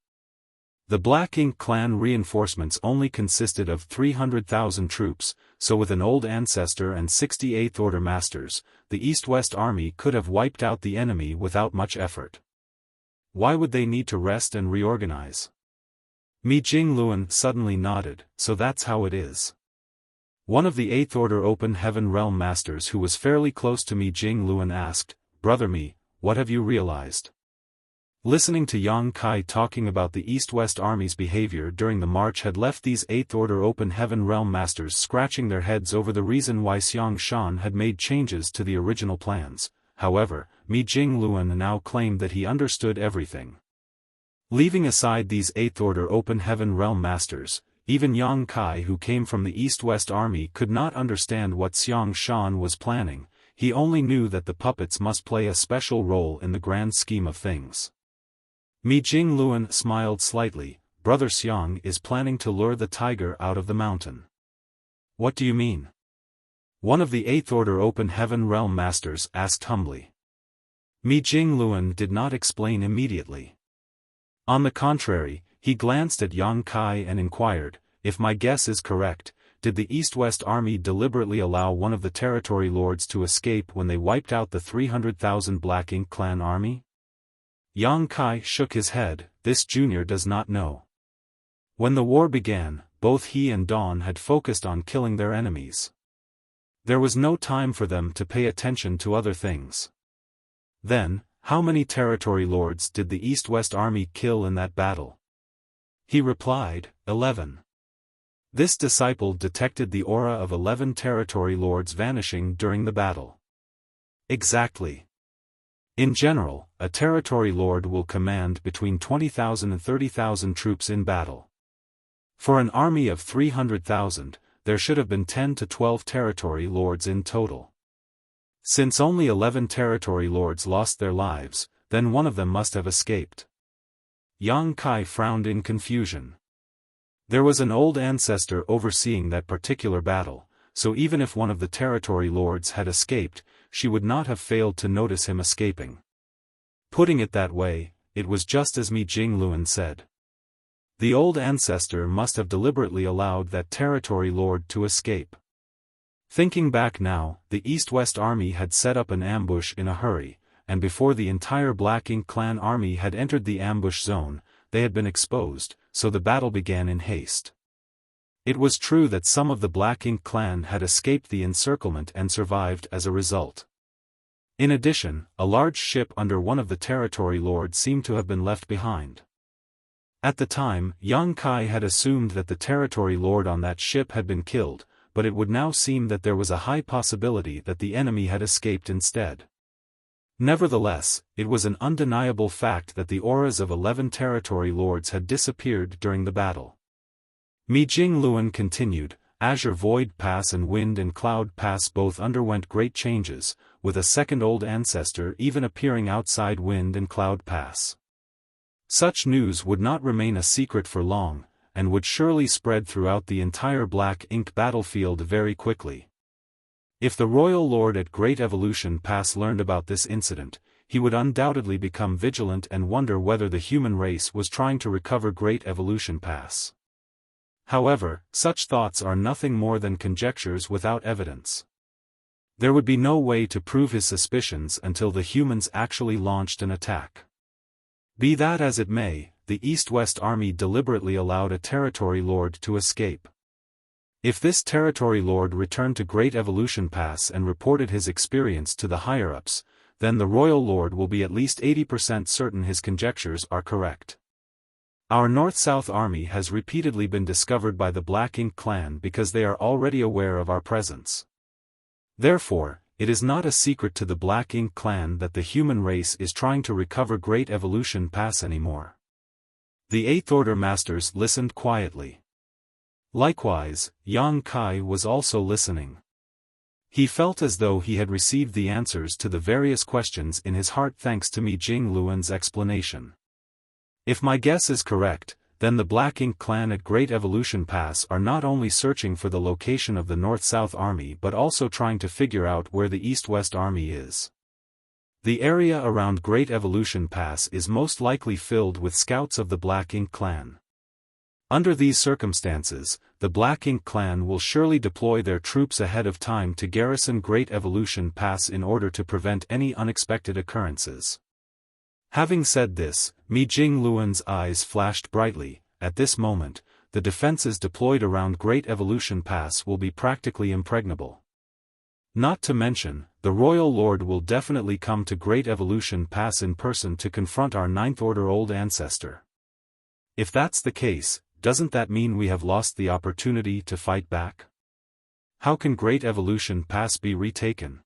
The Black Ink clan reinforcements only consisted of 300,000 troops, so with an old ancestor and 68th Order masters, the East-West army could have wiped out the enemy without much effort. Why would they need to rest and reorganize? Mi Jingluan suddenly nodded, so that's how it is. One of the 8th Order Open Heaven Realm masters who was fairly close to Mi Jingluan asked, "Brother Mi, what have you realized?" Listening to Yang Kai talking about the East-West Army's behavior during the march had left these 8th Order Open Heaven Realm Masters scratching their heads over the reason why Xiaofan had made changes to the original plans. However, Mi Jingluan now claimed that he understood everything. Leaving aside these 8th Order Open Heaven Realm Masters, even Yang Kai who came from the East-West Army could not understand what Xiaofan was planning. He only knew that the puppets must play a special role in the grand scheme of things. Mi Jingluan smiled slightly. Brother Xiang is planning to lure the tiger out of the mountain. What do you mean? One of the 8th Order Open Heaven Realm Masters asked humbly. Mi Jingluan did not explain immediately. On the contrary, he glanced at Yang Kai and inquired, "If my guess is correct, did the East-West Army deliberately allow one of the territory lords to escape when they wiped out the 300,000 Black Ink clan army?" Yang Kai shook his head. This junior does not know. When the war began, both he and Dawn had focused on killing their enemies. There was no time for them to pay attention to other things. Then, how many territory lords did the East-West Army kill in that battle? He replied, 11. This disciple detected the aura of 11 territory lords vanishing during the battle. Exactly. In general, a territory lord will command between 20,000 and 30,000 troops in battle. For an army of 300,000, there should have been 10 to 12 territory lords in total. Since only 11 territory lords lost their lives, then one of them must have escaped. Yang Kai frowned in confusion. There was an old ancestor overseeing that particular battle, so even if one of the territory lords had escaped, she would not have failed to notice him escaping. Putting it that way, it was just as Mi Jingluan said. The old ancestor must have deliberately allowed that territory lord to escape. Thinking back now, the East-West Army had set up an ambush in a hurry, and before the entire Black Ink clan army had entered the ambush zone, they had been exposed, so the battle began in haste. It was true that some of the Black Ink clan had escaped the encirclement and survived as a result. In addition, a large ship under one of the territory lords seemed to have been left behind. At the time, Yang Kai had assumed that the territory lord on that ship had been killed, but it would now seem that there was a high possibility that the enemy had escaped instead. Nevertheless, it was an undeniable fact that the auras of 11 territory lords had disappeared during the battle. Mi Jingluan continued, Azure Void Pass and Wind and Cloud Pass both underwent great changes, with a second old ancestor even appearing outside Wind and Cloud Pass. Such news would not remain a secret for long, and would surely spread throughout the entire Black Ink battlefield very quickly. If the Royal Lord at Great Evolution Pass learned about this incident, he would undoubtedly become vigilant and wonder whether the human race was trying to recover Great Evolution Pass. However, such thoughts are nothing more than conjectures without evidence. There would be no way to prove his suspicions until the humans actually launched an attack. Be that as it may, the East-West Army deliberately allowed a territory lord to escape. If this territory lord returned to Great Evolution Pass and reported his experience to the higher-ups, then the Royal Lord will be at least 80% certain his conjectures are correct. Our North-South Army has repeatedly been discovered by the Black Ink clan because they are already aware of our presence. Therefore, it is not a secret to the Black Ink clan that the human race is trying to recover Great Evolution Pass anymore. The 8th Order Masters listened quietly. Likewise, Yang Kai was also listening. He felt as though he had received the answers to the various questions in his heart thanks to Mi Jingluan's explanation. If my guess is correct, then the Black Ink clan at Great Evolution Pass are not only searching for the location of the North-South Army but also trying to figure out where the East-West Army is. The area around Great Evolution Pass is most likely filled with scouts of the Black Ink clan. Under these circumstances, the Black Ink clan will surely deploy their troops ahead of time to garrison Great Evolution Pass in order to prevent any unexpected occurrences. Having said this, Mi Jingluan's eyes flashed brightly. At this moment, the defenses deployed around Great Evolution Pass will be practically impregnable. Not to mention, the Royal Lord will definitely come to Great Evolution Pass in person to confront our Ninth Order Old Ancestor. If that's the case, doesn't that mean we have lost the opportunity to fight back? How can Great Evolution Pass be retaken?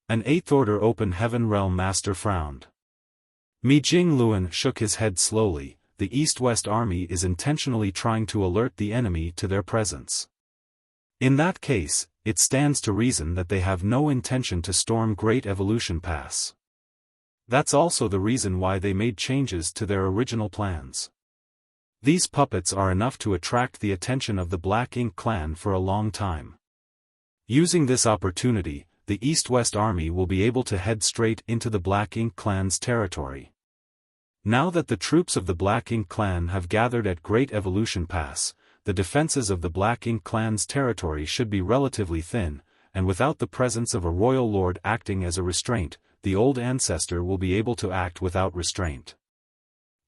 An Eighth Order Open Heaven Realm Master frowned. Mi Jingluan shook his head slowly. The East-West Army is intentionally trying to alert the enemy to their presence. In that case, it stands to reason that they have no intention to storm Great Evolution Pass. That's also the reason why they made changes to their original plans. These puppets are enough to attract the attention of the Black Ink clan for a long time. Using this opportunity, the East-West Army will be able to head straight into the Black Ink clan's territory. Now that the troops of the Black Ink clan have gathered at Great Evolution Pass, the defenses of the Black Ink clan's territory should be relatively thin, and without the presence of a royal lord acting as a restraint, the old ancestor will be able to act without restraint.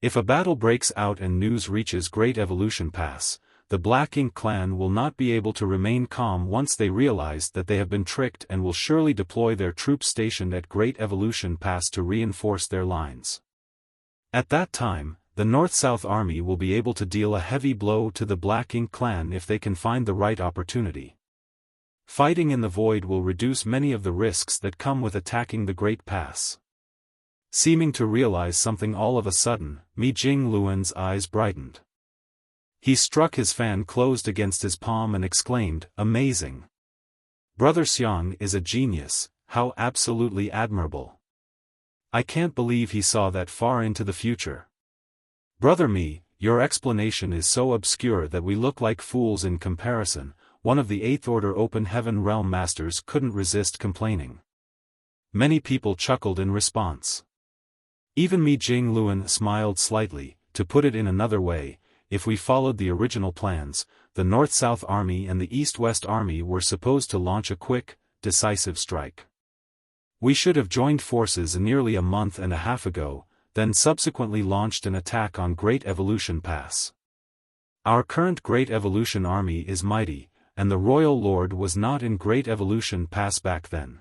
If a battle breaks out and news reaches Great Evolution Pass, the Black Ink clan will not be able to remain calm once they realize that they have been tricked and will surely deploy their troops stationed at Great Evolution Pass to reinforce their lines. At that time, the North-South Army will be able to deal a heavy blow to the Black Ink clan if they can find the right opportunity. Fighting in the void will reduce many of the risks that come with attacking the Great Pass. Seeming to realize something all of a sudden, Mi Jingluan's eyes brightened. He struck his fan closed against his palm and exclaimed, "Amazing! Brother Xiang is a genius, how absolutely admirable! I can't believe he saw that far into the future. Brother Mi, your explanation is so obscure that we look like fools in comparison," one of the Eighth Order Open Heaven Realm Masters couldn't resist complaining. Many people chuckled in response. Even Mi Jingluan smiled slightly. To put it in another way, if we followed the original plans, the North-South Army and the East-West Army were supposed to launch a quick, decisive strike. We should have joined forces nearly a month and a half ago, then subsequently launched an attack on Great Evolution Pass. Our current Great Evolution Army is mighty, and the Royal Lord was not in Great Evolution Pass back then.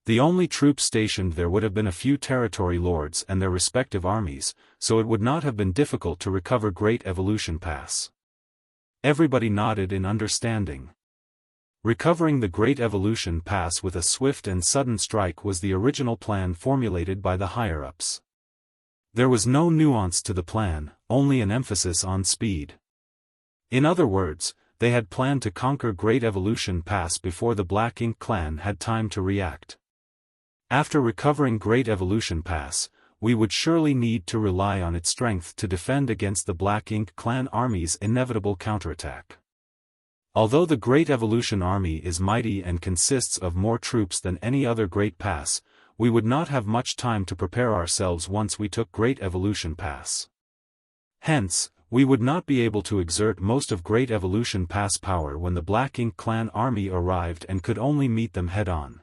The only troops stationed there would have been a few territory lords and their respective armies, so it would not have been difficult to recover Great Evolution Pass. Everybody nodded in understanding. Recovering the Great Evolution Pass with a swift and sudden strike was the original plan formulated by the higher-ups. There was no nuance to the plan, only an emphasis on speed. In other words, they had planned to conquer Great Evolution Pass before the Black Ink clan had time to react. After recovering Great Evolution Pass, we would surely need to rely on its strength to defend against the Black Ink clan army's inevitable counterattack. Although the Great Evolution Army is mighty and consists of more troops than any other Great Pass, we would not have much time to prepare ourselves once we took Great Evolution Pass. Hence, we would not be able to exert most of Great Evolution Pass power when the Black Ink clan army arrived and could only meet them head-on.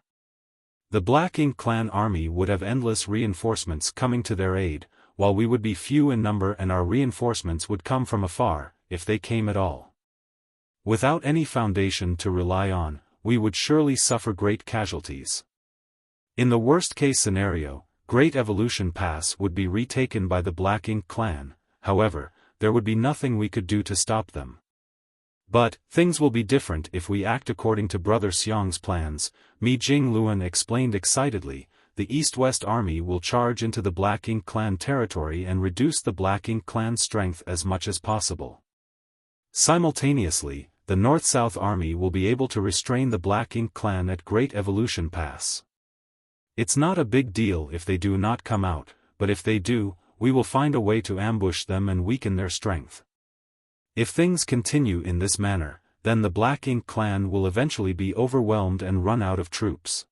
The Black Ink clan army would have endless reinforcements coming to their aid, while we would be few in number and our reinforcements would come from afar, if they came at all. Without any foundation to rely on, we would surely suffer great casualties. In the worst-case scenario, Great Evolution Pass would be retaken by the Black Ink clan. However, there would be nothing we could do to stop them. But, things will be different if we act according to Brother Xiang's plans, Mi Jingluan explained excitedly. The East-West Army will charge into the Black Ink clan territory and reduce the Black Ink clan's strength as much as possible. Simultaneously, the North-South Army will be able to restrain the Black Ink clan at Great Evolution Pass. It's not a big deal if they do not come out, but if they do, we will find a way to ambush them and weaken their strength. If things continue in this manner, then the Black Ink clan will eventually be overwhelmed and run out of troops.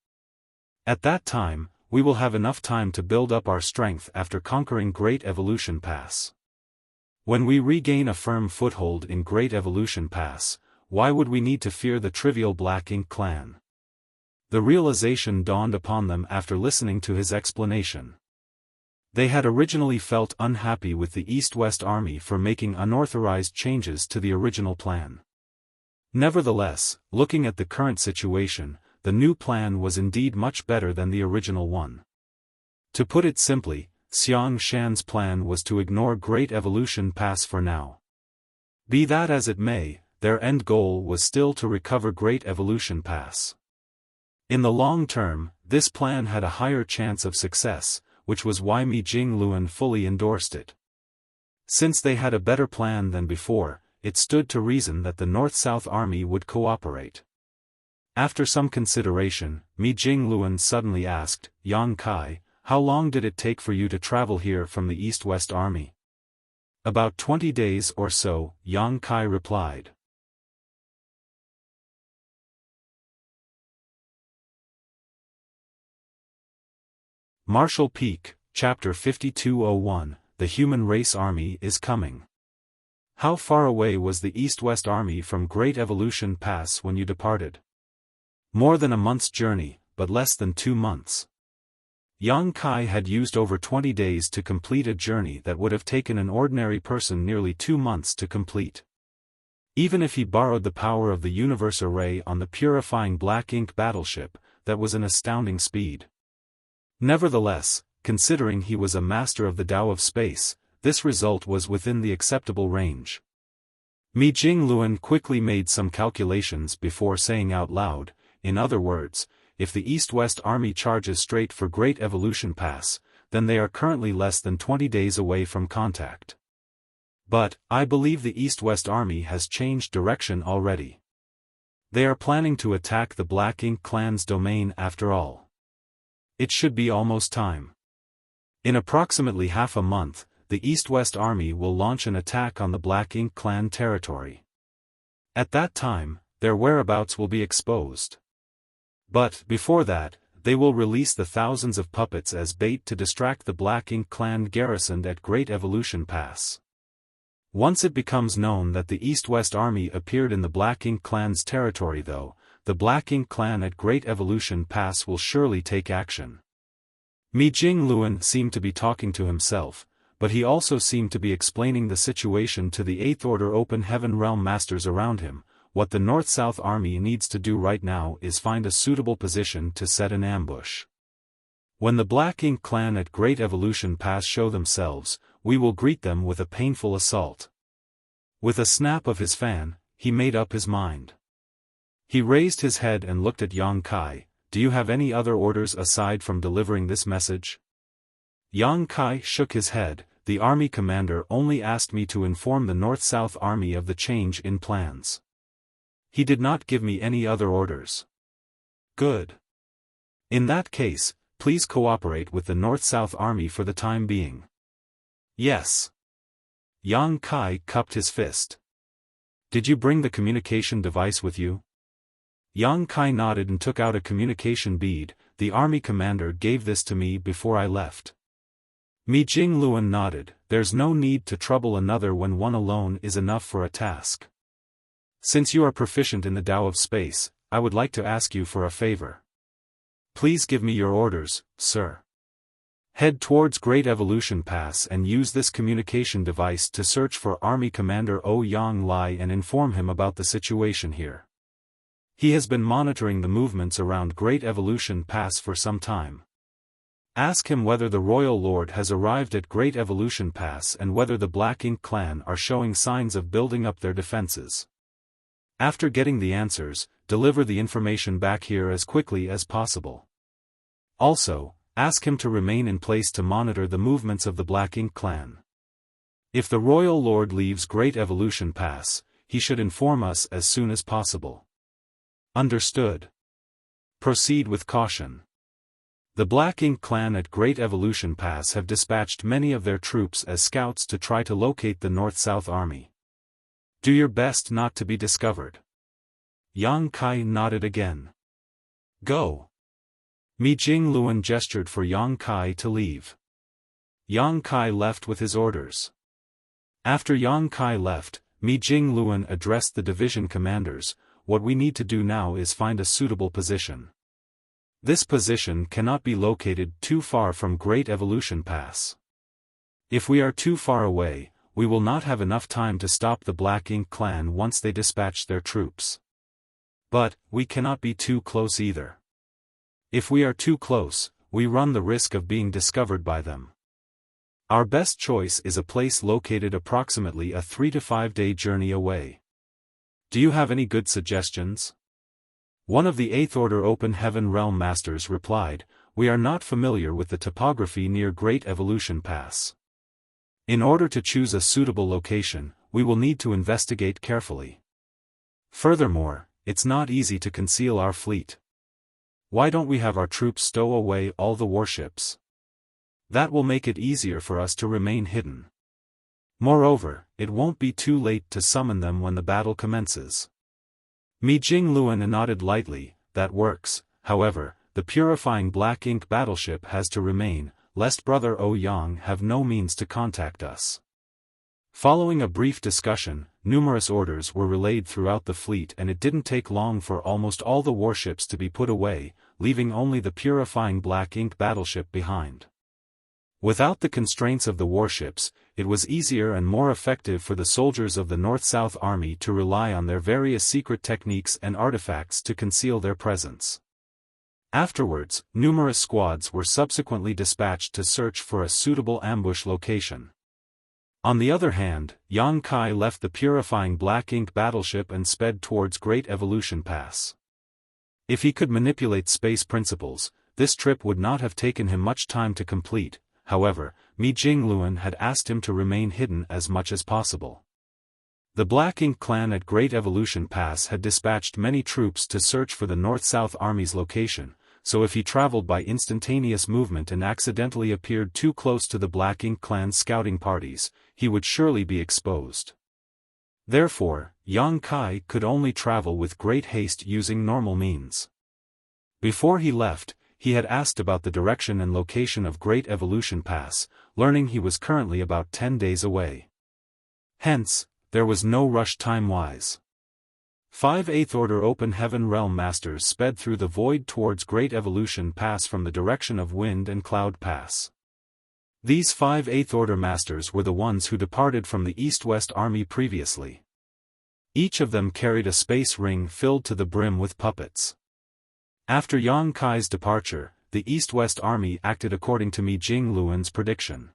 At that time, we will have enough time to build up our strength after conquering Great Evolution Pass. When we regain a firm foothold in Great Evolution Pass, why would we need to fear the trivial Black Ink clan? The realization dawned upon them after listening to his explanation. They had originally felt unhappy with the East-West Army for making unauthorized changes to the original plan. Nevertheless, looking at the current situation, the new plan was indeed much better than the original one. To put it simply, Xiang Shan's plan was to ignore Great Evolution Pass for now. Be that as it may, their end goal was still to recover Great Evolution Pass. In the long term, this plan had a higher chance of success, which was why Mi Jingluan fully endorsed it. Since they had a better plan than before, it stood to reason that the North-South Army would cooperate. After some consideration, Mi Jingluan suddenly asked, "Yang Kai, how long did it take for you to travel here from the East-West Army?" "About 20 days or so," Yang Kai replied. Marshall Peak, Chapter 5201, The Human Race Army is Coming. How far away was the East-West Army from Great Evolution Pass when you departed? More than a month's journey, but less than 2 months. Yang Kai had used over 20 days to complete a journey that would have taken an ordinary person nearly 2 months to complete. Even if he borrowed the power of the universe array on the purifying Black Ink battleship, that was an astounding speed. Nevertheless, considering he was a master of the Tao of space, this result was within the acceptable range. Mi Jingluan quickly made some calculations before saying out loud, in other words, if the East-West Army charges straight for Great Evolution Pass, then they are currently less than 20 days away from contact. But, I believe the East-West Army has changed direction already. They are planning to attack the Black Ink clan's domain after all. It should be almost time. In approximately half a month, the East-West Army will launch an attack on the Black Ink clan territory. At that time, their whereabouts will be exposed. But, before that, they will release the thousands of puppets as bait to distract the Black Ink clan garrisoned at Great Evolution Pass. Once it becomes known that the East-West Army appeared in the Black Ink clan's territory though, the Black Ink clan at Great Evolution Pass will surely take action. Mi Jingluan seemed to be talking to himself, but he also seemed to be explaining the situation to the Eighth Order Open Heaven Realm Masters around him. What the North-South Army needs to do right now is find a suitable position to set an ambush. When the Black Ink clan at Great Evolution Pass show themselves, we will greet them with a painful assault. With a snap of his fan, he made up his mind. He raised his head and looked at Yang Kai. "Do you have any other orders aside from delivering this message?" Yang Kai shook his head. "The army commander only asked me to inform the North-South Army of the change in plans. He did not give me any other orders." "Good. In that case, please cooperate with the North-South Army for the time being." "Yes." Yang Kai cupped his fist. "Did you bring the communication device with you?" Yang Kai nodded and took out a communication bead. "The army commander gave this to me before I left." Mi Jingluan nodded. "There's no need to trouble another when one alone is enough for a task. Since you are proficient in the Tao of space, I would like to ask you for a favor. Please give me your orders, sir. Head towards Great Evolution Pass and use this communication device to search for Army Commander Ouyang Lai and inform him about the situation here. He has been monitoring the movements around Great Evolution Pass for some time. Ask him whether the Royal Lord has arrived at Great Evolution Pass and whether the Black Ink clan are showing signs of building up their defenses. After getting the answers, deliver the information back here as quickly as possible. Also, ask him to remain in place to monitor the movements of the Black Ink clan. If the Royal Lord leaves Great Evolution Pass, he should inform us as soon as possible. Understood. Proceed with caution. The Black Ink clan at Great Evolution Pass have dispatched many of their troops as scouts to try to locate the North-South Army. Do your best not to be discovered." Yang Kai nodded again. "Go." Mi Jingluan gestured for Yang Kai to leave. Yang Kai left with his orders. After Yang Kai left, Mi Jingluan addressed the division commanders. What we need to do now is find a suitable position. This position cannot be located too far from Great Evolution Pass. If we are too far away, we will not have enough time to stop the Black Ink clan once they dispatch their troops. But, we cannot be too close either. If we are too close, we run the risk of being discovered by them. Our best choice is a place located approximately a 3 to 5 day journey away. Do you have any good suggestions? One of the 8th Order Open Heaven Realm Masters replied, "We are not familiar with the topography near Great Evolution Pass. In order to choose a suitable location, we will need to investigate carefully. Furthermore, it's not easy to conceal our fleet. Why don't we have our troops stow away all the warships? That will make it easier for us to remain hidden. Moreover, it won't be too late to summon them when the battle commences." Mi Jingluan nodded lightly. "That works. However, the purifying Black Ink battleship has to remain, lest Brother Ouyang have no means to contact us." Following a brief discussion, numerous orders were relayed throughout the fleet, and it didn't take long for almost all the warships to be put away, leaving only the purifying Black Ink battleship behind. Without the constraints of the warships, it was easier and more effective for the soldiers of the North-South Army to rely on their various secret techniques and artifacts to conceal their presence. Afterwards, numerous squads were subsequently dispatched to search for a suitable ambush location. On the other hand, Yang Kai left the purifying Black Ink battleship and sped towards Great Evolution Pass. If he could manipulate space principles, this trip would not have taken him much time to complete. However, Mi Jingluan had asked him to remain hidden as much as possible. The Black Ink clan at Great Evolution Pass had dispatched many troops to search for the North-South Army's location, so if he traveled by instantaneous movement and accidentally appeared too close to the Black Ink clan's scouting parties, he would surely be exposed. Therefore, Yang Kai could only travel with great haste using normal means. Before he left, he had asked about the direction and location of Great Evolution Pass, learning he was currently about 10 days away. Hence, there was no rush time-wise. 5 8th Order Open Heaven Realm Masters sped through the void towards Great Evolution Pass from the direction of Wind and Cloud Pass. These 5 8th Order Masters were the ones who departed from the East-West Army previously. Each of them carried a space ring filled to the brim with puppets. After Yang Kai's departure, the East-West Army acted according to Mi Jingluan's prediction.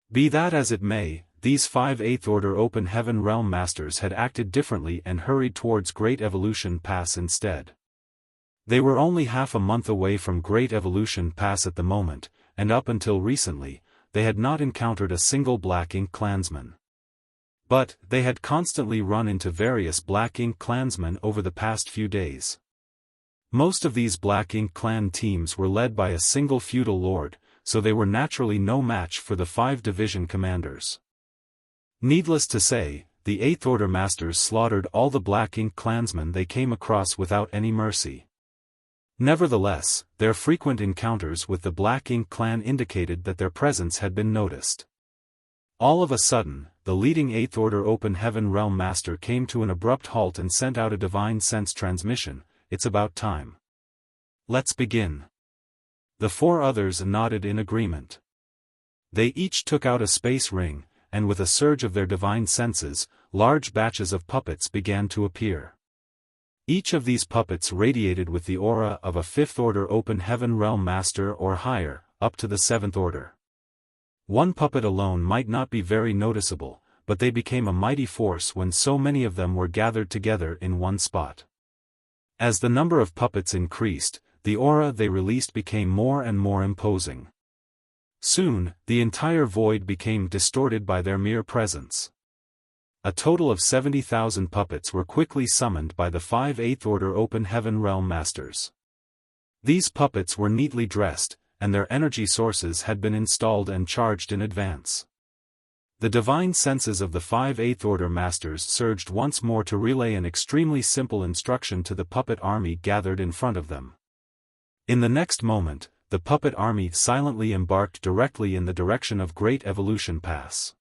Be that as it may, these 5 8th Order Open Heaven Realm Masters had acted differently and hurried towards Great Evolution Pass instead. They were only half a month away from Great Evolution Pass at the moment, and up until recently, they had not encountered a single Black Ink clansman. But, they had constantly run into various Black Ink clansmen over the past few days. Most of these Black Ink clan teams were led by a single feudal lord, so they were naturally no match for the 5 division commanders. Needless to say, the 8th Order Masters slaughtered all the Black Ink clansmen they came across without any mercy. Nevertheless, their frequent encounters with the Black Ink clan indicated that their presence had been noticed. All of a sudden, the leading 8th Order Open Heaven Realm Master came to an abrupt halt and sent out a divine sense transmission. "It's about time. Let's begin." The 4 others nodded in agreement. They each took out a space ring, and with a surge of their divine senses, large batches of puppets began to appear. Each of these puppets radiated with the aura of a 5th Order Open Heaven Realm Master or higher, up to the 7th Order. One puppet alone might not be very noticeable, but they became a mighty force when so many of them were gathered together in one spot. As the number of puppets increased, the aura they released became more and more imposing. Soon, the entire void became distorted by their mere presence. A total of 70,000 puppets were quickly summoned by the 5 8th Order Open Heaven Realm Masters. These puppets were neatly dressed, and their energy sources had been installed and charged in advance. The divine senses of the 5 8th Order Masters surged once more to relay an extremely simple instruction to the puppet army gathered in front of them. In the next moment, the puppet army silently embarked directly in the direction of Great Evolution Pass.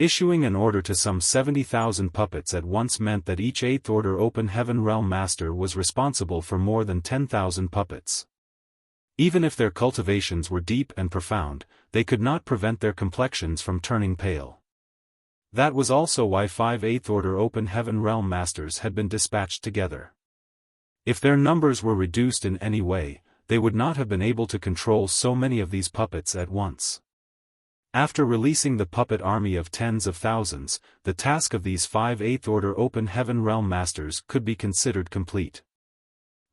Issuing an order to some 70,000 puppets at once meant that each 8th Order Open Heaven Realm Master was responsible for more than 10,000 puppets. Even if their cultivations were deep and profound, they could not prevent their complexions from turning pale. That was also why 5 8th Order Open Heaven Realm Masters had been dispatched together. If their numbers were reduced in any way, they would not have been able to control so many of these puppets at once. After releasing the puppet army of tens of thousands, the task of these 5 8th Order Open Heaven Realm Masters could be considered complete.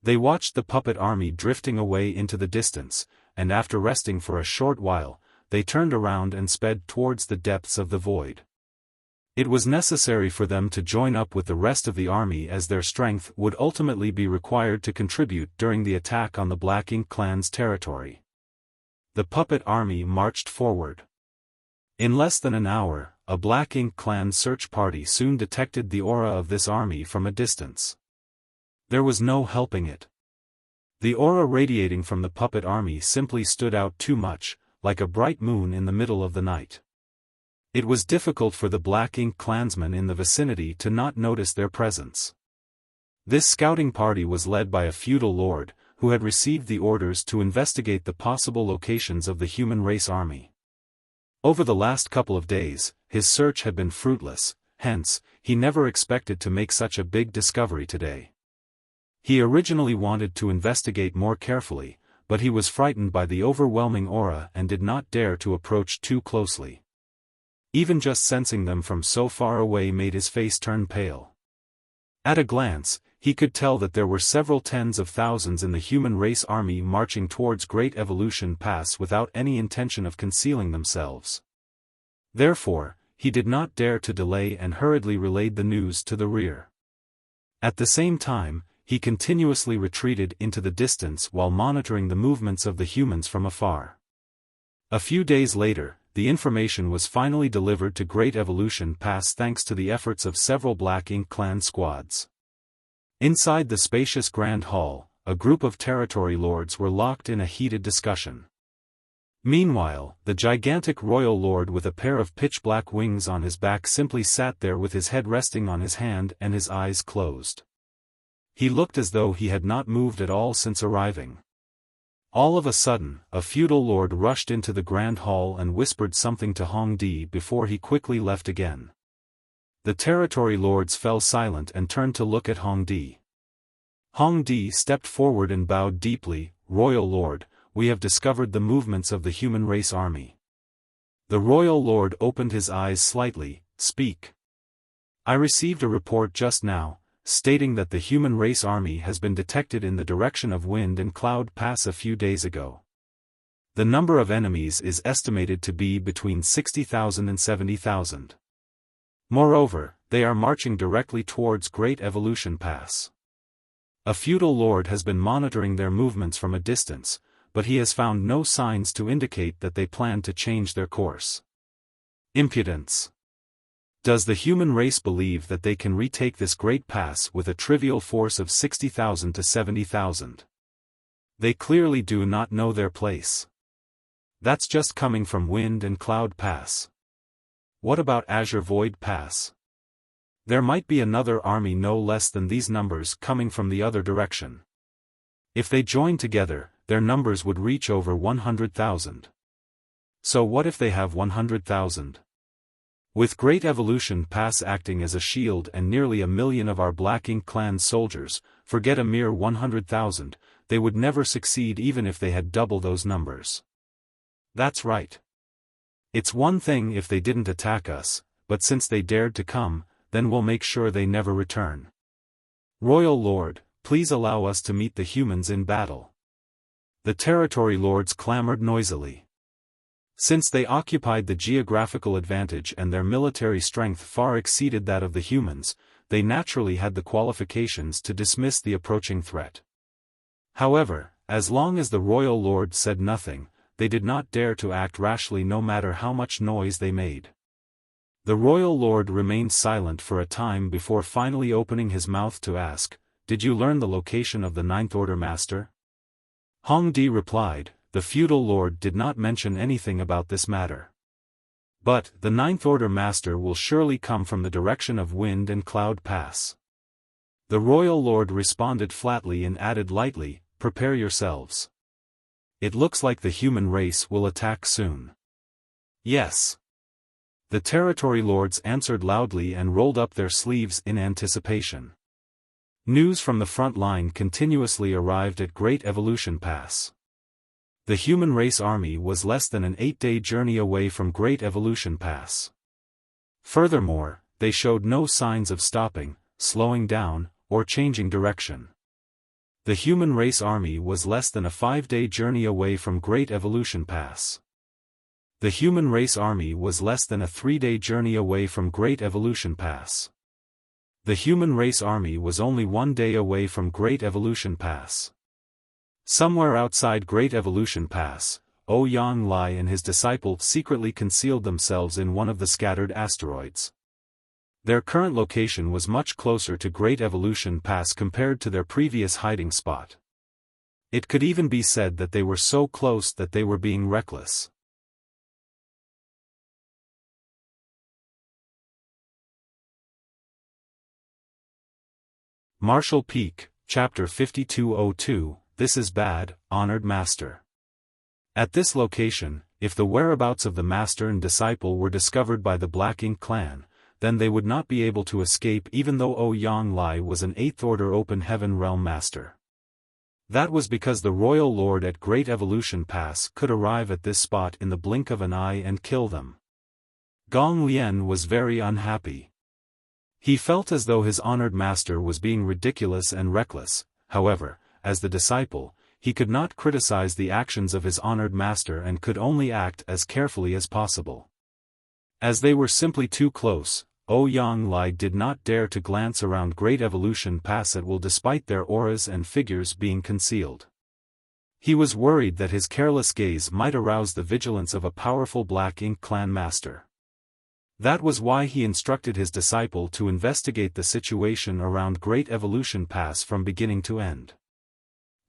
They watched the puppet army drifting away into the distance, and after resting for a short while, they turned around and sped towards the depths of the void. It was necessary for them to join up with the rest of the army as their strength would ultimately be required to contribute during the attack on the Black Ink clan's territory. The puppet army marched forward. In less than an hour, a Black Ink clan search party soon detected the aura of this army from a distance. There was no helping it. The aura radiating from the puppet army simply stood out too much, like a bright moon in the middle of the night. It was difficult for the Black Ink clansmen in the vicinity to not notice their presence. This scouting party was led by a feudal lord, who had received the orders to investigate the possible locations of the human race army. Over the last couple of days, his search had been fruitless, hence, he never expected to make such a big discovery today. He originally wanted to investigate more carefully, but he was frightened by the overwhelming aura and did not dare to approach too closely. Even just sensing them from so far away made his face turn pale. At a glance, he could tell that there were several tens of thousands in the human race army marching towards Great Evolution Pass without any intention of concealing themselves. Therefore, he did not dare to delay and hurriedly relayed the news to the rear. At the same time, he continuously retreated into the distance while monitoring the movements of the humans from afar. A few days later, the information was finally delivered to Great Evolution Pass thanks to the efforts of several Black Ink clan squads. Inside the spacious Grand Hall, a group of territory lords were locked in a heated discussion. Meanwhile, the gigantic royal lord with a pair of pitch-black wings on his back simply sat there with his head resting on his hand and his eyes closed. He looked as though he had not moved at all since arriving. All of a sudden, a feudal lord rushed into the grand hall and whispered something to Hong Di before he quickly left again. The territory lords fell silent and turned to look at Hong Di. Hong Di stepped forward and bowed deeply. "Royal Lord, we have discovered the movements of the human race army." The royal lord opened his eyes slightly. "Speak." "I received a report just now, stating that the human race army has been detected in the direction of Wind and Cloud Pass a few days ago. The number of enemies is estimated to be between 60,000 and 70,000. Moreover, they are marching directly towards Great Evolution Pass. A feudal lord has been monitoring their movements from a distance, but he has found no signs to indicate that they plan to change their course." Impudence. Does the human race believe that they can retake this great pass with a trivial force of 60,000 to 70,000? They clearly do not know their place. That's just coming from Wind and Cloud Pass. What about Azure Void Pass? There might be another army no less than these numbers coming from the other direction. If they join together, their numbers would reach over 100,000. So what if they have 100,000? With Great Evolution Pass acting as a shield and nearly 1 million of our Black Ink clan soldiers, forget a mere 100,000, they would never succeed even if they had double those numbers. That's right. It's one thing if they didn't attack us, but since they dared to come, then we'll make sure they never return. Royal Lord, please allow us to meet the humans in battle. The territory lords clamored noisily. Since they occupied the geographical advantage and their military strength far exceeded that of the humans, they naturally had the qualifications to dismiss the approaching threat. However, as long as the royal lord said nothing, they did not dare to act rashly no matter how much noise they made. The royal lord remained silent for a time before finally opening his mouth to ask, "Did you learn the location of the Ninth Order Master?" Hong Di replied, "The feudal lord did not mention anything about this matter." But, the Ninth Order Master will surely come from the direction of Wind and Cloud Pass. The Royal Lord responded flatly and added lightly, "Prepare yourselves. It looks like the human race will attack soon." "Yes." The Territory Lords answered loudly and rolled up their sleeves in anticipation. News from the front line continuously arrived at Great Evolution Pass. The human race army was less than an 8-day journey away from Great Evolution Pass. Furthermore, they showed no signs of stopping, slowing down, or changing direction. The human race army was less than a 5-day journey away from Great Evolution Pass. The human race army was less than a 3-day journey away from Great Evolution Pass. The human race army was only 1 day away from Great Evolution Pass. Somewhere outside Great Evolution Pass, Ouyang Lai and his disciple secretly concealed themselves in one of the scattered asteroids. Their current location was much closer to Great Evolution Pass compared to their previous hiding spot. It could even be said that they were so close that they were being reckless. Marshall Peak, Chapter 5202, This is Bad, Honored Master. At this location, if the whereabouts of the Master and Disciple were discovered by the Black Ink clan, then they would not be able to escape even though Ouyang Lai was an 8th Order Open Heaven Realm Master. That was because the Royal Lord at Great Evolution Pass could arrive at this spot in the blink of an eye and kill them. Gong Lian was very unhappy. He felt as though his honored master was being ridiculous and reckless. However, as the disciple, he could not criticize the actions of his honored master and could only act as carefully as possible. As they were simply too close, Ouyang Lai did not dare to glance around Great Evolution Pass at will despite their auras and figures being concealed. He was worried that his careless gaze might arouse the vigilance of a powerful Black Ink clan master. That was why he instructed his disciple to investigate the situation around Great Evolution Pass from beginning to end.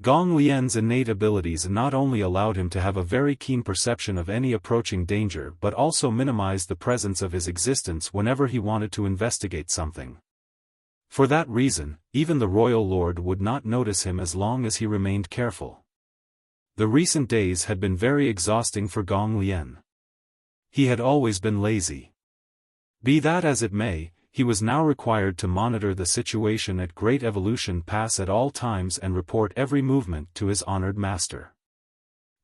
Gong Lian's innate abilities not only allowed him to have a very keen perception of any approaching danger but also minimized the presence of his existence whenever he wanted to investigate something. For that reason, even the Royal Lord would not notice him as long as he remained careful. The recent days had been very exhausting for Gong Lian. He had always been lazy. Be that as it may, he was now required to monitor the situation at Great Evolution Pass at all times and report every movement to his honored master.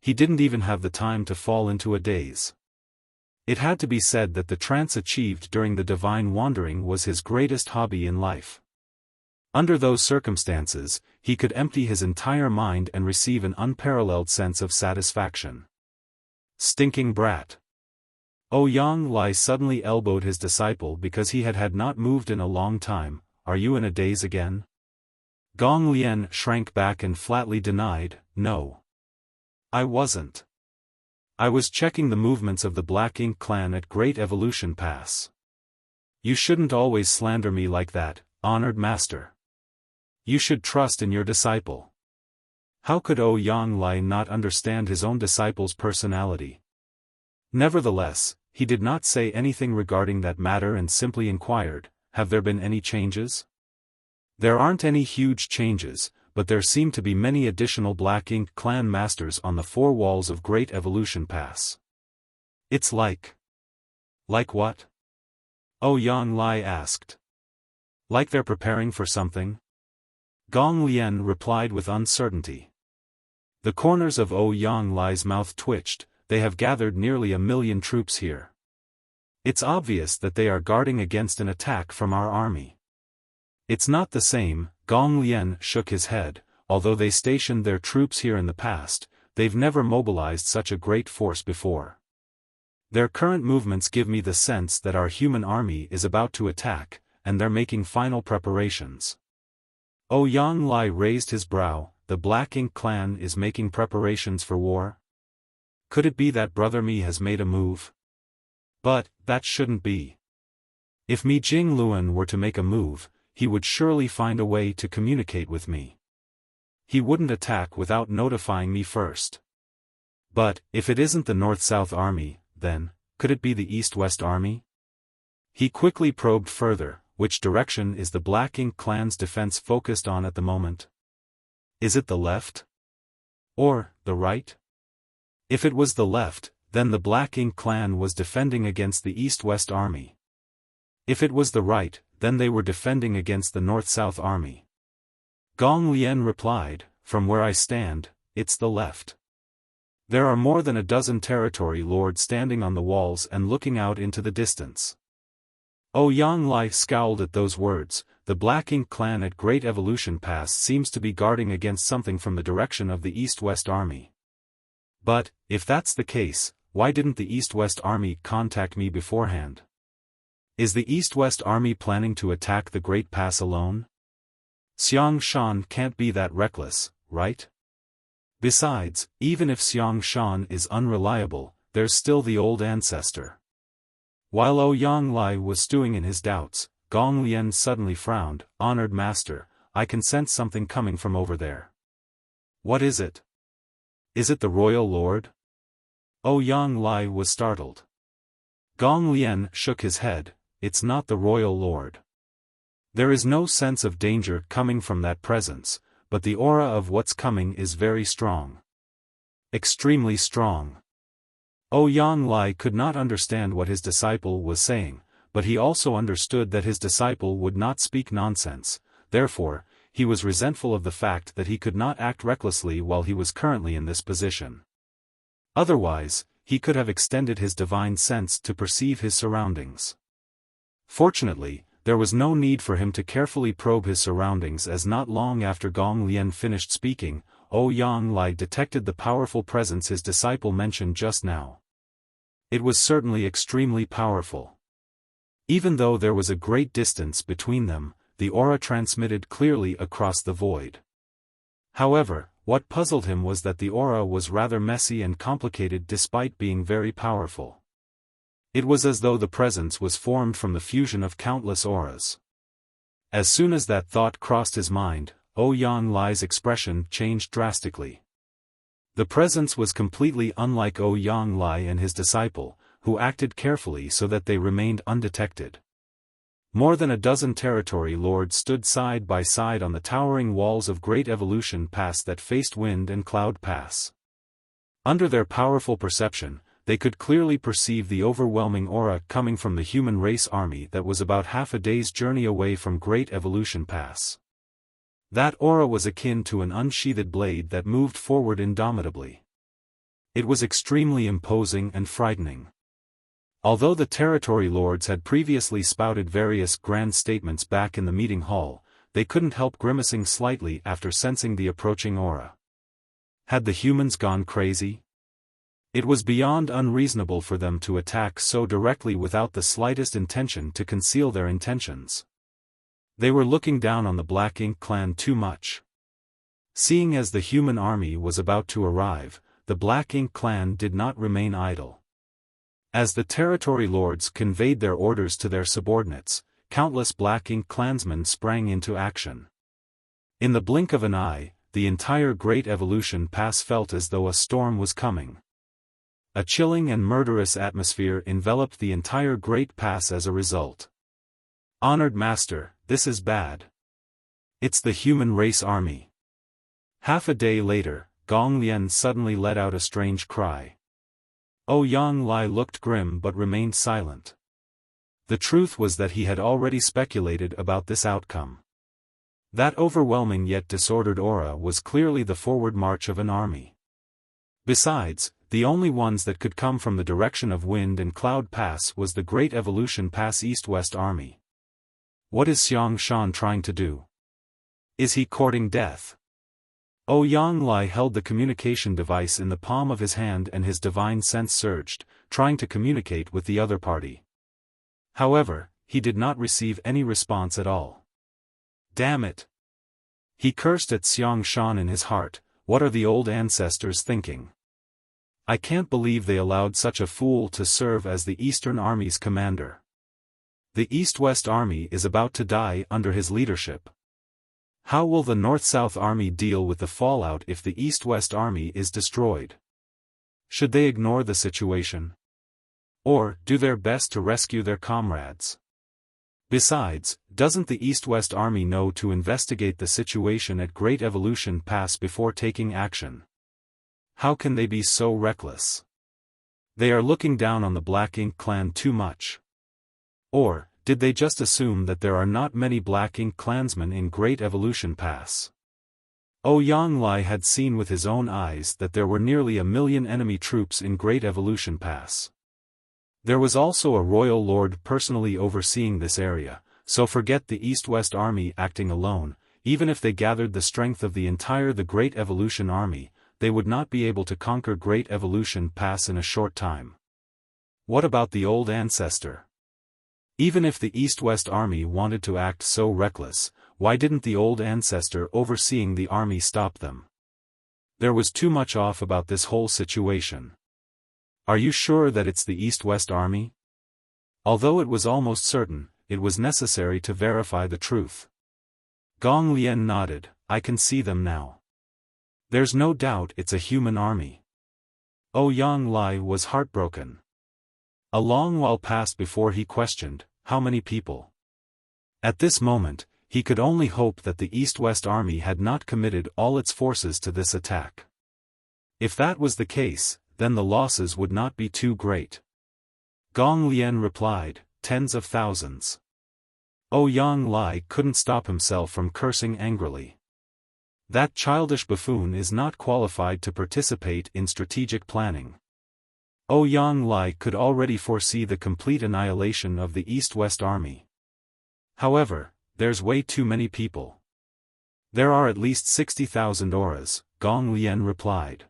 He didn't even have the time to fall into a daze. It had to be said that the trance achieved during the divine wandering was his greatest hobby in life. Under those circumstances, he could empty his entire mind and receive an unparalleled sense of satisfaction. Stinking brat. Ouyang Lai suddenly elbowed his disciple because he had not moved in a long time. "Are you in a daze again?" Gong Lian shrank back and flatly denied, "No. I wasn't. I was checking the movements of the Black Ink clan at Great Evolution Pass." "You shouldn't always slander me like that, honored master. You should trust in your disciple." How could Ouyang Lai not understand his own disciple's personality? Nevertheless, he did not say anything regarding that matter and simply inquired, "Have there been any changes?" "There aren't any huge changes, but there seem to be many additional Black Ink clan masters on the 4 walls of Great Evolution Pass." "It's like..." "Like what?" Ouyang Lai asked. "Like they're preparing for something?" Gong Lian replied with uncertainty. The corners of Ouyang Lai's mouth twitched. "They have gathered nearly 1 million troops here. It's obvious that they are guarding against an attack from our army." "It's not the same," Gong Lian shook his head. "Although they stationed their troops here in the past, they've never mobilized such a great force before. Their current movements give me the sense that our human army is about to attack, and they're making final preparations." Ouyang Lai raised his brow. "The Black Ink clan is making preparations for war? Could it be that Brother Mi has made a move? But, that shouldn't be. If Mi Jingluan were to make a move, he would surely find a way to communicate with me. He wouldn't attack without notifying me first. But, if it isn't the North-South Army, then, Could it be the East-West Army? He quickly probed further. Which direction is the Black Ink clan's defense focused on at the moment? Is it the left? Or the right? If it was the left, then the Black Ink clan was defending against the East-West Army. If it was the right, then they were defending against the North-South Army. Gong Lian replied, "From where I stand, it's the left. There are more than a dozen territory lords standing on the walls and looking out into the distance." Ouyang Lai scowled at those words. The Black Ink clan at Great Evolution Pass seems to be guarding against something from the direction of the East-West Army. But, if that's the case, why didn't the East-West Army contact me beforehand? Is the East-West Army planning to attack the Great Pass alone? Xiaofan can't be that reckless, right? Besides, even if Xiaofan is unreliable, there's still the old ancestor. While Ouyang Lai was stewing in his doubts, Gong Lian suddenly frowned. "Honored master, I can sense something coming from over there." "What is it? Is it the royal lord?" Ouyang Lai was startled. Gong Lian shook his head. "It's not the royal lord. There is no sense of danger coming from that presence, but the aura of what's coming is very strong. Extremely strong." Ouyang Lai could not understand what his disciple was saying, but he also understood that his disciple would not speak nonsense. Therefore, he was resentful of the fact that he could not act recklessly while he was currently in this position. Otherwise, he could have extended his divine sense to perceive his surroundings. Fortunately, there was no need for him to carefully probe his surroundings, as not long after Gong Lian finished speaking, Ouyang Lai detected the powerful presence his disciple mentioned just now. It was certainly extremely powerful. Even though there was a great distance between them, the aura transmitted clearly across the void. However, what puzzled him was that the aura was rather messy and complicated despite being very powerful. It was as though the presence was formed from the fusion of countless auras. As soon as that thought crossed his mind, Ouyang Lai's expression changed drastically. The presence was completely unlike Ouyang Lai and his disciple, who acted carefully so that they remained undetected. More than a dozen territory lords stood side by side on the towering walls of Great Evolution Pass that faced Wind and Cloud Pass. Under their powerful perception, they could clearly perceive the overwhelming aura coming from the human race army that was about half a day's journey away from Great Evolution Pass. That aura was akin to an unsheathed blade that moved forward indomitably. It was extremely imposing and frightening. Although the territory lords had previously spouted various grand statements back in the meeting hall, they couldn't help grimacing slightly after sensing the approaching aura. Had the humans gone crazy? It was beyond unreasonable for them to attack so directly without the slightest intention to conceal their intentions. They were looking down on the Black Ink clan too much. Seeing as the human army was about to arrive, the Black Ink clan did not remain idle. As the territory lords conveyed their orders to their subordinates, countless Black Ink clansmen sprang into action. In the blink of an eye, the entire Great Evolution Pass felt as though a storm was coming. A chilling and murderous atmosphere enveloped the entire Great Pass as a result. "Honored Master, this is bad. It's the human race army." Half a day later, Gong Lian suddenly let out a strange cry. Ouyang Lai looked grim but remained silent. The truth was that he had already speculated about this outcome. That overwhelming yet disordered aura was clearly the forward march of an army. Besides, the only ones that could come from the direction of Wind and Cloud Pass was the Great Evolution Pass East-West Army. What is Xiaofan trying to do? Is he courting death? Ouyang Lai held the communication device in the palm of his hand and his divine sense surged, trying to communicate with the other party. However, he did not receive any response at all. Damn it! He cursed at Xiaofan in his heart. What are the old ancestors thinking? I can't believe they allowed such a fool to serve as the Eastern Army's commander. The East-West Army is about to die under his leadership. How will the North-South Army deal with the fallout if the East-West Army is destroyed? Should they ignore the situation? or do their best to rescue their comrades. Besides, doesn't the East-West Army know to investigate the situation at Great Evolution Pass before taking action? How can they be so reckless? They are looking down on the Black Ink clan too much. Or, did they just assume that there are not many Black Ink clansmen in Great Evolution Pass? Ouyang Lai had seen with his own eyes that there were nearly 1 million enemy troops in Great Evolution Pass. There was also a royal lord personally overseeing this area, so forget the East-West Army acting alone. Even if they gathered the strength of the Great Evolution Army, they would not be able to conquer Great Evolution Pass in a short time. What about the old ancestor? Even if the East-West Army wanted to act so reckless, why didn't the old ancestor overseeing the army stop them? There was too much off about this whole situation. Are you sure that it's the East-West Army? Although it was almost certain, it was necessary to verify the truth. Gong Lian nodded. I can see them now. There's no doubt it's a human army. Ouyang Lai was heartbroken. A long while passed before he questioned, how many people? At this moment, he could only hope that the East-West Army had not committed all its forces to this attack. If that was the case, then the losses would not be too great. Gong Lian replied, tens of thousands. Ouyang Lai couldn't stop himself from cursing angrily. That childish buffoon is not qualified to participate in strategic planning. Ouyang Lai could already foresee the complete annihilation of the East-West Army. However, there's way too many people. There are at least 60,000 auras, Gong Lian replied.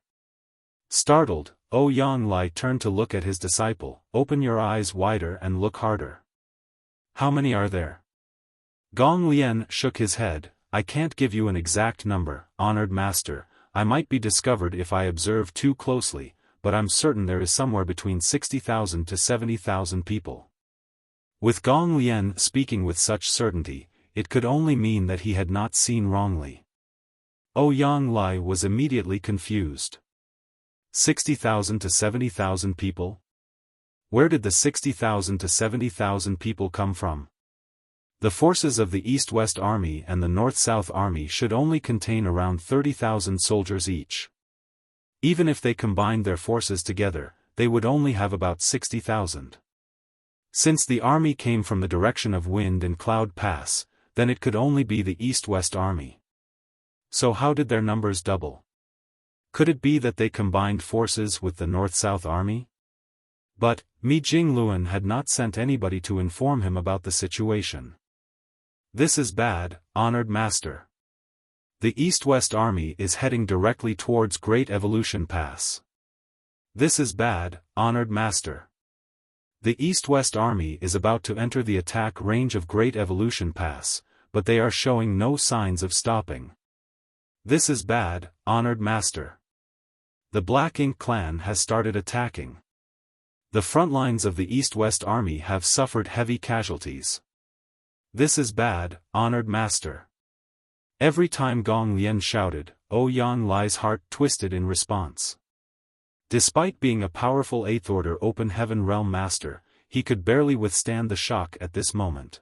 Startled, Ouyang Lai turned to look at his disciple. Open your eyes wider and look harder. How many are there? Gong Lian shook his head. I can't give you an exact number, honored master. I might be discovered if I observe too closely, but I'm certain there is somewhere between 60,000 to 70,000 people. With Gong Lian speaking with such certainty, it could only mean that he had not seen wrongly. Ouyang Lai was immediately confused. 60,000 to 70,000 people? Where did the 60,000 to 70,000 people come from? The forces of the East-West Army and the North-South Army should only contain around 30,000 soldiers each. Even if they combined their forces together, they would only have about 60,000. Since the army came from the direction of Wind and Cloud Pass, then it could only be the East-West Army. So how did their numbers double? Could it be that they combined forces with the North-South Army? But, Mi Jingluan had not sent anybody to inform him about the situation. This is bad, honored master. The East-West Army is heading directly towards Great Evolution Pass. This is bad, honored master. The East-West Army is about to enter the attack range of Great Evolution Pass, but they are showing no signs of stopping. This is bad, honored master. The Black Ink clan has started attacking. The front lines of the East-West Army have suffered heavy casualties. This is bad, honored master. Every time Gong Lian shouted, Ouyang Lai's heart twisted in response. Despite being a powerful 8th Order Open Heaven Realm Master, he could barely withstand the shock at this moment.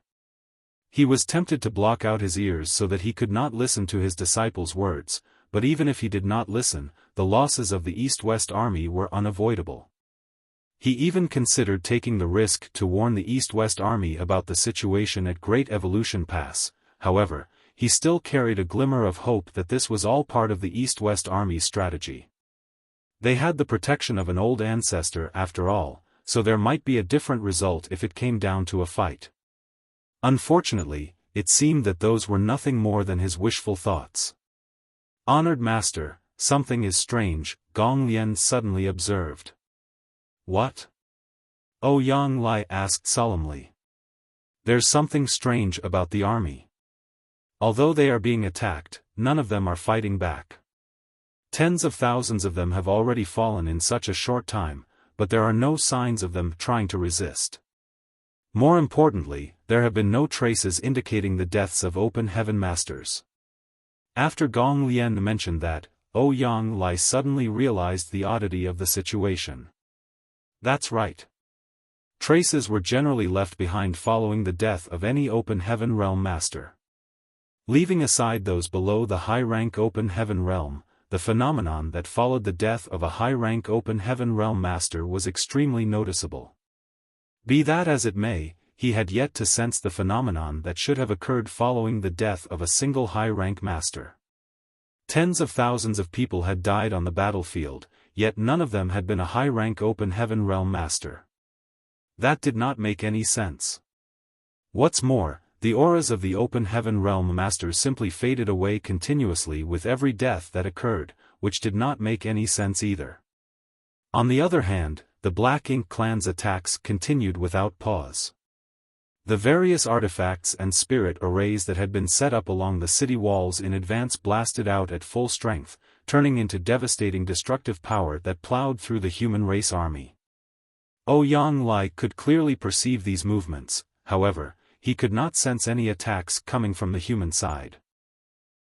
He was tempted to block out his ears so that he could not listen to his disciples' words, but even if he did not listen, the losses of the East-West Army were unavoidable. He even considered taking the risk to warn the East-West Army about the situation at Great Evolution Pass. However, he still carried a glimmer of hope that this was all part of the East-West Army's strategy. They had the protection of an old ancestor after all, so there might be a different result if it came down to a fight. Unfortunately, it seemed that those were nothing more than his wishful thoughts. Honored master, something is strange, Gong Lian suddenly observed. What? Ouyang Lai asked solemnly. There's something strange about the army. Although they are being attacked, none of them are fighting back. Tens of thousands of them have already fallen in such a short time, but there are no signs of them trying to resist. More importantly, there have been no traces indicating the deaths of Open Heaven Masters. After Gong Lian mentioned that, Ouyang Lai suddenly realized the oddity of the situation. That's right. Traces were generally left behind following the death of any Open Heaven Realm Master. Leaving aside those below the high-rank Open Heaven Realm, the phenomenon that followed the death of a high-rank Open Heaven Realm Master was extremely noticeable. Be that as it may, he had yet to sense the phenomenon that should have occurred following the death of a single high-rank Master. Tens of thousands of people had died on the battlefield, yet none of them had been a high-rank Open Heaven Realm Master. That did not make any sense. What's more, the auras of the Open Heaven Realm Masters simply faded away continuously with every death that occurred, which did not make any sense either. On the other hand, the Black Ink clan's attacks continued without pause. The various artifacts and spirit arrays that had been set up along the city walls in advance blasted out at full strength, turning into devastating destructive power that plowed through the human race army. Ouyang Lai could clearly perceive these movements, however, he could not sense any attacks coming from the human side.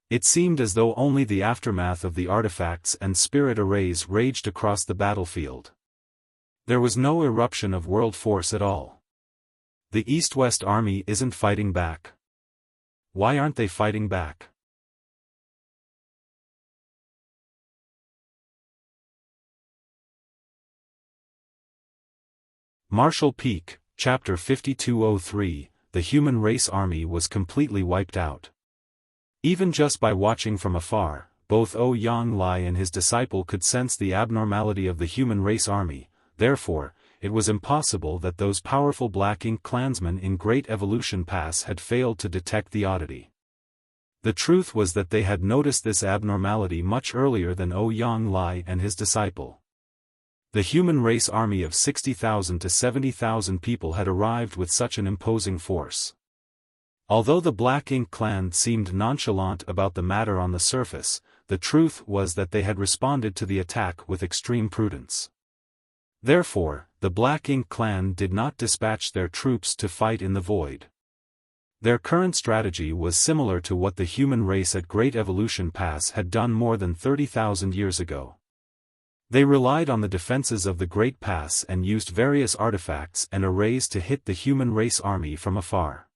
It seemed as though only the aftermath of the artifacts and spirit arrays raged across the battlefield. There was no eruption of world force at all. The East-West army isn't fighting back. Why aren't they fighting back? Marshall Peak, Chapter 5203, the human race army was completely wiped out. Even just by watching from afar, both Ouyang Lai and his disciple could sense the abnormality of the human race army, therefore, it was impossible that those powerful Black Ink clansmen in Great Evolution Pass had failed to detect the oddity. The truth was that they had noticed this abnormality much earlier than Ouyang Lai and his disciple. The human race army of 60,000 to 70,000 people had arrived with such an imposing force. Although the Black Ink clan seemed nonchalant about the matter on the surface, the truth was that they had responded to the attack with extreme prudence. Therefore, the Black Ink clan did not dispatch their troops to fight in the void. Their current strategy was similar to what the human race at Great Evolution Pass had done more than 30,000 years ago. They relied on the defenses of the Great Pass and used various artifacts and arrays to hit the human race army from afar.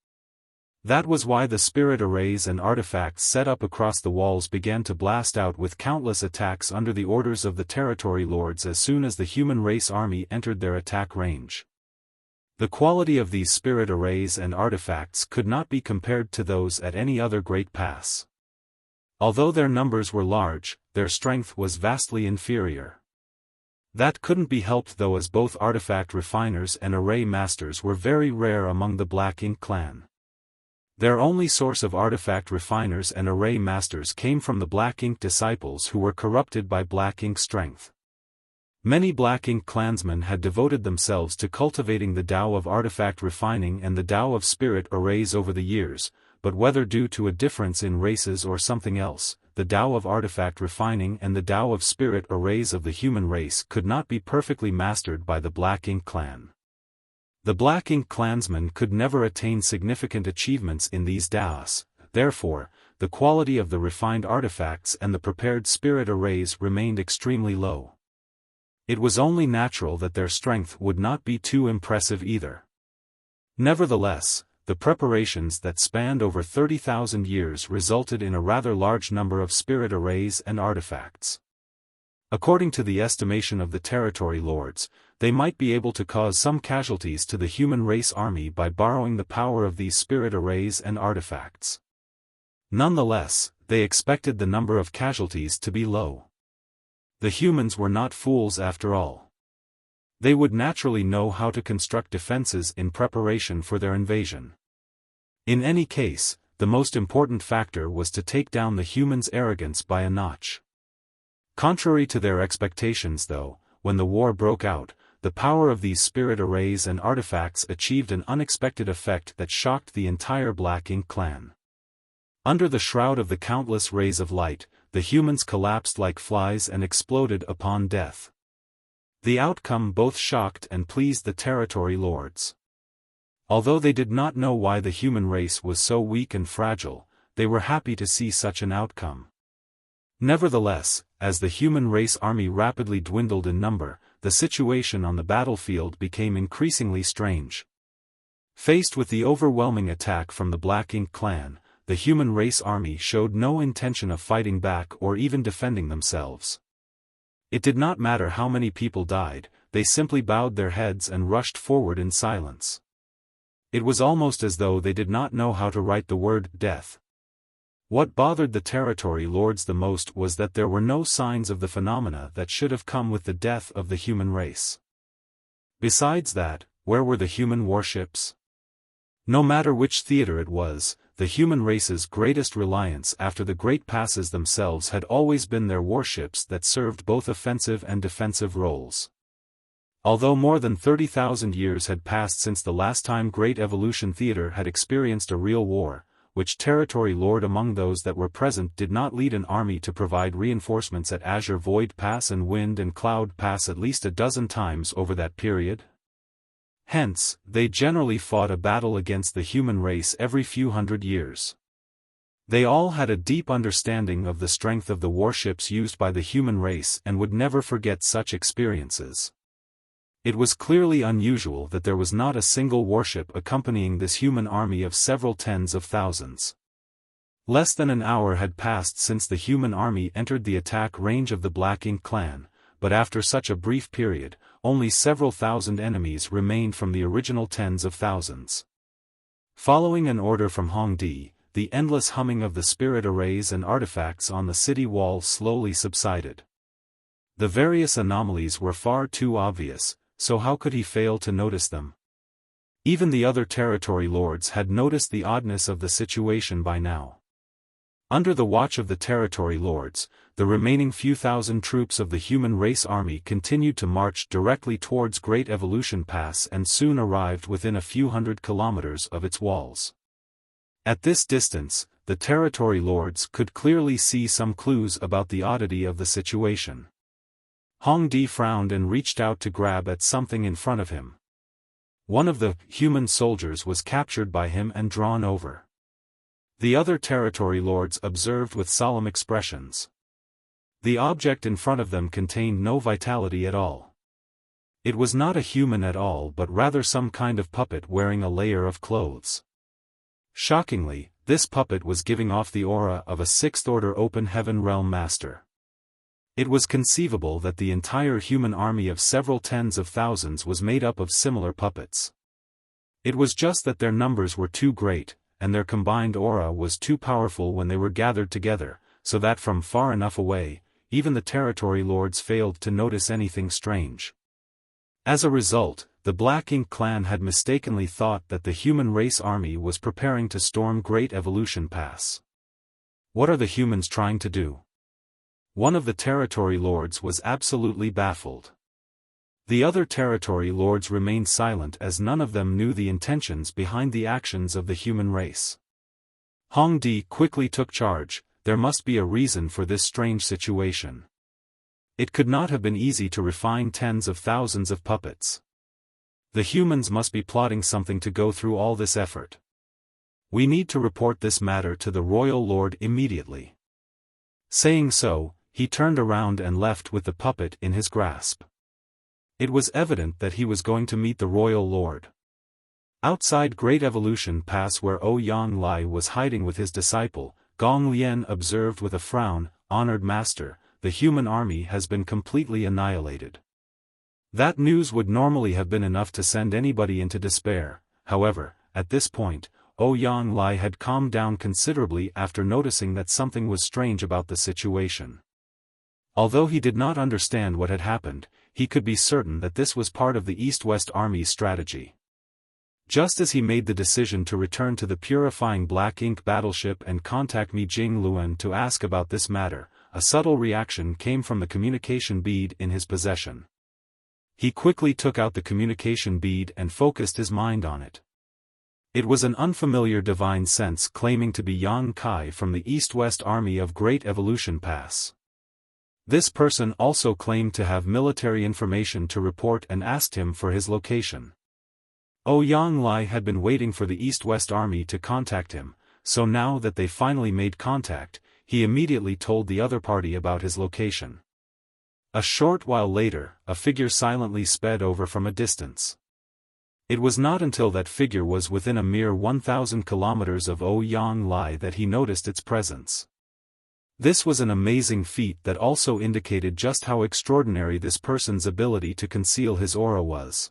That was why the spirit arrays and artifacts set up across the walls began to blast out with countless attacks under the orders of the territory lords as soon as the human race army entered their attack range. The quality of these spirit arrays and artifacts could not be compared to those at any other Great Pass. Although their numbers were large, their strength was vastly inferior. That couldn't be helped though, as both artifact refiners and array masters were very rare among the Black Ink clan. Their only source of artifact refiners and array masters came from the Black Ink disciples who were corrupted by Black Ink strength. Many Black Ink clansmen had devoted themselves to cultivating the Tao of artifact refining and the Tao of spirit arrays over the years, but whether due to a difference in races or something else, the Tao of artifact refining and the Tao of spirit arrays of the human race could not be perfectly mastered by the Black Ink clan. The Black Ink clansmen could never attain significant achievements in these Taos, therefore, the quality of the refined artifacts and the prepared spirit arrays remained extremely low. It was only natural that their strength would not be too impressive either. Nevertheless, the preparations that spanned over 30,000 years resulted in a rather large number of spirit arrays and artifacts. According to the estimation of the territory lords, they might be able to cause some casualties to the human race army by borrowing the power of these spirit arrays and artifacts. Nonetheless, they expected the number of casualties to be low. The humans were not fools after all. They would naturally know how to construct defenses in preparation for their invasion. In any case, the most important factor was to take down the humans' arrogance by a notch. Contrary to their expectations though, when the war broke out, the power of these spirit arrays and artifacts achieved an unexpected effect that shocked the entire Black Ink clan. Under the shroud of the countless rays of light, the humans collapsed like flies and exploded upon death. The outcome both shocked and pleased the territory lords. Although they did not know why the human race was so weak and fragile, they were happy to see such an outcome. Nevertheless, as the human race army rapidly dwindled in number, the situation on the battlefield became increasingly strange. Faced with the overwhelming attack from the Black Ink clan, the human race army showed no intention of fighting back or even defending themselves. It did not matter how many people died, they simply bowed their heads and rushed forward in silence. It was almost as though they did not know how to write the word death. What bothered the territory lords the most was that there were no signs of the phenomena that should have come with the death of the human race. Besides that, where were the human warships? No matter which theater it was, the human race's greatest reliance after the great passes themselves had always been their warships that served both offensive and defensive roles. Although more than 30,000 years had passed since the last time Great Evolution Theater had experienced a real war, which territory lord among those that were present did not lead an army to provide reinforcements at Azure Void Pass and Wind and Cloud Pass at least a dozen times over that period? Hence, they generally fought a battle against the human race every few hundred years. They all had a deep understanding of the strength of the warships used by the human race and would never forget such experiences. It was clearly unusual that there was not a single warship accompanying this human army of several tens of thousands. Less than an hour had passed since the human army entered the attack range of the Black Ink clan, but after such a brief period, only several thousand enemies remained from the original tens of thousands. Following an order from Hongdi, the endless humming of the spirit arrays and artifacts on the city wall slowly subsided. The various anomalies were far too obvious, so how could he fail to notice them? Even the other territory lords had noticed the oddness of the situation by now. Under the watch of the territory lords, the remaining few thousand troops of the human race army continued to march directly towards Great Evolution Pass and soon arrived within a few hundred kilometers of its walls. At this distance, the territory lords could clearly see some clues about the oddity of the situation. Hongdi frowned and reached out to grab at something in front of him. One of the human soldiers was captured by him and drawn over. The other territory lords observed with solemn expressions. The object in front of them contained no vitality at all. It was not a human at all but rather some kind of puppet wearing a layer of clothes. Shockingly, this puppet was giving off the aura of a sixth-order open heaven realm master. It was conceivable that the entire human army of several tens of thousands was made up of similar puppets. It was just that their numbers were too great, and their combined aura was too powerful when they were gathered together, so that from far enough away, even the territory lords failed to notice anything strange. As a result, the Black Ink clan had mistakenly thought that the human race army was preparing to storm Great Evolution Pass. What are the humans trying to do? One of the territory lords was absolutely baffled. The other territory lords remained silent as none of them knew the intentions behind the actions of the human race. Hongdi quickly took charge. There must be a reason for this strange situation. It could not have been easy to refine tens of thousands of puppets. The humans must be plotting something to go through all this effort. We need to report this matter to the royal lord immediately. Saying so, he turned around and left with the puppet in his grasp. It was evident that he was going to meet the royal lord. Outside Great Evolution Pass where Ouyang Lai was hiding with his disciple, Gong Lian observed with a frown, "Honored master, the human army has been completely annihilated." That news would normally have been enough to send anybody into despair. However, at this point, Ouyang Lai had calmed down considerably after noticing that something was strange about the situation. Although he did not understand what had happened, he could be certain that this was part of the East-West Army's strategy. Just as he made the decision to return to the purifying Black Ink battleship and contact Mi Jing Luan to ask about this matter, a subtle reaction came from the communication bead in his possession. He quickly took out the communication bead and focused his mind on it. It was an unfamiliar divine sense claiming to be Yang Kai from the East-West Army of Great Evolution Pass. This person also claimed to have military information to report and asked him for his location. Ouyang Lai had been waiting for the East-West Army to contact him, so now that they finally made contact, he immediately told the other party about his location. A short while later, a figure silently sped over from a distance. It was not until that figure was within a mere 1,000 kilometers of Ouyang Lai that he noticed its presence. This was an amazing feat that also indicated just how extraordinary this person's ability to conceal his aura was.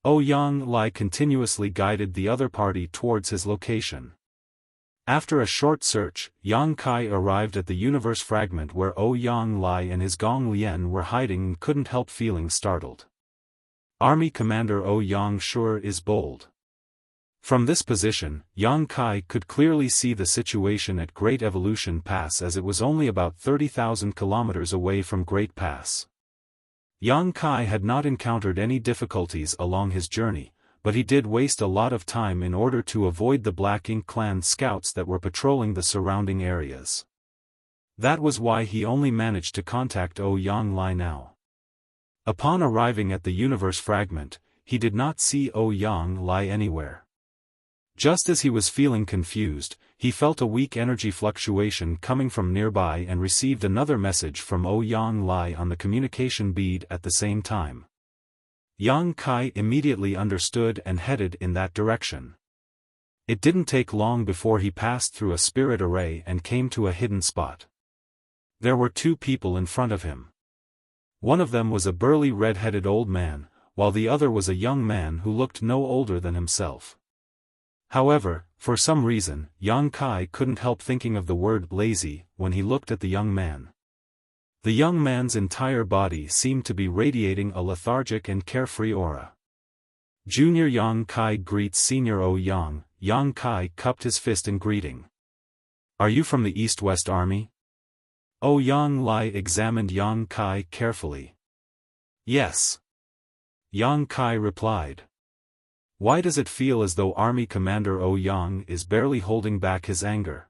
Ouyang Lai continuously guided the other party towards his location. After a short search, Yang Kai arrived at the universe fragment where Ouyang Lai and his Gong Lian were hiding and couldn't help feeling startled. Army Commander Ouyang sure is bold. From this position, Yang Kai could clearly see the situation at Great Evolution Pass, as it was only about 30,000 kilometers away from Great Pass. Yang Kai had not encountered any difficulties along his journey, but he did waste a lot of time in order to avoid the Black Ink Clan scouts that were patrolling the surrounding areas. That was why he only managed to contact Ouyang Lai now. Upon arriving at the universe fragment, he did not see Ouyang Lai anywhere. Just as he was feeling confused, he felt a weak energy fluctuation coming from nearby and received another message from Ouyang Lai on the communication bead at the same time. Yang Kai immediately understood and headed in that direction. It didn't take long before he passed through a spirit array and came to a hidden spot. There were two people in front of him. One of them was a burly red-headed old man, while the other was a young man who looked no older than himself. However, for some reason, Yang Kai couldn't help thinking of the word lazy when he looked at the young man. The young man's entire body seemed to be radiating a lethargic and carefree aura. Junior Yang Kai greets Senior Ouyang. Yang Kai cupped his fist in greeting. Are you from the East-West Army? Ouyang Lai examined Yang Kai carefully. Yes. Yang Kai replied. Why does it feel as though Army Commander Ouyang is barely holding back his anger?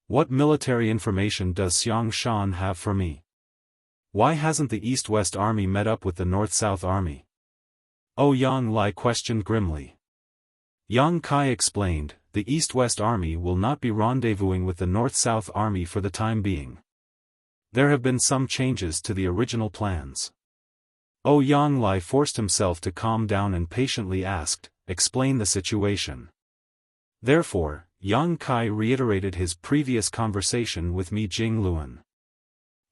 What military information does Xiaofan have for me? Why hasn't the East-West Army met up with the North-South Army? Ouyang Lai questioned grimly. Yang Kai explained, the East-West Army will not be rendezvousing with the North-South Army for the time being. There have been some changes to the original plans. Ouyang Lai forced himself to calm down and patiently asked, explain the situation. Therefore, Yang Kai reiterated his previous conversation with Mi Jingluan.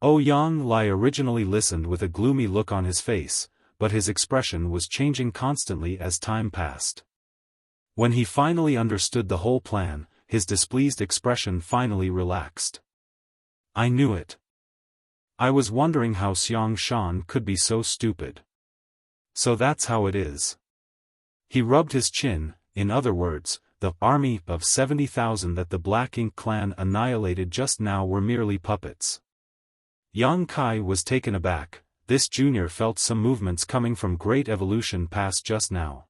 Ouyang Lai originally listened with a gloomy look on his face, but his expression was changing constantly as time passed. When he finally understood the whole plan, his displeased expression finally relaxed. I knew it. I was wondering how Xiaofan could be so stupid. So that's how it is. He rubbed his chin. In other words, the army of 70,000 that the Black Ink Clan annihilated just now were merely puppets. Yang Kai was taken aback. This junior felt some movements coming from Great Evolution Pass just now.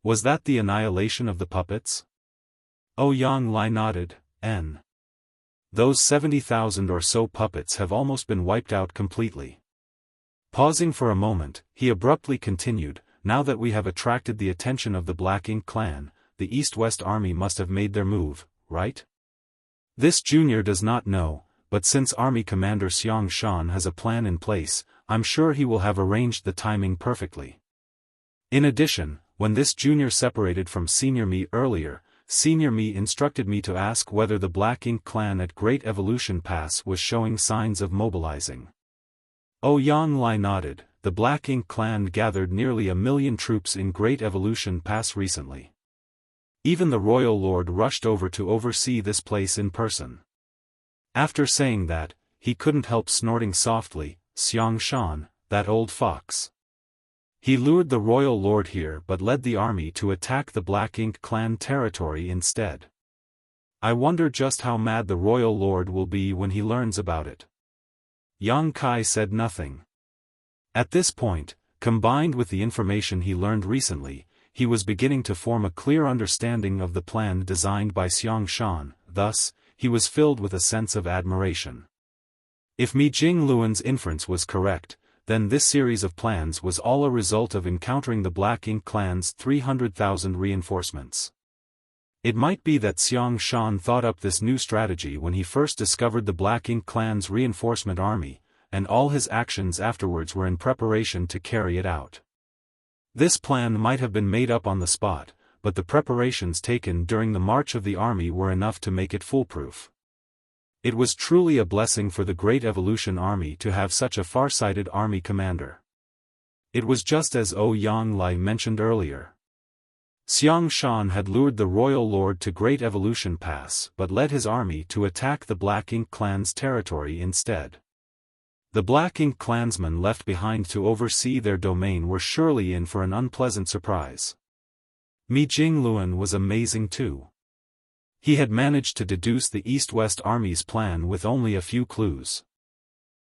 Was that the annihilation of the puppets? Ouyang Lai nodded. Those 70,000 or so puppets have almost been wiped out completely. Pausing for a moment, he abruptly continued, now that we have attracted the attention of the Black Ink Clan, the East-West Army must have made their move, right? This junior does not know, but since Army Commander Xiaofan has a plan in place, I'm sure he will have arranged the timing perfectly. In addition, when this junior separated from Senior Mi earlier, Senior Mi instructed me to ask whether the Black Ink Clan at Great Evolution Pass was showing signs of mobilizing. Ouyang Lai nodded. The Black Ink Clan gathered nearly 1 million troops in Great Evolution Pass recently. Even the Royal Lord rushed over to oversee this place in person. After saying that, he couldn't help snorting softly. Xiaofan, that old fox. He lured the Royal Lord here but led the army to attack the Black Ink Clan territory instead. I wonder just how mad the Royal Lord will be when he learns about it. Yang Kai said nothing. At this point, combined with the information he learned recently, he was beginning to form a clear understanding of the plan designed by Xiaofan. Thus, he was filled with a sense of admiration. If Mi Jingluan's inference was correct, then this series of plans was all a result of encountering the Black Ink Clan's 300,000 reinforcements. It might be that Xiaofan thought up this new strategy when he first discovered the Black Ink Clan's reinforcement army, and all his actions afterwards were in preparation to carry it out. This plan might have been made up on the spot, but the preparations taken during the march of the army were enough to make it foolproof. It was truly a blessing for the Great Evolution Army to have such a far-sighted army commander. It was just as Ouyang Lai mentioned earlier. Xiaofan had lured the royal lord to Great Evolution Pass but led his army to attack the Black Ink clan's territory instead. The Black Ink clansmen left behind to oversee their domain were surely in for an unpleasant surprise. Mi Jingluan was amazing too. He had managed to deduce the East-West Army's plan with only a few clues.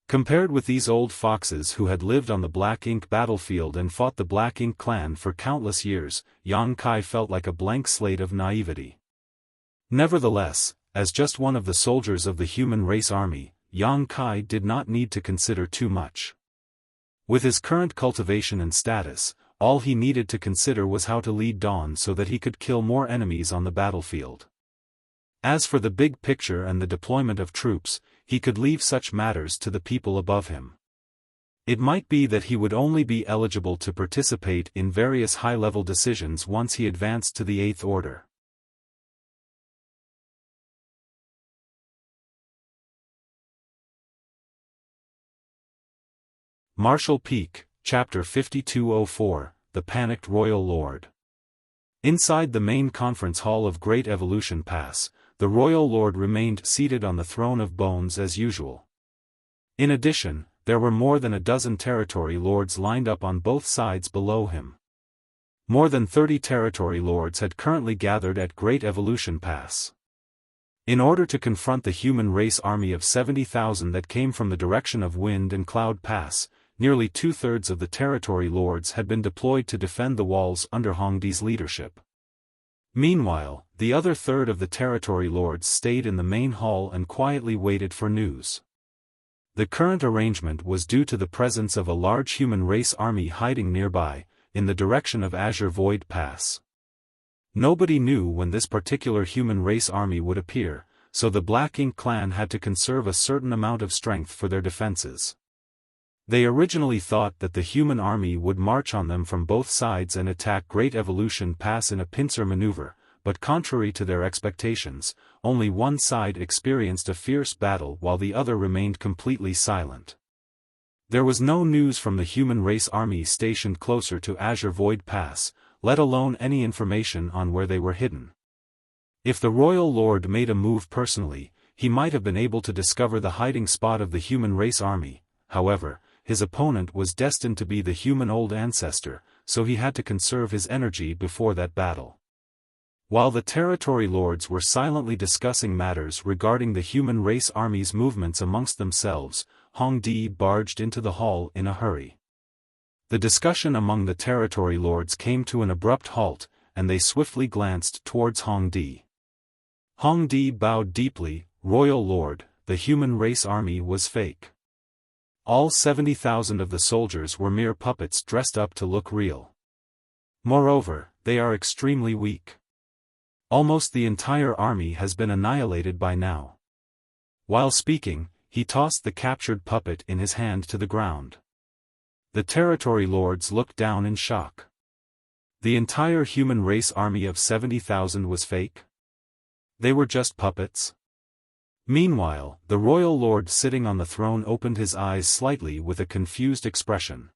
Compared with these old foxes who had lived on the Black Ink battlefield and fought the Black Ink clan for countless years, Yang Kai felt like a blank slate of naivety. Nevertheless, as just one of the soldiers of the human race army, Yang Kai did not need to consider too much. With his current cultivation and status, all he needed to consider was how to lead Dawn so that he could kill more enemies on the battlefield. As for the big picture and the deployment of troops, he could leave such matters to the people above him. It might be that he would only be eligible to participate in various high-level decisions once he advanced to the Eighth Order. Marshall Peak, Chapter 5204, The Panicked Royal Lord. Inside the main conference hall of Great Evolution Pass, the royal lord remained seated on the throne of bones as usual. In addition, there were more than a dozen territory lords lined up on both sides below him. More than 30 territory lords had currently gathered at Great Evolution Pass. In order to confront the human race army of 70,000 that came from the direction of Wind and Cloud Pass, nearly two-thirds of the territory lords had been deployed to defend the walls under Hongdi's leadership. Meanwhile, the other third of the territory lords stayed in the main hall and quietly waited for news. The current arrangement was due to the presence of a large human race army hiding nearby, in the direction of Azure Void Pass. Nobody knew when this particular human race army would appear, so the Black Ink clan had to conserve a certain amount of strength for their defenses. They originally thought that the human army would march on them from both sides and attack Great Evolution Pass in a pincer maneuver, but contrary to their expectations, only one side experienced a fierce battle while the other remained completely silent. There was no news from the human race army stationed closer to Azure Void Pass, let alone any information on where they were hidden. If the royal lord made a move personally, he might have been able to discover the hiding spot of the human race army. However, his opponent was destined to be the human old ancestor, so he had to conserve his energy before that battle. While the territory lords were silently discussing matters regarding the human race army's movements amongst themselves, Hongdi barged into the hall in a hurry. The discussion among the territory lords came to an abrupt halt, and they swiftly glanced towards Hongdi. Hongdi bowed deeply. "Royal Lord, the human race army was fake. All 70,000 of the soldiers were mere puppets dressed up to look real. Moreover, they are extremely weak. Almost the entire army has been annihilated by now." While speaking, he tossed the captured puppet in his hand to the ground. The territory lords looked down in shock. The entire human race army of 70,000 was fake? They were just puppets? Meanwhile, the royal lord sitting on the throne opened his eyes slightly with a confused expression.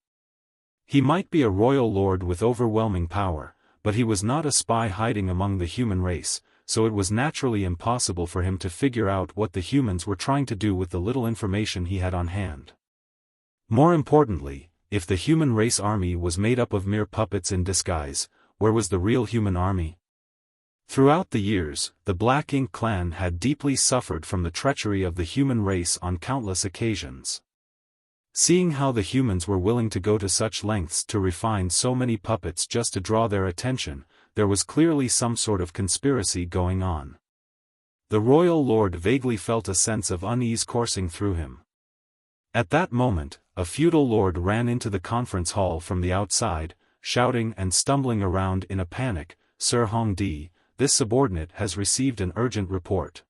He might be a royal lord with overwhelming power, but he was not a spy hiding among the human race, so it was naturally impossible for him to figure out what the humans were trying to do with the little information he had on hand. More importantly, if the human race army was made up of mere puppets in disguise, where was the real human army? Throughout the years, the Black Ink clan had deeply suffered from the treachery of the human race on countless occasions. Seeing how the humans were willing to go to such lengths to refine so many puppets just to draw their attention, there was clearly some sort of conspiracy going on. The royal lord vaguely felt a sense of unease coursing through him. At that moment, a feudal lord ran into the conference hall from the outside, shouting and stumbling around in a panic, "Sir Hongdi, this subordinate has received an urgent report."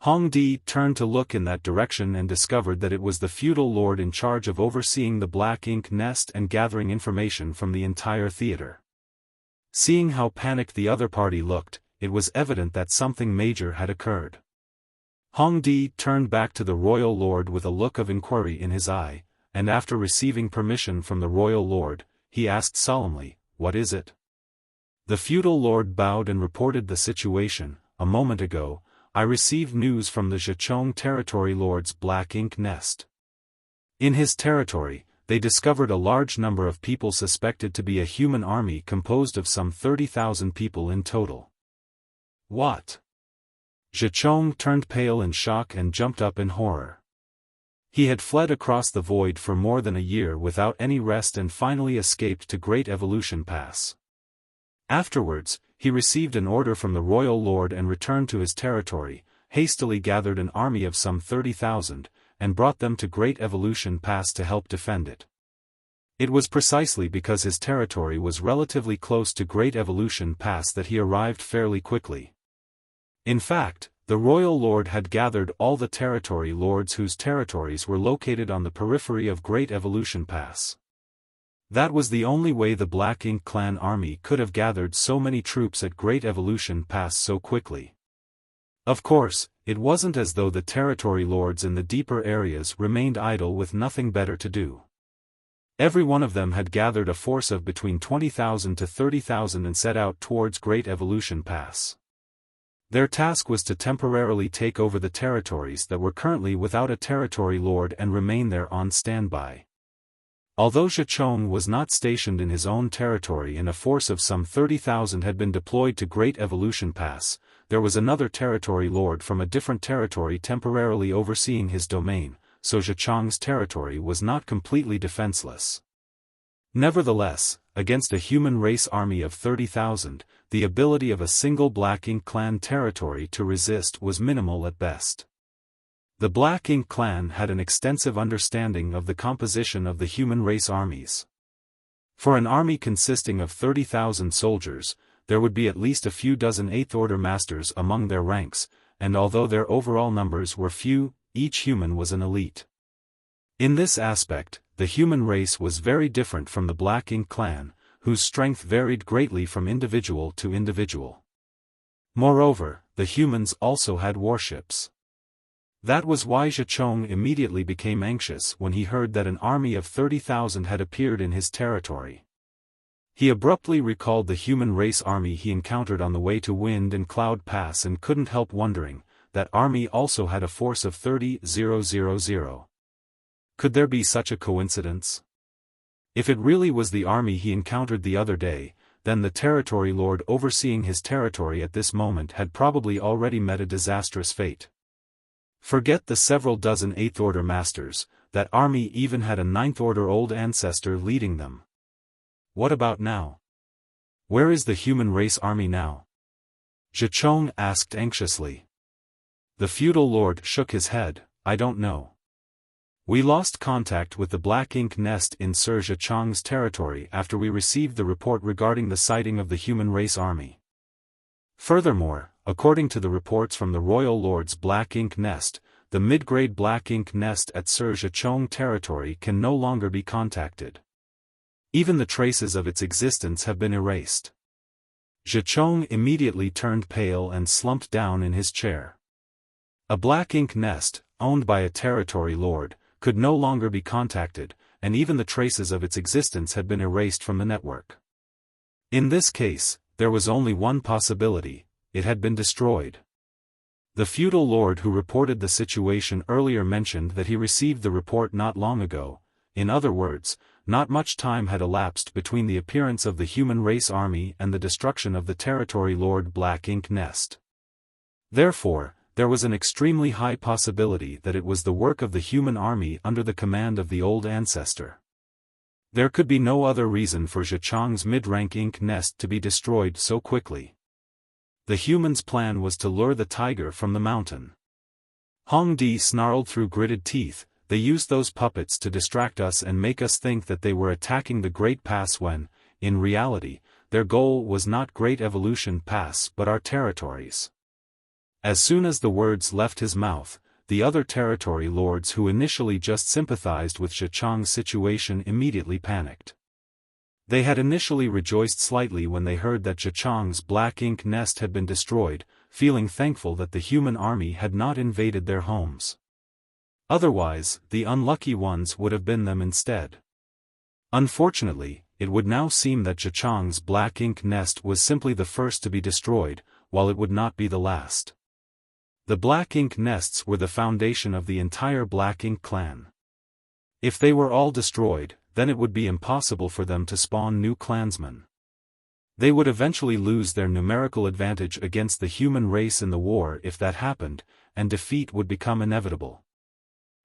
Hongdi turned to look in that direction and discovered that it was the feudal lord in charge of overseeing the black ink nest and gathering information from the entire theater. Seeing how panicked the other party looked, it was evident that something major had occurred. Hongdi turned back to the royal lord with a look of inquiry in his eye, and after receiving permission from the royal lord, he asked solemnly, "What is it?" The feudal lord bowed and reported the situation. "A moment ago, I received news from the Zhichong territory lord's black ink nest. In his territory, they discovered a large number of people suspected to be a human army composed of some 30,000 people in total." "What?" Zhichong turned pale in shock and jumped up in horror. He had fled across the void for more than a year without any rest and finally escaped to Great Evolution Pass. Afterwards, he received an order from the royal lord and returned to his territory, hastily gathered an army of some 30,000, and brought them to Great Evolution Pass to help defend it. It was precisely because his territory was relatively close to Great Evolution Pass that he arrived fairly quickly. In fact, the royal lord had gathered all the territory lords whose territories were located on the periphery of Great Evolution Pass. That was the only way the Black Ink clan army could have gathered so many troops at Great Evolution Pass so quickly. Of course, it wasn't as though the territory lords in the deeper areas remained idle with nothing better to do. Every one of them had gathered a force of between 20,000 to 30,000 and set out towards Great Evolution Pass. Their task was to temporarily take over the territories that were currently without a territory lord and remain there on standby. Although Zhichong was not stationed in his own territory and a force of some 30,000 had been deployed to Great Evolution Pass, there was another territory lord from a different territory temporarily overseeing his domain, so Zhichong's territory was not completely defenseless. Nevertheless, against a human race army of 30,000, the ability of a single Black Ink clan territory to resist was minimal at best. The Black Ink clan had an extensive understanding of the composition of the human race armies. For an army consisting of 30,000 soldiers, there would be at least a few dozen Eighth-Order Masters among their ranks, and although their overall numbers were few, each human was an elite. In this aspect, the human race was very different from the Black Ink clan, whose strength varied greatly from individual to individual. Moreover, the humans also had warships. That was why Zhichong immediately became anxious when he heard that an army of 30,000 had appeared in his territory. He abruptly recalled the human race army he encountered on the way to Wind and Cloud Pass and couldn't help wondering, that army also had a force of 30,000. Could there be such a coincidence? If it really was the army he encountered the other day, then the territory lord overseeing his territory at this moment had probably already met a disastrous fate. Forget the several dozen Eighth-Order Masters, that army even had a Ninth-Order Old Ancestor leading them. What about now? Where is the human race army now? Zhichong asked anxiously. The feudal lord shook his head. "I don't know. We lost contact with the Black Ink nest in Sir Zhichong's territory after we received the report regarding the sighting of the human race army. Furthermore, according to the reports from the royal lord's Black Ink nest, the mid-grade Black Ink nest at Sir Zhichong territory can no longer be contacted. Even the traces of its existence have been erased." Zhichong immediately turned pale and slumped down in his chair. A Black Ink nest, owned by a territory lord, could no longer be contacted, and even the traces of its existence had been erased from the network. In this case, there was only one possibility: it had been destroyed. The feudal lord who reported the situation earlier mentioned that he received the report not long ago. In other words, not much time had elapsed between the appearance of the human race army and the destruction of the territory lord Black Ink nest. Therefore, there was an extremely high possibility that it was the work of the human army under the command of the Old Ancestor. There could be no other reason for Zhichong's mid-rank ink nest to be destroyed so quickly. The humans' plan was to lure the tiger from the mountain. Hongdi snarled through gritted teeth. They used those puppets to distract us and make us think that they were attacking the Great Pass when, in reality, their goal was not Great Evolution Pass but our territories. As soon as the words left his mouth, the other territory lords who initially just sympathized with Xiaofan's situation immediately panicked. They had initially rejoiced slightly when they heard that Xiaofan's black ink nest had been destroyed, feeling thankful that the human army had not invaded their homes. Otherwise, the unlucky ones would have been them instead. Unfortunately, it would now seem that Xiaofan's black ink nest was simply the first to be destroyed, while it would not be the last. The black ink nests were the foundation of the entire black ink clan. If they were all destroyed, then it would be impossible for them to spawn new clansmen. They would eventually lose their numerical advantage against the human race in the war if that happened, and defeat would become inevitable.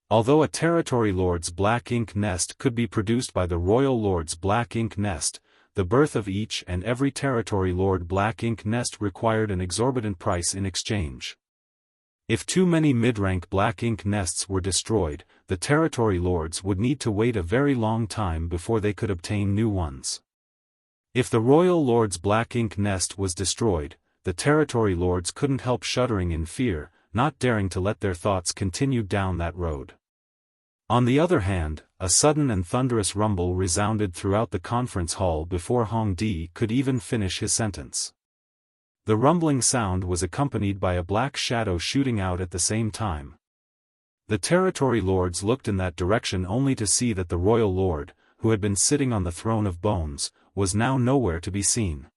Although a territory lord's black ink nest could be produced by the royal lord's black ink nest, the birth of each and every territory lord black ink nest required an exorbitant price in exchange. If too many mid-rank black ink nests were destroyed, the territory lords would need to wait a very long time before they could obtain new ones. If the royal lord's black ink nest was destroyed, the territory lords couldn't help shuddering in fear, not daring to let their thoughts continue down that road. On the other hand, a sudden and thunderous rumble resounded throughout the conference hall before Hong Di could even finish his sentence. The rumbling sound was accompanied by a black shadow shooting out at the same time. The territory lords looked in that direction only to see that the royal lord, who had been sitting on the throne of bones, was now nowhere to be seen.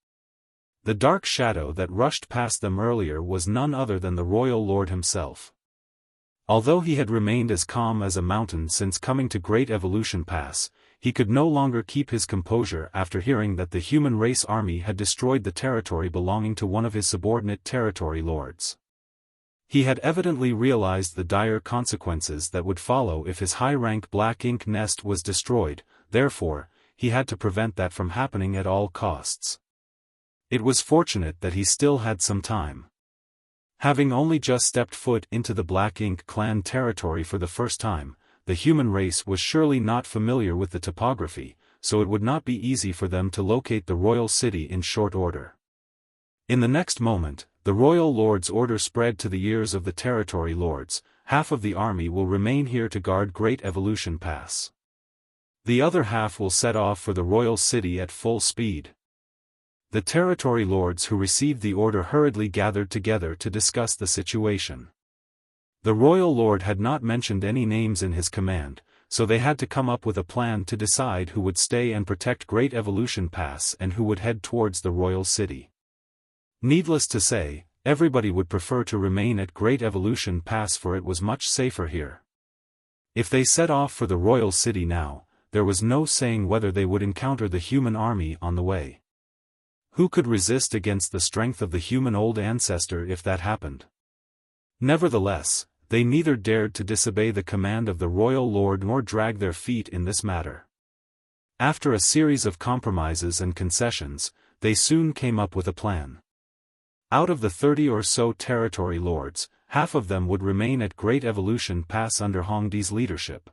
The dark shadow that rushed past them earlier was none other than the royal lord himself. Although he had remained as calm as a mountain since coming to Great Evolution Pass, he could no longer keep his composure after hearing that the human race army had destroyed the territory belonging to one of his subordinate territory lords. He had evidently realized the dire consequences that would follow if his high-rank black ink nest was destroyed, therefore, he had to prevent that from happening at all costs. It was fortunate that he still had some time. Having only just stepped foot into the Black Ink clan territory for the first time, the human race was surely not familiar with the topography, so it would not be easy for them to locate the royal city in short order. In the next moment, the royal lord's order spread to the ears of the territory lords: half of the army will remain here to guard Great Evolution Pass. The other half will set off for the royal city at full speed. The territory lords who received the order hurriedly gathered together to discuss the situation. The royal lord had not mentioned any names in his command, so they had to come up with a plan to decide who would stay and protect Great Evolution Pass and who would head towards the royal city. Needless to say, everybody would prefer to remain at Great Evolution Pass, for it was much safer here. If they set off for the royal city now, there was no saying whether they would encounter the human army on the way. Who could resist against the strength of the human old ancestor if that happened? Nevertheless, they neither dared to disobey the command of the royal lord nor drag their feet in this matter. After a series of compromises and concessions, they soon came up with a plan. Out of the 30 or so territory lords, half of them would remain at Great Evolution Pass under Hongdi's leadership.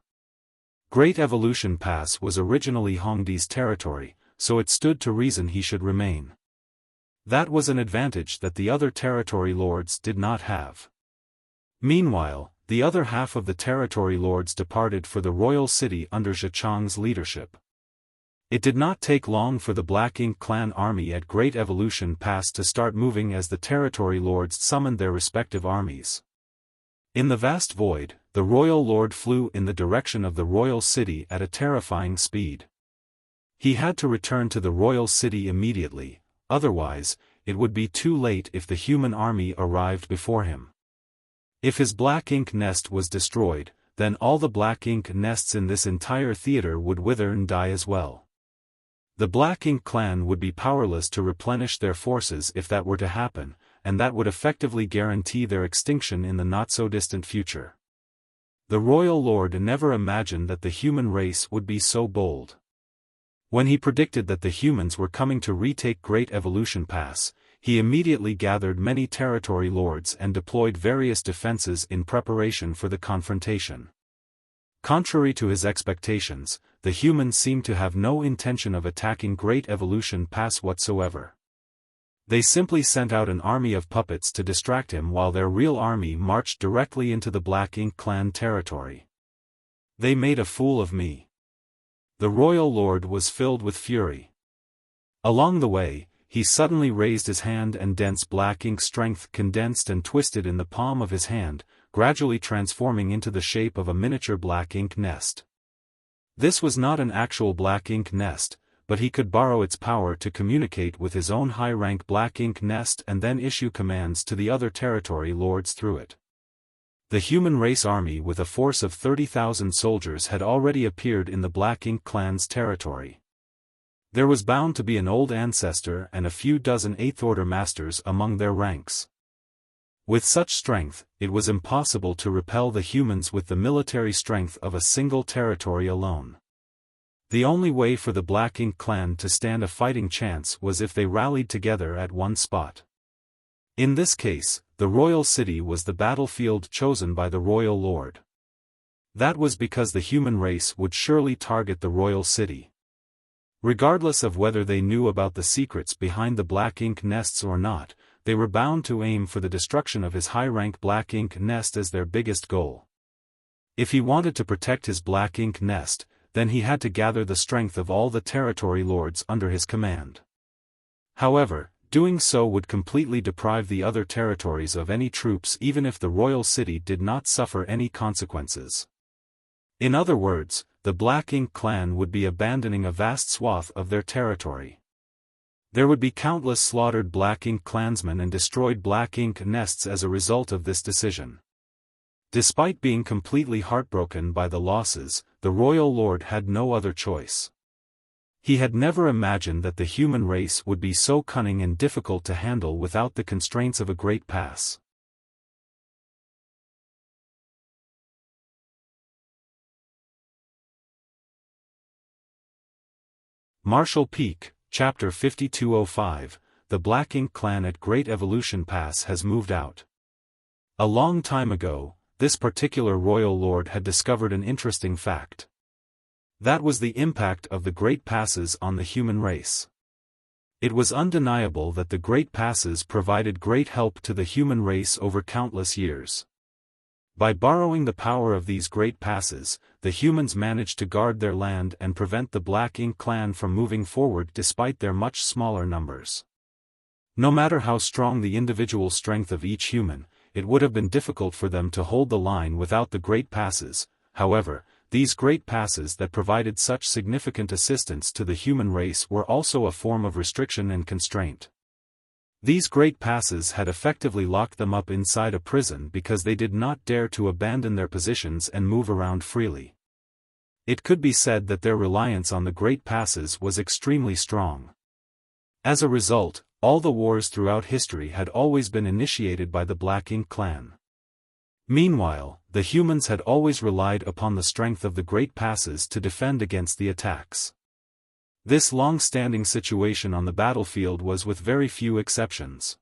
Great Evolution Pass was originally Hongdi's territory, so it stood to reason he should remain. That was an advantage that the other territory lords did not have. Meanwhile, the other half of the territory lords departed for the royal city under Xiaofan's leadership. It did not take long for the Black Ink clan army at Great Evolution Pass to start moving as the territory lords summoned their respective armies. In the vast void, the royal lord flew in the direction of the royal city at a terrifying speed. He had to return to the royal city immediately, otherwise, it would be too late if the human army arrived before him. If his black ink nest was destroyed, then all the black ink nests in this entire theater would wither and die as well. The Black Ink clan would be powerless to replenish their forces if that were to happen, and that would effectively guarantee their extinction in the not-so-distant future. The royal lord never imagined that the human race would be so bold. When he predicted that the humans were coming to retake Great Evolution Pass, he immediately gathered many territory lords and deployed various defenses in preparation for the confrontation. Contrary to his expectations, the humans seemed to have no intention of attacking Great Evolution Pass whatsoever. They simply sent out an army of puppets to distract him while their real army marched directly into the Black Ink clan territory. They made a fool of me. The royal lord was filled with fury. Along the way, he suddenly raised his hand and dense black ink strength condensed and twisted in the palm of his hand, gradually transforming into the shape of a miniature black ink nest. This was not an actual black ink nest, but he could borrow its power to communicate with his own high-rank black ink nest and then issue commands to the other territory lords through it. The human race army with a force of 30,000 soldiers had already appeared in the Black Ink clan's territory. There was bound to be an old ancestor and a few dozen eighth-order masters among their ranks. With such strength, it was impossible to repel the humans with the military strength of a single territory alone. The only way for the Black Ink clan to stand a fighting chance was if they rallied together at one spot. In this case, the royal city was the battlefield chosen by the royal lord. That was because the human race would surely target the royal city. Regardless of whether they knew about the secrets behind the Black Ink nests or not, they were bound to aim for the destruction of his high-rank Black Ink nest as their biggest goal. If he wanted to protect his Black Ink nest, then he had to gather the strength of all the territory lords under his command. However, doing so would completely deprive the other territories of any troops even if the royal city did not suffer any consequences. In other words, the Black Ink clan would be abandoning a vast swath of their territory. There would be countless slaughtered Black Ink clansmen and destroyed Black Ink nests as a result of this decision. Despite being completely heartbroken by the losses, the royal lord had no other choice. He had never imagined that the human race would be so cunning and difficult to handle without the constraints of a great pass. Marshall Peak, Chapter 5205, The Black Ink Clan at Great Evolution Pass has moved out. A long time ago, this particular royal lord had discovered an interesting fact. That was the impact of the Great Passes on the human race. It was undeniable that the Great Passes provided great help to the human race over countless years. By borrowing the power of these Great Passes, the humans managed to guard their land and prevent the Black Ink clan from moving forward despite their much smaller numbers. No matter how strong the individual strength of each human, it would have been difficult for them to hold the line without the Great Passes. However, these Great Passes that provided such significant assistance to the human race were also a form of restriction and constraint. These Great Passes had effectively locked them up inside a prison because they did not dare to abandon their positions and move around freely. It could be said that their reliance on the Great Passes was extremely strong. As a result, all the wars throughout history had always been initiated by the Black Ink clan. Meanwhile, the humans had always relied upon the strength of the Great Passes to defend against the attacks. This long-standing situation on the battlefield was with very few exceptions.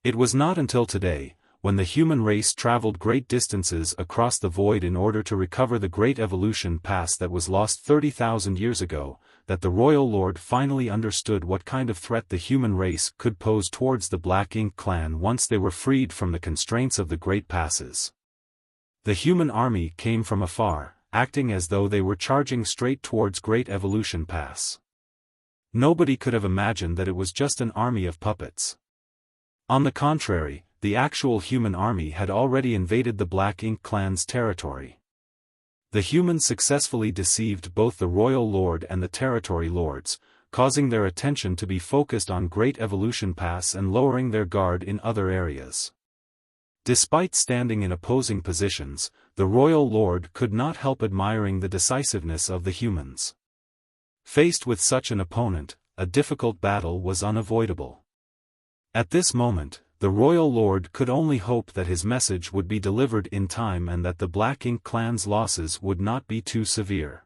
It was not until today, when the human race traveled great distances across the void in order to recover the Great Evolution Pass that was lost 30,000 years ago, that the royal lord finally understood what kind of threat the human race could pose towards the Black Ink clan once they were freed from the constraints of the Great Passes. The human army came from afar, acting as though they were charging straight towards Great Evolution Pass. Nobody could have imagined that it was just an army of puppets. On the contrary, the actual human army had already invaded the Black Ink clan's territory. The humans successfully deceived both the royal lord and the territory lords, causing their attention to be focused on Great Evolution Pass and lowering their guard in other areas. Despite standing in opposing positions, the royal lord could not help admiring the decisiveness of the humans. Faced with such an opponent, a difficult battle was unavoidable. At this moment, the royal lord could only hope that his message would be delivered in time and that the Black Ink clan's losses would not be too severe.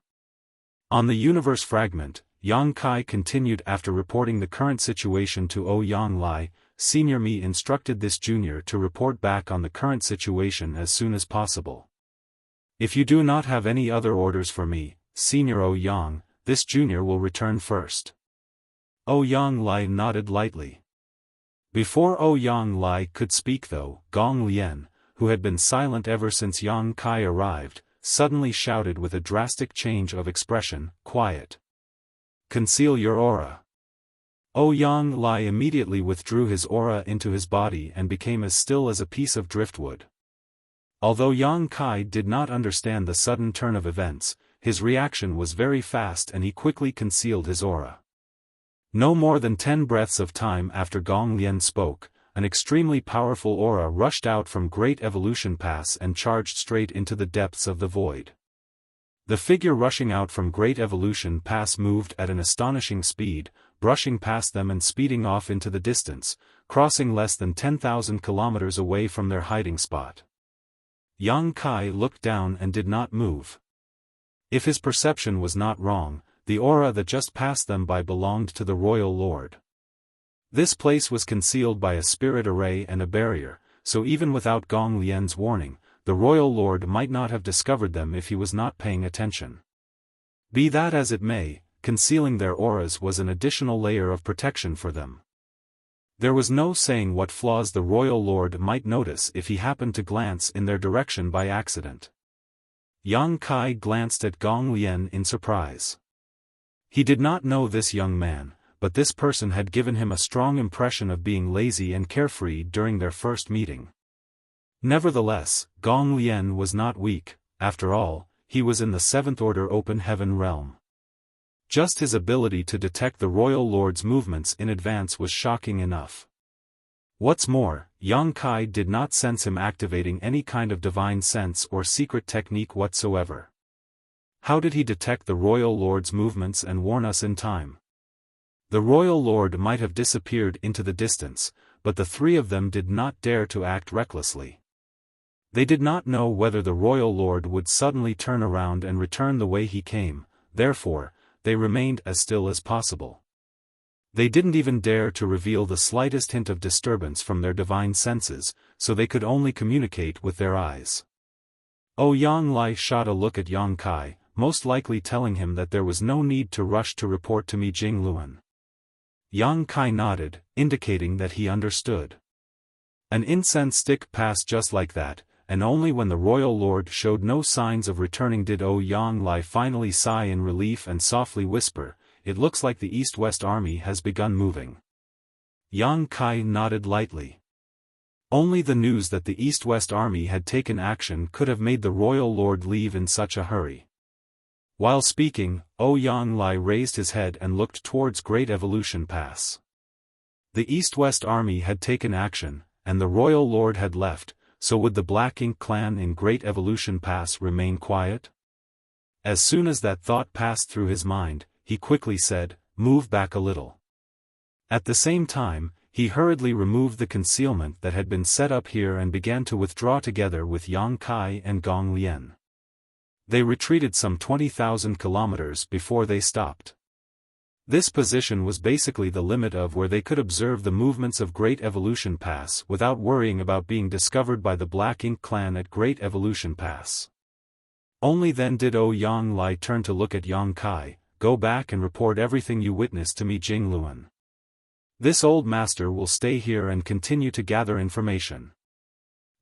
On the universe fragment, Yang Kai continued after reporting the current situation to Yang Lai. Senior Me instructed this junior to report back on the current situation as soon as possible. If you do not have any other orders for me, Senior Yang, this junior will return first. Yang Lai nodded lightly. Before Ouyang Lai could speak though, Gong Lian, who had been silent ever since Yang Kai arrived, suddenly shouted with a drastic change of expression, "Quiet! Conceal your aura!" Ouyang Lai immediately withdrew his aura into his body and became as still as a piece of driftwood. Although Yang Kai did not understand the sudden turn of events, his reaction was very fast and he quickly concealed his aura. No more than 10 breaths of time after Gong Lian spoke, an extremely powerful aura rushed out from Great Evolution Pass and charged straight into the depths of the void. The figure rushing out from Great Evolution Pass moved at an astonishing speed, brushing past them and speeding off into the distance, crossing less than 10,000 kilometers away from their hiding spot. Yang Kai looked down and did not move. If his perception was not wrong, the aura that just passed them by belonged to the Royal Lord. This place was concealed by a spirit array and a barrier, so even without Gong Lian's warning, the Royal Lord might not have discovered them if he was not paying attention. Be that as it may, concealing their auras was an additional layer of protection for them. There was no saying what flaws the Royal Lord might notice if he happened to glance in their direction by accident. Yang Kai glanced at Gong Lian in surprise. He did not know this young man, but this person had given him a strong impression of being lazy and carefree during their first meeting. Nevertheless, Gong Lian was not weak. After all, he was in the 7th Order Open Heaven realm. Just his ability to detect the Royal Lord's movements in advance was shocking enough. What's more, Yang Kai did not sense him activating any kind of divine sense or secret technique whatsoever. How did he detect the Royal Lord's movements and warn us in time? The Royal Lord might have disappeared into the distance, but the three of them did not dare to act recklessly. They did not know whether the Royal Lord would suddenly turn around and return the way he came, therefore, they remained as still as possible. They didn't even dare to reveal the slightest hint of disturbance from their divine senses, so they could only communicate with their eyes. Ouyang Lai shot a look at Yang Kai, most likely telling him that there was no need to rush to report to Mi Jingluan. Yang Kai nodded, indicating that he understood. An incense stick passed just like that, and only when the Royal Lord showed no signs of returning did Ouyang Lai finally sigh in relief and softly whisper, "It looks like the East-West Army has begun moving." Yang Kai nodded lightly. Only the news that the East-West Army had taken action could have made the Royal Lord leave in such a hurry. While speaking, Ouyang Lai raised his head and looked towards Great Evolution Pass. The East-West Army had taken action, and the Royal Lord had left, so would the Black Ink clan in Great Evolution Pass remain quiet? As soon as that thought passed through his mind, he quickly said, "Move back a little." At the same time, he hurriedly removed the concealment that had been set up here and began to withdraw together with Yang Kai and Gong Lian. They retreated some 20,000 kilometers before they stopped. This position was basically the limit of where they could observe the movements of Great Evolution Pass without worrying about being discovered by the Black Ink clan at Great Evolution Pass. Only then did Ouyang Lai turn to look at Yang Kai, "Go back and report everything you witnessed to Mi Jingluan. This old master will stay here and continue to gather information."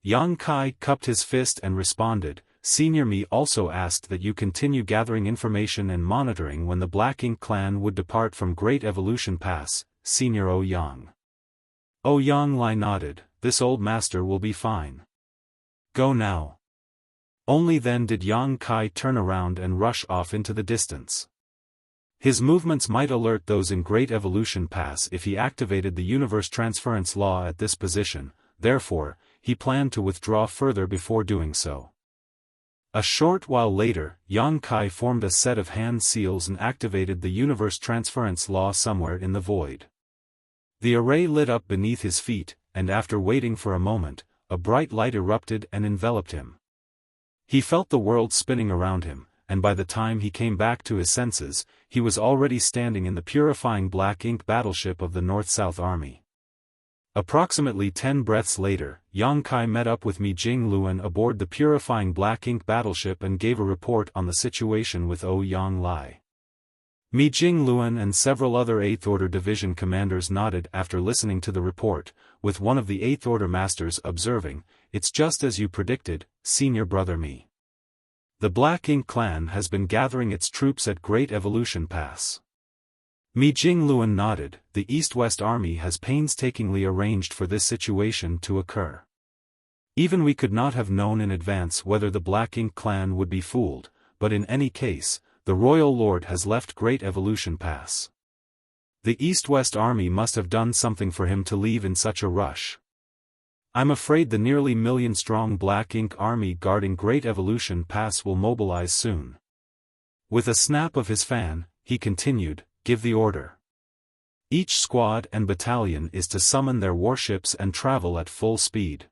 Yang Kai cupped his fist and responded, "Senior Mi also asked that you continue gathering information and monitoring when the Black Ink clan would depart from Great Evolution Pass, Senior Ouyang." Ouyang Lai nodded, "This old master will be fine. Go now." Only then did Yang Kai turn around and rush off into the distance. His movements might alert those in Great Evolution Pass if he activated the universe transference law at this position, therefore, he planned to withdraw further before doing so. A short while later, Yang Kai formed a set of hand seals and activated the universe transference law somewhere in the void. The array lit up beneath his feet, and after waiting for a moment, a bright light erupted and enveloped him. He felt the world spinning around him, and by the time he came back to his senses, he was already standing in the purifying Black Ink battleship of the North-South Army. Approximately 10 breaths later, Yang Kai met up with Mi Jingluan aboard the purifying Black Ink battleship and gave a report on the situation with Ouyang Lai. Mi Jingluan and several other 8th Order Division commanders nodded after listening to the report, with one of the 8th Order masters observing, "It's just as you predicted, senior brother Mi. The Black Ink clan has been gathering its troops at Great Evolution Pass." Mi Jingluan nodded. "The East-West Army has painstakingly arranged for this situation to occur. Even we could not have known in advance whether the Black Ink clan would be fooled, but in any case, the Royal Lord has left Great Evolution Pass. The East-West Army must have done something for him to leave in such a rush. I'm afraid the nearly million-strong Black Ink Army guarding Great Evolution Pass will mobilize soon." With a snap of his fan, he continued, "Give the order. Each squad and battalion is to summon their warships and travel at full speed.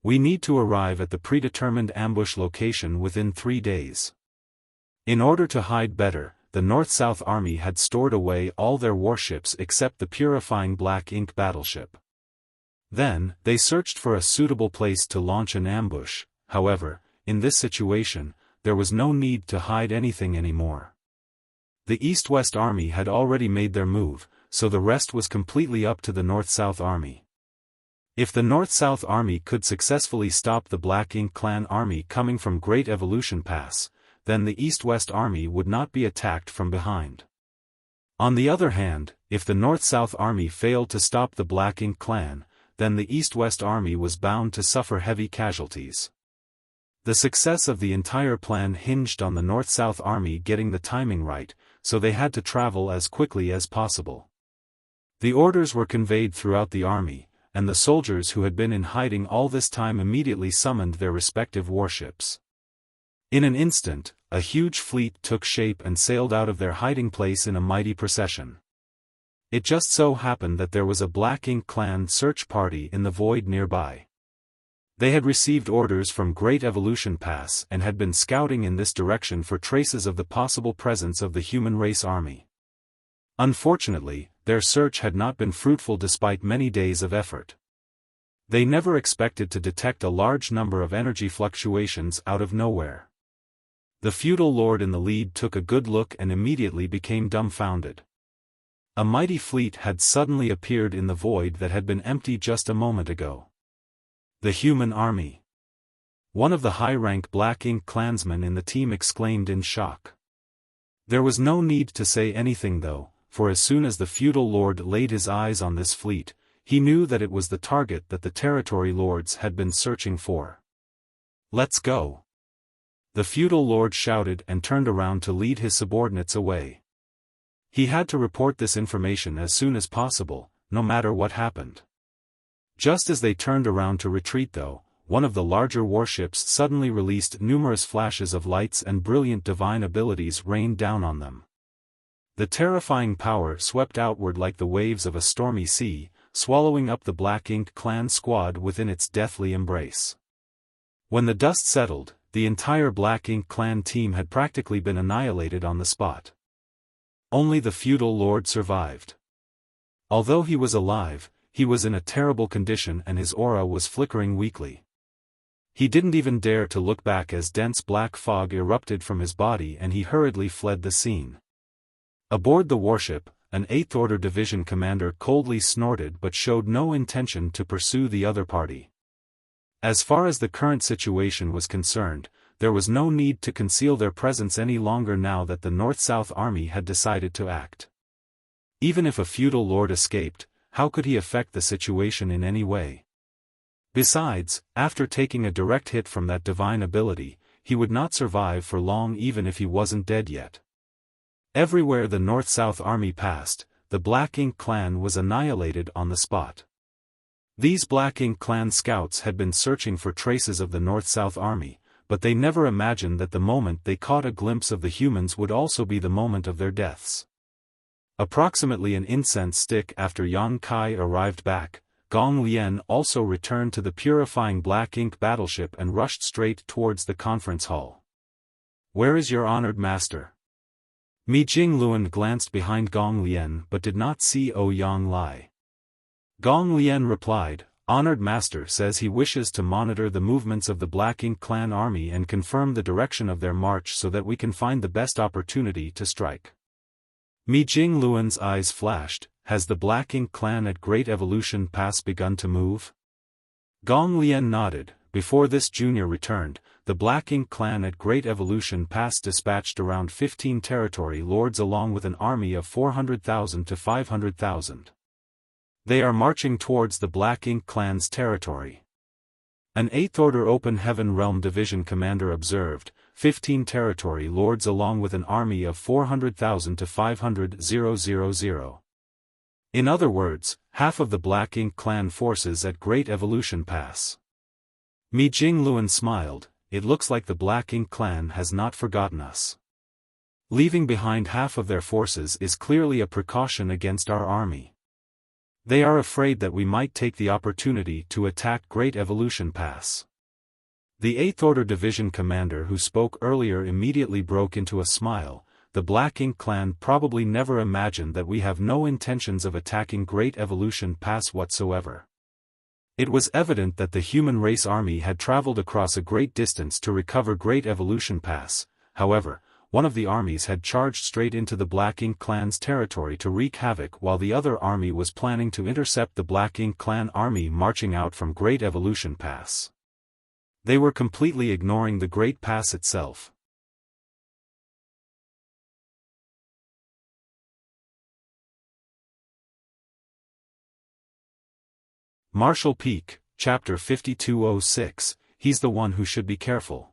We need to arrive at the predetermined ambush location within 3 days." In order to hide better, the North-South Army had stored away all their warships except the purifying Black Ink battleship. Then, they searched for a suitable place to launch an ambush. However, in this situation, there was no need to hide anything anymore. The East-West Army had already made their move, so the rest was completely up to the North-South Army. If the North-South Army could successfully stop the Black Ink clan army coming from Great Evolution Pass, then the East-West Army would not be attacked from behind. On the other hand, if the North-South Army failed to stop the Black Ink clan, then the East-West Army was bound to suffer heavy casualties. The success of the entire plan hinged on the North-South Army getting the timing right, so they had to travel as quickly as possible. The orders were conveyed throughout the army, and the soldiers who had been in hiding all this time immediately summoned their respective warships. In an instant, a huge fleet took shape and sailed out of their hiding place in a mighty procession. It just so happened that there was a Black Ink clan search party in the void nearby. They had received orders from Great Evolution Pass and had been scouting in this direction for traces of the possible presence of the human race army. Unfortunately, their search had not been fruitful despite many days of effort. They never expected to detect a large number of energy fluctuations out of nowhere. The feudal lord in the lead took a good look and immediately became dumbfounded. A mighty fleet had suddenly appeared in the void that had been empty just a moment ago. The human army. One of the high-rank Black Ink clansmen in the team exclaimed in shock. There was no need to say anything though, for as soon as the feudal lord laid his eyes on this fleet, he knew that it was the target that the territory lords had been searching for. "Let's go!" The feudal lord shouted and turned around to lead his subordinates away. He had to report this information as soon as possible, no matter what happened. Just as they turned around to retreat though, one of the larger warships suddenly released numerous flashes of lights and brilliant divine abilities rained down on them. The terrifying power swept outward like the waves of a stormy sea, swallowing up the Black Ink clan squad within its deathly embrace. When the dust settled, the entire Black Ink clan team had practically been annihilated on the spot. Only the feudal lord survived. Although he was alive, he was in a terrible condition and his aura was flickering weakly. He didn't even dare to look back as dense black fog erupted from his body and he hurriedly fled the scene. Aboard the warship, an 8th Order Division commander coldly snorted but showed no intention to pursue the other party. As far as the current situation was concerned, there was no need to conceal their presence any longer now that the North-South Army had decided to act. Even if a feudal lord escaped, how could he affect the situation in any way? Besides, after taking a direct hit from that divine ability, he would not survive for long even if he wasn't dead yet. Everywhere the North-South Army passed, the Black Ink clan was annihilated on the spot. These Black Ink clan scouts had been searching for traces of the North-South Army, but they never imagined that the moment they caught a glimpse of the humans would also be the moment of their deaths. Approximately an incense stick after Yang Kai arrived back, Gong Lian also returned to the purifying Black Ink battleship and rushed straight towards the conference hall. "Where is your honored master?" Mi Jingluan glanced behind Gong Lian but did not see Ouyang Lai. Gong Lian replied, "Honored master says he wishes to monitor the movements of the Black Ink clan army and confirm the direction of their march so that we can find the best opportunity to strike." Mi Jingluan's eyes flashed. Has the Black Ink clan at Great Evolution Pass begun to move? Gong Lian nodded. Before this junior returned, the Black Ink clan at Great Evolution Pass dispatched around 15 territory lords along with an army of 400,000 to 500,000. They are marching towards the Black Ink clan's territory. An 8th Order Open Heaven Realm Division commander observed, 15 territory lords along with an army of 400,000 to 500,000. In other words, half of the Black Ink clan forces at Great Evolution Pass. Mi Jingluan smiled. It looks like the Black Ink clan has not forgotten us. Leaving behind half of their forces is clearly a precaution against our army. They are afraid that we might take the opportunity to attack Great Evolution Pass. The 8th Order Division commander who spoke earlier immediately broke into a smile. The Black Ink clan probably never imagined that we have no intentions of attacking Great Evolution Pass whatsoever. It was evident that the human race army had traveled across a great distance to recover Great Evolution Pass. However, one of the armies had charged straight into the Black Ink clan's territory to wreak havoc while the other army was planning to intercept the Black Ink clan army marching out from Great Evolution Pass. They were completely ignoring the Great Pass itself. Marshal Peak, Chapter 5206, He's the one who should be careful.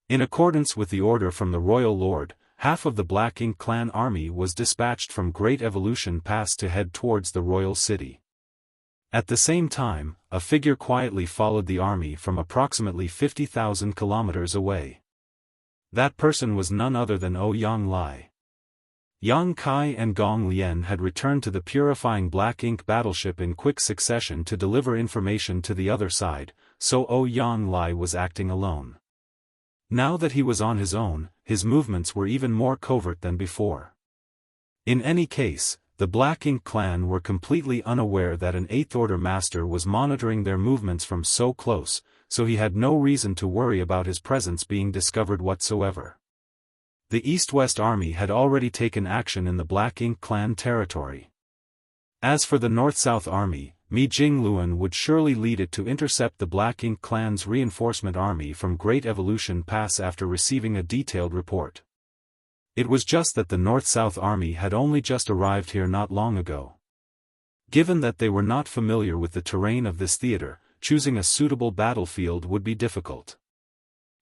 In accordance with the order from the Royal Lord, half of the Black Ink clan army was dispatched from Great Evolution Pass to head towards the Royal City. At the same time, a figure quietly followed the army from approximately 50,000 kilometers away. That person was none other than Ouyang Lai. Yang Kai and Gong Lian had returned to the purifying Black Ink battleship in quick succession to deliver information to the other side, so Ouyang Lai was acting alone. Now that he was on his own, his movements were even more covert than before. In any case, the Black Ink clan were completely unaware that an 8th Order master was monitoring their movements from so close, so he had no reason to worry about his presence being discovered whatsoever. The East-West Army had already taken action in the Black Ink clan territory. As for the North-South Army, Mi Jingluan would surely lead it to intercept the Black Ink clan's reinforcement army from Great Evolution Pass after receiving a detailed report. It was just that the North-South Army had only just arrived here not long ago. Given that they were not familiar with the terrain of this theater, choosing a suitable battlefield would be difficult.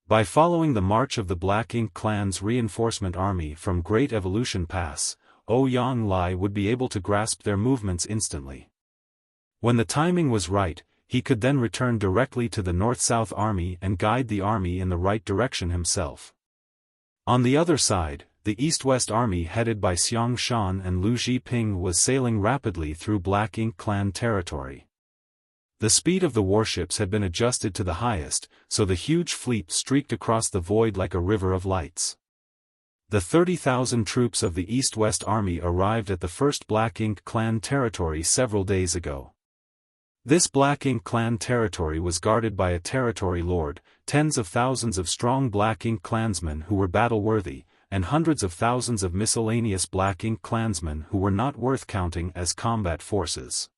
By following the march of the Black Ink clan's reinforcement army from Great Evolution Pass, Ouyang Lai would be able to grasp their movements instantly. When the timing was right, he could then return directly to the North-South Army and guide the army in the right direction himself. On the other side, the East-West Army headed by Xiaofan and Lu Zhiping was sailing rapidly through Black Ink clan territory. The speed of the warships had been adjusted to the highest, so the huge fleet streaked across the void like a river of lights. The 30,000 troops of the East-West Army arrived at the first Black Ink clan territory several days ago. This Black Ink clan territory was guarded by a territory lord, tens of thousands of strong Black Ink clansmen who were battle-worthy, and hundreds of thousands of miscellaneous Black Ink clansmen who were not worth counting as combat forces.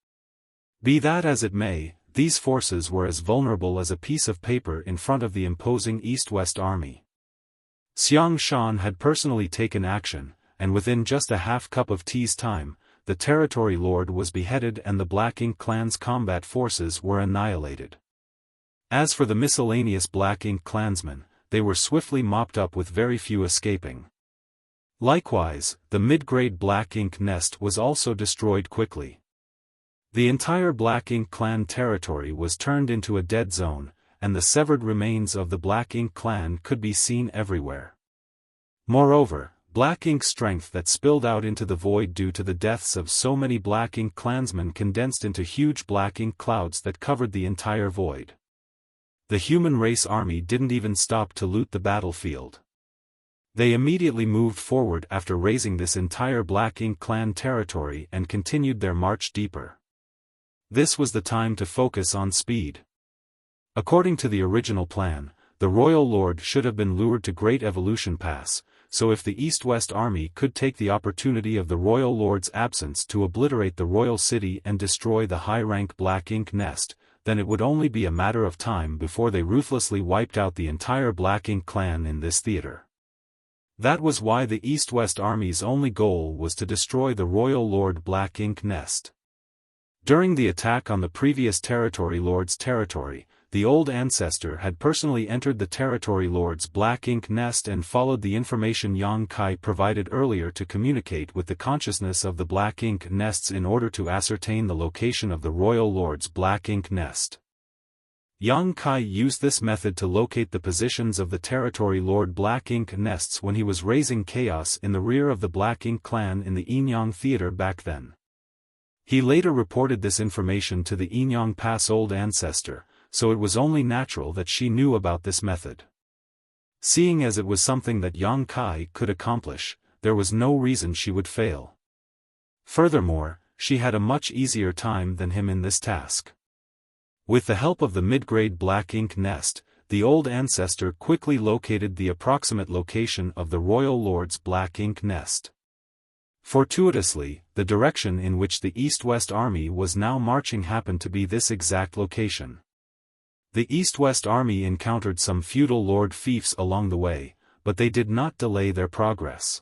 Be that as it may, these forces were as vulnerable as a piece of paper in front of the imposing East-West Army. Xiaofan had personally taken action, and within just a half cup of tea's time, the territory lord was beheaded and the Black Ink clan's combat forces were annihilated. As for the miscellaneous Black Ink clansmen, they were swiftly mopped up with very few escaping. Likewise, the mid-grade Black Ink nest was also destroyed quickly. The entire Black Ink clan territory was turned into a dead zone, and the severed remains of the Black Ink clan could be seen everywhere. Moreover, Black Ink strength that spilled out into the void due to the deaths of so many Black Ink clansmen condensed into huge Black Ink clouds that covered the entire void. The human race army didn't even stop to loot the battlefield. They immediately moved forward after razing this entire Black Ink clan territory and continued their march deeper. This was the time to focus on speed. According to the original plan, the Royal Lord should have been lured to Great Evolution Pass, so if the East-West Army could take the opportunity of the royal lord's absence to obliterate the royal city and destroy the high-rank Black Ink Nest, then it would only be a matter of time before they ruthlessly wiped out the entire Black Ink clan in this theater. That was why the East-West Army's only goal was to destroy the royal lord Black Ink Nest. During the attack on the previous territory lord's territory, the old ancestor had personally entered the territory lord's Black Ink Nest and followed the information Yang Kai provided earlier to communicate with the consciousness of the Black Ink Nests in order to ascertain the location of the royal lord's Black Ink Nest. Yang Kai used this method to locate the positions of the territory lord Black Ink Nests when he was raising chaos in the rear of the Black Ink clan in the Enyang Theater back then. He later reported this information to the Enyang Pass old ancestor, so it was only natural that she knew about this method. Seeing as it was something that Yang Kai could accomplish, there was no reason she would fail. Furthermore, she had a much easier time than him in this task. With the help of the mid-grade Black Ink Nest, the old ancestor quickly located the approximate location of the royal lord's Black Ink Nest. Fortuitously, the direction in which the East-West Army was now marching happened to be this exact location. The East-West Army encountered some feudal lord fiefs along the way, but they did not delay their progress.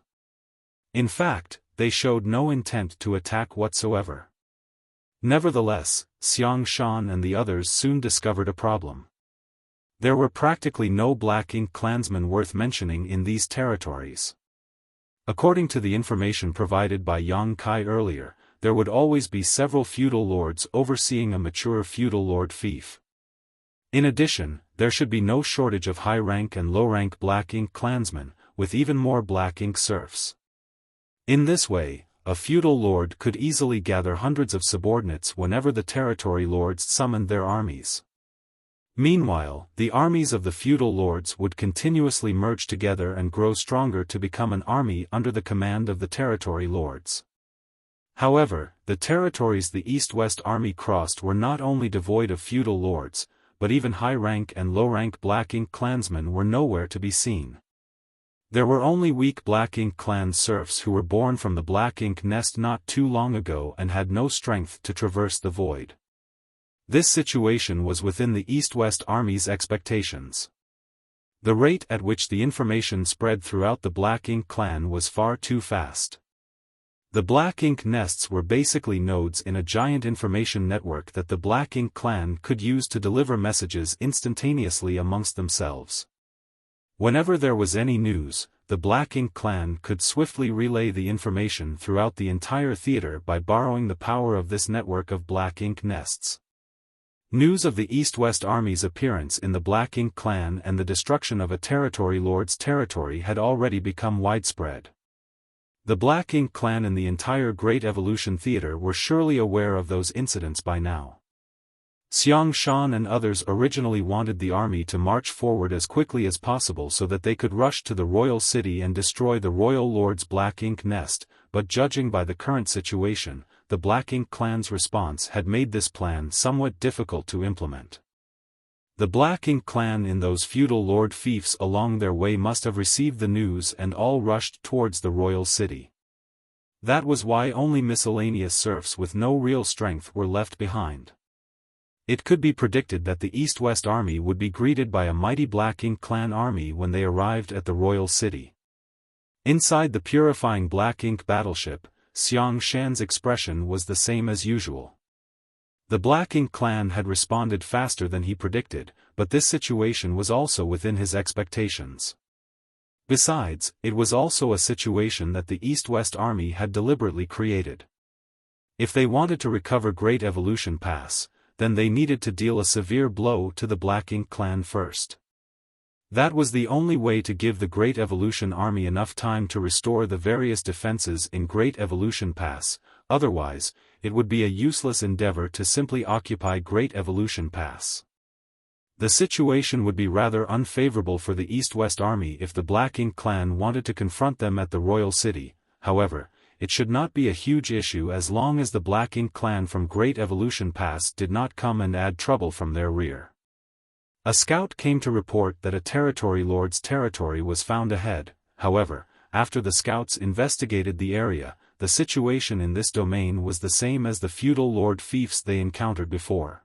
In fact, they showed no intent to attack whatsoever. Nevertheless, Xiaofan and the others soon discovered a problem. There were practically no Black Ink clansmen worth mentioning in these territories. According to the information provided by Yang Kai earlier, there would always be several feudal lords overseeing a mature feudal lord fief. In addition, there should be no shortage of high-rank and low-rank Black Ink clansmen, with even more Black Ink serfs. In this way, a feudal lord could easily gather hundreds of subordinates whenever the territory lords summoned their armies. Meanwhile, the armies of the feudal lords would continuously merge together and grow stronger to become an army under the command of the territory lords. However, the territories the East-West Army crossed were not only devoid of feudal lords, but even high-rank and low-rank Black Ink clansmen were nowhere to be seen. There were only weak Black Ink clan serfs who were born from the Black Ink Nest not too long ago and had no strength to traverse the void. This situation was within the East-West Army's expectations. The rate at which the information spread throughout the Black Ink clan was far too fast. The Black Ink Nests were basically nodes in a giant information network that the Black Ink clan could use to deliver messages instantaneously amongst themselves. Whenever there was any news, the Black Ink clan could swiftly relay the information throughout the entire theater by borrowing the power of this network of Black Ink Nests. News of the East-West Army's appearance in the Black Ink clan and the destruction of a territory lord's territory had already become widespread. The Black Ink clan and the entire Great Evolution Theater were surely aware of those incidents by now. Xiaofan and others originally wanted the army to march forward as quickly as possible so that they could rush to the royal city and destroy the royal lord's Black Ink Nest, but judging by the current situation, the Black Ink clan's response had made this plan somewhat difficult to implement. The Black Ink clan in those feudal lord fiefs along their way must have received the news and all rushed towards the royal city. That was why only miscellaneous serfs with no real strength were left behind. It could be predicted that the East-West Army would be greeted by a mighty Black Ink clan army when they arrived at the royal city. Inside the purifying Black Ink battleship, Xiaofan's expression was the same as usual. The Black Ink clan had responded faster than he predicted, but this situation was also within his expectations. Besides, it was also a situation that the East-West Army had deliberately created. If they wanted to recover Great Evolution Pass, then they needed to deal a severe blow to the Black Ink clan first. That was the only way to give the Great Evolution Army enough time to restore the various defenses in Great Evolution Pass, otherwise, it would be a useless endeavor to simply occupy Great Evolution Pass. The situation would be rather unfavorable for the East-West Army if the Black Ink clan wanted to confront them at the royal city. However, it should not be a huge issue as long as the Black Ink clan from Great Evolution Pass did not come and add trouble from their rear. A scout came to report that a territory lord's territory was found ahead. However, after the scouts investigated the area, the situation in this domain was the same as the feudal lord fiefs they encountered before.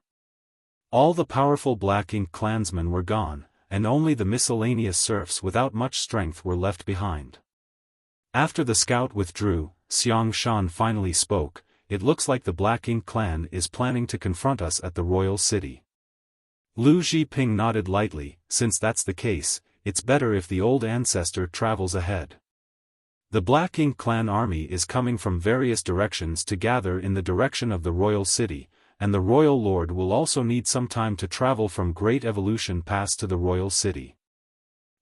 All the powerful Black Ink clansmen were gone, and only the miscellaneous serfs without much strength were left behind. After the scout withdrew, Xiaofan finally spoke. It looks like the Black Ink clan is planning to confront us at the royal city. Lu Zhiping nodded lightly. Since that's the case, it's better if the old ancestor travels ahead. The Black Ink clan army is coming from various directions to gather in the direction of the royal city, and the royal lord will also need some time to travel from Great Evolution Pass to the royal city.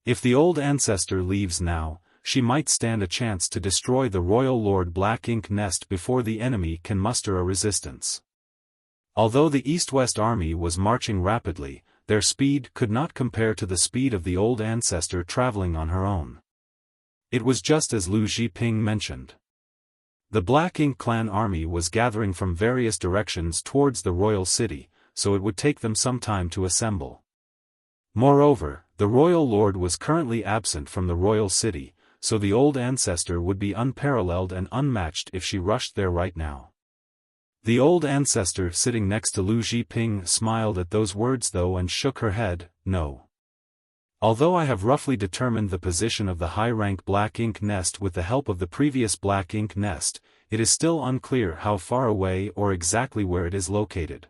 If the old ancestor leaves now, she might stand a chance to destroy the royal lord Black Ink nest before the enemy can muster a resistance. Although the East-West army was marching rapidly, their speed could not compare to the speed of the old ancestor traveling on her own. It was just as Lu Zhiping mentioned. The Black Ink clan army was gathering from various directions towards the royal city, so it would take them some time to assemble. Moreover, the royal lord was currently absent from the royal city, so the old ancestor would be unparalleled and unmatched if she rushed there right now. The old ancestor sitting next to Lu Zhiping smiled at those words though and shook her head. No. Although I have roughly determined the position of the high-rank Black Ink nest with the help of the previous Black Ink nest, it is still unclear how far away or exactly where it is located.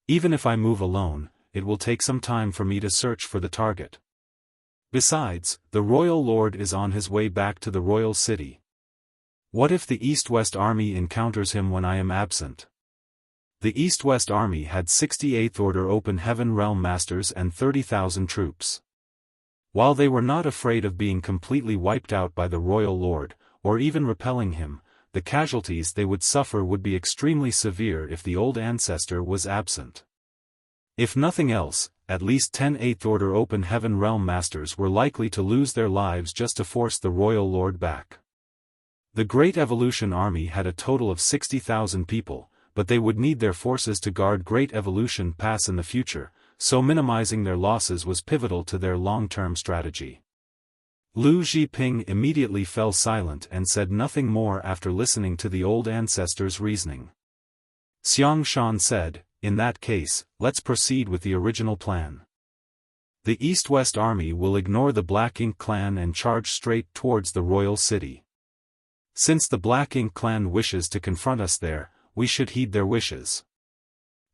Even if I move alone, it will take some time for me to search for the target. Besides, the royal lord is on his way back to the royal city. What if the East-West army encounters him when I am absent? The East-West army had 68th Order Open Heaven Realm Masters and 30,000 troops. While they were not afraid of being completely wiped out by the royal lord, or even repelling him, the casualties they would suffer would be extremely severe if the old ancestor was absent. If nothing else, at least 10 8th Order Open Heaven Realm Masters were likely to lose their lives just to force the royal lord back. The Great Evolution Army had a total of 60,000 people, but they would need their forces to guard Great Evolution Pass in the future, so minimizing their losses was pivotal to their long-term strategy. Lu Zhiping immediately fell silent and said nothing more after listening to the old ancestor's reasoning. Xiaofan said, "In that case, let's proceed with the original plan. The East-West army will ignore the Black Ink clan and charge straight towards the royal city. Since the Black Ink clan wishes to confront us there, we should heed their wishes."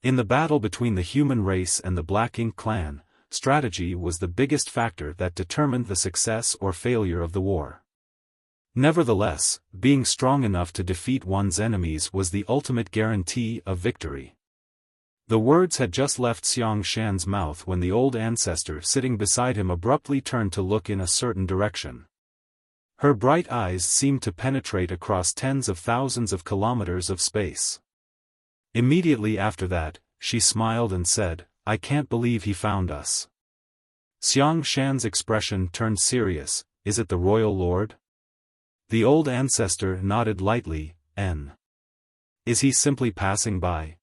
In the battle between the human race and the Black Ink clan, strategy was the biggest factor that determined the success or failure of the war. Nevertheless, being strong enough to defeat one's enemies was the ultimate guarantee of victory. The words had just left Xiaofan's mouth when the old ancestor sitting beside him abruptly turned to look in a certain direction. Her bright eyes seemed to penetrate across tens of thousands of kilometers of space. Immediately after that, she smiled and said, "I can't believe he found us." Xiaofan's expression turned serious. "Is it the royal lord?" The old ancestor nodded lightly. Is he simply passing by?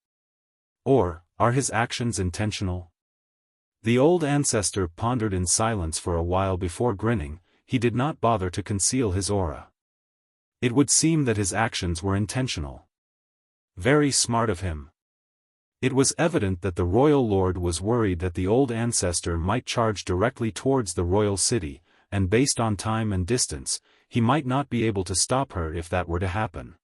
Or, are his actions intentional?" The old ancestor pondered in silence for a while before grinning. He did not bother to conceal his aura. It would seem that his actions were intentional. Very smart of him. It was evident that the royal lord was worried that the old ancestor might charge directly towards the royal city, and based on time and distance, he might not be able to stop her if that were to happen.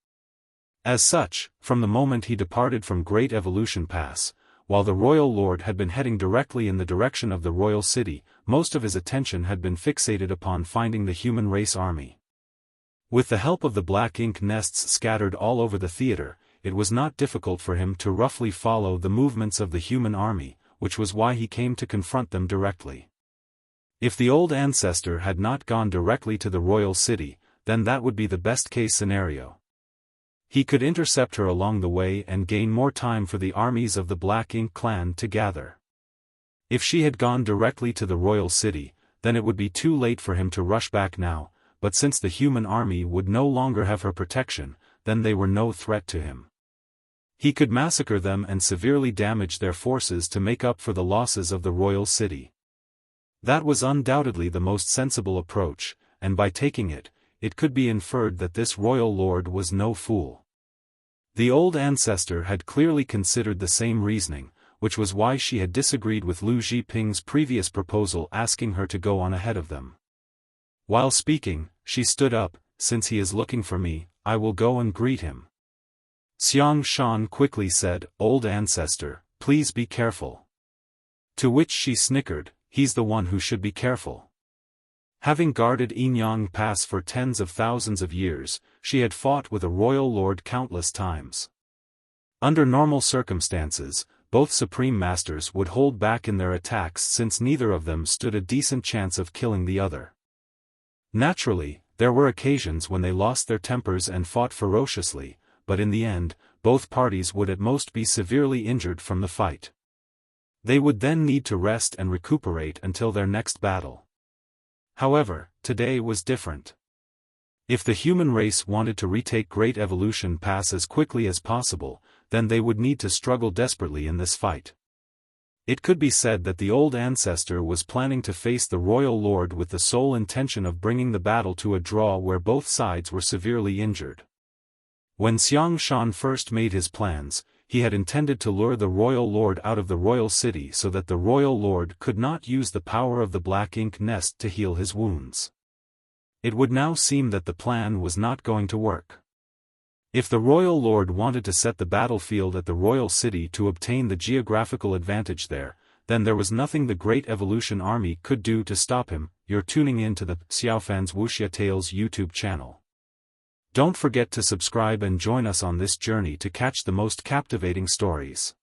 As such, from the moment he departed from Great Evolution Pass, while the royal lord had been heading directly in the direction of the royal city, most of his attention had been fixated upon finding the human race army. With the help of the Black Ink nests scattered all over the theater, it was not difficult for him to roughly follow the movements of the human army, which was why he came to confront them directly. If the old ancestor had not gone directly to the royal city, then that would be the best-case scenario. He could intercept her along the way and gain more time for the armies of the Black Ink clan to gather. If she had gone directly to the royal city, then it would be too late for him to rush back now, but since the human army would no longer have her protection, then they were no threat to him. He could massacre them and severely damage their forces to make up for the losses of the royal city. That was undoubtedly the most sensible approach, and by taking it, it could be inferred that this royal lord was no fool. The old ancestor had clearly considered the same reasoning, which was why she had disagreed with Lu Zhiping's previous proposal asking her to go on ahead of them. While speaking, she stood up. Since he is looking for me, I will go and greet him. Xiaofan quickly said, Old ancestor, please be careful. To which she snickered, he's the one who should be careful. Having guarded Yinyang Pass for tens of thousands of years, she had fought with a royal lord countless times. Under normal circumstances, both supreme masters would hold back in their attacks since neither of them stood a decent chance of killing the other. Naturally, there were occasions when they lost their tempers and fought ferociously, but in the end, both parties would at most be severely injured from the fight. They would then need to rest and recuperate until their next battle. However, today was different. If the human race wanted to retake Great Evolution Pass as quickly as possible, then they would need to struggle desperately in this fight. It could be said that the old ancestor was planning to face the royal lord with the sole intention of bringing the battle to a draw where both sides were severely injured. When Xiaofan first made his plans, he had intended to lure the royal lord out of the royal city so that the royal lord could not use the power of the black ink nest to heal his wounds. It would now seem that the plan was not going to work. If the royal lord wanted to set the battlefield at the royal city to obtain the geographical advantage there, then there was nothing the Great Evolution Army could do to stop him. You're tuning in to the Xiaofan's Wuxia Tales YouTube channel. Don't forget to subscribe and join us on this journey to catch the most captivating stories.